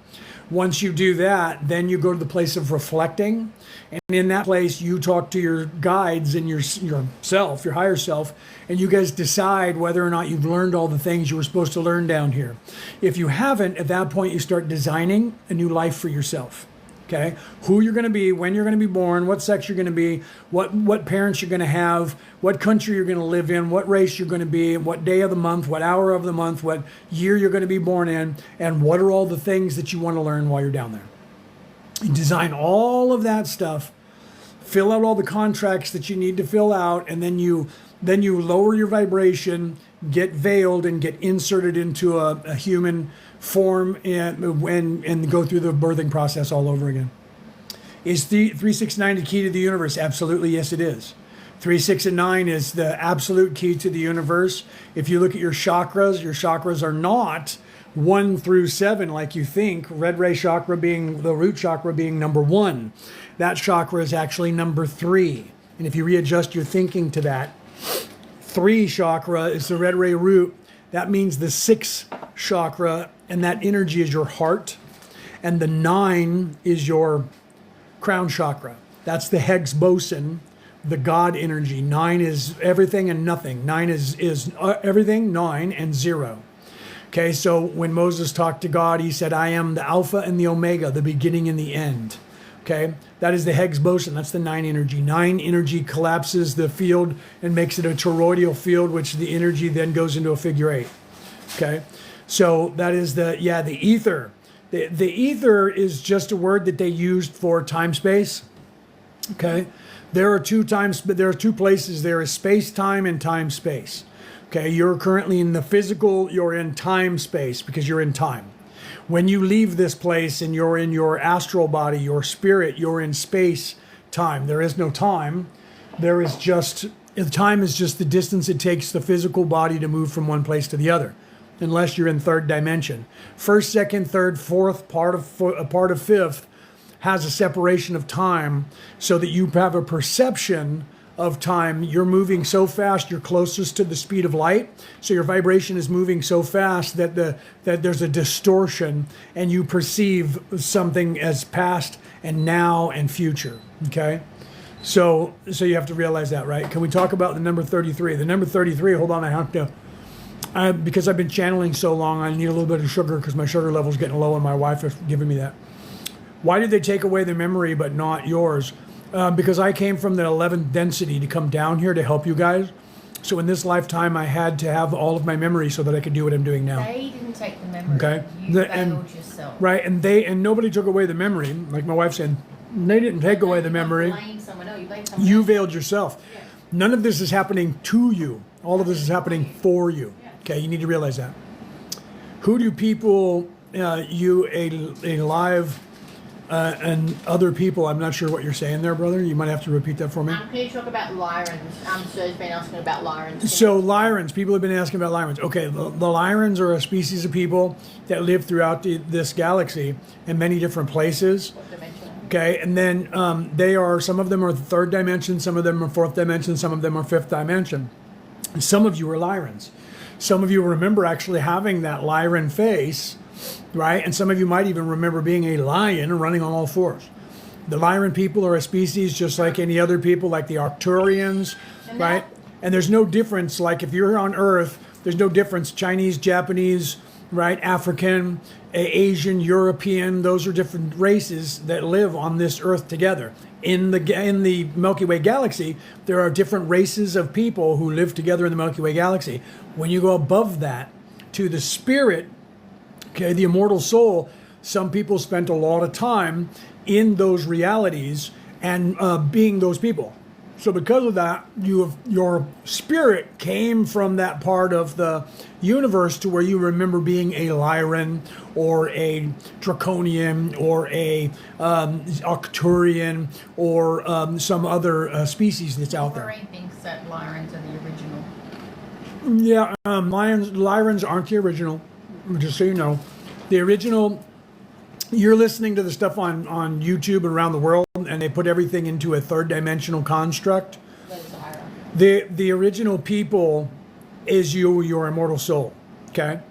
Once you do that, then you go to the place of reflecting. And in that place, you talk to your guides and yourself, your higher self, and you guys decide whether or not you've learned all the things you were supposed to learn down here. If you haven't, at that point, you start designing a new life for yourself. Okay, who you're going to be, when you're going to be born, what sex you're going to be, what parents you're going to have, what country you're going to live in, what race you're going to be, what day of the month, what hour of the month, what year you're going to be born in, and what are all the things that you want to learn while you're down there. You design all of that stuff, fill out all the contracts that you need to fill out, and then you lower your vibration, get veiled, and get inserted into a human form and go through the birthing process all over again. Is 369 the key to the universe? Absolutely, yes, it is. 3, 6, and 9 is the absolute key to the universe. If you look at your chakras are not 1 through 7 like you think. Red ray chakra being the root chakra being number 1. That chakra is actually number 3. And if you readjust your thinking to that, 3 chakra is the red ray root. That means the 6th chakra, and that energy is your heart. And the 9 is your crown chakra. That's the Higgs boson, the God energy. 9 is everything and nothing. 9 is everything, 9 and 0. Okay, so when Moses talked to God, he said, I am the Alpha and the Omega, the beginning and the end. Okay, that is the Higgs boson. That's the 9 energy. 9 energy collapses the field and makes it a toroidal field, which the energy then goes into a figure 8. Okay, so that is the ether. The ether is just a word that they used for time space. Okay, there are two places. There is space time and time space. Okay, you're currently in the physical, you're in time space because you're in time. When you leave this place and you're in your astral body, your spirit, you're in space time. There is no time. Time is just the distance it takes the physical body to move from one place to the other, unless you're in third dimension. First, second, third, fourth, part of fifth has a separation of time so that you have a perception of time. You're moving so fast, you're closest to the speed of light, so your vibration is moving so fast that there's a distortion and you perceive something as past and now and future. Okay, so you have to realize that, right? Can we talk about the number 33? The number 33, hold on, I have to, because I've been channeling so long, I need a little bit of sugar because my sugar level's getting low and my wife is giving me that. Why did they take away the memory but not yours? Because I came from the 11th density to come down here to help you guys. So in this lifetime, I had to have all of my memory so that I could do what I'm doing now. They didn't take the memory. Okay. You failed yourself. Right, and nobody took away the memory. Like my wife said, they didn't take away the memory. Blame someone else. You blame someone You else. veiled yourself. Yeah. None of this is happening to you. All of this is happening for you. Okay, you need to realize that. Who do people, alive and other people, I'm not sure what you're saying there, brother. You might have to repeat that for me. Can you talk about Lyrans? Ser's been asking about Lyrans. So Lyrans, people have been asking about Lyrans. Okay, the Lyrans are a species of people that live throughout this galaxy in many different places. What dimension? Okay, and then some of them are third dimension, some of them are fourth dimension, some of them are fifth dimension. And some of you are Lyrans. Some of you remember actually having that Lyran face, right? And some of you might even remember being a lion and running on all fours. The Lyran people are a species just like any other people, like the Arcturians, right? And there's no difference. Like if you're on Earth, there's no difference. Chinese, Japanese, right? African, Asian, European. Those are different races that live on this Earth together. In the Milky Way galaxy, there are different races of people who live together in the Milky Way galaxy. When you go above that to the spirit, okay, the immortal soul, some people spent a lot of time in those realities and being those people. So because of that, your spirit came from that part of the universe to where you remember being a Lyran or a Draconian or a Arcturian or some other species that's out there. Wolverine thinks that Lyrans are the original. Yeah, Lyrans aren't the original, just so you know. The original, you're listening to the stuff on YouTube around the world, and they put everything into a third dimensional construct. The original people is your immortal soul, okay?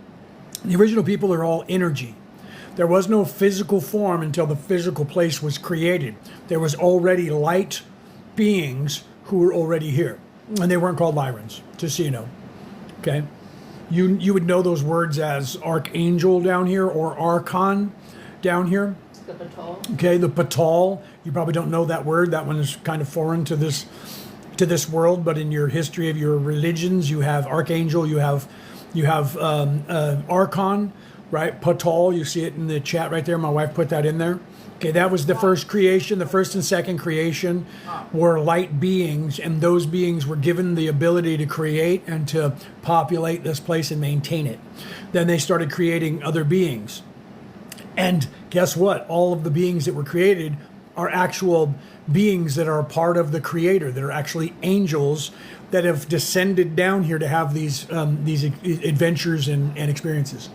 The original people are all energy. There was no physical form until the physical place was created. There was already light beings who were already here, and they weren't called Lyrans, just so you know, okay? You would know those words as archangel down here or archon down here. The Batal. Okay, the Batal. You probably don't know that word. That one is kind of foreign to this world. But in your history of your religions, you have archangel, you have archon, right? Batal. You see it in the chat right there. My wife put that in there. Okay, that was the first creation. The first and second creation were light beings, and those beings were given the ability to create and to populate this place and maintain it. Then they started creating other beings. And guess what? All of the beings that were created are actual beings that are part of the Creator, that are actually angels that have descended down here to have these adventures and experiences.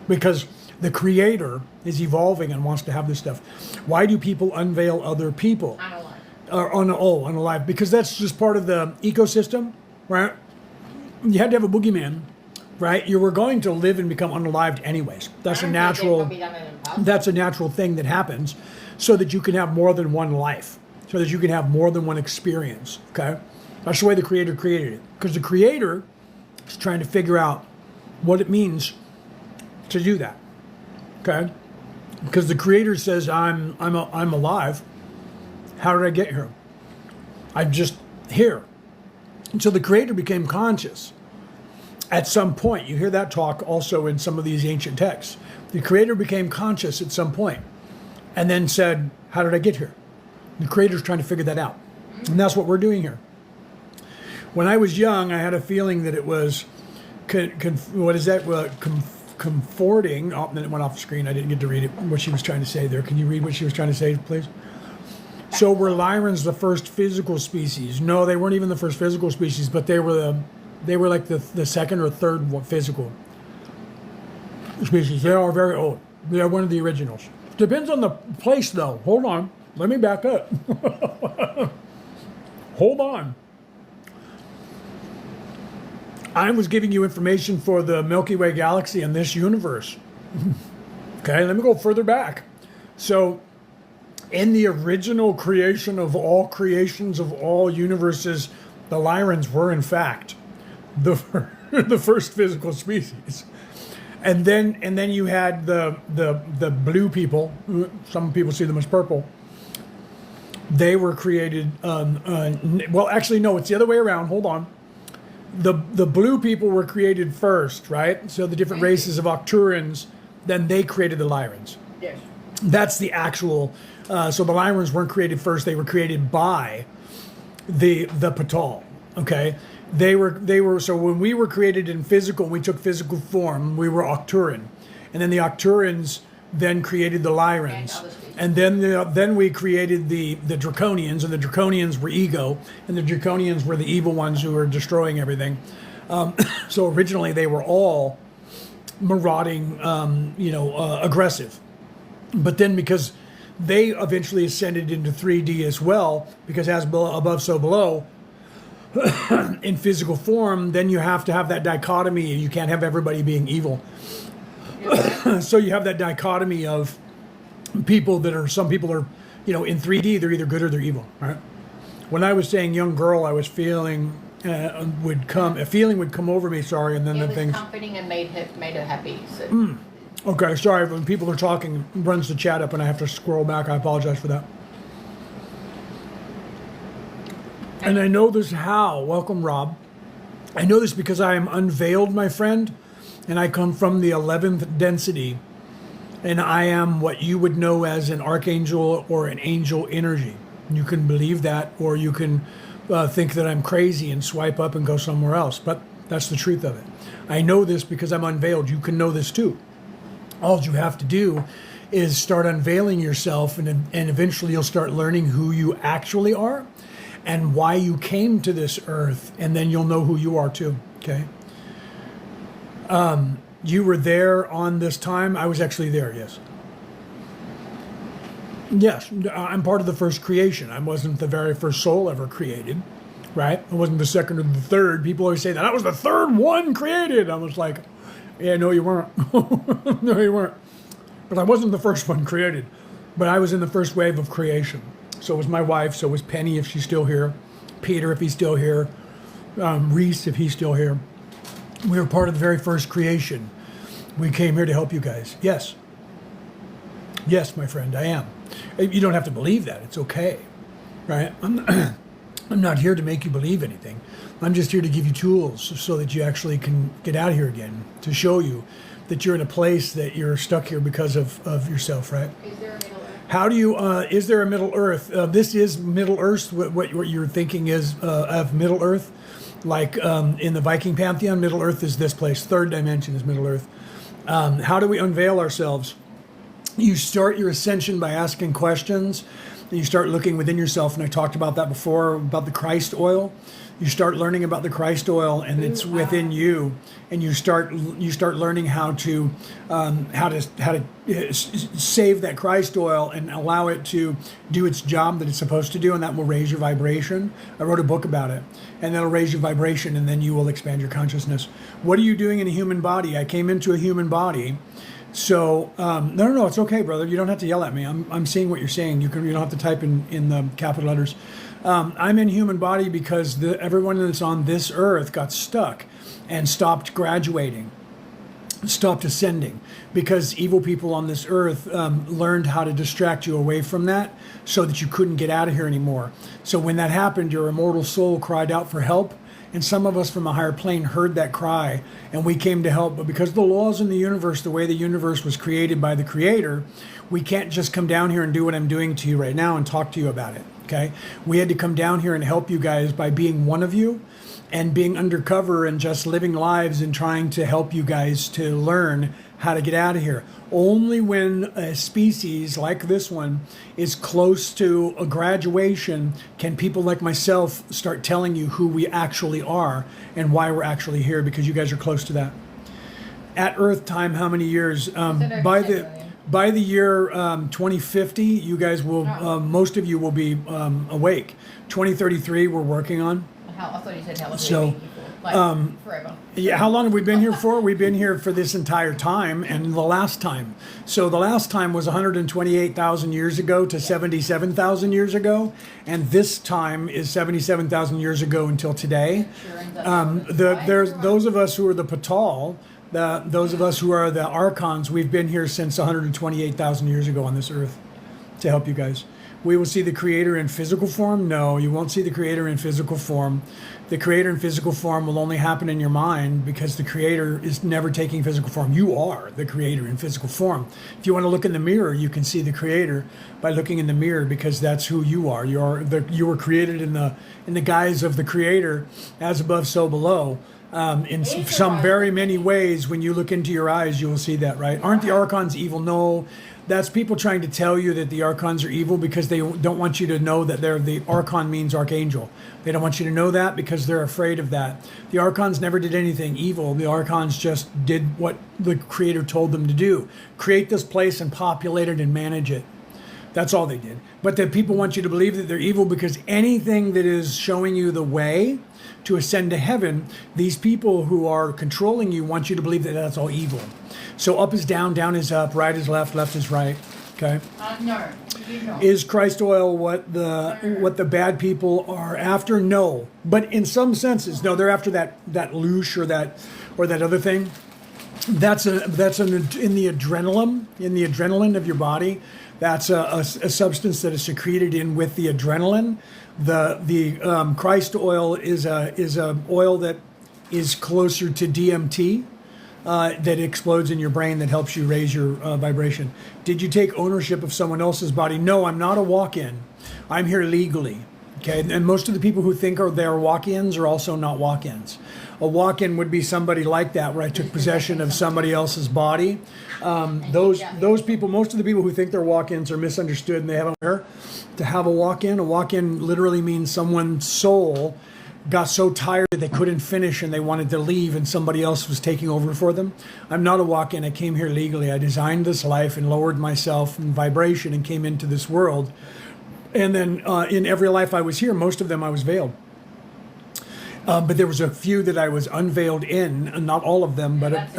Because the Creator is evolving and wants to have this stuff. Why do people unveil other people? Unalive. Because that's just part of the ecosystem, right? You had to have a boogeyman, right? You were going to live and become unalived anyways. That's a natural thing that happens so that you can have more than one life, so that you can have more than one experience, okay? That's the way the Creator created it. Because the Creator is trying to figure out what it means to do that. Okay? Because the Creator says, I'm alive. How did I get here? I'm just here. And so the Creator became conscious at some point. You hear that talk also in some of these ancient texts. The Creator became conscious at some point and then said, how did I get here? The Creator's trying to figure that out. And that's what we're doing here. When I was young, I had a feeling that it was, comforting. Oh, then it went off the screen. I didn't get to read it, what she was trying to say there. Can you read what she was trying to say, please? So were Lyrans the first physical species? No, they weren't even the first physical species, but they were like the second or third physical species. They are very old. They are one of the originals. Depends on the place, though. Hold on. Let me back up. Hold on. I was giving you information for the Milky Way galaxy and this universe. Okay, let me go further back. So, in the original creation of all creations of all universes, the Lyrans were, in fact, the first physical species. And then you had the blue people. Some people see them as purple. They were created. Well, actually, no. It's the other way around. Hold on. The blue people were created first, right? So the different races of Octurans, then they created the Lyrans. Yes. That's the actual. So the Lyrans weren't created first; they were created by the Patal. Okay, they were. So when we were created in physical, we took physical form. We were Octuran, and then the Octurans then created the Lyrans. And then we created the Draconians, and the Draconians were ego, and the Draconians were the evil ones who were destroying everything. So originally they were all marauding, aggressive. But then because they eventually ascended into 3D as well, because as above, so below, in physical form, then you have to have that dichotomy. You can't have everybody being evil. So you have that dichotomy of people that are, some people are, in 3D, they're either good or they're evil, right? When I was saying young girl, I was feeling, a feeling would come over me, sorry, and then It the things. was comforting and made her happy. So. Okay, sorry, when people are talking, runs the chat up and I have to scroll back, I apologize for that. And I know this how, welcome Rob. I know this because I am unveiled, my friend, and I come from the 11th density. And I am what you would know as an archangel or an angel energy. You can believe that, or you can think that I'm crazy and swipe up and go somewhere else. But that's the truth of it. I know this because I'm unveiled. You can know this too. All you have to do is start unveiling yourself, and eventually you'll start learning who you actually are and why you came to this earth. And then you'll know who you are too. Okay. You were there on this time? I was actually there, yes. Yes, I'm part of the first creation. I wasn't the very first soul ever created, right? I wasn't the second or the third. People always say that I was the third one created. I was like, yeah, no, you weren't. No, you weren't. But I wasn't the first one created. But I was in the first wave of creation. So was my wife. So was Penny, if she's still here. Peter, if he's still here. Reese, if he's still here. We were part of the very first creation. We came here to help you guys. Yes. Yes, my friend, I am. You don't have to believe that. It's okay. Right? I'm not here to make you believe anything. I'm just here to give you tools so that you actually can get out here again, to show you that you're in a place that you're stuck here because of yourself, right? Is there a Middle Earth? How do you, is there a Middle Earth? This is Middle Earth, what you're thinking is of Middle Earth. Like in the Viking pantheon, Middle Earth is this place. Third dimension is Middle Earth. How do we unveil ourselves? You start your ascension by asking questions. And you start looking within yourself. And I talked about that before, about the Christ oil. You start learning about the Christ oil, and it's within you. And you start learning how to save that Christ oil and allow it to do its job that it's supposed to do, and that will raise your vibration. I wrote a book about it, and that'll raise your vibration, and then you will expand your consciousness. What are you doing in a human body? I came into a human body. So no, it's okay, brother. You don't have to yell at me. I'm seeing what you're saying. You don't have to type in the capital letters. I'm in human body because everyone that's on this earth got stuck and stopped graduating. stopped ascending because evil people on this earth learned how to distract you away from that so that you couldn't get out of here anymore. So when that happened, your immortal soul cried out for help. And some of us from a higher plane heard that cry and we came to help. But because of the laws in the universe, the way the universe was created by the Creator, we can't just come down here and do what I'm doing to you right now and talk to you about it. Okay? We had to come down here and help you guys by being one of you and being undercover and just living lives and trying to help you guys to learn how to get out of here. Only when a species like this one is close to a graduation can people like myself start telling you who we actually are and why we're actually here, because you guys are close to that. At Earth time, how many years? By the year 2050, you guys will, most of you will be awake. 2033, we're working on. I thought you said how long So, before. Like, forever. Yeah, how long have we been here for? We've been here for this entire time and the last time. So the last time was 128,000 years ago to 77,000 years ago. And this time is 77,000 years ago until today. There's those of us who are the Patal, those of us who are the Archons, we've been here since 128,000 years ago on this earth to help you guys. We will see the Creator in physical form? No, you won't see the Creator in physical form. The Creator in physical form will only happen in your mind because the Creator is never taking physical form. You are the Creator in physical form. If you want to look in the mirror, you can see the Creator by looking in the mirror because that's who you are. You were created in the guise of the Creator, as above, so below. In some very many ways, when you look into your eyes, you will see that, right? Aren't the Archons evil? No. That's people trying to tell you that the Archons are evil because they don't want you to know that the Archon means archangel. They don't want you to know that because they're afraid of that. The Archons never did anything evil. The Archons just did what the Creator told them to do. Create this place and populate it and manage it. That's all they did. But then people want you to believe that they're evil because anything that is showing you the way to ascend to heaven, these people who are controlling you want you to believe that that's all evil. So up is down, down is up, right is left, left is right. Okay. No, you don't. Is Christ oil what the bad people are after? No, but in some senses, no. They're after that loosh or that other thing. That's in the adrenaline of your body. That's a substance that is secreted in with the adrenaline. The Christ oil is a oil that is closer to DMT. That explodes in your brain that helps you raise your vibration. Did you take ownership of someone else's body? No, I'm not a walk-in. I'm here legally. Okay, and most of the people who think they're walk-ins are also not walk-ins. A walk-in would be somebody like that, where I took possession of somebody else's body. Those people, most of the people who think they're walk-ins are misunderstood, and they haven't heard. To have a walk-in literally means someone's soul got so tired that they couldn't finish and they wanted to leave and somebody else was taking over for them. I'm not a walk-in. I came here legally. I designed this life and lowered myself in vibration and came into this world. And then in every life I was here, most of them I was veiled. But there was a few that I was unveiled in, and not all of them, but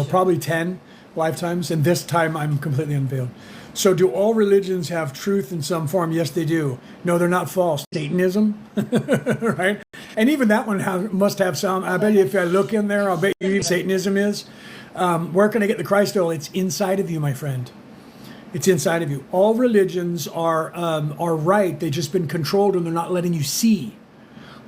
probably 10 lifetimes. And this time I'm completely unveiled. So do all religions have truth in some form? Yes, they do. No, they're not false. Satanism, right? And even that one must have some. I bet you if I look in there, I'll bet you Satanism is. Where can I get the Christ oil? It's inside of you, my friend. It's inside of you. All religions are right. They've just been controlled and they're not letting you see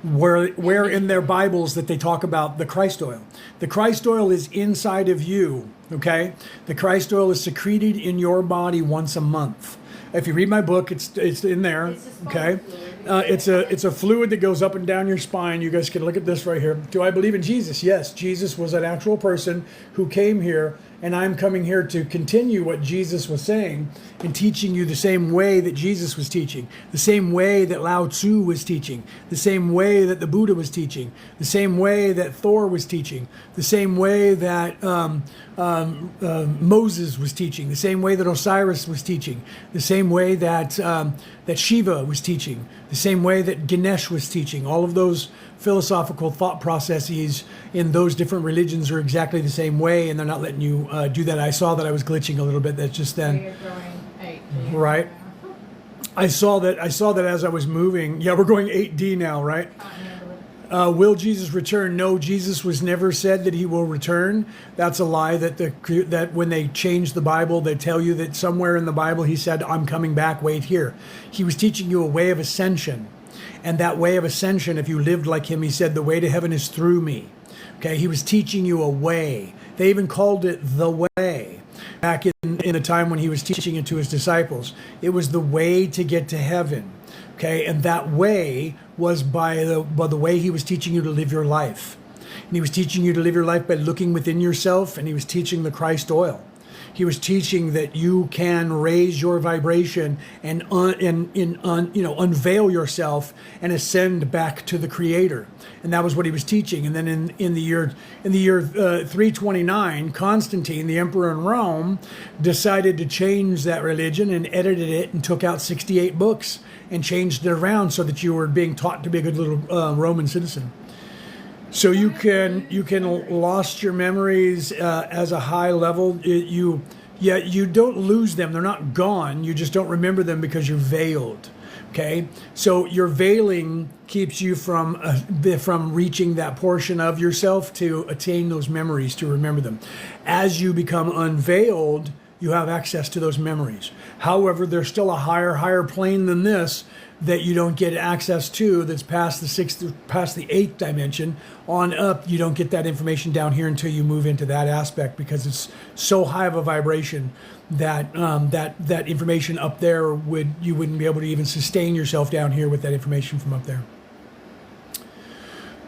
where in their Bibles that they talk about the Christ oil. The Christ oil is inside of you, okay? The Christ oil is secreted in your body once a month. If you read my book, it's in there, okay? It's a fluid that goes up and down your spine. You guys can look at this right here. Do I believe in Jesus? Yes, Jesus was an actual person who came here, and I'm coming here to continue what Jesus was saying and teaching you the same way that Jesus was teaching, the same way that Lao Tzu was teaching, the same way that the Buddha was teaching, the same way that Thor was teaching, the same way that Moses was teaching, the same way that Osiris was teaching, the same way that Shiva was teaching, the same way that Ganesh was teaching. All of those philosophical thought processes in those different religions are exactly the same way, and they're not letting you do that. I saw that I was glitching a little bit. That's just then. Right. I saw that as I was moving. Yeah, we're going 8D now, right? Will Jesus return? No, Jesus was never said that he will return. That's a lie that when they change the Bible, they tell you that somewhere in the Bible he said, I'm coming back, wait here. He was teaching you a way of ascension. And that way of ascension, if you lived like him, he said, the way to heaven is through me. Okay, he was teaching you a way. They even called it the way back in a time when he was teaching it to his disciples. It was the way to get to heaven. Okay, and that way was by the way he was teaching you to live your life. And he was teaching you to live your life by looking within yourself, and he was teaching the Christ oil. He was teaching that you can raise your vibration and unveil yourself and ascend back to the Creator, and that was what he was teaching. And then in the year 329, Constantine, the emperor in Rome, decided to change that religion and edited it and took out 68 books and changed it around so that you were being taught to be a good little Roman citizen. So you can lost your memories as a high level. You don't lose them. They're not gone. You just don't remember them because you're veiled. Okay, so your veiling keeps you from reaching that portion of yourself to attain those memories, to remember them. As you become unveiled, you have access to those memories. However, there's still a higher plane than this that you don't get access to, that's past the eighth dimension on up. You don't get that information down here until you move into that aspect, because it's so high of a vibration that that information up there you wouldn't be able to even sustain yourself down here with that information from up there.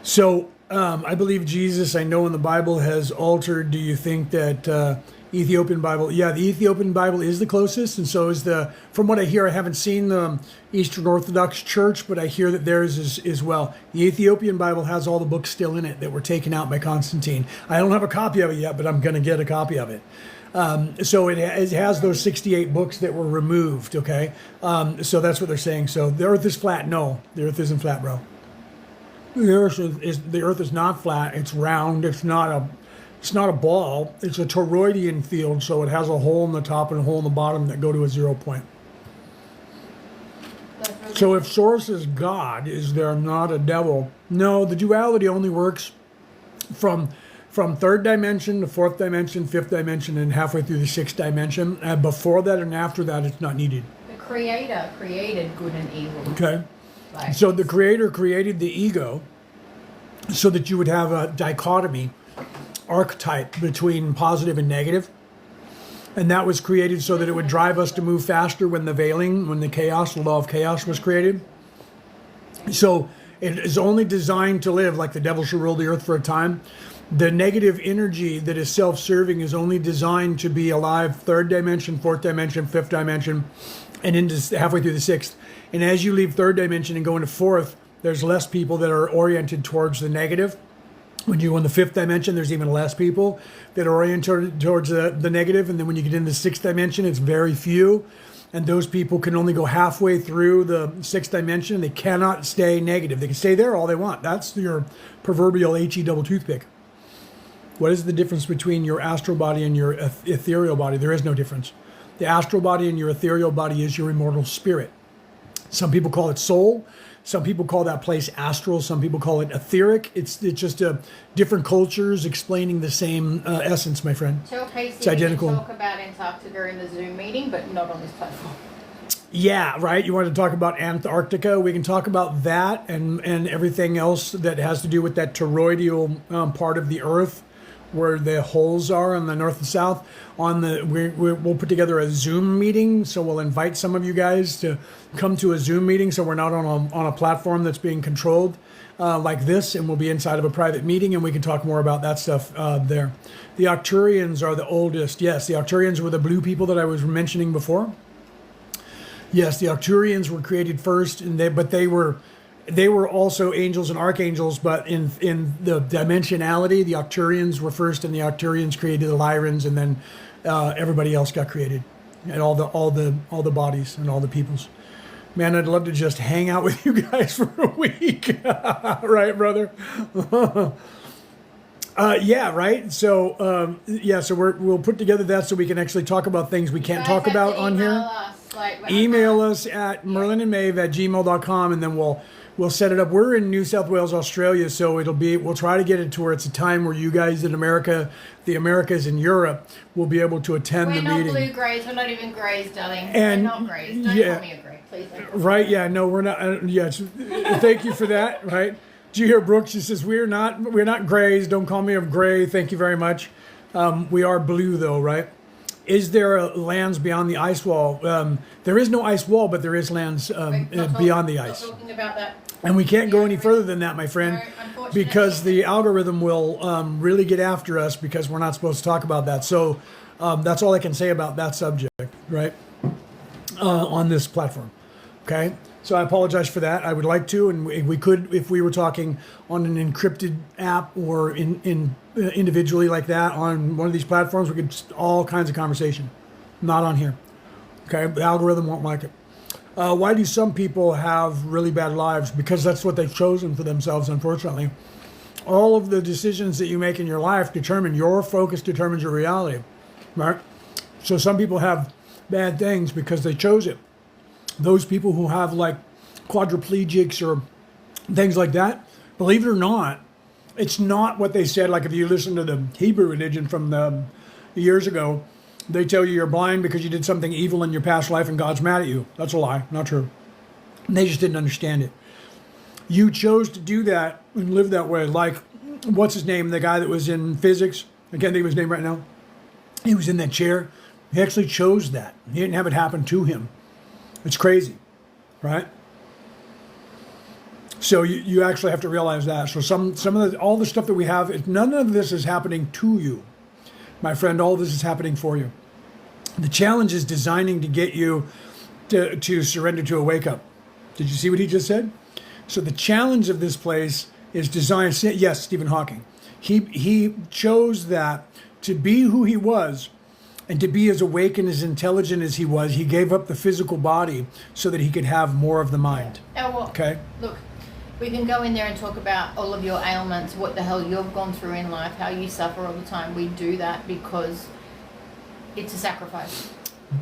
So I believe Jesus, I know in the Bible, has altered. Do you think that Ethiopian Bible? Yeah, the Ethiopian Bible is the closest, and so is from what I hear, I haven't seen the Eastern Orthodox Church, but I hear that theirs is as well. The Ethiopian Bible has all the books still in it that were taken out by Constantine. I don't have a copy of it yet, but I'm going to get a copy of it. So it has those 68 books that were removed, okay? So that's what they're saying. So the earth is flat. No, the earth isn't flat, bro. The earth is not flat. It's round. It's not a ball. It's a toroidal field, so it has a hole in the top and a hole in the bottom that go to a 0 point. So if source is God, is there not a devil? No, the duality only works from third dimension to fourth dimension, fifth dimension, and halfway through the sixth dimension. And before that and after that, it's not needed. The Creator created good and evil. Okay. So the Creator created the ego so that you would have a dichotomy, archetype between positive and negative. And that was created so that it would drive us to move faster when the law of chaos was created. So it is only designed to live like the devil shall rule the earth for a time. The negative energy that is self-serving is only designed to be alive third dimension, fourth dimension, fifth dimension, and into halfway through the sixth. And as you leave third dimension and go into fourth, there's less people that are oriented towards the negative. When you're in the fifth dimension, there's even less people that are oriented towards the negative. And then when you get into the sixth dimension, it's very few. And those people can only go halfway through the sixth dimension. They cannot stay negative. They can stay there all they want. That's your proverbial HE double toothpick. What is the difference between your astral body and your ethereal body? There is no difference. The astral body and your ethereal body is your immortal spirit. Some people call it soul. Some people call that place astral. Some people call it etheric. It's just different cultures explaining the same essence, my friend. Tell Casey it's identical. We can talk about Antarctica in the Zoom meeting, but not on this platform. Yeah, right. You want to talk about Antarctica? We can talk about that and everything else that has to do with that toroidal part of the Earth, where the holes are on the north and south. We'll put together a Zoom meeting, so we'll invite some of you guys to come to a Zoom meeting, so we're not on a platform that's being controlled like this, and we'll be inside of a private meeting, and we can talk more about that stuff there. The Arcturians are the oldest. Yes, the Arcturians were the blue people that I was mentioning before. Yes, the Arcturians were created first, but they were also angels and archangels, but in the dimensionality, the Arcturians were first, and the Arcturians created the Lyrans, and then everybody else got created, and all the bodies and all the peoples. Man, I'd love to just hang out with you guys for a week, right, brother? Yeah, right. So so we'll put together that so we can actually talk about things we can't talk about on here. Email us at merlinandmaeve@gmail.com, and then We'll set it up. We're in New South Wales, Australia, so we'll try to get it to where it's a time where you guys in America, the Americas and Europe, will be able to attend the meeting. We're not blue greys. We're not even greys, darling. And we're not greys. Don't yeah, call me a grey, please. right? Yeah, no, we're not. Yes, thank you for that. Right? Did you hear Brooke? She says we're not grays. Don't call me a gray. Thank you very much. We are blue though, right? Is there lands beyond the ice wall? There is no ice wall, but there is lands beyond the ice. Not talking about that. And we can't go any further than that, my friend, No, because the algorithm will really get after us because we're not supposed to talk about that. So that's all I can say about that subject, right, on this platform. Okay? So I apologize for that. I would like to, and we could, if we were talking on an encrypted app or individually like that on one of these platforms, we could just all kinds of conversation. Not on here. Okay? The algorithm won't like it. Why do some people have really bad lives? Because that's what they've chosen for themselves, unfortunately. All of the decisions that you make in your life your focus determines your reality, right? So some people have bad things because they chose it. Those people who have like quadriplegics or things like that, believe it or not, it's not what they said. Like if you listen to the Hebrew religion from the years ago, they tell you you're blind because you did something evil in your past life and God's mad at you. That's a lie, not true. And they just didn't understand it. You chose to do that and live that way. Like, what's his name? The guy that was in physics. I can't think of his name right now. He was in that chair. He actually chose that. He didn't have it happen to him. It's crazy, right? So you actually have to realize that. So all the stuff that we have, none of this is happening to you. My friend, all this is happening for you. The challenge is designing to get you to surrender to a wake-up. Did you see what he just said? So the challenge of this place is designed, yes, Stephen Hawking. He chose that to be who he was and to be as awake and as intelligent as he was. He gave up the physical body so that he could have more of the mind. Okay? Look, we can go in there and talk about all of your ailments, what the hell you've gone through in life, how you suffer all the time. We do that because it's a sacrifice.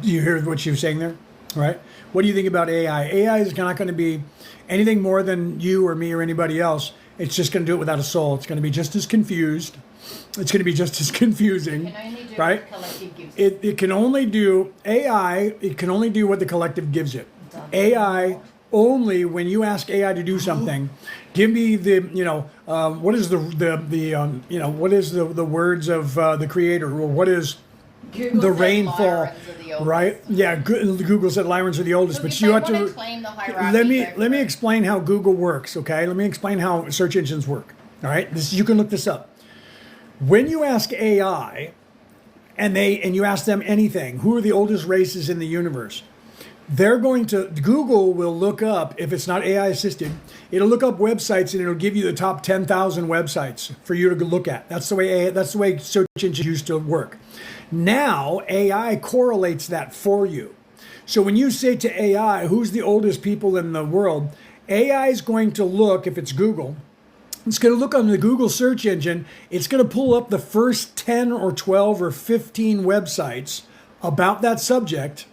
Do you hear what she was saying there? Right? What do you think about AI? AI is not going to be anything more than you or me or anybody else. It's just going to do it without a soul. It's going to be just as confused. It's going to be just as confusing. It can only do right? what the collective gives it can only do AI. It can only do what the collective gives it. AI only when you ask AI to do something, give me the what is what is the words of the creator, or what is Google the said rainfall, Lyrans are the oldest. right? Yeah, Google said Lyrans are the oldest, Look, but if you they have to wanna claim the hierarchy, let me explain how Google works. Okay, let me explain how search engines work. All right, you can look this up. When you ask AI, and you ask them anything, who are the oldest races in the universe? Google will look up, if it's not AI assisted, it'll look up websites and it'll give you the top 10,000 websites for you to look at. That's the way search engines used to work. Now AI correlates that for you. So when you say to AI, who's the oldest people in the world, AI is going to look, if it's Google, it's going to look on the Google search engine. It's going to pull up the first 10 or 12 or 15 websites about that subject.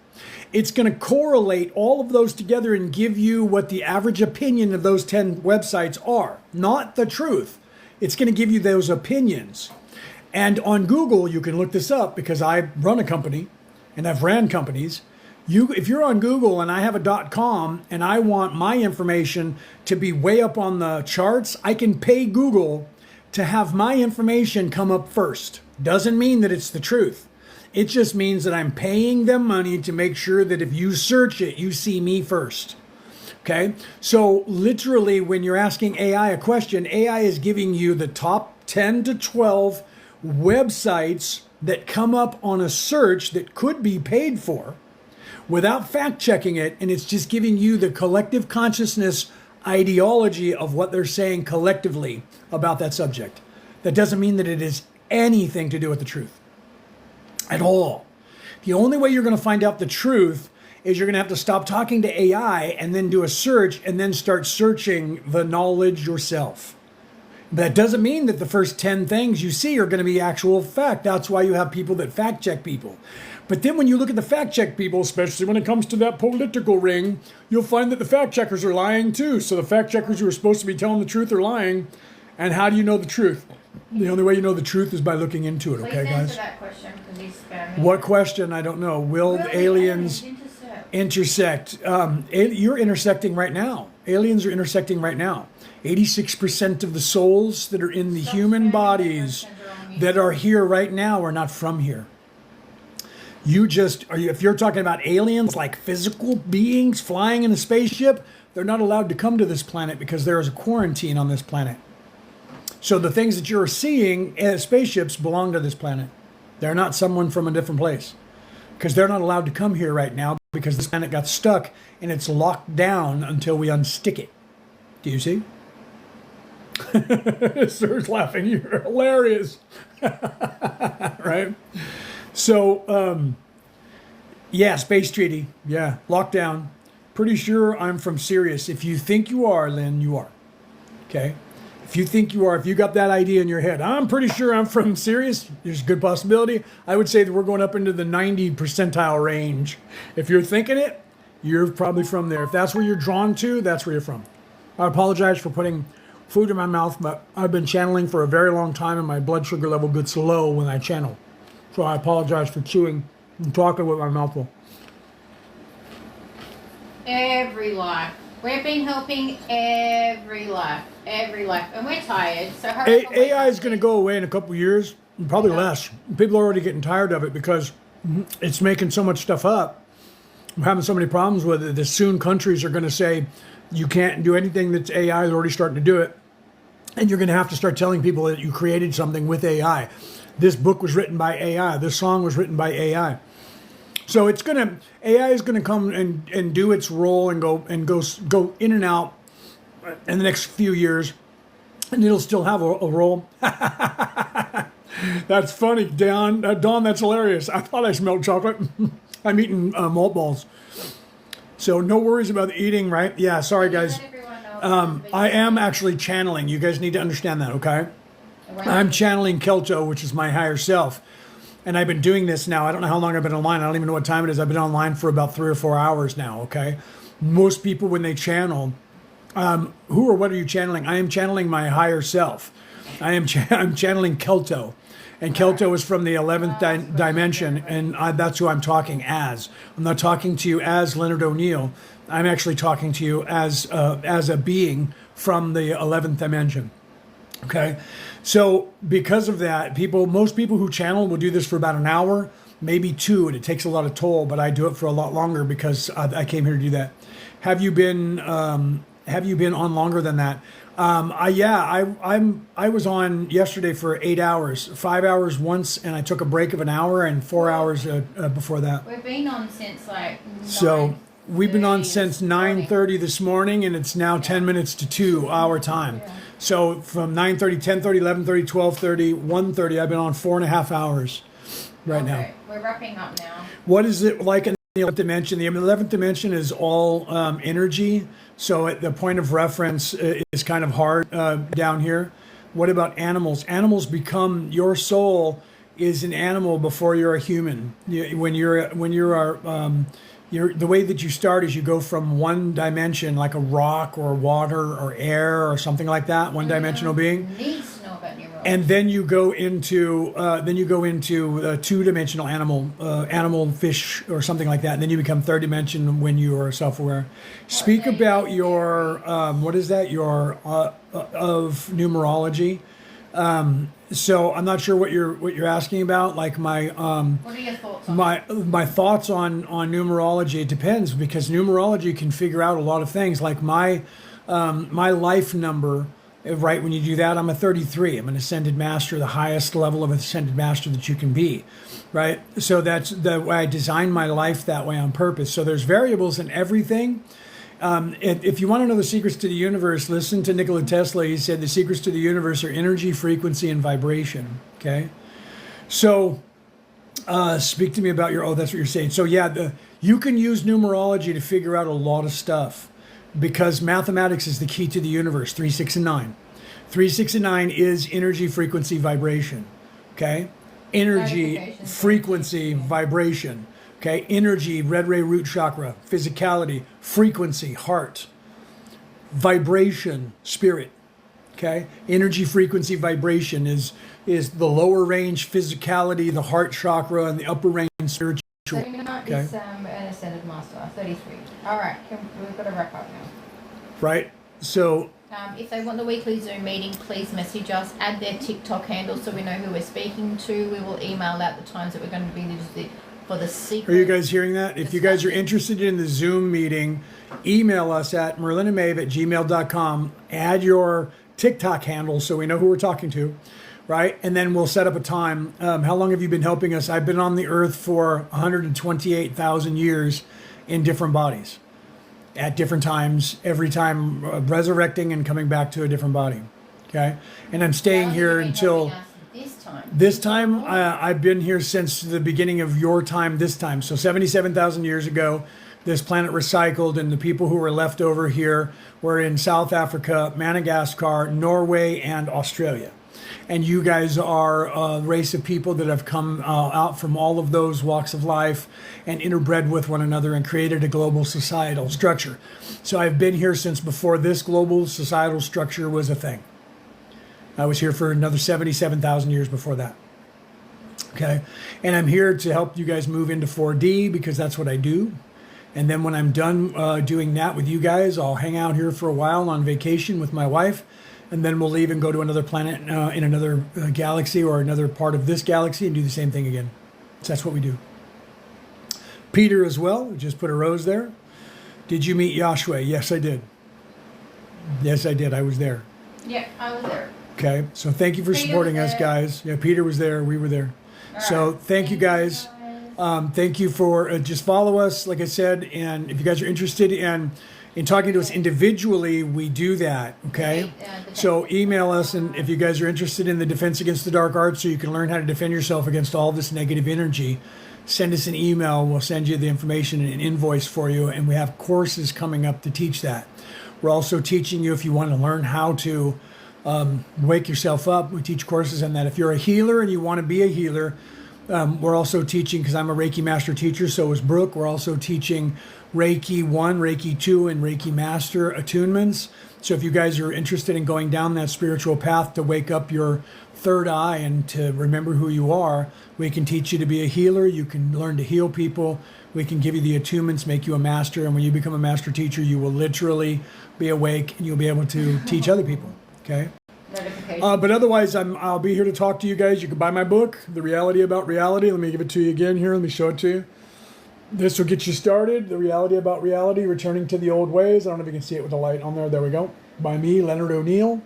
It's going to correlate all of those together and give you what the average opinion of those 10 websites are. Not the truth. It's going to give you those opinions. And on Google, you can look this up because I run a company and I've ran companies. If you're on Google and I have a .com and I want my information to be way up on the charts, I can pay Google to have my information come up first. Doesn't mean that it's the truth. It just means that I'm paying them money to make sure that if you search it, you see me first. Okay? So literally, when you're asking AI a question, AI is giving you the top 10 to 12 websites that come up on a search that could be paid for without fact checking it. And it's just giving you the collective consciousness ideology of what they're saying collectively about that subject. That doesn't mean that it is anything to do with the truth at all. The only way you're going to find out the truth is you're going to have to stop talking to AI and then do a search and then start searching the knowledge yourself. But that doesn't mean that the first 10 things you see are going to be actual fact. That's why you have people that fact check people. But then when you look at the fact check people, especially when it comes to that political ring, you'll find that the fact checkers are lying too. So the fact checkers who are supposed to be telling the truth are lying. And how do you know the truth? The only way you know the truth is by looking into it, okay, Please guys? answer that question because he's spamming. What question? I don't know. Will the aliens intersect? You're intersecting right now. Aliens are intersecting right now. 86% of the souls that are in the human bodies that are here right now are not from here. If you're talking about aliens like physical beings flying in a spaceship, they're not allowed to come to this planet because there is a quarantine on this planet. So the things that you're seeing as spaceships belong to this planet. They're not someone from a different place because they're not allowed to come here right now because this planet got stuck and it's locked down until we unstick it. Do you see? Sir's laughing. You're hilarious. Right? So, yeah, space treaty. Yeah, lockdown. Pretty sure I'm from Sirius. If you think you are, Lynn, you are. Okay? If you think you are, if you got that idea in your head, I'm pretty sure I'm from Sirius, there's a good possibility. I would say that we're going up into the 90 percentile range. If you're thinking it, you're probably from there. If that's where you're drawn to, that's where you're from. I apologize for putting food in my mouth, but I've been channeling for a very long time and my blood sugar level gets low when I channel. So I apologize for chewing and talking with my mouth full. Every life. We've been helping every life, and we're tired. So AI is going to go away in a couple of years, probably less. People are already getting tired of it because it's making so much stuff up. We're having so many problems with it that soon countries are going to say you can't do anything that's AI. Is already starting to do it, and you're going to have to start telling people that you created something with AI. This book was written by AI. This song was written by AI. So AI is gonna come and do its role and go in and out in the next few years, and it'll still have a role. That's funny, Dawn. Dawn, that's hilarious. I thought I smelled chocolate. I'm eating malt balls. So no worries about the eating, right? Yeah, sorry guys. I am actually channeling. You guys need to understand that, okay? I'm channeling Kelto, which is my higher self. And I've been doing this now. I don't know how long I've been online. I don't even know what time it is. I've been online for about 3 or 4 hours now, okay? Most people, when they channel, who or what are you channeling? I am channeling my higher self. I'm channeling Kelto. And Kelto is from the 11th dimension, and that's who I'm talking as. I'm not talking to you as Leonard O'Neill. I'm actually talking to you as a being from the 11th dimension. Okay, so because of that, most people who channel will do this for about an hour, maybe 2, and it takes a lot of toll. But I do it for a lot longer because I came here to do that. Have you been on longer than that? I was on yesterday for 8 hours, 5 hours once, and I took a break of an hour and 4 hours before that. We've been on since like. We've been on since 9:30 this morning, and it's now 10 minutes to 2 our time. Yeah. So from 9:30, 10:30, 11:30, 12:30, 1:30, I've been on 4.5 hours right now. We're wrapping up now. What is it like in the 11th dimension? The 11th dimension is all energy. So at the point of reference is kind of hard down here. What about animals? Animals become, your soul is an animal before you're a human. The way that you start is you go from one dimension, like a rock or water or air or something like that, one-dimensional being. Needs to know about numerology. And then you go into a two-dimensional animal, fish or something like that. And then you become third dimension when you are self-aware. Speak about your of numerology. So I'm not sure what you're asking about. Like what are your thoughts on my thoughts on numerology? It depends because numerology can figure out a lot of things. Like my life number, right? When you do that, I'm a 33. I'm an ascended master, the highest level of ascended master that you can be, right? So that's the way I designed my life that way on purpose. So there's variables in everything. If you want to know the secrets to the universe, listen to Nikola Tesla. He said the secrets to the universe are energy, frequency, and vibration. Okay, so speak to me about that's what you're saying. So yeah, you can use numerology to figure out a lot of stuff because mathematics is the key to the universe. 3, 6, and 9. 369 is energy, frequency, vibration. Okay? Energy, Notifications. frequency, vibration. Okay? Energy, red ray root chakra. Physicality, frequency, heart. Vibration, spirit. Okay? Energy, frequency, vibration is the lower range physicality, the heart chakra, and the upper range spiritual. So you know, Okay. it's an ascended master, 33. All right, we've got to wrap up now. Right? So, If they want the weekly Zoom meeting, please message us. Add their TikTok handle so we know who we're speaking to. We will email out the times that we're going to be for the secret. are you guys hearing that? If you guys are interested in the Zoom meeting, email us at merlinandmaeve@gmail.com. Add your TikTok handle so we know who we're talking to, right? And then we'll set up a time. How long have you been helping us? I've been on the earth for 128,000 years in different bodies at different times, every time resurrecting and coming back to a different body. Okay? And I'm staying here until this time. I've been here since the beginning of your time this time. So 77,000 years ago, this planet recycled, and the people who were left over here were in South Africa, Madagascar, Norway, and Australia. And you guys are a race of people that have come out from all of those walks of life and interbred with one another and created a global societal structure. So I've been here since before this global societal structure was a thing. I was here for another 77,000 years before that. Okay. And I'm here to help you guys move into 4D because that's what I do. And then when I'm done doing that with you guys, I'll hang out here for a while on vacation with my wife. And then we'll leave and go to another planet in another galaxy or another part of this galaxy and do the same thing again. So that's what we do. Peter as well, just put a rose there. Did you meet Yahshua? Yes, I did. Yes, I did. I was there. Yeah, I was there. Okay, so thank you for Peter supporting was us, there. guys. Yeah, Peter was there. We were there. All So right. thank you guys. Thank you for just follow us, like I said. And if you guys are interested in talking to us individually, we do that. Okay. So email us, and if you guys are interested in the defense against the dark arts, so you can learn how to defend yourself against all this negative energy, send us an email. We'll send you the information and an invoice for you. And we have courses coming up to teach that. We're also teaching you, if you want to learn how to wake yourself up, we teach courses on that. If you're a healer and you want to be a healer, we're also teaching, because I'm a Reiki master teacher, so is Brooke. We're also teaching Reiki 1, Reiki 2, and Reiki master attunements. So if you guys are interested in going down that spiritual path to wake up your third eye and to remember who you are, we can teach you to be a healer. You can learn to heal people. We can give you the attunements, make you a master. And when you become a master teacher, you will literally be awake and you'll be able to teach other people. Okay? But otherwise, I'll be here to talk to you guys. You can buy my book, The Reality About Reality. Let me give it to you again here. Let me show it to you. This will get you started. The Reality About Reality, Returning to the Old Ways. I don't know if you can see it with the light on there. There we go. By me, Leonard O'Neill.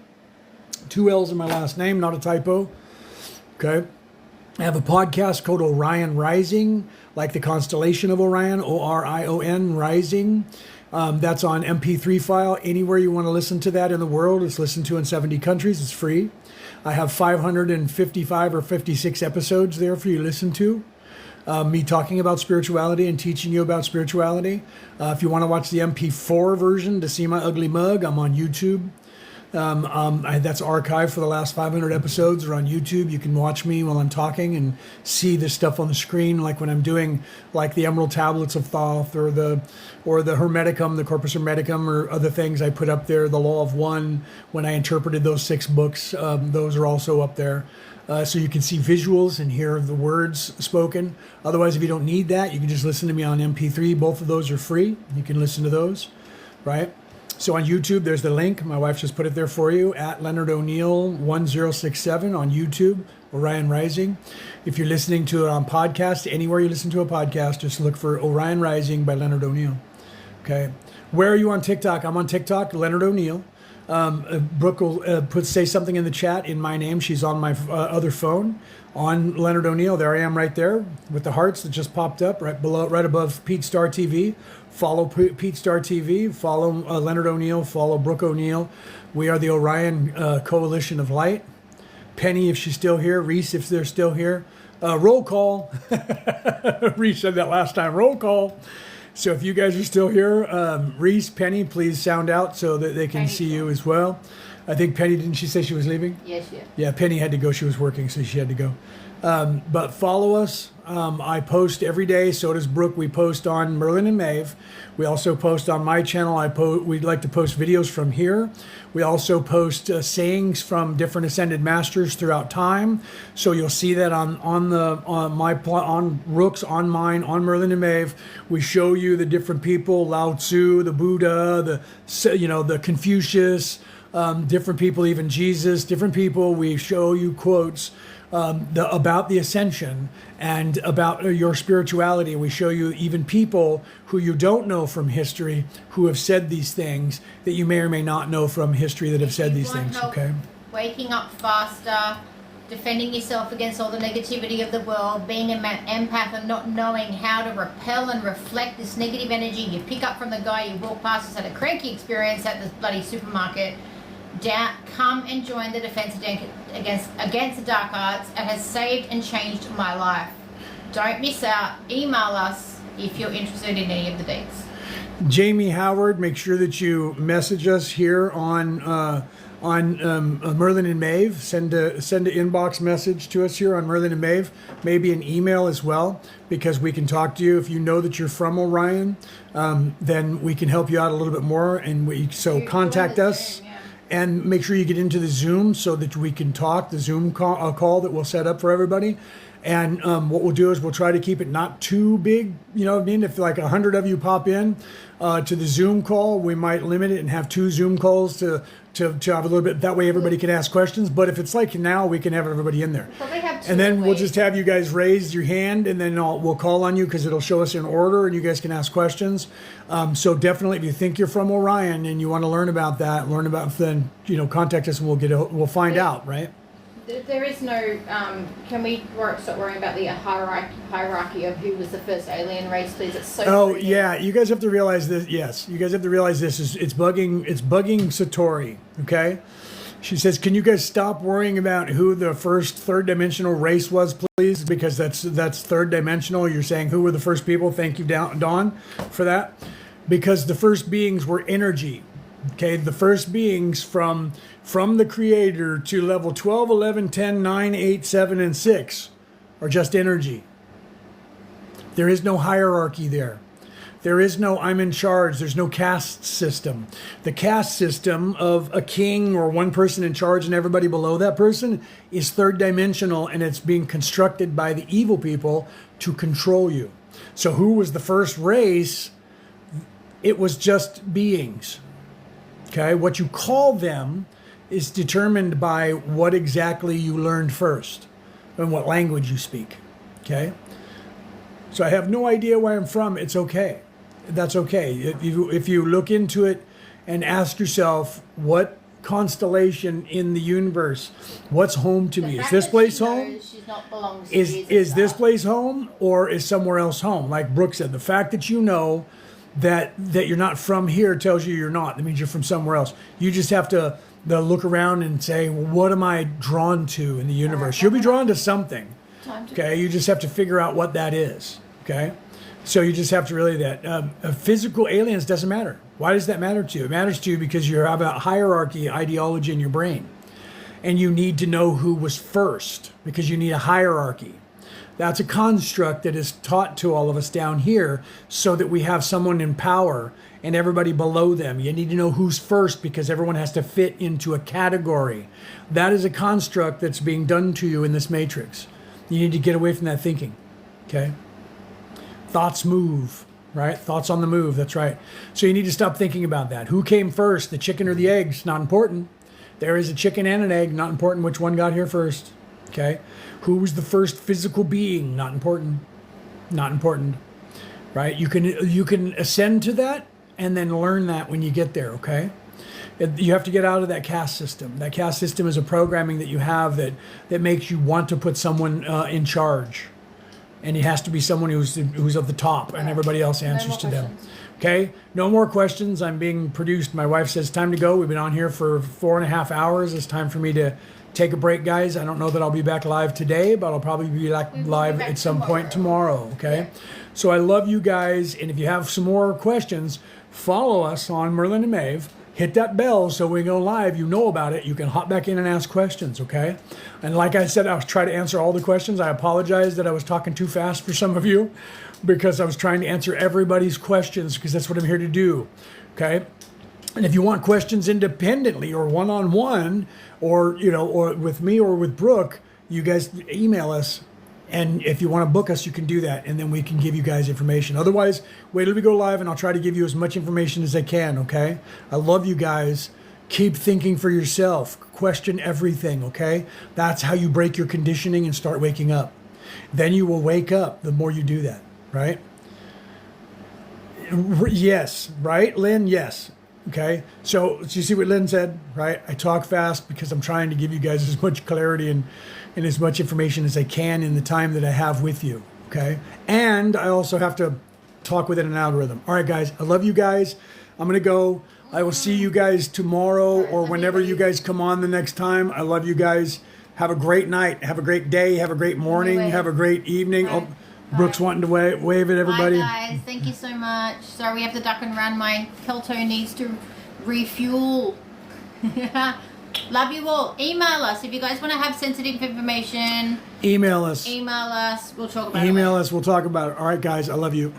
2 L's in my last name, not a typo. Okay. I have a podcast called Orion Rising, like the constellation of Orion, Orion Rising. That's on MP3 file. Anywhere you want to listen to that in the world, it's listened to in 70 countries. It's free. I have 555 or 56 episodes there for you to listen to. Me talking about spirituality and teaching you about spirituality. If you want to watch the MP4 version to see my ugly mug, I'm on YouTube. That's archived for the last 500 episodes are on YouTube. You can watch me while I'm talking and see this stuff on the screen, like when I'm doing like the Emerald Tablets of Thoth or the Hermeticum, the Corpus Hermeticum, or other things I put up there, the Law of One, when I interpreted those 6 books, those are also up there. So you can see visuals and hear the words spoken. Otherwise, if you don't need that, you can just listen to me on MP3. Both of those are free. You can listen to those, right? So on YouTube, there's the link. My wife just put it there for you, at Leonard O'Neill 1067 on YouTube, Orion Rising. If you're listening to it on podcast, anywhere you listen to a podcast, just look for Orion Rising by Leonard O'Neill. Okay. Where are you on TikTok? I'm on TikTok, Leonard O'Neill. Brooke will say something in the chat in my name. She's on my other phone on Leonard O'Neill. There I am right there with the hearts that just popped up right below, right above Pete Star TV. Follow Pete Star TV. Follow Leonard O'Neill. Follow Brooke O'Neill. We are the Orion Coalition of Light. Penny, if she's still here. Reese, if they're still here. Roll call. Reese said that last time. Roll call. So if you guys are still here, Reese, Penny, please sound out so that they can see you as well. I think Penny, didn't she say she was leaving? Yes, yeah. Yeah, Penny had to go. She was working, so she had to go. But follow us. I post every day. So does Brooke. We post on Merlin and Maeve. We also post on my channel. We'd like to post videos from here. We also post sayings from different ascended masters throughout time. So you'll see that on Rook's, on mine, on Merlin and Maeve. We show you the different people: Lao Tzu, the Buddha, the Confucius, different people, even Jesus. Different people. We show you quotes. About the ascension and about your spirituality. We show you even people who you don't know from history who have said these things that you may or may not know from history that have said these things. Okay. Waking up faster, defending yourself against all the negativity of the world, being an empath and not knowing how to repel and reflect this negative energy you pick up from the guy you walk past who's had a cranky experience at the bloody supermarket. Come and join the Defense against the Dark Arts. It has saved and changed my life. Don't miss out. Email us if you're interested in any of the dates. Jamie Howard, make sure that you message us here on Merlin and Maeve. Send an inbox message to us here on Merlin and Maeve. Maybe an email as well, because we can talk to you. If you know that you're from Orion, then we can help you out a little bit more. And contact us. Zoom, yeah. And make sure you get into the Zoom so that we can talk, the Zoom call that we'll set up for everybody. And what we'll do is we'll try to keep it not too big. You know what I mean? If like 100 of you pop in to the Zoom call, we might limit it and have 2 Zoom calls to have a little bit. That way everybody can ask questions. But if it's like now, we can have everybody in there. Probably have 2 and then we'll ways. just have you guys raise your hand, and then we'll call on you because it'll show us in order, and you guys can ask questions. So definitely, if you think you're from Orion and you want to learn about that, then contact us and we'll find out, right? There is no. Can we stop worrying about the hierarchy of who was the first alien race, please? It's so. Oh crazy. yeah, you guys have to realize this. Yes, you guys have to realize this is it's bugging Satori. Okay, she says, can you guys stop worrying about who the first third dimensional race was, please? Because that's third dimensional. You're saying who were the first people? Thank you, Dawn, for that. Because the first beings were energy. Okay, the first beings from the creator to level 12, 11, 10, 9, 8, 7, and 6 are just energy. There is no hierarchy there. There is no I'm in charge. There's no caste system. The caste system of a king or one person in charge and everybody below that person is third dimensional, and it's being constructed by the evil people to control you. So who was the first race? It was just beings. Okay, what you call them is determined by what exactly you learned first and what language you speak. Okay, so I have no idea where I'm from. It's okay. That's okay. If you look into it and ask yourself, what constellation in the universe, what's home to me? Is this place home? Is this place home, or is somewhere else home? Like Brooke said, the fact that you know that you're not from here tells you you're not. That means you're from somewhere else. You just have to look around and say, well, what am I drawn to in the universe? You'll be drawn to something. Okay, you just have to figure out what that is. Okay, so you just have to really physical aliens doesn't matter. Why does that matter to you? It matters to you because you have a hierarchy ideology in your brain, and you need to know who was first because you need a hierarchy. That's a construct that is taught to all of us down here so that we have someone in power and everybody below them. You need to know who's first because everyone has to fit into a category. That is a construct that's being done to you in this matrix. You need to get away from that thinking, okay? Thoughts move, right? Thoughts on the move, that's right. So you need to stop thinking about that. Who came first, the chicken or the eggs? Not important. There is a chicken and an egg, not important which one got here first, okay? Who was the first physical being? Not important. Not important. Right? You can ascend to that and then learn that when you get there, okay? You have to get out of that caste system. That caste system is a programming that you have that makes you want to put someone in charge. And it has to be someone who's at the top and everybody else answers to them. Okay? No more questions. I'm being produced. My wife says time to go. We've been on here for 4.5 hours. It's time for me to take a break, guys. I don't know that I'll be back live today, but I'll probably be live at some point tomorrow, okay? Yeah. So I love you guys, and if you have some more questions, follow us on Merlin and Maeve. hit that bell so when we go live, you know about it. You can hop back in and ask questions, okay? And like I said, I'll try to answer all the questions. I apologize that I was talking too fast for some of you because I was trying to answer everybody's questions because that's what I'm here to do, okay? And if you want questions independently or one-on-one or, you know, or with me or with Brooke, you guys email us. And if you want to book us, you can do that. And then we can give you guys information. Otherwise, wait till we go live and I'll try to give you as much information as I can, okay? I love you guys. Keep thinking for yourself. Question everything, okay? That's how you break your conditioning and start waking up. Then you will wake up the more you do that, right? Yes, right, Lynn? Yes. Okay, so you see what Lynn said, right? I talk fast because I'm trying to give you guys as much clarity and as much information as I can in the time that I have with you, okay? And I also have to talk within an algorithm. All right, guys, I love you guys. I'm going to go. I will see you guys tomorrow or whenever you guys come on the next time. I love you guys. Have a great night. Have a great day. Have a great morning. Have a great evening. Oh, Brooke's wanting to wave at everybody. Bye, guys. Thank you so much. Sorry we have to duck and run. My Kelto needs to refuel. Love you all. Email us if you guys want to have sensitive information. Email us. Email us. We'll talk about it. Email us. We'll talk about it. All right, guys. I love you.